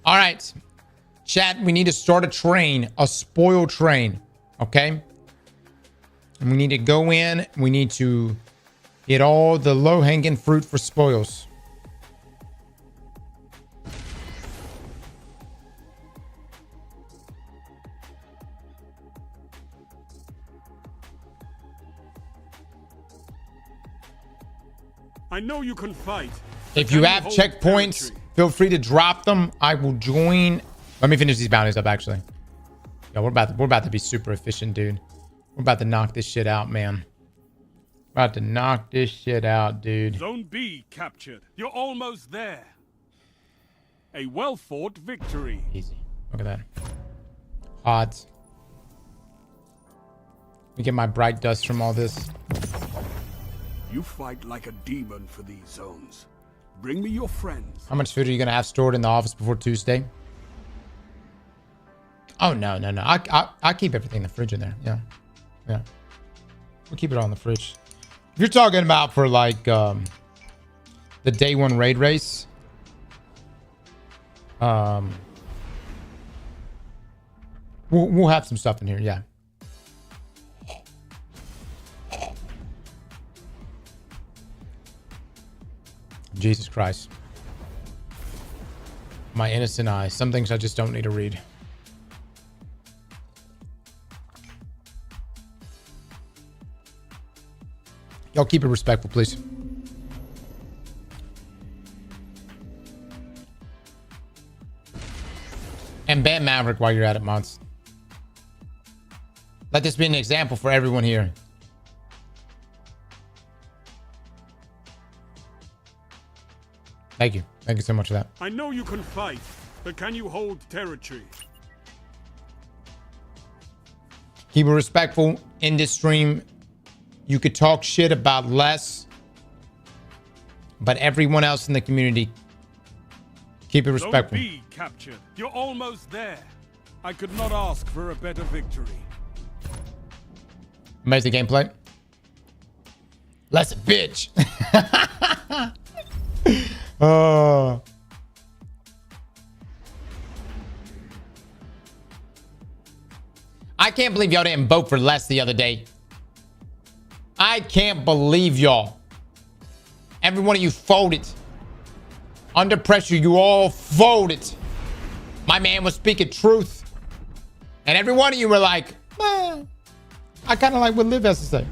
All right, chat, we need to start a train, a spoil train, okay? And we need to go in, we need to get all the low-hanging fruit for spoils. I know you can fight. If you have checkpoints, feel free to drop them. I will join. Let me finish these bounties up, actually. Yeah, we're about to be super efficient, dude. We're about to knock this shit out, man. About to knock this shit out, dude. Zone B captured. You're almost there. A well-fought victory. Easy. Look at that. Hot. Let me get my bright dust from all this. You fight like a demon for these zones. Bring me your friends. How much food are you going to have stored in the office before Tuesday? Oh, no. I keep everything in the fridge in there. Yeah. We'll keep it all in the fridge. If you're talking about for like the day one raid race, we'll have some stuff in here. Yeah. Jesus Christ. My innocent eyes. Some things I just don't need to read. Y'all keep it respectful, please. And ban Maverick while you're at it, mods. Let this be an example for everyone here. Thank you. Thank you so much for that. I know you can fight, but can you hold territory? Keep it respectful in this stream. You could talk shit about Les, but everyone else in the community, keep it respectful. Zone B captured. You're almost there. I could not ask for a better victory. Amazing gameplay. Les a bitch. Oh. I can't believe y'all didn't vote for Les the other day. I can't believe y'all. Every one of you voted. Under pressure, you all voted. My man was speaking truth. And every one of you were like, I kind of like what Liv has to say.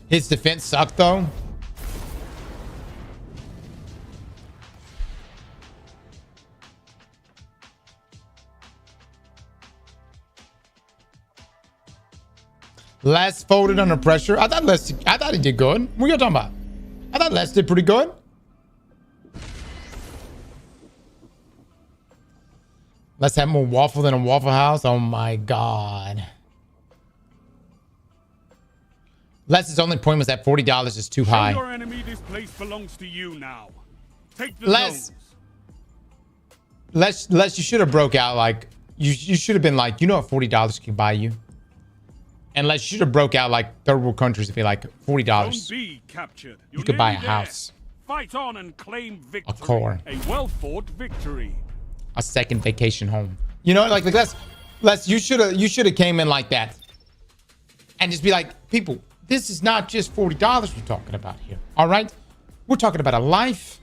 His defense sucked, though. Les folded under pressure. I thought he did good. What are you talking about? I thought Les did pretty good. Let's have more waffle than a Waffle House. Oh my God. Les's only point was that $40 is too high. Your enemy, this place belongs to you now. Take the Les, you should have broke out like you should have been like, you know what $40 can buy you? And Les, you should have broke out like third world countries to be like $40. Zone B captured. You could buy a house. Fight on and claim victory. A car. A well-fought victory. A second vacation home. You know, like Les, you should have came in like that. And just be like, people, this is not just $40 we're talking about here. All right? We're talking about a life.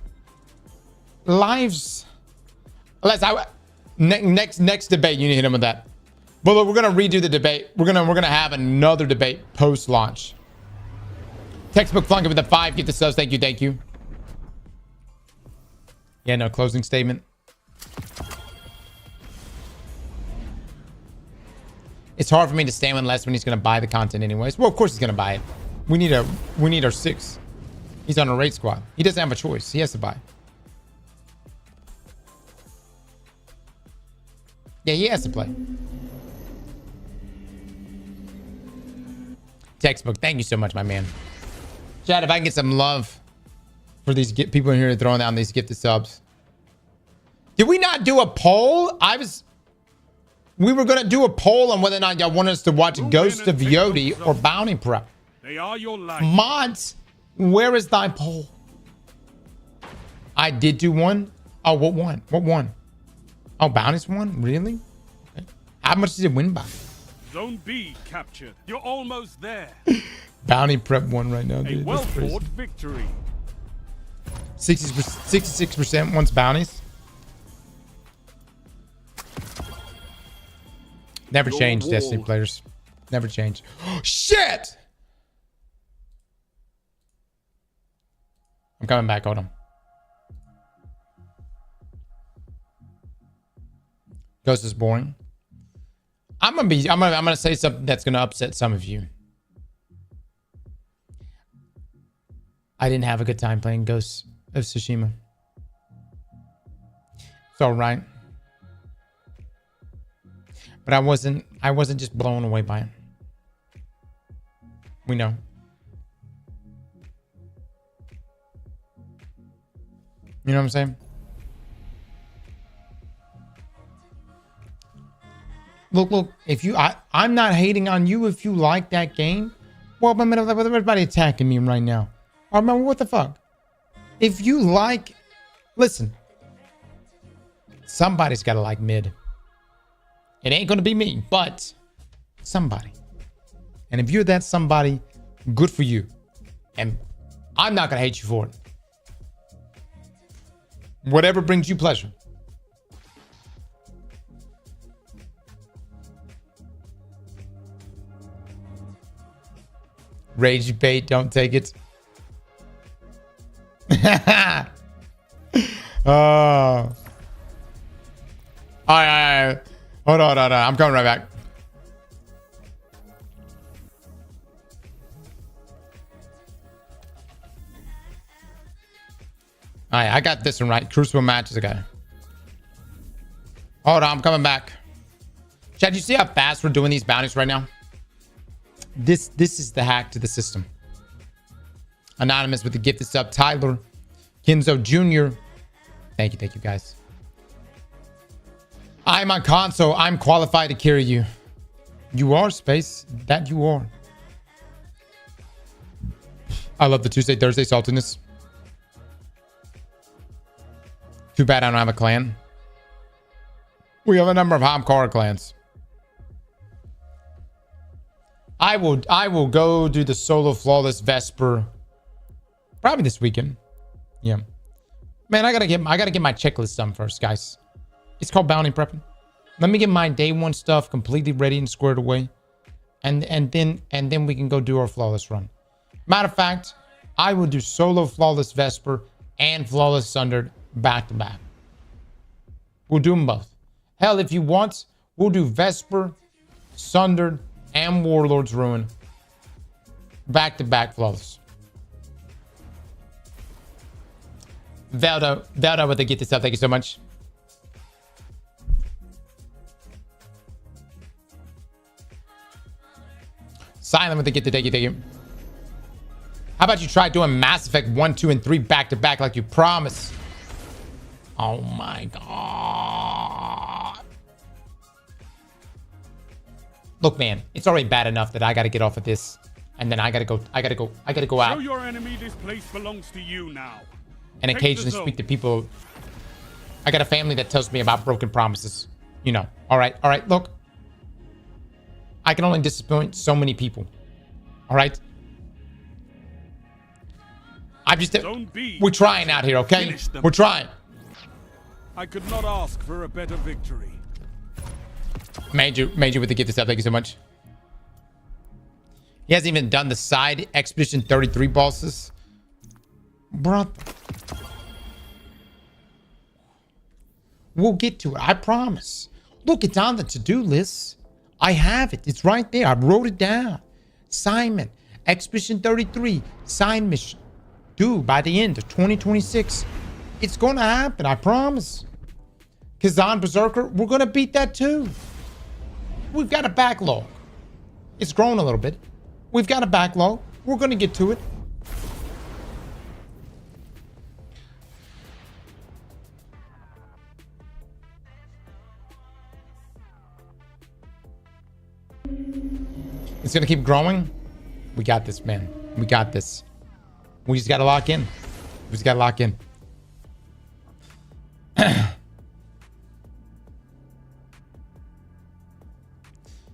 Lives. Les, next debate, you need to hit him with that. But look, we're gonna redo the debate. We're gonna have another debate post-launch. Textbook Flunky with the 5. Get the subs. Thank you. Yeah, no closing statement. It's hard for me to stand with Les when he's gonna buy the content anyways. Well, of course he's gonna buy it. We need our 6. He's on a raid squad. He doesn't have a choice. He has to buy. Yeah, he has to play. Textbook, thank you so much, my man. Chad, if I can get some love for these people in here throwing down these gifted subs. Did we not do a poll? We were gonna do a poll on whether or not y'all want us to watch Ghost of Yodi or Bounty Prep. They are your life. Mods, where is thy poll? I did do one. Oh, what one? What one? Oh, Bounty's one? Really? Okay. How much did it win by? Zone B captured. You're almost there. Bounty Prep one right now, dude. A well-fought victory. 66% wants bounties. Never change, Destiny players. Never change. Oh, shit! I'm coming back. Hold on. Ghost is boring. I'm gonna say something that's gonna upset some of you. I didn't have a good time playing Ghost of Tsushima. It's all right. But I wasn't just blown away by it. We know. You know what I'm saying? Look. If you, I'm not hating on you if you like that game. Well, but everybody attacking me right now. I remember what the fuck. If you like, listen. Somebody's got to like mid. It ain't gonna be me, but somebody. And if you're that somebody, good for you. And I'm not gonna hate you for it. Whatever brings you pleasure. Rage bait, don't take it. Oh. All right. Hold on. I'm coming right back. All right, I got this one right. Crucible matches ago. Hold on, I'm coming back. Chad, you see how fast we're doing these bounties right now? This is the hack to the system. Anonymous with the gifted sub. Tyler. Kinzo Jr. Thank you guys. I'm on console. I'm qualified to carry you. You are, Space. That you are. I love the Tuesday, Thursday saltiness. Too bad I don't have a clan. We have a number of Homcar clans. I will go do the solo flawless Vesper probably this weekend. Yeah. Man, I gotta get my checklist done first, guys. It's called bounty prepping. Let me get my day one stuff completely ready and squared away. And then we can go do our flawless run. Matter of fact, I will do solo flawless Vesper and flawless Sundered back to back. We'll do them both. Hell, if you want, we'll do Vesper, Sundered, and Warlord's Ruin back to back flawless. Velda with the get this up. Thank you so much. Silent with the get the thank you. How about you try doing Mass Effect 1, 2, and 3 back to back like you promised? Oh my god. Look, man, it's already bad enough that I gotta get off of this. And then I gotta go out. Show your enemy this place belongs to you now. And occasionally speak to people. I got a family that tells me about broken promises. You know. Alright, look. I can only disappoint so many people. Alright? We're trying out here, okay? We're trying. I could not ask for a better victory. Major with the gift of stuff. Thank you so much. He hasn't even done the side Expedition 33 bosses. Bro. We'll get to it. I promise. Look, it's on the to-do list. I have it. It's right there. I wrote it down. Simon. Expedition 33. Sign mission. Due by the end of 2026. It's going to happen. I promise. Kazan Berserker. We're going to beat that too. We've got a backlog. It's grown a little bit. We've got a backlog. We're going to get to it. It's going to keep growing. We got this, man. We got this. We just got to lock in. We just got to lock in.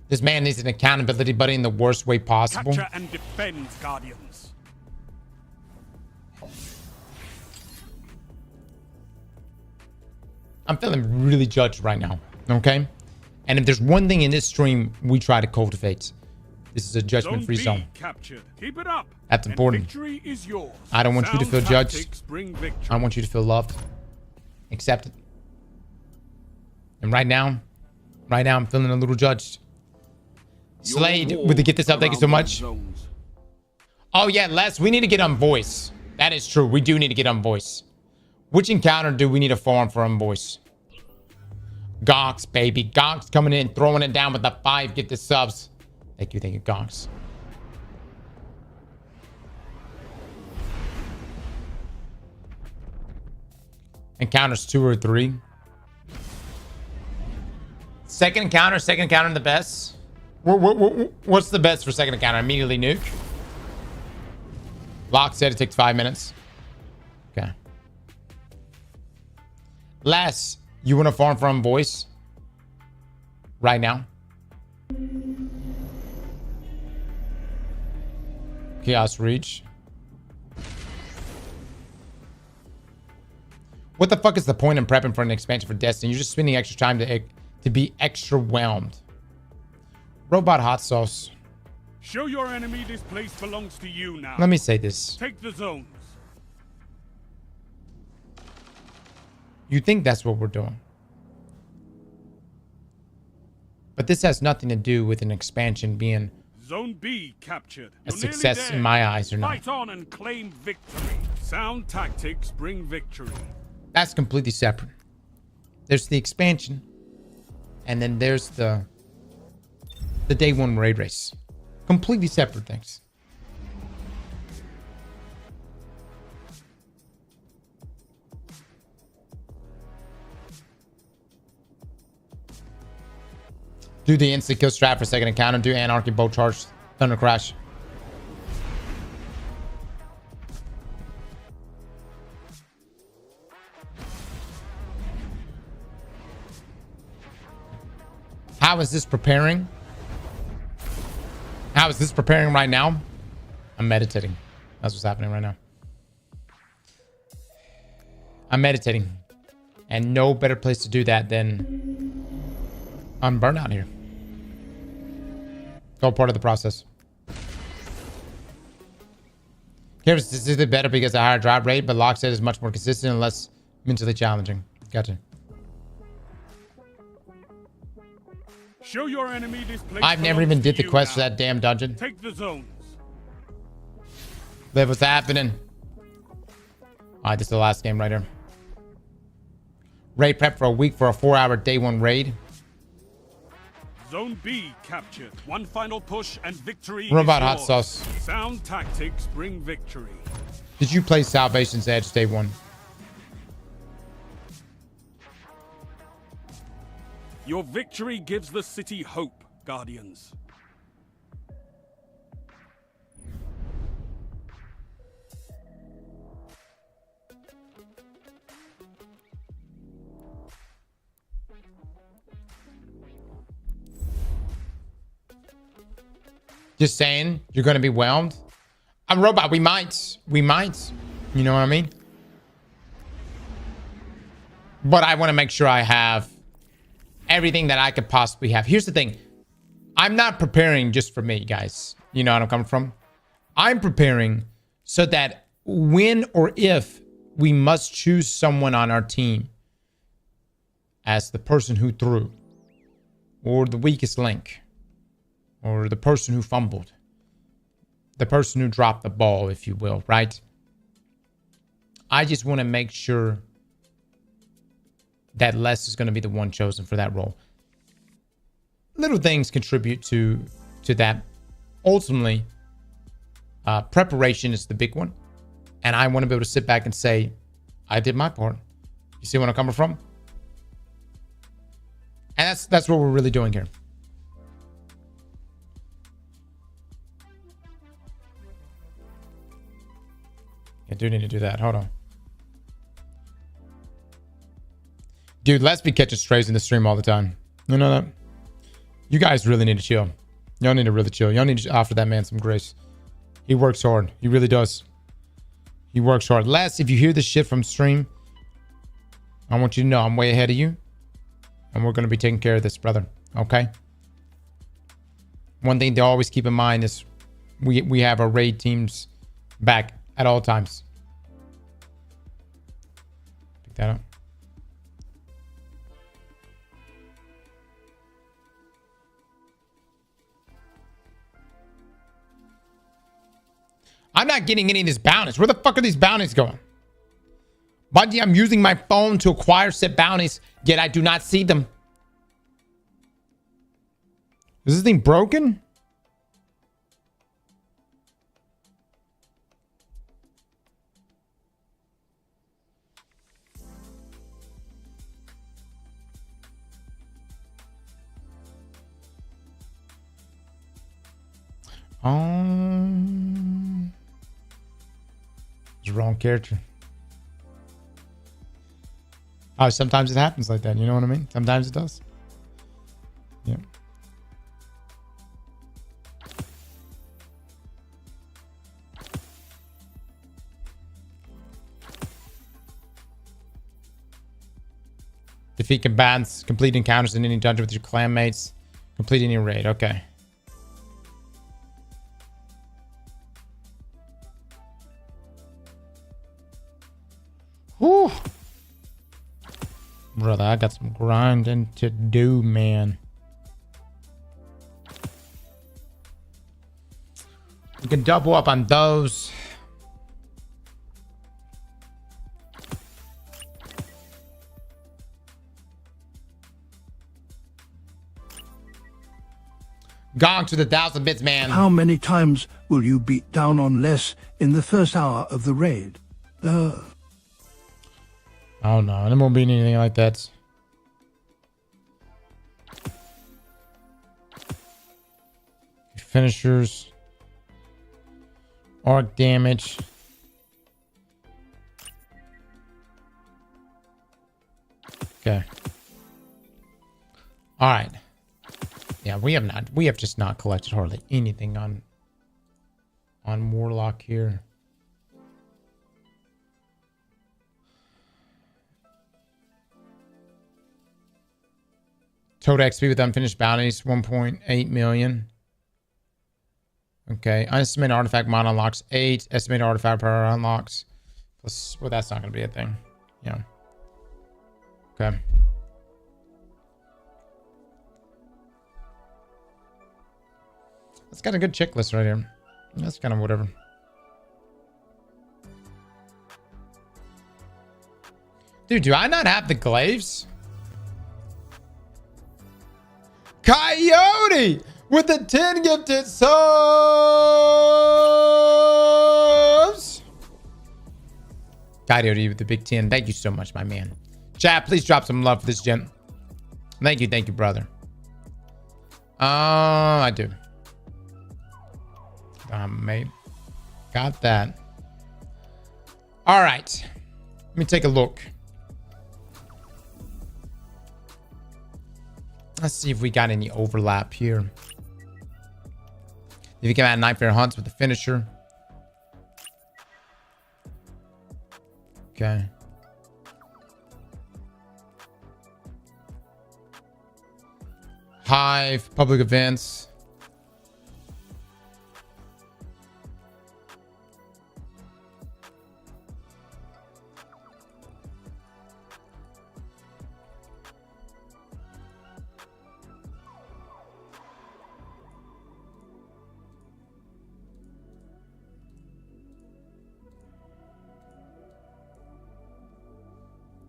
This man needs an accountability buddy in the worst way possible. Capture and defend, Guardians. I'm feeling really judged right now, okay? And if there's one thing in this stream we try to cultivate, this is a judgment-free zone. Captured. Keep it up. That's important. Victory is yours. I don't want you to feel judged. I want you to feel loved, accepted. And right now I'm feeling a little judged. Slade with the get this up. Thank you so much. Oh yeah, Les, we need to get on voice. That is true. We do need to get on voice. Which encounter do we need to farm for on voice? Gonks, baby. Gonks coming in, throwing it down with the 5. Get the subs. Thank you, Gonks. Encounters 2 or 3. Second encounter the best. What's the best for second encounter? Immediately nuke. Locke said it takes 5 minutes. Okay. Les, you want to farm from voice right now? Chaos Reach. What the fuck is the point in prepping for an expansion for Destiny? You're just spending extra time to be extra whelmed. Robot hot sauce. Show your enemy this place belongs to you now. Let me say this. Take the zones. You think that's what we're doing. But this has nothing to do with an expansion being Zone B captured. a success in my eyes or not. Fight on and claim victory. Sound tactics bring victory. That's completely separate. There's the expansion, and then there's the day one raid race. Completely separate things. Do the instant kill strat for second encounter. Do Anarchy Bolt Charge, Thunder Crash. How is this preparing? How is this preparing right now? I'm meditating. That's what's happening right now. I'm meditating. And no better place to do that than on burnout here. It's all part of the process. Here's this is better because of higher drop rate, but Locke said is much more consistent and less mentally challenging. Gotcha. Show your enemy this place. I've never even did the quest for that damn dungeon. Take the zones. Live what's happening. Alright, this is the last game right here. Raid prep for a week for a 4-hour day one raid. Zone B captured. One final push and victory. Robot hot sauce. Sound tactics bring victory. Did you play Salvation's Edge day one? Your victory gives the city hope, Guardians. Just saying, you're going to be whelmed. I'm a robot. We might. You know what I mean? But I want to make sure I have everything that I could possibly have. Here's the thing. I'm not preparing just for me, guys. You know what I'm coming from? I'm preparing so that when or if we must choose someone on our team as the person who threw, or the weakest link, or the person who fumbled, the person who dropped the ball, if you will, right? I just want to make sure that Les is going to be the one chosen for that role. Little things contribute to that. Ultimately, preparation is the big one. And I want to be able to sit back and say, I did my part. You see where I'm coming from? And that's what we're really doing here. I do need to do that. Hold on. Dude, let's be catching strays in the stream all the time. You know that? You guys really need to chill. Y'all need to really chill. Y'all need to offer that man some grace. He works hard. He really does. He works hard. Les, if you hear this shit from stream, I want you to know I'm way ahead of you. And we're going to be taking care of this, brother. Okay? One thing to always keep in mind is we have our raid teams back at all times. Pick that up. I'm not getting any of these bounties. Where the fuck are these bounties going? Bungie, I'm using my phone to acquire said bounties, yet I do not see them. Is this thing broken? It's the wrong character. Oh, sometimes it happens like that. You know what I mean? Sometimes it does. Yeah. Defeat combatants, complete encounters in any dungeon with your clanmates, complete any raid. Okay. Whew. Brother, I got some grinding to do, man. We can double up on those. Gone to the 1,000 bits, man. How many times will you beat down on less in the first hour of the raid? Oh no, there won't be anything like that. Finishers. Arc damage. Okay. All right. Yeah, we have just not collected hardly anything on Warlock here. Total XP with unfinished bounties, 1.8 million. Okay, unestimated artifact mod unlocks 8. Estimated artifact power unlocks. Plus, well, that's not going to be a thing. Yeah. Okay. That's got a good checklist right here. That's kind of whatever. Dude, do I not have the glaives? Coyote with the 10 gifted subs. Coyote with the big 10. Thank you so much, my man. Chat, please drop some love for this gent. Thank you, brother. I do. Mate. Got that. All right. Let me take a look. Let's see if we got any overlap here. If you can add Nightmare Hunts with the finisher. Okay. Hive, public events.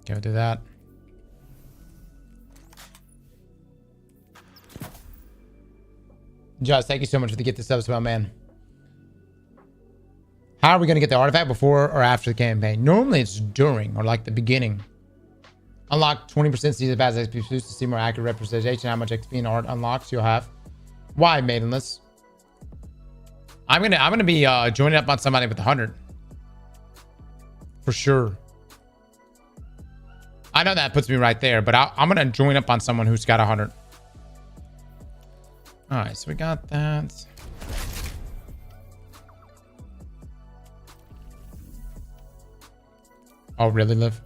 Go do that. Josh, thank you so much for the get the subs, my man. How are we going to get the artifact before or after the campaign? Normally it's during or like the beginning. Unlock 20% season pass XP boost to see more accurate representation how much XP and art unlocks you'll have. Why, Maidenless? I'm gonna be joining up on somebody with 100. For sure. I know that puts me right there, but I'm gonna join up on someone who's got 100. All right, so we got that. Oh, really, Liv?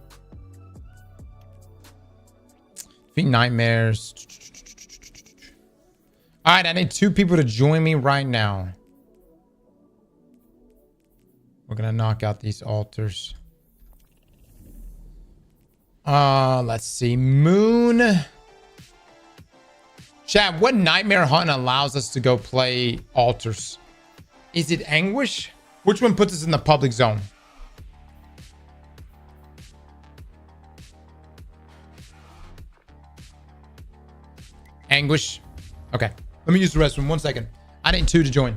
Defeat nightmares. All right, I need 2 people to join me right now. We're gonna knock out these altars. Let's see. Moon. Chat, what Nightmare Hunt allows us to go play altars? Is it Anguish? Which one puts us in the public zone? Anguish. Okay. Let me use the restroom. 1 second. I need 2 to join.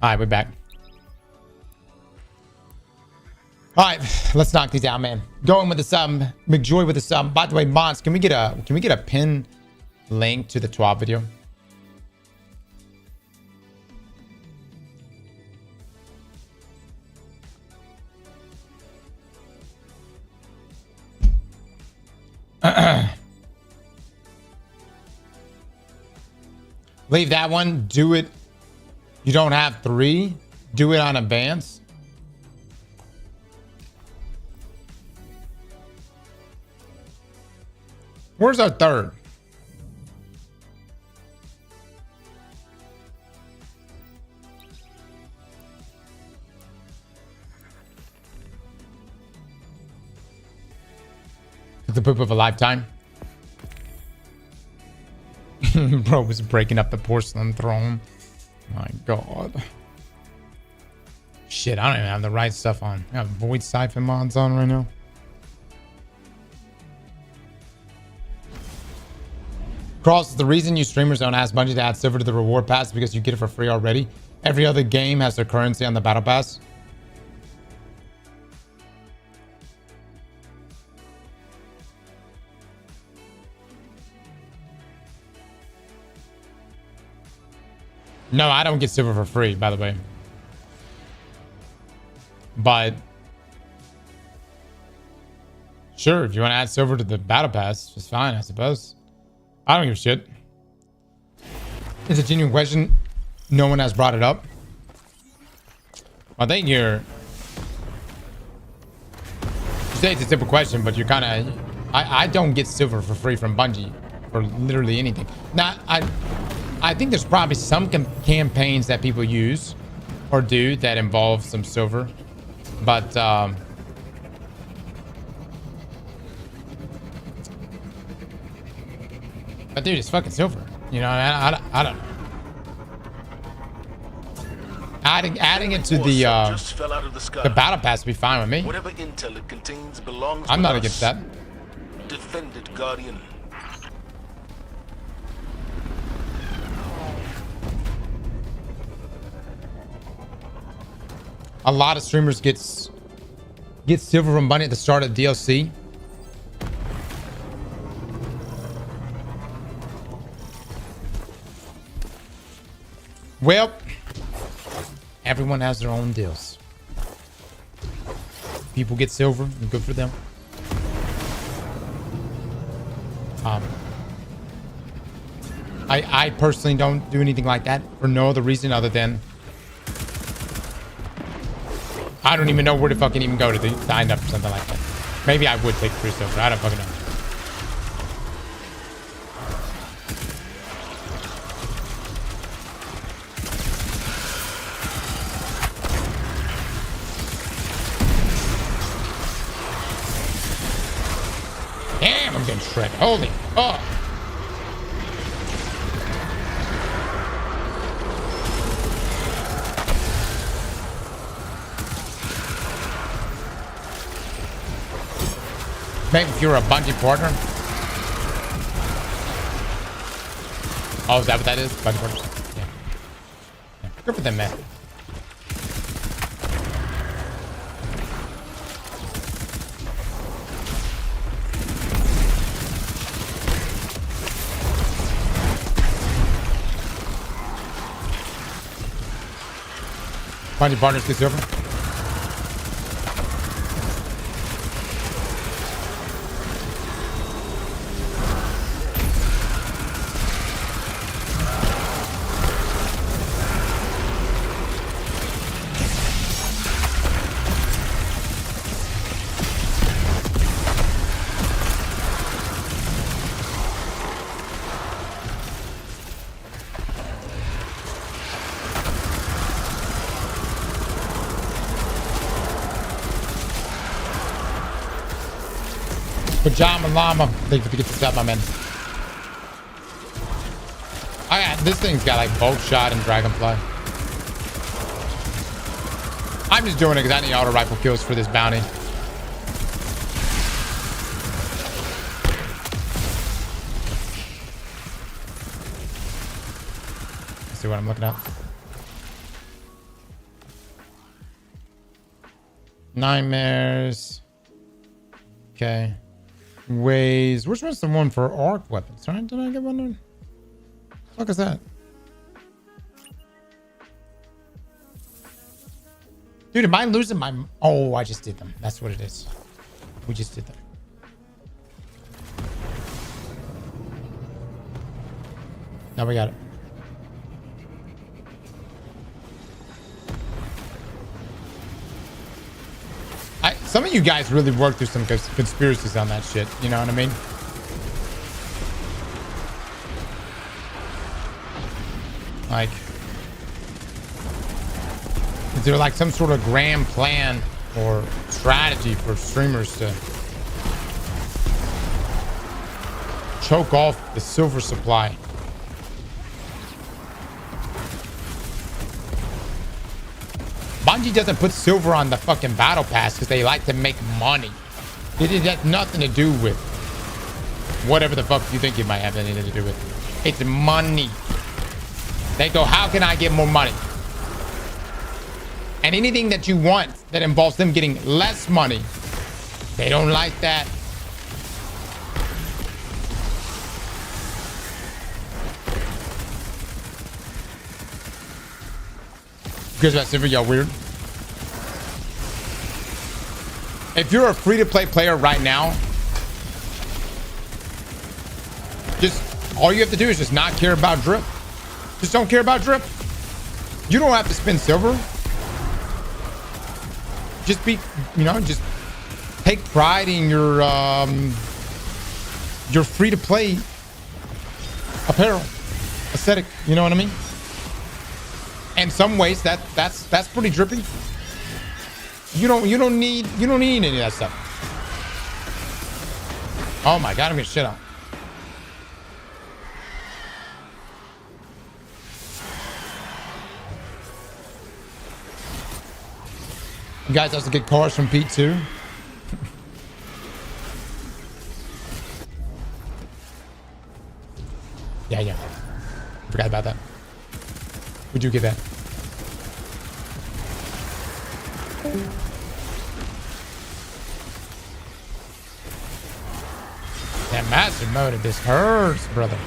All right, we're back. All right, let's knock these out, man. Going with the sub, McJoy with the sub. By the way, mods, can we get a pin link to the TWAB video? Leave that one. Do it. You don't have 3. Do it on advance. Where's our 3rd? The poop of a lifetime. Bro was breaking up the porcelain throne. My God. Shit, I don't even have the right stuff on. I have void siphon mods on right now. Cross, the reason you streamers don't ask Bungie to add silver to the reward pass is because you get it for free already. Every other game has their currency on the battle pass. No, I don't get silver for free, by the way. But sure, if you want to add silver to the battle pass, it's fine, I suppose. I don't give a shit. It's a genuine question. No one has brought it up. I think you say it's a simple question, but you're kind of... I don't get silver for free from Bungie for literally anything. Now, I think there's probably some campaigns that people use or do that involve some silver. But dude, it's fucking silver. You know, I don't know. Adding it to the battle pass would be fine with me. Whatever intel it contains belongs I'm not to against us. that. Defend it, Guardian. A lot of streamers get silver from Bungie at the start of DLC. Well, everyone has their own deals. People get silver, and good for them. I personally don't do anything like that for no other reason other than I don't even know where to fucking even go to sign up for something like that. Maybe I would take free silver. I don't fucking know. Damn, I'm getting shredded. Holy fuck. Maybe if you're a Bungie partner. Oh, is that what that is? Bungie partners? Yeah. Good for them, man. Bungie partners get silver. Pajama Llama. Thank you for getting this up, my man. This thing's got like bulk shot and dragonfly. I'm just doing it because I need auto rifle kills for this bounty. Let's see what I'm looking at. Nightmares. Okay. Ways. Which one's the one for arc weapons? Right? Did I get one? What the fuck is that? Dude, am I losing my... Oh, I just did them. That's what it is. We just did them. Now we got it. Some of you guys really worked through some conspiracies on that shit. You know what I mean? Like, is there like some sort of grand plan or strategy for streamers to choke off the silver supply? Bungie doesn't put silver on the fucking battle pass because they like to make money. It has nothing to do with whatever the fuck you think it might have anything to do with. It's money. They go, how can I get more money? And anything that you want that involves them getting less money, they don't like that. Because about silver, y'all weird. If you're a free-to-play player right now, just all you have to do is just not care about drip. Just don't care about drip. You don't have to spend silver. Just be, you know, just take pride in your free-to-play apparel aesthetic. You know what I mean? In some ways, that's pretty drippy. You don't need any of that stuff. Oh my god, I'm getting shit on. You guys have to get cars from Pete too. Yeah. Forgot about that. We do get that. That master mode of this hurts, brother.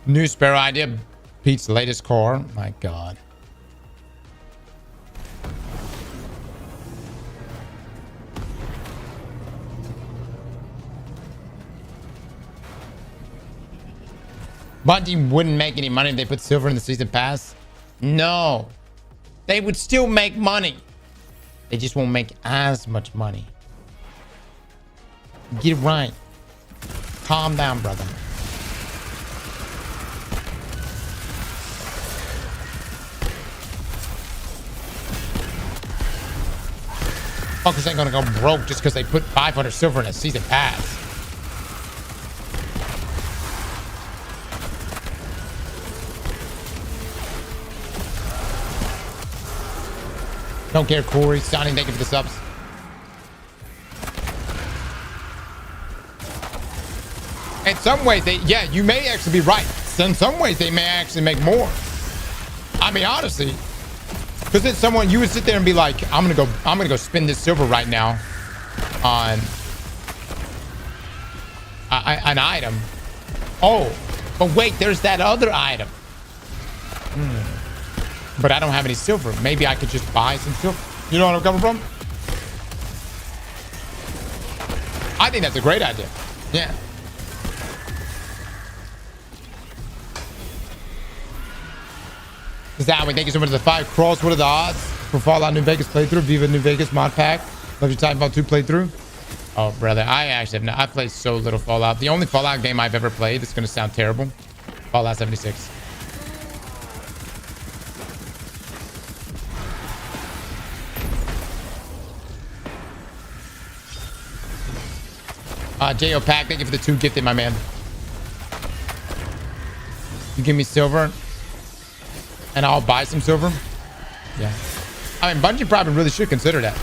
New Sparrow idea. Pete's latest car. My god. Bungie wouldn't make any money if they put silver in the season pass. No. They would still make money. They just won't make as much money. Get it right. Calm down, brother. Fuckers ain't gonna go broke just because they put 500 silver in a season pass. Don't care, Corey. Sonny, thank you for the subs. In some ways, yeah, you may actually be right. In some ways, they may actually make more. I mean, honestly. Because then someone, you would sit there and be like, I'm gonna go spend this silver right now on an item. Oh, but wait, there's that other item. But I don't have any silver. Maybe I could just buy some silver. You know what I'm coming from? I think that's a great idea. Yeah. Zowie, thank you so much for the 5 cross. What are the odds for Fallout New Vegas playthrough? Viva New Vegas mod pack. Love your Titanfall 2 playthrough. Oh, brother, I actually have not. I played so little Fallout. The only Fallout game I've ever played, it's going to sound terrible, Fallout 76. J.O. Pack, thank you for the 2 gifted, my man. You give me silver, and I'll buy some silver. Yeah. I mean, Bungie probably really should consider that.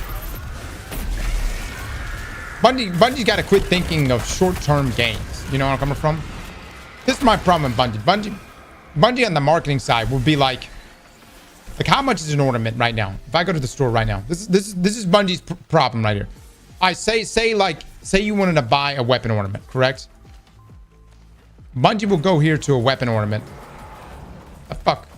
Bungie's got to quit thinking of short-term gains. You know where I'm coming from? This is my problem with Bungie. Bungie on the marketing side will be like how much is an ornament right now? If I go to the store right now, this is Bungie's problem right here. I say you wanted to buy a weapon ornament, correct? Bungie will go here to a weapon ornament. The fuck?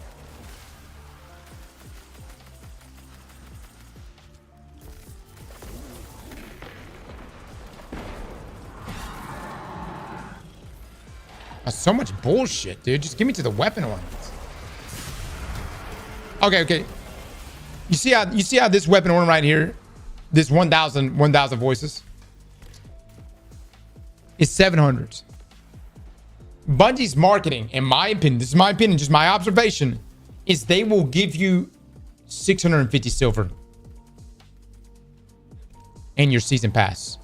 That's so much bullshit, dude. Just give me to the weapon ornaments. Okay. You see how this weapon ornament right here, this 1,000 voices, is 700. Bungie's marketing, in my opinion, this is my opinion, just my observation, is they will give you 650 silver in your season pass.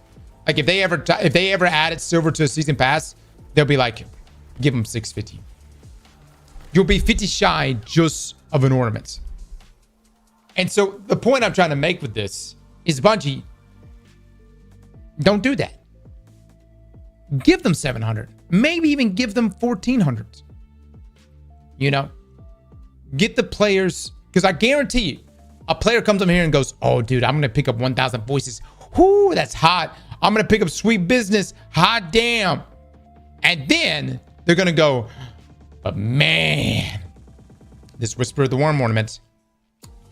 Like if they ever added silver to a season pass, they'll be like, give them 650. You'll be 50 shy just of an ornament. And so the point I'm trying to make with this is Bungie, don't do that. Give them 700. Maybe even give them 1,400. You know? Get the players, because I guarantee you, a player comes up here and goes, oh, dude, I'm going to pick up 1,000 voices. Whoo, that's hot. I'm going to pick up sweet business. Hot damn. And then they're going to go, but man, this Whisper of the Worm ornament,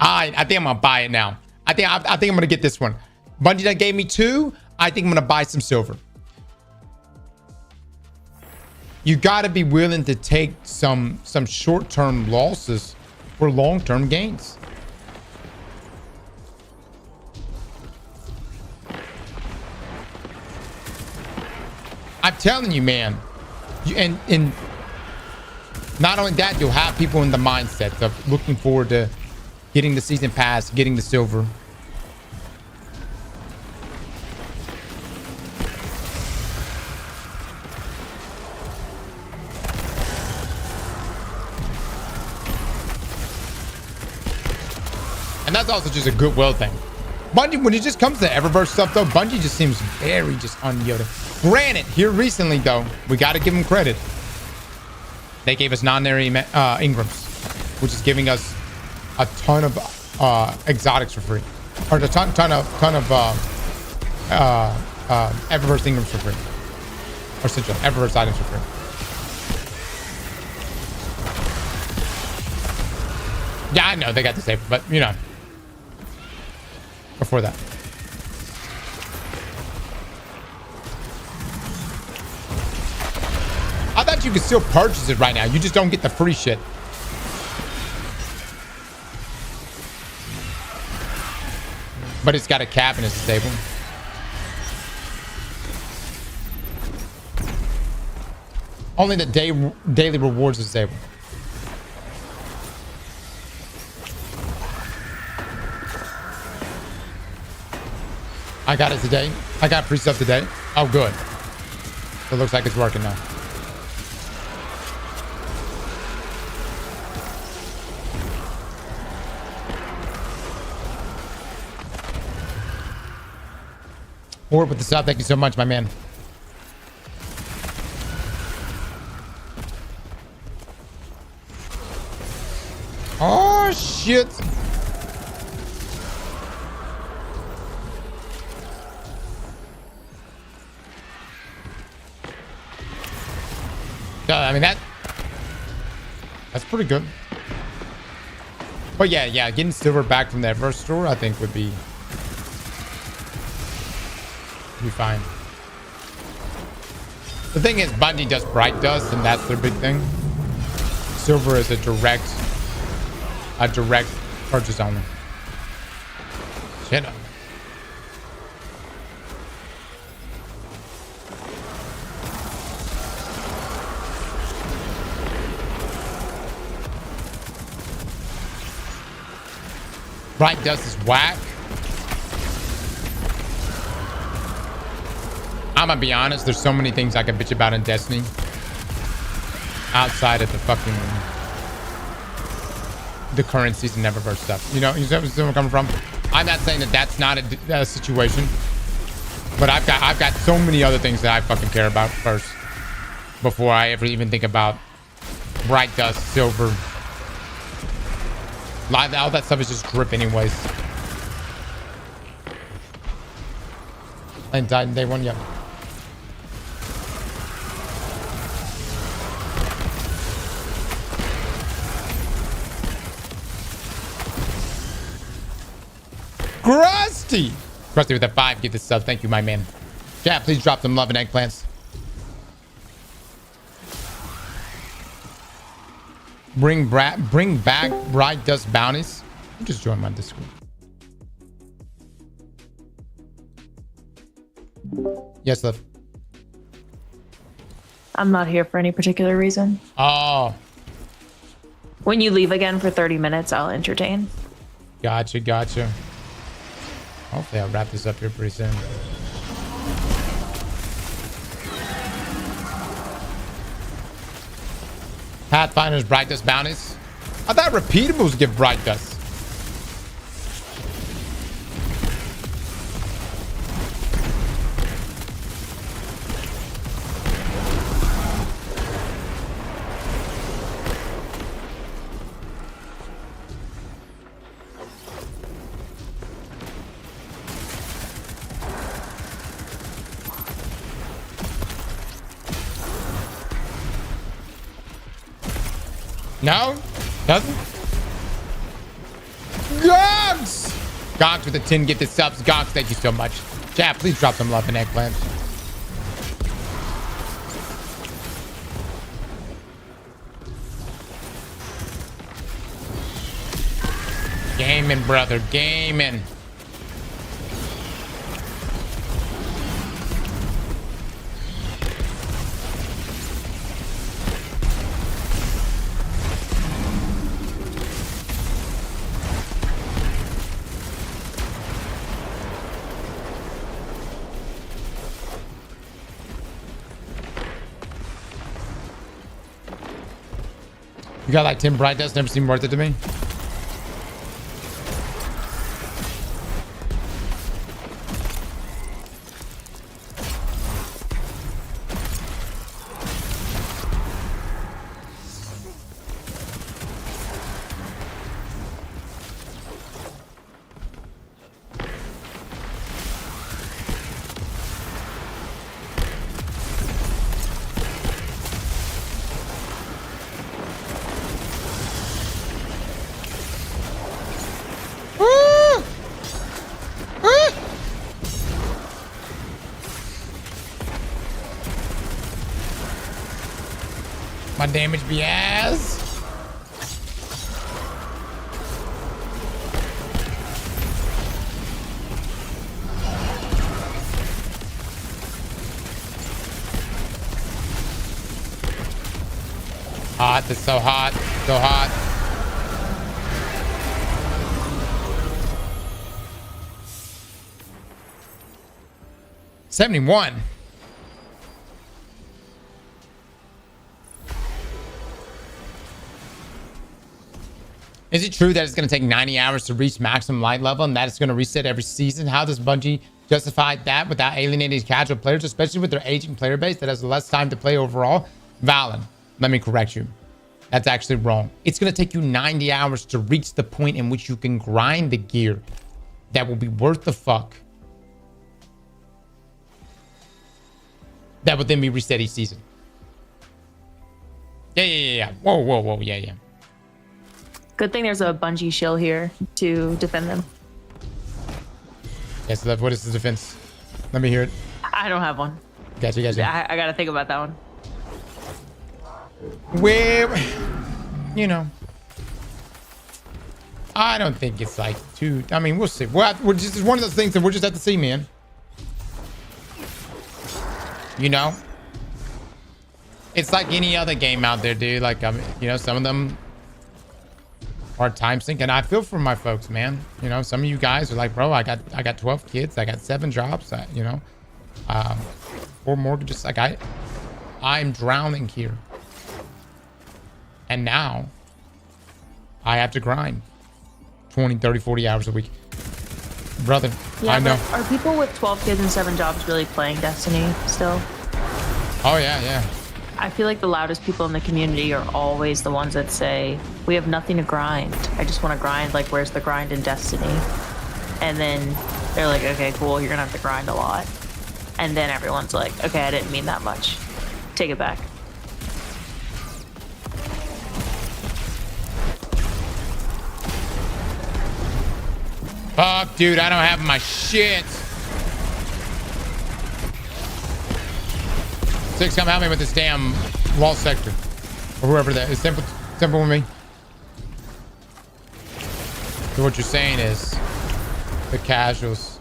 I think I'm going to buy it now. I think I'm going to get this one. Bungie done gave me 2. I think I'm going to buy some silver. You got to be willing to take some short-term losses for long-term gains. I'm telling you, man. And not only that, you'll have people in the mindset of looking forward to getting the season pass, getting the silver. And that's also just a goodwill thing. Bungie, when it just comes to Eververse stuff, though, Bungie just seems very just unyoda. Granted, here recently, though, we got to give them credit. They gave us non-nary Ingrams, which is giving us a ton of exotics for free, or a ton of Eververse Ingrams for free, or essentially Eververse items for free. Yeah, I know they got the safe, but you know, before that. I thought you could still purchase it right now. You just don't get the free shit. But it's got a cap and it's disabled. Only the daily rewards is disabled. I got it today. I got free stuff today. Oh, good. So it looks like it's working now. Or with the sub, thank you so much, my man. Oh, shit. I mean, that's pretty good. But yeah, getting silver back from the Eververse store, I think would be fine. The thing is, Bungie does bright dust, and that's their big thing. Silver is a direct a direct purchase only. Shit. Bright Dust is whack. I'm gonna be honest, there's so many things I can bitch about in Destiny outside of the current season Neververse stuff. You know where I'm coming from? I'm not saying that that's not a situation, but I've got so many other things that I fucking care about first before I ever even think about Bright Dust, Silver. All that stuff is just drip anyways. And Titan Day 1, yeah. Krusty! Krusty with a 5, get this sub. Thank you, my man. Chat, please drop some love and eggplants. Bring back Bright Dust bounties. Just join my Discord. Yes, love. I'm not here for any particular reason. Oh. When you leave again for 30 minutes, I'll entertain. Gotcha. Hopefully I'll wrap this up here pretty soon. Pathfinder's Bright Dust bounties. I thought repeatables give Bright Dust. No? Doesn't? Gonks! Gonks with the 10 gifted subs. Gonks, thank you so much. Chat, please drop some love and eggplants. Gaming, brother. Gaming. You got like 10 Bright Dust, never seemed worth it to me. My damage be ass. Hot, it's so hot, so hot. $71. Is it true that it's going to take 90 hours to reach maximum light level and that it's going to reset every season? How does Bungie justify that without alienating casual players, especially with their aging player base that has less time to play overall? Valen, let me correct you. That's actually wrong. It's going to take you 90 hours to reach the point in which you can grind the gear that will be worth the fuck. That would then be reset each season. Yeah. Whoa. Yeah. Good thing there's a Bungie shield here to defend them. Yes, love. What is the defense? Let me hear it. I don't have one. Gotcha. I gotta think about that one. Where, you know. I don't think it's like too. I mean, we'll see. We're just it's one of those things that we'll just have to see, man. You know, it's like any other game out there, dude. Like, you know, some of them are time sink, and I feel for my folks, man. You know, some of you guys are like, bro, I got 12 kids, I got 7 jobs, you know, 4 mortgages. Like I'm drowning here, and now I have to grind 20, 30, 40 hours a week, brother. Yeah, I know. Are people with 12 kids and 7 jobs really playing Destiny still? Oh yeah, yeah. I feel like the loudest people in the community are always the ones that say, we have nothing to grind. I just want to grind. Like, where's the grind in Destiny? And then they're like, okay, cool, you're gonna have to grind a lot. And then everyone's like, okay, I didn't mean that much. Take it back. Fuck, dude, I don't have my shit. Six, come help me with this damn wall sector. Or whoever that is. Simple with me. So what you're saying is the casuals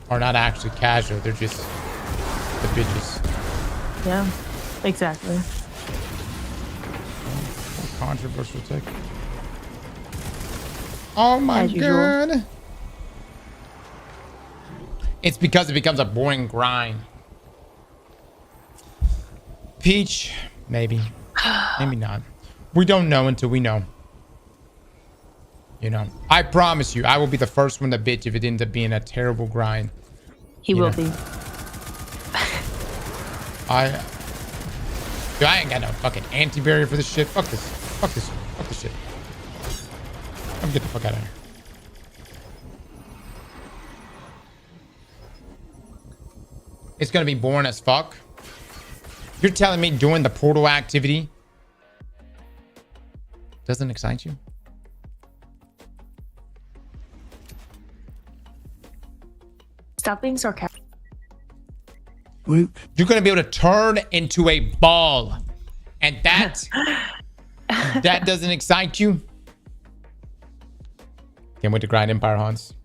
are not actually casual. They're just the bitches. Yeah, exactly. Controversial take. Oh my god. It's because it becomes a boring grind. Peach, maybe. Maybe not. We don't know until we know. You know, I promise you, I will be the first one to bitch if it ends up being a terrible grind. He will be. I ain't got no fucking anti-barrier for this shit. Fuck this. Fuck this. Fuck this shit. Come get the fuck out of here. It's gonna be boring as fuck. You're telling me doing the portal activity doesn't excite you? Stop being sarcastic. You're gonna be able to turn into a ball, and that that doesn't excite you? Can't wait to grind Empire Hunts.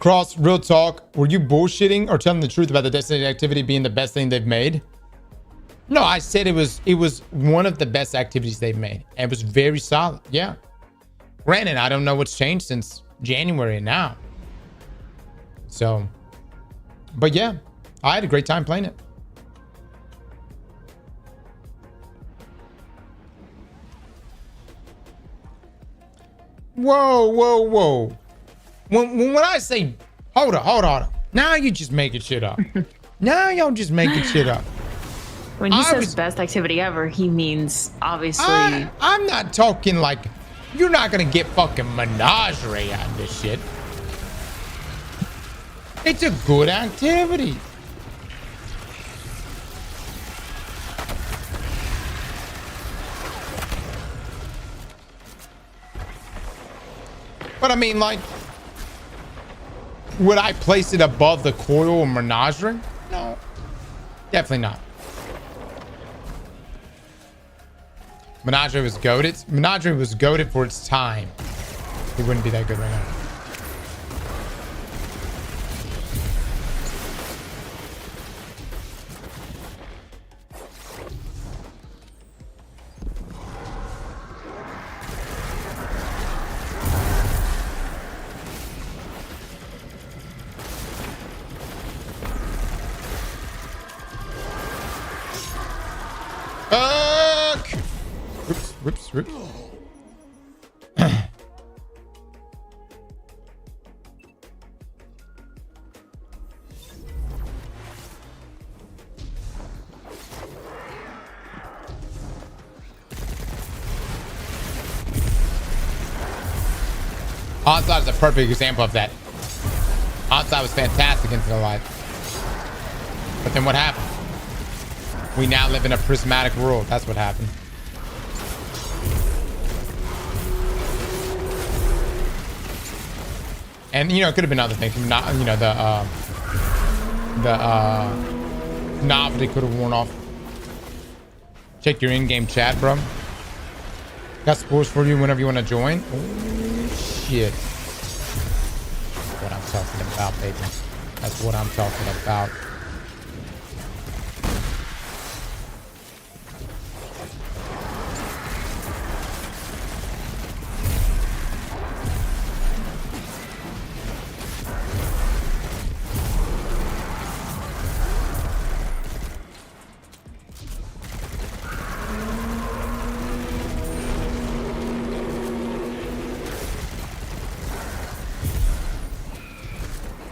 Cross, real talk, were you bullshitting or telling the truth about the Destiny activity being the best thing they've made? No, I said it was one of the best activities they've made. And it was very solid. Yeah. Granted, I don't know what's changed since January and now. So, but yeah, I had a great time playing it. Whoa, whoa, whoa. When I say, hold on. Now you just making shit up. Now y'all just making shit up. When he says best activity ever, he means obviously. I'm not talking like, you're not gonna get fucking menagerie out of this shit. It's a good activity. But I mean, like, would I place it above the coil or menagerie? No, definitely not. Menagerie was goated. Menagerie was goated for its time. It wouldn't be that good right now. Whoops. Onslaught is a perfect example of that. Onslaught was fantastic into the light. But then what happened? We now live in a prismatic world. That's what happened. And, you know, it could have been other things. Not, you know, the novelty could have worn off. Check your in-game chat, bro. Got spores for you whenever you want to join. Oh, shit. That's what I'm talking about, baby. That's what I'm talking about.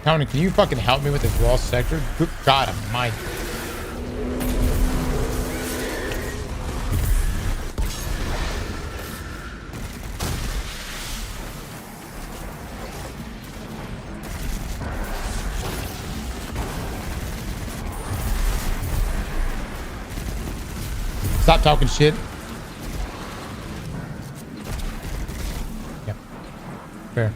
Tony, can you fucking help me with this lost sector? Good God almighty. Stop talking shit. Yep. Fair.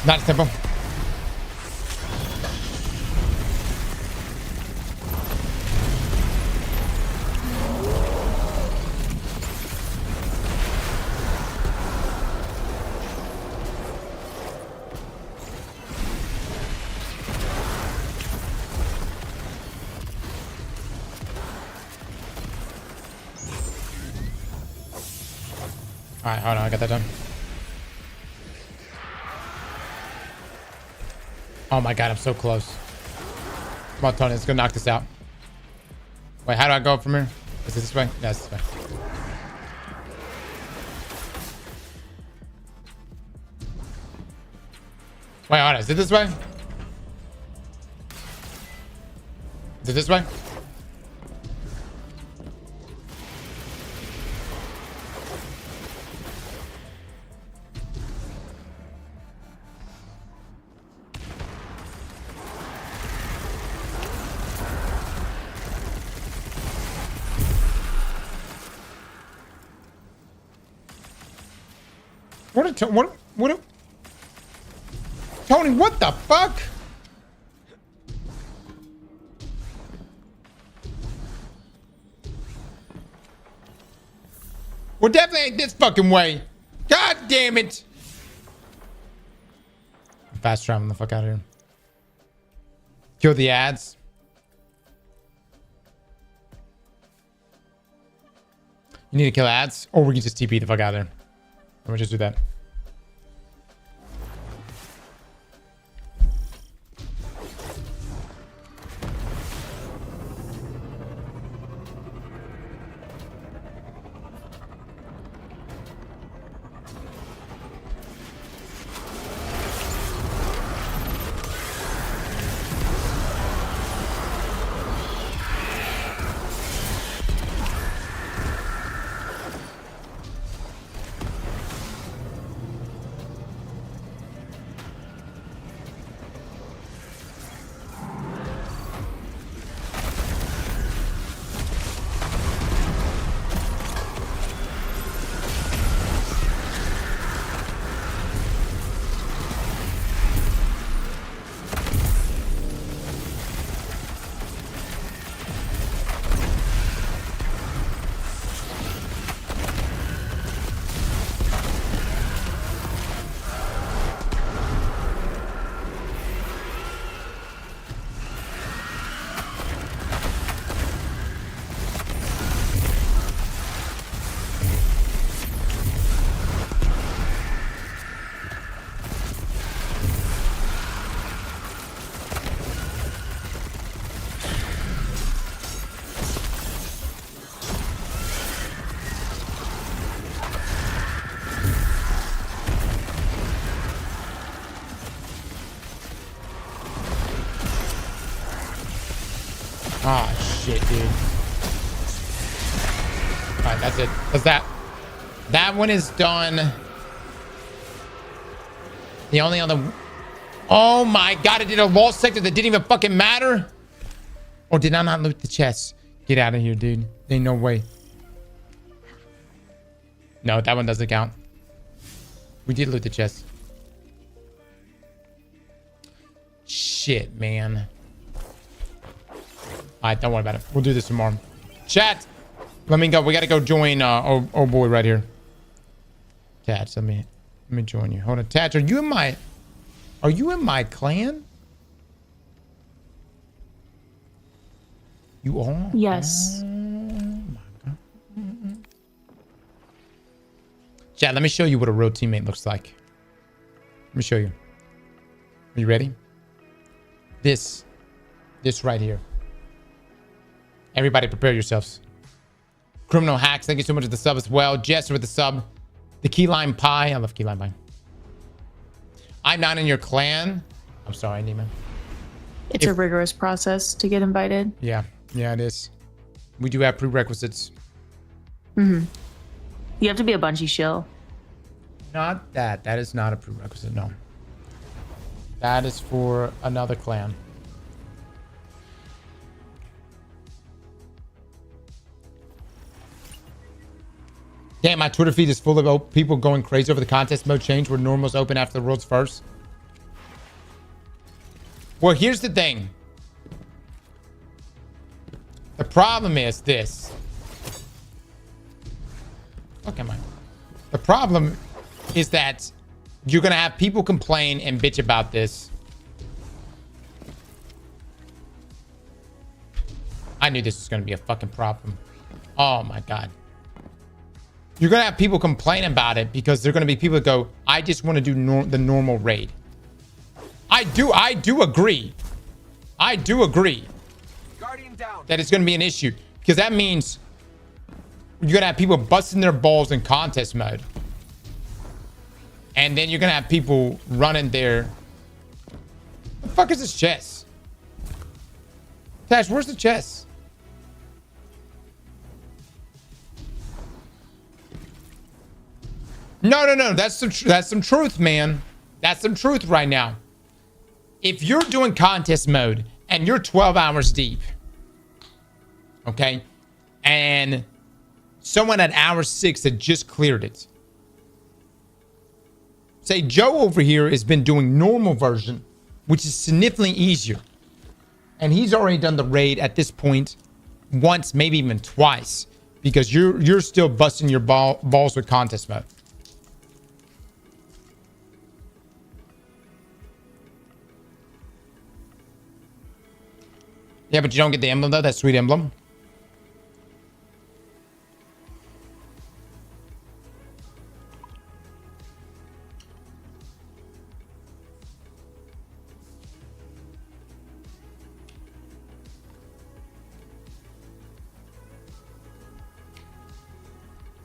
Not simple. All right, hold on, I got that done. Oh my God, I'm so close. Come on, Tony, let's go knock this out. Wait, how do I go from here? Is it this way? Yeah, it's this way. Wait, hold on, is it this way? Is it this way? What Tony, what the fuck? Well, definitely ain't this fucking way. God damn it. I'm fast traveling the fuck out of here. Kill the ads. You need to kill ads, or we can just TP the fuck out of there. Let me just do that. Ah, shit, dude. Alright, that's it. That's that. That one is done. The only other... Oh my God, I did a lost sector that didn't even fucking matter? Or did I not loot the chest? Get out of here, dude. Ain't no way. No, that one doesn't count. We did loot the chest. Shit, man. Alright, don't worry about it. We'll do this tomorrow. Chat! Let me go. We gotta go join oh boy right here. Tats, let me join you. Hold on. Tats, are you in my clan? You are? Yes. Oh my God. Chat, let me show you what a real teammate looks like. Let me show you. Are you ready? This right here. Everybody prepare yourselves. Criminal Hacks, thank you so much for the sub as well. Jester with the sub. The Key Lime Pie. I love Key Lime Pie. I'm not in your clan. I'm sorry, Neiman. It's a rigorous process to get invited. Yeah, it is. We do have prerequisites. Mm-hmm. You have to be a Bungie shill. Not that. That is not a prerequisite, no. That is for another clan. Damn, my Twitter feed is full of people going crazy over the contest mode change where normal's open after the world's first. Well, here's the thing. The problem is this. Fuck am I? The problem is that you're going to have people complain and bitch about this. I knew this was going to be a fucking problem. Oh my God. You're going to have people complain about it because they're going to be people that go, I just want to do the normal raid. I do agree. I do agree that it's going to be an issue because that means you're going to have people busting their balls in contest mode. And then you're going to have people running their... What the fuck is this chest? Tash, where's the chest? No. That's some truth, man. That's some truth right now. If you're doing contest mode and you're 12 hours deep, okay, and someone at hour 6 had just cleared it. Say Joe over here has been doing normal version, which is significantly easier. And he's already done the raid at this point once, maybe even twice, because you're still busting your balls with contest mode. Yeah, but you don't get the emblem though, that sweet emblem.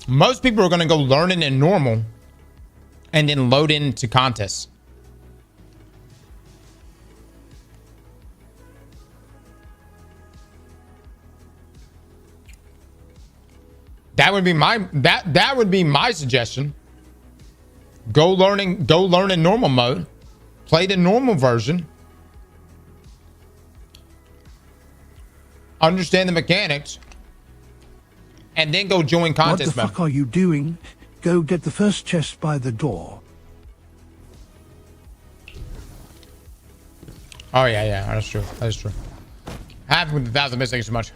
Most people are going to go learn it in normal and then load into contests. That would be my suggestion. Go learn in normal mode. Play the normal version. Understand the mechanics. And then go join contest mode. What the fuck are you doing? Go get the first chest by the door. Oh yeah, that's true. That is true. Happy with 1,000 bits, thank you so much.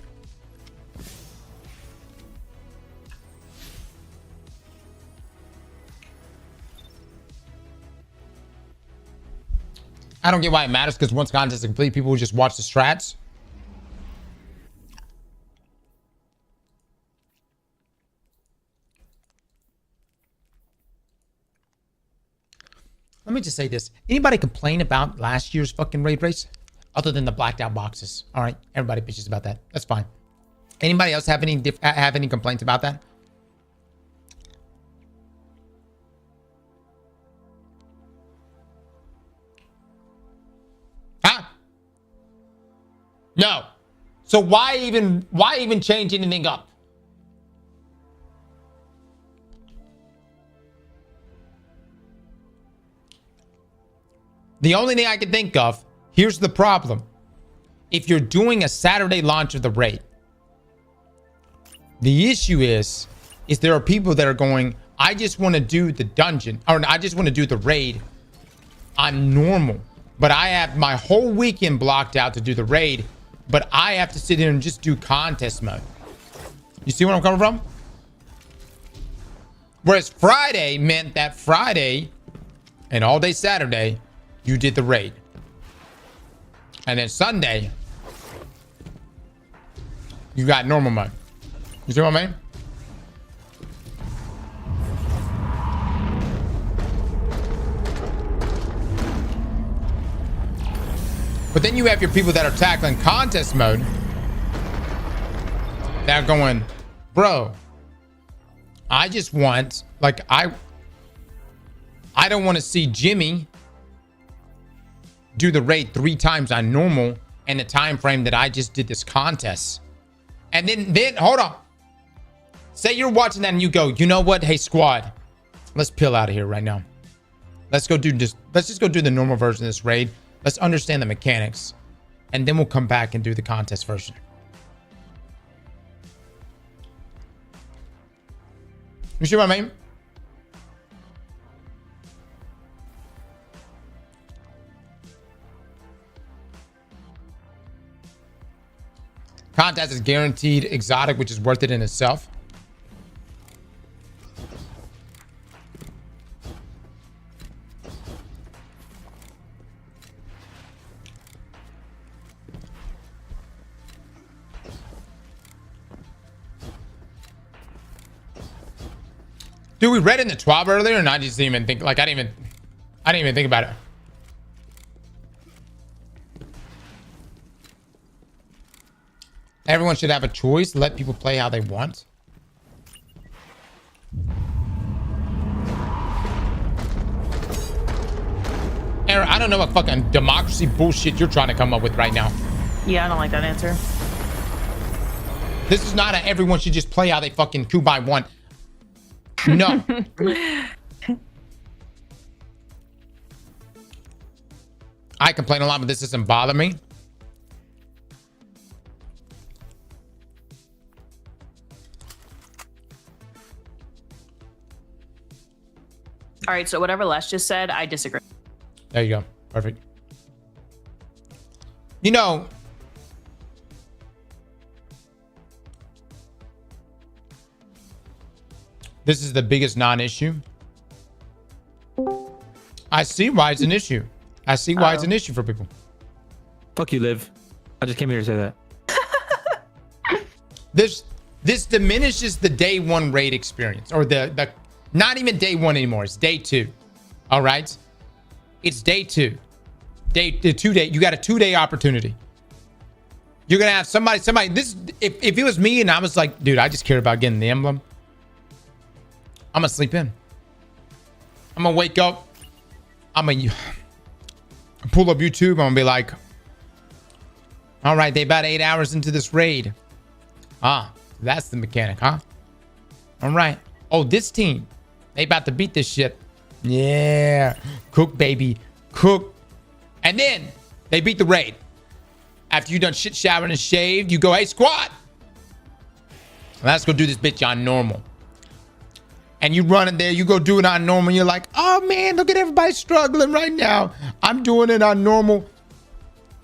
I don't get why it matters, because once contest is complete, people will just watch the strats. Let me just say this. Anybody complain about last year's fucking raid race? Other than the blacked out boxes. All right. Everybody bitches about that. That's fine. Anybody else have any complaints about that? Huh? No. So why even change anything up? The only thing I can think of, here's the problem. If you're doing a Saturday launch of the raid, the issue is there are people that are going, I just want to do the dungeon, or I just want to do the raid on normal. But I have my whole weekend blocked out to do the raid, but I have to sit here and just do contest mode. You see where I'm coming from? Whereas Friday meant that Friday and all day Saturday, you did the raid. And then Sunday, you got normal mode. You see what I mean? But then you have your people that are tackling contest mode. They're going, bro, I just want, like, I don't want to see Jimmy do the raid 3 times on normal in the time frame that I just did this contest. And then hold on. Say you're watching that and you go, you know what? Hey, squad, let's peel out of here right now. Let's go do this. Let's just go do the normal version of this raid. Let's understand the mechanics. And then we'll come back and do the contest version. You see what I mean? Contest is guaranteed exotic, which is worth it in itself. Dude, we read in the TWAB earlier, and I just didn't even think. Like, I didn't even think about it. Everyone should have a choice. Let people play how they want. Aaron, I don't know what fucking democracy bullshit you're trying to come up with right now. Yeah, I don't like that answer. This is not a everyone should just play how they fucking 2x1. No. I complain a lot, but this doesn't bother me. All right, so whatever Les just said, I disagree. There you go. Perfect. You know, this is the biggest non-issue. I see why it's an issue. I see why it's an issue for people. Fuck you, Liv. I just came here to say that. This diminishes the day 1 raid experience, or the not even day 1 anymore. It's day 2. All right, it's day 2. The 2 day. You got a 2-day opportunity. You're gonna have somebody. This if it was me and I was like, dude, I just care about getting the emblem. I'm gonna sleep in. I'm gonna wake up. I'm gonna pull up YouTube. I'm gonna be like, all right, they about 8 hours into this raid. Ah, that's the mechanic, huh? All right. Oh, this team, they about to beat this shit. Yeah. Cook, baby. Cook. And then they beat the raid. After you done shit showered and shaved, you go, hey, squad, let's go do this bitch on normal. And you run in there, you go do it on normal. You're like, oh man, look at everybody struggling right now. I'm doing it on normal.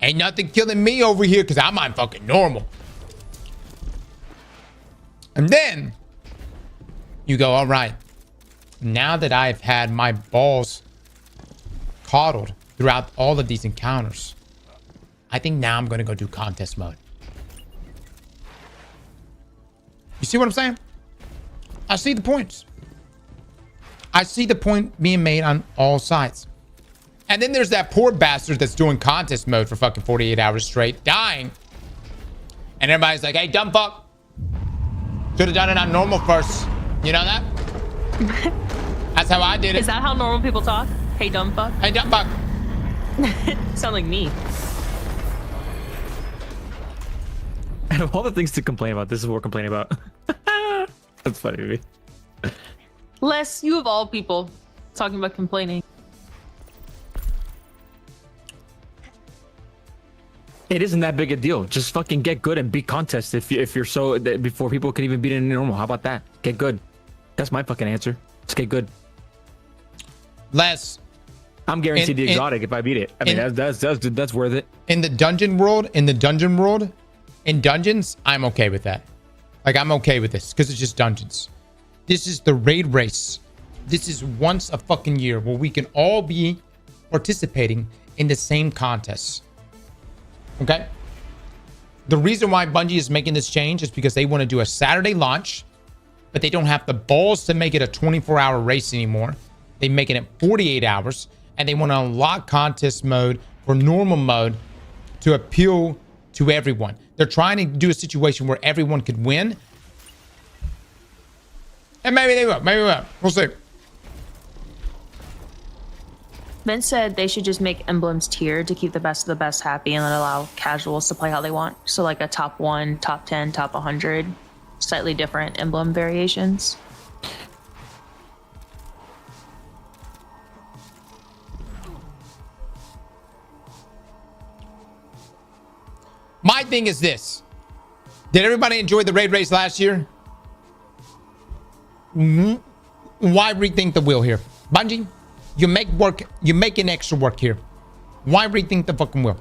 Ain't nothing killing me over here because I'm on fucking normal. And then you go, all right, now that I've had my balls coddled throughout all of these encounters, I think now I'm going to go do contest mode. You see what I'm saying? I see the points. I see the point being made on all sides. And then there's that poor bastard that's doing contest mode for fucking 48 hours straight, dying. And everybody's like, hey, dumb fuck. Should have done it on normal first. You know that? That's how I did it. Is that how normal people talk? Hey, dumb fuck? Hey, dumb fuck. Sound like me. Out of all the things to complain about, this is what we're complaining about. That's funny to me. Les, you of all people talking about complaining. It isn't that big a deal. Just fucking get good and beat contests if you're so before people can even beat it in normal. How about that? Get good. That's my fucking answer. Okay, good. Les, I'm guaranteed the exotic if I beat it. I mean, that's worth it. In the dungeon world, in dungeons, I'm okay with that. Like, I'm okay with this because it's just dungeons. This is the raid race. This is once a fucking year where we can all be participating in the same contests. Okay? The reason why Bungie is making this change is because they want to do a Saturday launch, but they don't have the balls to make it a 24-hour race anymore. They're making it 48 hours, and they want to unlock contest mode or normal mode to appeal to everyone. They're trying to do a situation where everyone could win. And maybe they will. Maybe we will. We'll see. Vince said they should just make emblems tiered to keep the best of the best happy and then allow casuals to play how they want. So like a top 1, top 10, top 100, slightly different emblem variations. My thing is this. Did everybody enjoy the raid race last year? Why rethink the wheel here? Bungie, you make work, you're making extra work here. Why rethink the fucking wheel?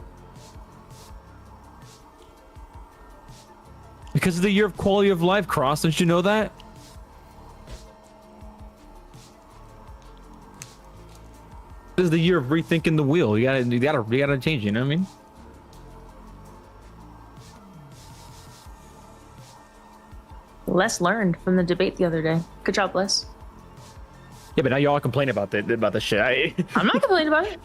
Because of the year of quality of life, Cross. Don't you know that? This is the year of rethinking the wheel. You gotta change. You know what I mean? Les learned from the debate the other day. Good job, Les. Yeah, but now y'all complain about the shit. I'm not complaining about it.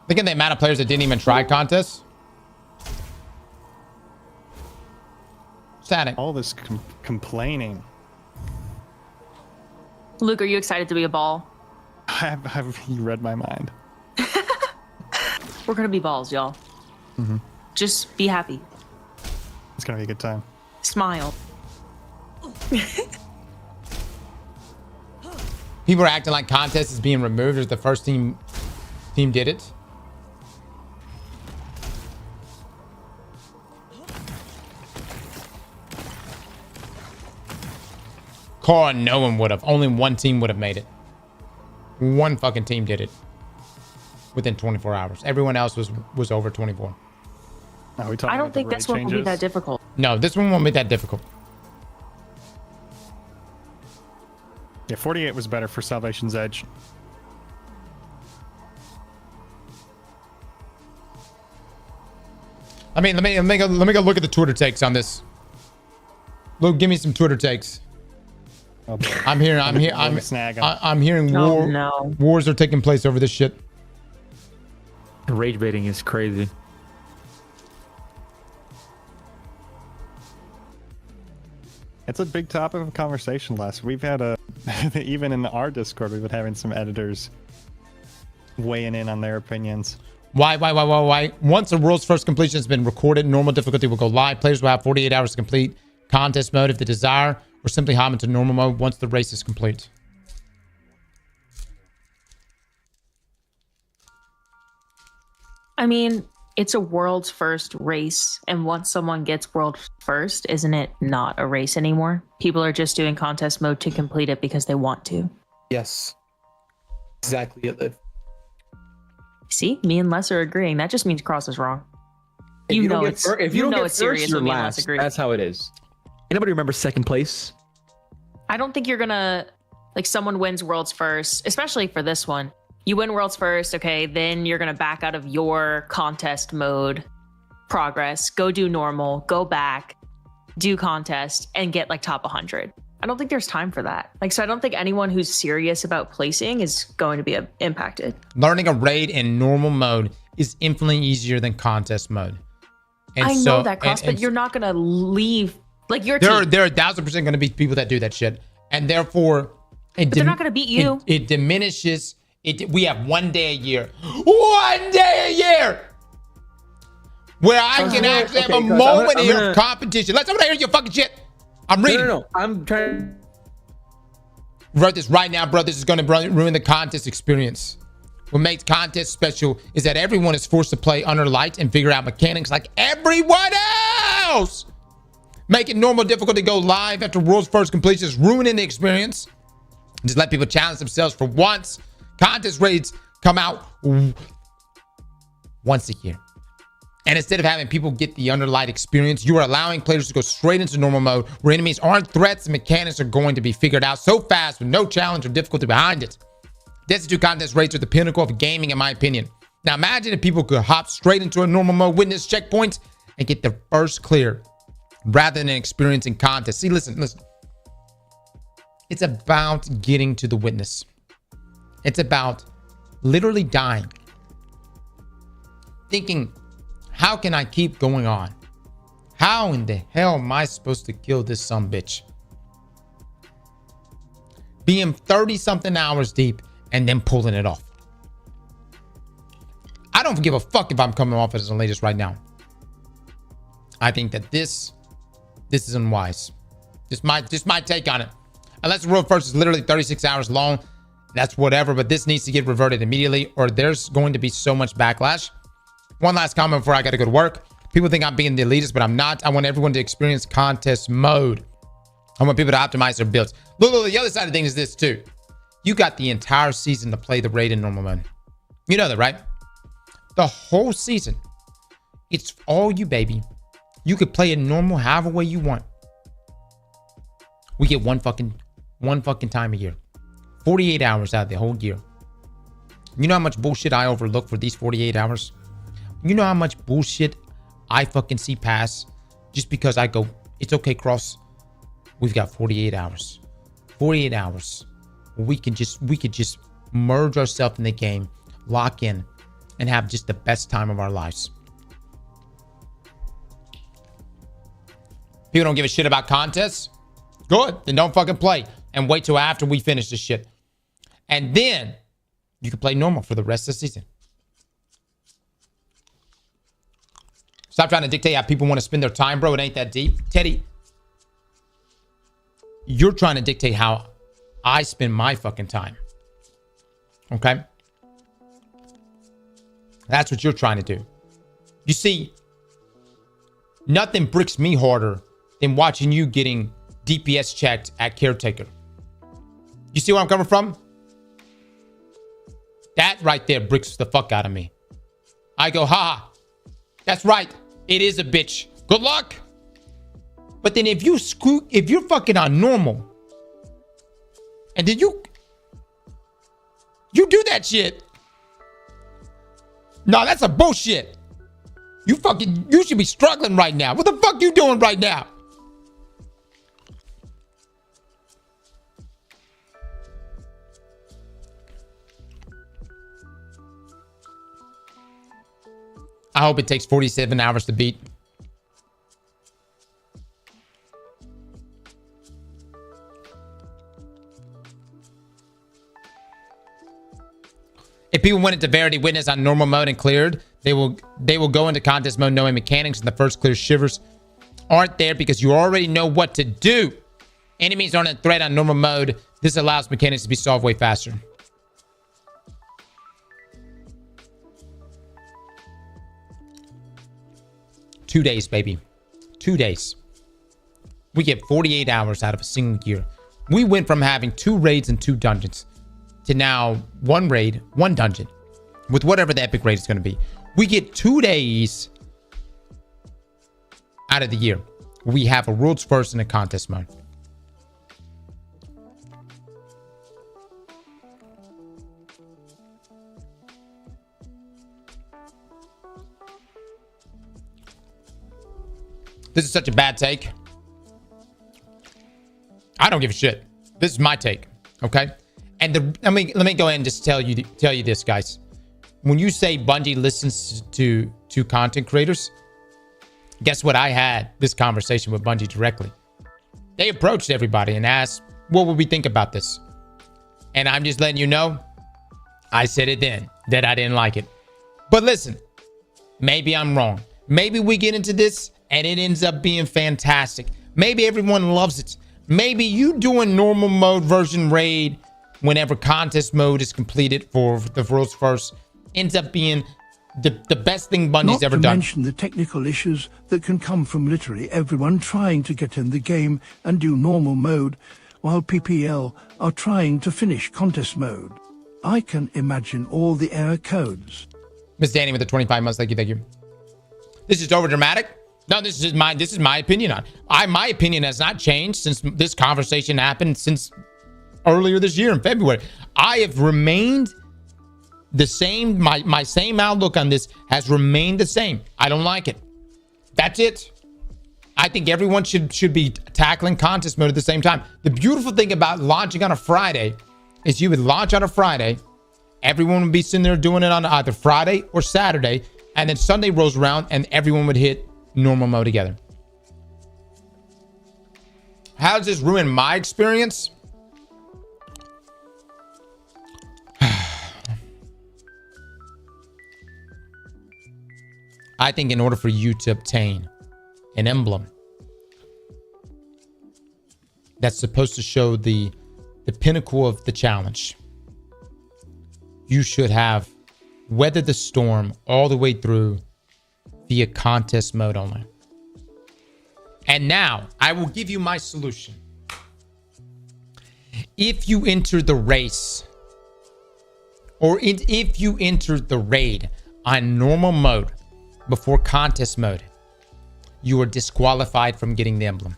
Look at the amount of players that didn't even try contests. Static. All this complaining. Luke, are you excited to be a ball? Have you read my mind? We're gonna be balls, y'all. Mm-hmm. Just be happy. It's gonna be a good time. Smile. People are acting like contest is being removed as the first team did it. Car, no one would have. Only one team would have made it. One fucking team did it within 24 hours. Everyone else was over 24. I don't think this one will be that difficult. No, this one won't be that difficult. Yeah, 48 was better for Salvation's Edge. I mean, let me go look at the Twitter takes on this. Luke, give me some Twitter takes. Oh boy. I'm hearing wars are taking place over this shit. Rage baiting is crazy. It's a big topic of conversation. We've had even in our Discord, we've been having some editors weighing in on their opinions. Why? Once a world's first completion has been recorded, normal difficulty will go live. Players will have 48 hours to complete contest mode if they desire, or simply hop into normal mode once the race is complete. I mean, it's a world's first race, and once someone gets world first, isn't it not a race anymore? People are just doing contest mode to complete it because they want to. Yes. Exactly it. See, me and Les are agreeing. That just means Cross is wrong. If you don't get it's serious first, you're when me and Les last. agree. That's how it is. Anybody remember second place? I don't think you're gonna, like, someone wins worlds first, especially for this one. You win worlds first, okay, then you're gonna back out of your contest mode progress, go do normal, go back, do contest, and get like top 100. I don't think there's time for that. Like, so I don't think anyone who's serious about placing is going to be impacted. Learning a raid in normal mode is infinitely easier than contest mode. And I know that, Cross, but you're not gonna leave, like, your team. There are 1,000% gonna be people that do that shit. And therefore, they're not gonna beat you. It diminishes. We have 1 day a year. 1 day a year! where I can actually have a moment here of competition. Let's hear your fucking shit. I'm reading. No. I'm trying. Wrote this right now, bro. This is going to ruin the contest experience. What makes contest special is that everyone is forced to play under lights and figure out mechanics like everyone else. Making normal difficult to go live after world's first completion is ruining the experience. Just let people challenge themselves for once. Contest raids come out once a year. And instead of having people get the underlight experience, you are allowing players to go straight into normal mode where enemies aren't threats and mechanics are going to be figured out so fast with no challenge or difficulty behind it. Destiny 2 contest raids are the pinnacle of gaming, in my opinion. Now imagine if people could hop straight into a normal mode witness checkpoints and get their first clear rather than experiencing contests. See, listen. It's about getting to the witness. It's about literally dying. Thinking, how can I keep going on? How in the hell am I supposed to kill this sumbitch? Being 30-something hours deep and then pulling it off. I don't give a fuck if I'm coming off as the latest right now. I think that this is unwise. Just my take on it. Unless the world first is literally 36 hours long, that's whatever, but this needs to get reverted immediately or there's going to be so much backlash. One last comment before I gotta go to work. People think I'm being the elitist, but I'm not. I want everyone to experience contest mode. I want people to optimize their builds. Look, the other side of things is this too. You got the entire season to play the raid in normal mode. You know that, right? The whole season. It's all you, baby. You could play it normal however way you want. We get one fucking time a year. 48 hours out of the whole year. You know how much bullshit I overlook for these 48 hours? You know how much bullshit I fucking see pass just because I go, it's okay, Cross. We've got 48 hours. 48 hours. We could just merge ourselves in the game, lock in, and have just the best time of our lives. People don't give a shit about contests? Good. Then don't fucking play. And wait till after we finish this shit. And then you can play normal for the rest of the season. Stop trying to dictate how people want to spend their time, bro. It ain't that deep. Teddy, you're trying to dictate how I spend my fucking time. Okay? That's what you're trying to do. You see, nothing bricks me harder than watching you getting DPS checked at Caretaker. You see where I'm coming from? That right there bricks the fuck out of me. I go, ha, that's right. It is a bitch. Good luck. But then if you're fucking on normal, and then you do that shit. No, that's a bullshit. You should be struggling right now. What the fuck you doing right now? I hope it takes 47 hours to beat. If people went into Verity Witness on normal mode and cleared, they will go into contest mode knowing mechanics and the first clear shivers aren't there because you already know what to do. Enemies aren't a threat on normal mode. This allows mechanics to be solved way faster. Two days, baby. 2 days. We get 48 hours out of a single year. We went from having 2 raids and 2 dungeons to now 1 raid, 1 dungeon with whatever the epic raid is going to be. We get 2 days out of the year. We have a world's first in a contest mode. This is such a bad take. I don't give a shit. This is my take, okay? And let me go ahead and just tell you this, guys. When you say Bungie listens to content creators, guess what? I had this conversation with Bungie directly. They approached everybody and asked, what would we think about this? And I'm just letting you know, I said it then that I didn't like it. But listen, maybe I'm wrong. Maybe we get into this and it ends up being fantastic. Maybe everyone loves it. Maybe you doing normal mode version raid whenever contest mode is completed for the world's first ends up being the best thing Bungie's ever done. Not to mention the technical issues that can come from literally everyone trying to get in the game and do normal mode, while PPL are trying to finish contest mode. I can imagine all the error codes. Miss Danny with the 25 months. Thank you, thank you. This is over dramatic. No, this is my opinion on it. My opinion has not changed since this conversation happened since earlier this year in February. I have remained the same. My same outlook on this has remained the same. I don't like it. That's it. I think everyone should be tackling contest mode at the same time. The beautiful thing about launching on a Friday is you would launch on a Friday. Everyone would be sitting there doing it on either Friday or Saturday. And then Sunday rolls around and everyone would hit normal mode together. How does this ruin my experience? I think in order for you to obtain an emblem that's supposed to show the pinnacle of the challenge, you should have weathered the storm all the way through via contest mode only. And now I will give you my solution. If you enter the race if you enter the raid on normal mode before contest mode, you are disqualified from getting the emblem.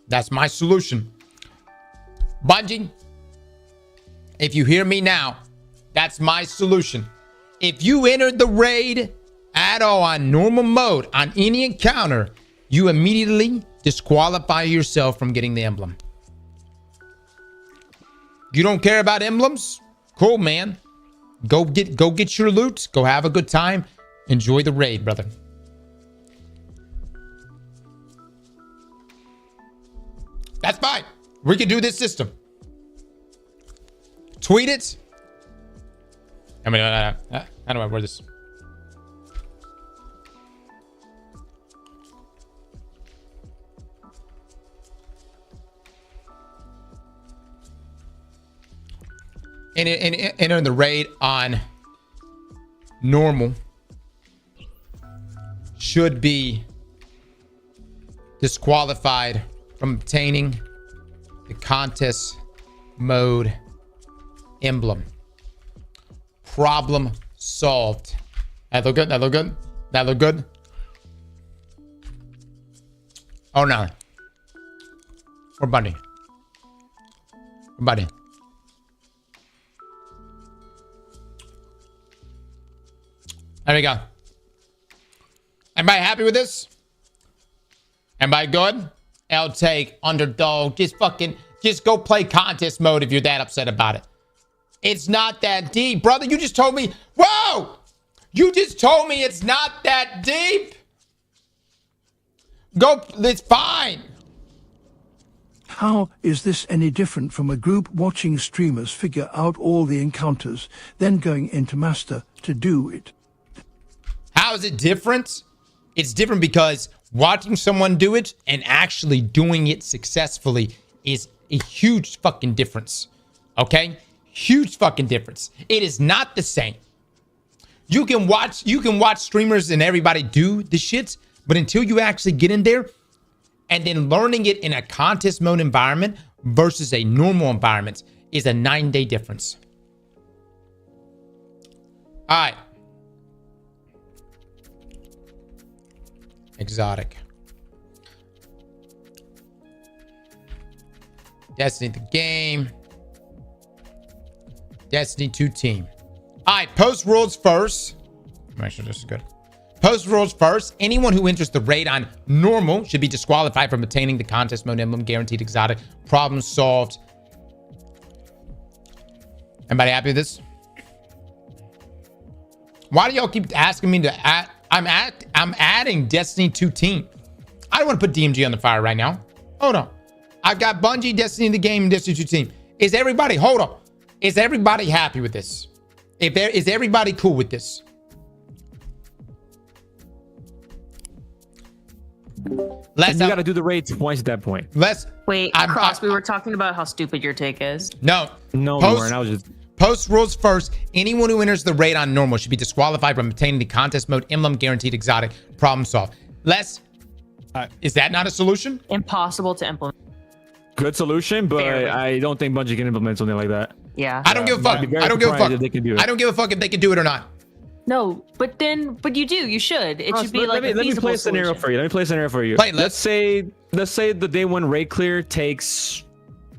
That's my solution. Bungie, if you hear me now, that's my solution. If you entered the raid at all on normal mode on any encounter, you immediately disqualify yourself from getting the emblem. You don't care about emblems? Cool, man. Go get your loot. Go have a good time. Enjoy the raid, brother. That's fine. We can do this system. Tweet it. I mean, how do I word this? And enter the raid on normal should be disqualified from obtaining the contest mode emblem. Problem solved. That look good? That look good? That look good? Oh no. Or Bunny. Bunny. There we go. Everybody happy with this? Everybody good? I'll take underdog. Just go play contest mode if you're that upset about it. It's not that deep. Brother, you just told me. Whoa! You just told me it's not that deep. Go, it's fine. How is this any different from a group watching streamers figure out all the encounters, then going into Master to do it? How is it different? It's different because watching someone do it and actually doing it successfully is a huge fucking difference. Okay? Huge fucking difference. It is not the same. You can watch streamers and everybody do the shit, but until you actually get in there and then learning it in a contest mode environment versus a normal environment is a 9-day difference. All right. Exotic. Destiny the game. Destiny 2 team. All right, post worlds first. Make sure this is good. Post worlds first. Anyone who enters the raid on normal should be disqualified from obtaining the contest mode emblem. Guaranteed exotic. Problem solved. Everybody happy with this? Why do y'all keep asking me to add? I'm adding Destiny 2 team. I don't want to put DMG on the fire right now. Hold on. I've got Bungie, Destiny the game, and Destiny 2 team. Is everybody happy with this? Is everybody cool with this? You got to do the raid twice at that point. Wait, Cross, we were talking about how stupid your take is. No, we weren't. I was just... Post rules first. Anyone who enters the raid on normal should be disqualified from obtaining the contest mode emblem guaranteed exotic. Problem solved. Is that not a solution? Impossible to implement. Good solution, but I don't think Bungie can implement something like that. Yeah. I don't give a fuck. I don't give a fuck. If they can do it. I don't give a fuck if they can do it or not. No, but you do. You should. It should be like let me play a scenario for you. Let me play a scenario for you. Let's say the day one raid clear takes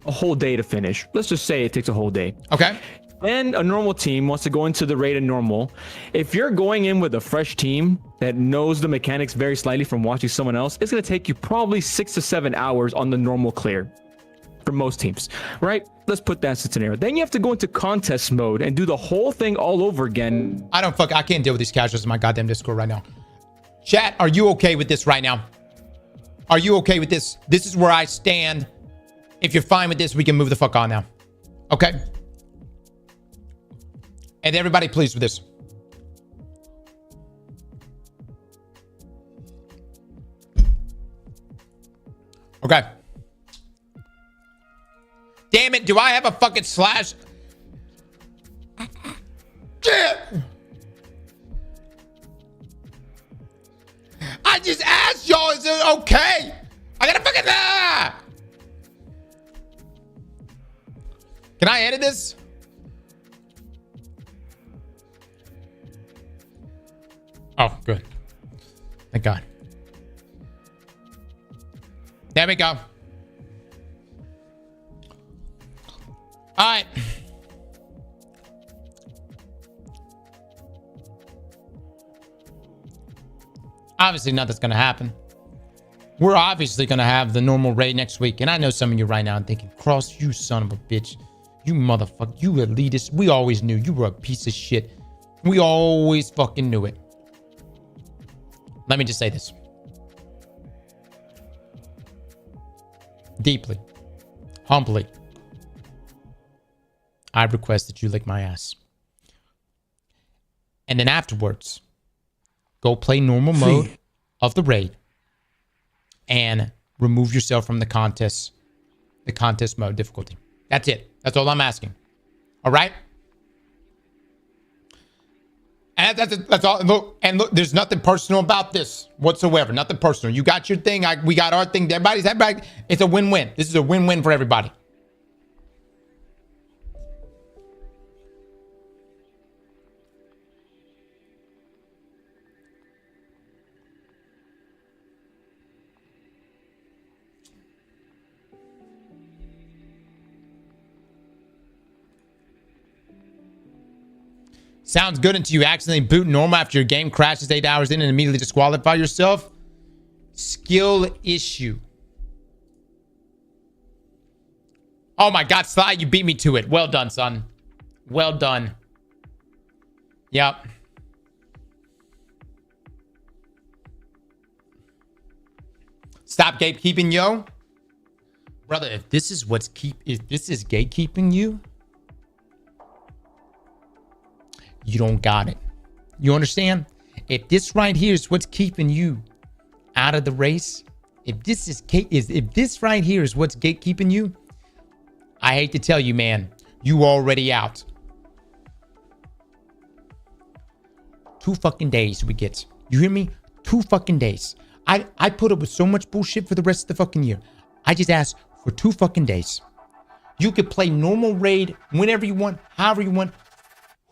a whole day to finish. Let's just say it takes a whole day. Okay. And a normal team wants to go into the raid in normal. If you're going in with a fresh team that knows the mechanics very slightly from watching someone else, it's going to take you probably 6 to 7 hours on the normal clear for most teams, right? Let's put that scenario. Then you have to go into contest mode and do the whole thing all over again. I can't deal with these casuals in my goddamn Discord right now. Chat, are you okay with this right now? Are you okay with this? This is where I stand. If you're fine with this, we can move the fuck on now. Okay? And everybody pleased with this. Okay. Damn it, do I have a fucking slash? Shit! I just asked y'all, is it okay? I gotta fucking... Can I edit this? Oh, good. Thank God. There we go. All right. Obviously, nothing's going to happen. We're obviously going to have the normal raid next week. And I know some of you right now are thinking, Cross, you son of a bitch. You motherfucker. You elitist. We always knew you were a piece of shit. We always fucking knew it. Let me just say this. Deeply, humbly, I request that you lick my ass. And then afterwards, go play normal mode of the raid and remove yourself from the contest mode difficulty. That's it. That's all I'm asking. All right? And that's all. Look, there's nothing personal about this whatsoever. Nothing personal. You got your thing. We got our thing. Everybody. It's a win-win. This is a win-win for everybody. Sounds good until you accidentally boot normal after your game crashes 8 hours in and immediately disqualify yourself. Skill issue. Oh my God, Sly, you beat me to it. Well done, son. Well done. Yep. Stop gatekeeping, yo. Brother, if this is if this is gatekeeping you, you don't got it. You understand? If this right here is what's keeping you out of the race, if this right here is what's gatekeeping you, I hate to tell you, man, you already out. 2 fucking days we get. You hear me? 2 fucking days. I put up with so much bullshit for the rest of the fucking year. I just asked for 2 fucking days. You could play normal raid whenever you want, however you want,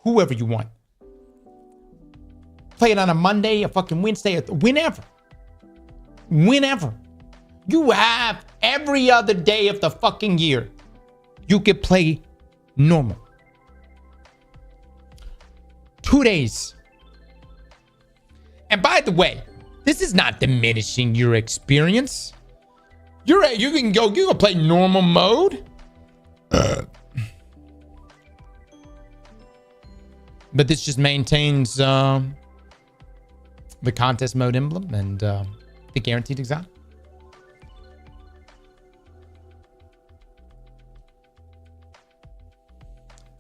whoever you want. Play it on a Monday, a fucking Wednesday, whenever. Whenever. You have every other day of the fucking year. You could play normal. 2 days. And by the way, this is not diminishing your experience. You can play normal mode. But this just maintains the contest mode emblem and the guaranteed exotic.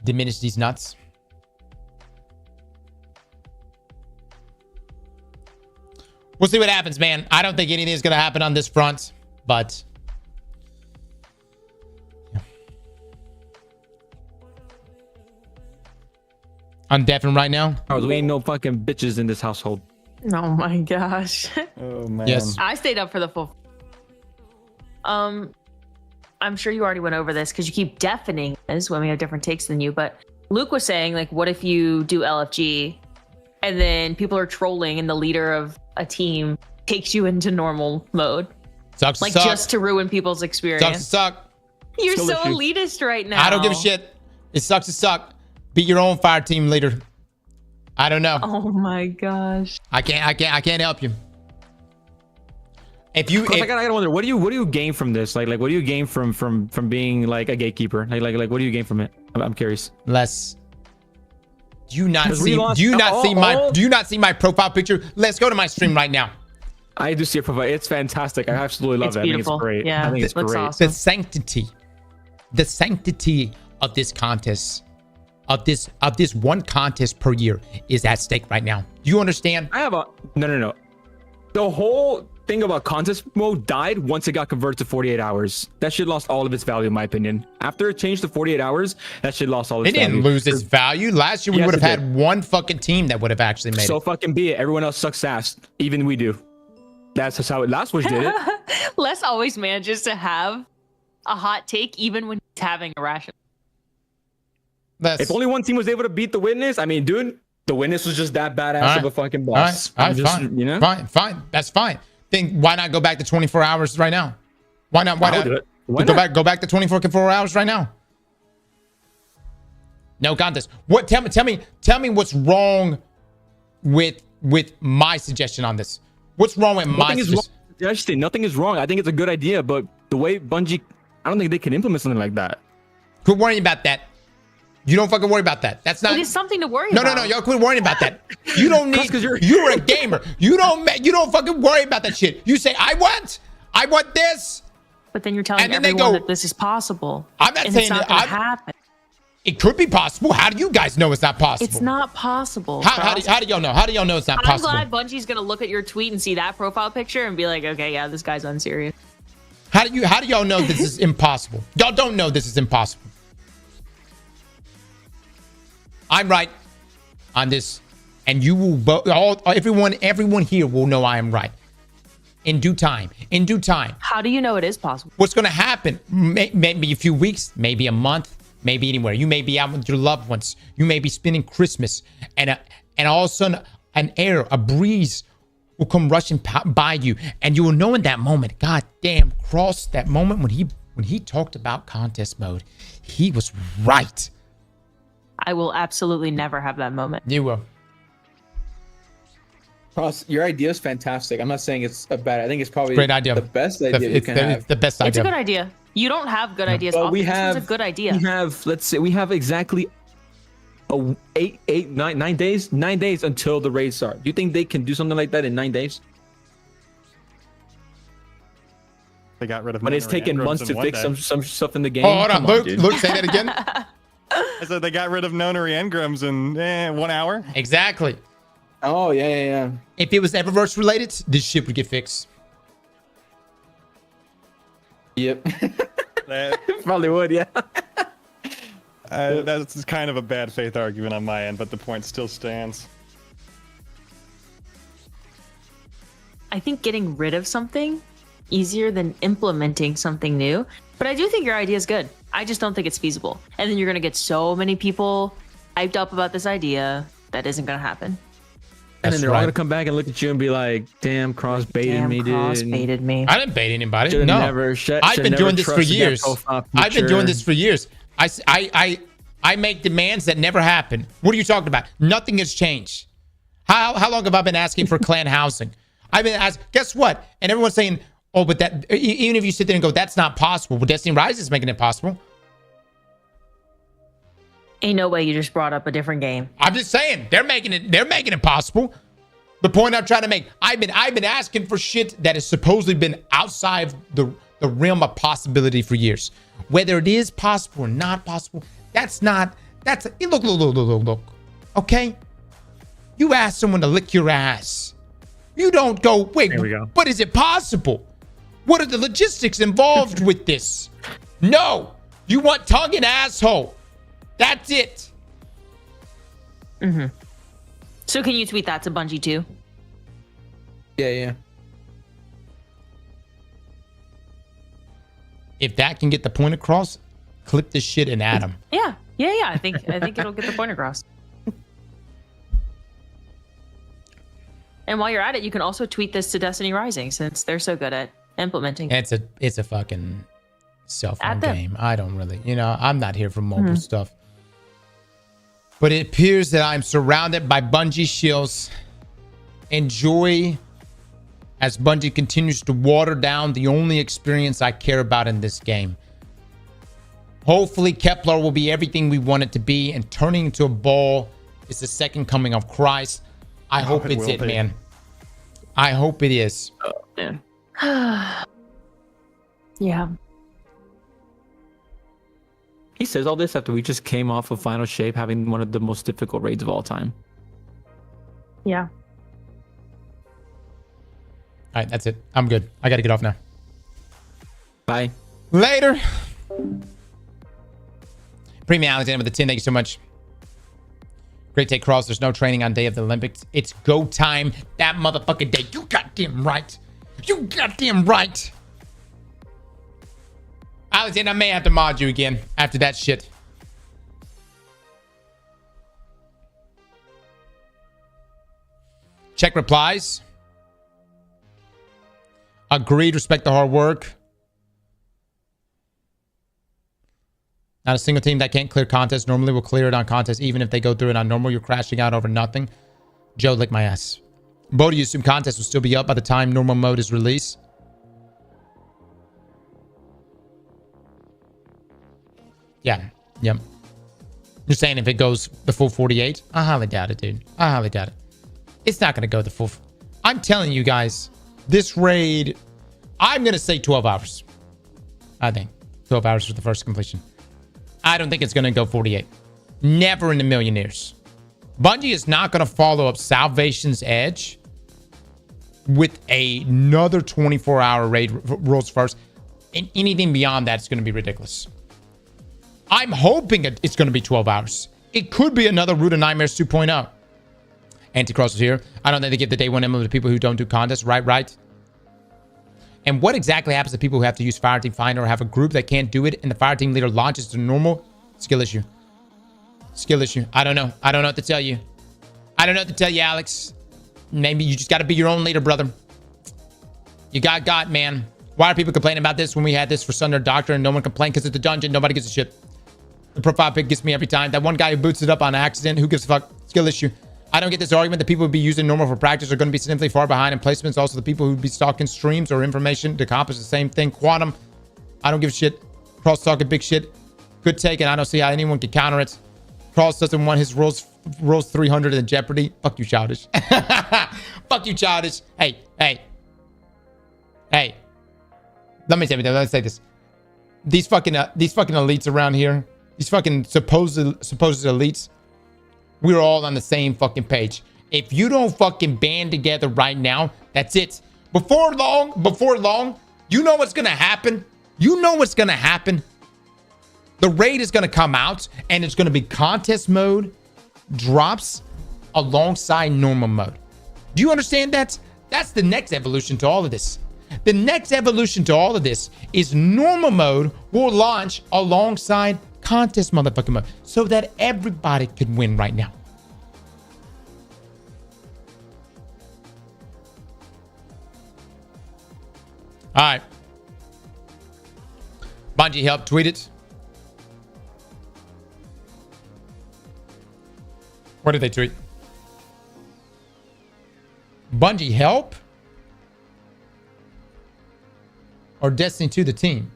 Diminish these nuts. We'll see what happens, man. I don't think anything is going to happen on this front, but... I'm deafened right now. Oh, we ain't no fucking bitches in this household. Oh my gosh. Oh man. Yes. I stayed up for the full. I'm sure you already went over this because you keep deafening us when we have different takes than you. But Luke was saying, like, what if you do LFG and then people are trolling and the leader of a team takes you into normal mode? Sucks like to suck. just to ruin people's experience. Sucks to suck. You're so elitist right now. I don't give a shit. It sucks to suck. Be your own fire team leader. I don't know. Oh my gosh. I can't help you. If you, I gotta wonder, what do you gain from this? Like, what do you gain from being like a gatekeeper? Like, what do you gain from it? I'm curious. Less. Do you not see my profile picture? Let's go to my stream right now. I do see your profile. It's fantastic. I absolutely love It's it. beautiful. I think it's great. Yeah, I think it's looks great. awesome. The sanctity of this contest, of this one contest per year, is at stake right now. Do you understand? I have a no. The whole thing about contest mode died once it got converted to 48 hours. That shit lost all of its value, in my opinion. After it changed to 48 hours, that shit lost all its value. It didn't lose its value. Last year we would have had one fucking team that would have actually made it. So fucking be it. Everyone else sucks ass. Even we do. That's just how it last Wish did it. Les always manages to have a hot take even when he's having a ration. If only one team was able to beat the Witness, I mean, dude, the Witness was just that badass of a fucking boss. All right, fine. You know? Fine. That's fine. Then why not go back to 24 hours right now? Why not? Go back to 24 hours right now. No contest. What? Tell me what's wrong with my suggestion on this. What's wrong with my suggestion? Nothing is wrong. I think it's a good idea, but the way Bungie, I don't think they can implement something like that. Quit worrying about that. You don't fucking worry about that. That's not. It is something to worry about. No. Y'all quit worrying about that. You don't need. You're a gamer. You don't fucking worry about that shit. You say I want this. But then you're telling everyone that this is possible. I'm not saying it's not going to happen. It could be possible. How do you guys know it's not possible? It's not possible. How do y'all know? How do y'all know it's not possible? I'm glad Bungie's going to look at your tweet and see that profile picture and be like, okay, yeah, this guy's unserious. How do y'all know this is impossible? Y'all don't know this is impossible. I'm right on this, and you will vote. Everyone here will know I am right. In due time. How do you know it is possible? What's going to happen? Maybe a few weeks, maybe a month. Maybe anywhere. You may be out with your loved ones. You may be spending Christmas, and all of a sudden, a breeze will come rushing by you, and you will know in that moment. God damn, Cross, that moment when he talked about contest mode, he was right. I will absolutely never have that moment. You will. Cross, your idea is fantastic. I'm not saying it's a bad. I think it's probably great idea. The best idea you can have. The best idea. It's a good idea. You don't have good ideas. But This was a good idea. We have exactly 9 days until the raid start. Do you think they can do something like that in 9 days? They got rid of. When it's taken months to fix some stuff in the game. Oh, hold on, Luke, say that again. I said they got rid of nonary engrams in 1 hour. Exactly. Oh yeah. If it was Eververse related, this shit would get fixed. Yep. Probably would, yeah. That's kind of a bad faith argument on my end, but the point still stands. I think getting rid of something easier than implementing something new. But I do think your idea is good. I just don't think it's feasible. And then you're going to get so many people hyped up about this idea that isn't going to happen. And then they're all gonna come back and look at you and be like, "Damn, Cross baited me, dude." Cross baited me. I didn't bait anybody. Should've No, I've been doing this for years. I've been doing this for years. I make demands that never happen. What are you talking about? Nothing has changed. How long have I been asking for clan housing? I've been asked. Guess what? And everyone's saying, "Oh, but that." Even if you sit there and go, "That's not possible," but Destiny Rise is making it possible. Ain't no way you just brought up a different game. I'm just saying they're making it possible. The point I'm trying to make, I've been asking for shit that has supposedly been outside the realm of possibility for years. Whether it is possible or not possible, look. Okay? You ask someone to lick your ass. You don't go, wait, There we go. but is it possible? What are the logistics involved with this? No, you want tongue and asshole. That's it. Mm-hmm. So can you tweet that to Bungie too? Yeah. If that can get the point across, clip this shit and add him. Yeah. I think it'll get the point across. And while you're at it, you can also tweet this to Destiny Rising since they're so good at implementing. It's a fucking cell phone Add them. game. I don't really, I'm not here for mobile stuff. But it appears that I'm surrounded by Bungie shields. Enjoy as Bungie continues to water down the only experience I care about in this game. Hopefully Kepler will be everything we want it to be, and turning into a ball is the second coming of Christ. I hope it's it, man. I hope it is. Oh, man. Yeah. He says all this after we just came off of Final Shape having one of the most difficult raids of all time. Yeah. All right, that's it. I'm good. I got to get off now. Bye. Later. Premium Alexander with the 10. Thank you so much. Great take, Cross. There's no training on day of the Olympics. It's go time that motherfucking day. You goddamn right. You goddamn right. Alexander, I may have to mod you again after that shit. Check replies. Agreed. Respect the hard work. Not a single team that can't clear contest normally will clear it on contest. Even if they go through it on normal, you're crashing out over nothing. Joe, lick my ass. Bo, do you assume contest will still be up by the time normal mode is released? Yeah. Yep. You're saying if it goes the full 48? I highly doubt it, dude. I highly doubt it. It's not going to go the full... I'm telling you guys, this raid, I'm going to say 12 hours. I think. 12 hours for the first completion. I don't think it's going to go 48. Never in a million years. Bungie is not going to follow up Salvation's Edge with another 24-hour raid rules first. And anything beyond that is going to be ridiculous. I'm hoping it's going to be 12 hours. It could be another Root of Nightmares 2.0. Anticross is here. I don't think they give the day one emblem to people who don't do contests. Right. And what exactly happens to people who have to use Fireteam Finder or have a group that can't do it and the Fireteam leader launches to normal? Skill issue. Skill issue. I don't know. I don't know what to tell you. I don't know what to tell you, Alex. Maybe you just got to be your own leader, brother. You got, man. Why are people complaining about this when we had this for Sunder Doctor and no one complained? Because it's a dungeon. Nobody gives a shit. The profile pic gets me every time. That one guy who boots it up on accident. Who gives a fuck? Skill issue. I don't get this argument that people who be using normal for practice are going to be significantly far behind in placements. Also, the people who be stalking streams or information to accomplish the same thing. Quantum. I don't give a shit. Cross talking big shit. Good take, and I don't see how anyone can counter it. Cross doesn't want his rolls 300 in Jeopardy. Fuck you, Childish. Fuck you, Childish. Hey. Let me say this. These fucking elites around here. These fucking supposed elites. We're all on the same fucking page. If you don't fucking band together right now, that's it. Before long, you know what's gonna happen? The raid is gonna come out and it's gonna be contest mode drops alongside normal mode. Do you understand that? That's the next evolution to all of this. The next evolution to all of this is normal mode will launch alongside contest motherfucking mode so that everybody could win right now. All right. Bungie help tweet it. What did they tweet? Bungie help? Or Destiny 2 the team?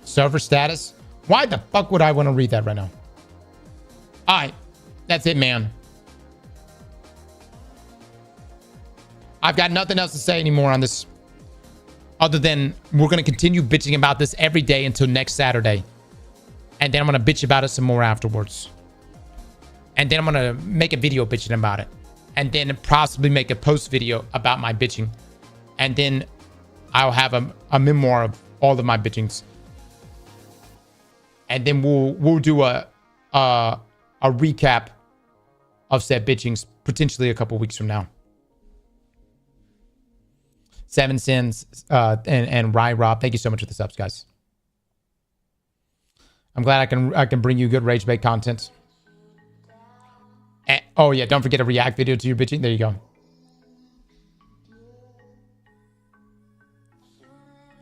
Server status? Why the fuck would I want to read that right now? All right. That's it, man. I've got nothing else to say anymore on this. Other than we're going to continue bitching about this every day until next Saturday. And then I'm going to bitch about it some more afterwards. And then I'm going to make a video bitching about it. And then possibly make a post video about my bitching. And then I'll have a memoir of all of my bitchings. And then we'll do a recap of said bitchings potentially a couple weeks from now. Seven Sins and Rye Rob, thank you so much for the subs, guys. I'm glad I can bring you good rage bait content. And, oh yeah, don't forget a react video to your bitching. There you go.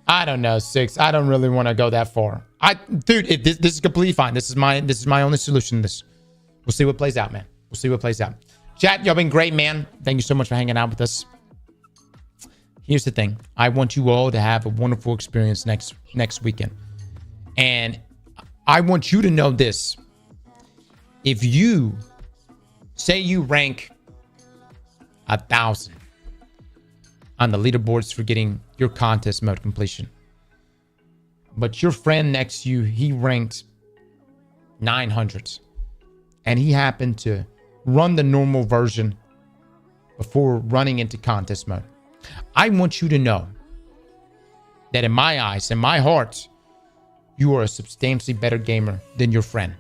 I don't know, Six. I don't really want to go that far. Dude, this is completely fine. This is my only solution to this. We'll see what plays out, man. We'll see what plays out. Chat, y'all been great, man. Thank you so much for hanging out with us. Here's the thing. I want you all to have a wonderful experience next weekend. And I want you to know this. If you say you rank 1,000 on the leaderboards for getting your contest mode completion, but your friend next to you, he ranked 900, and he happened to run the normal version before running into contest mode, I want you to know that in my eyes, in my heart, you are a substantially better gamer than your friend.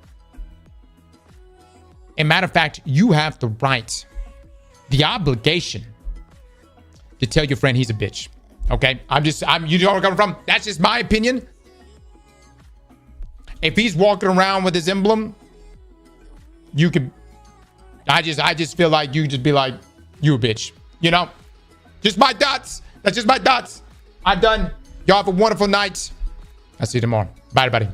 As a matter of fact, you have the right, the obligation to tell your friend he's a bitch. Okay? You know where I'm coming from? That's just my opinion. If he's walking around with his emblem, you could, I just feel like you just be like, you a bitch. You know? Just my thoughts. That's just my thoughts. I'm done. Y'all have a wonderful night. I'll see you tomorrow. Bye, everybody.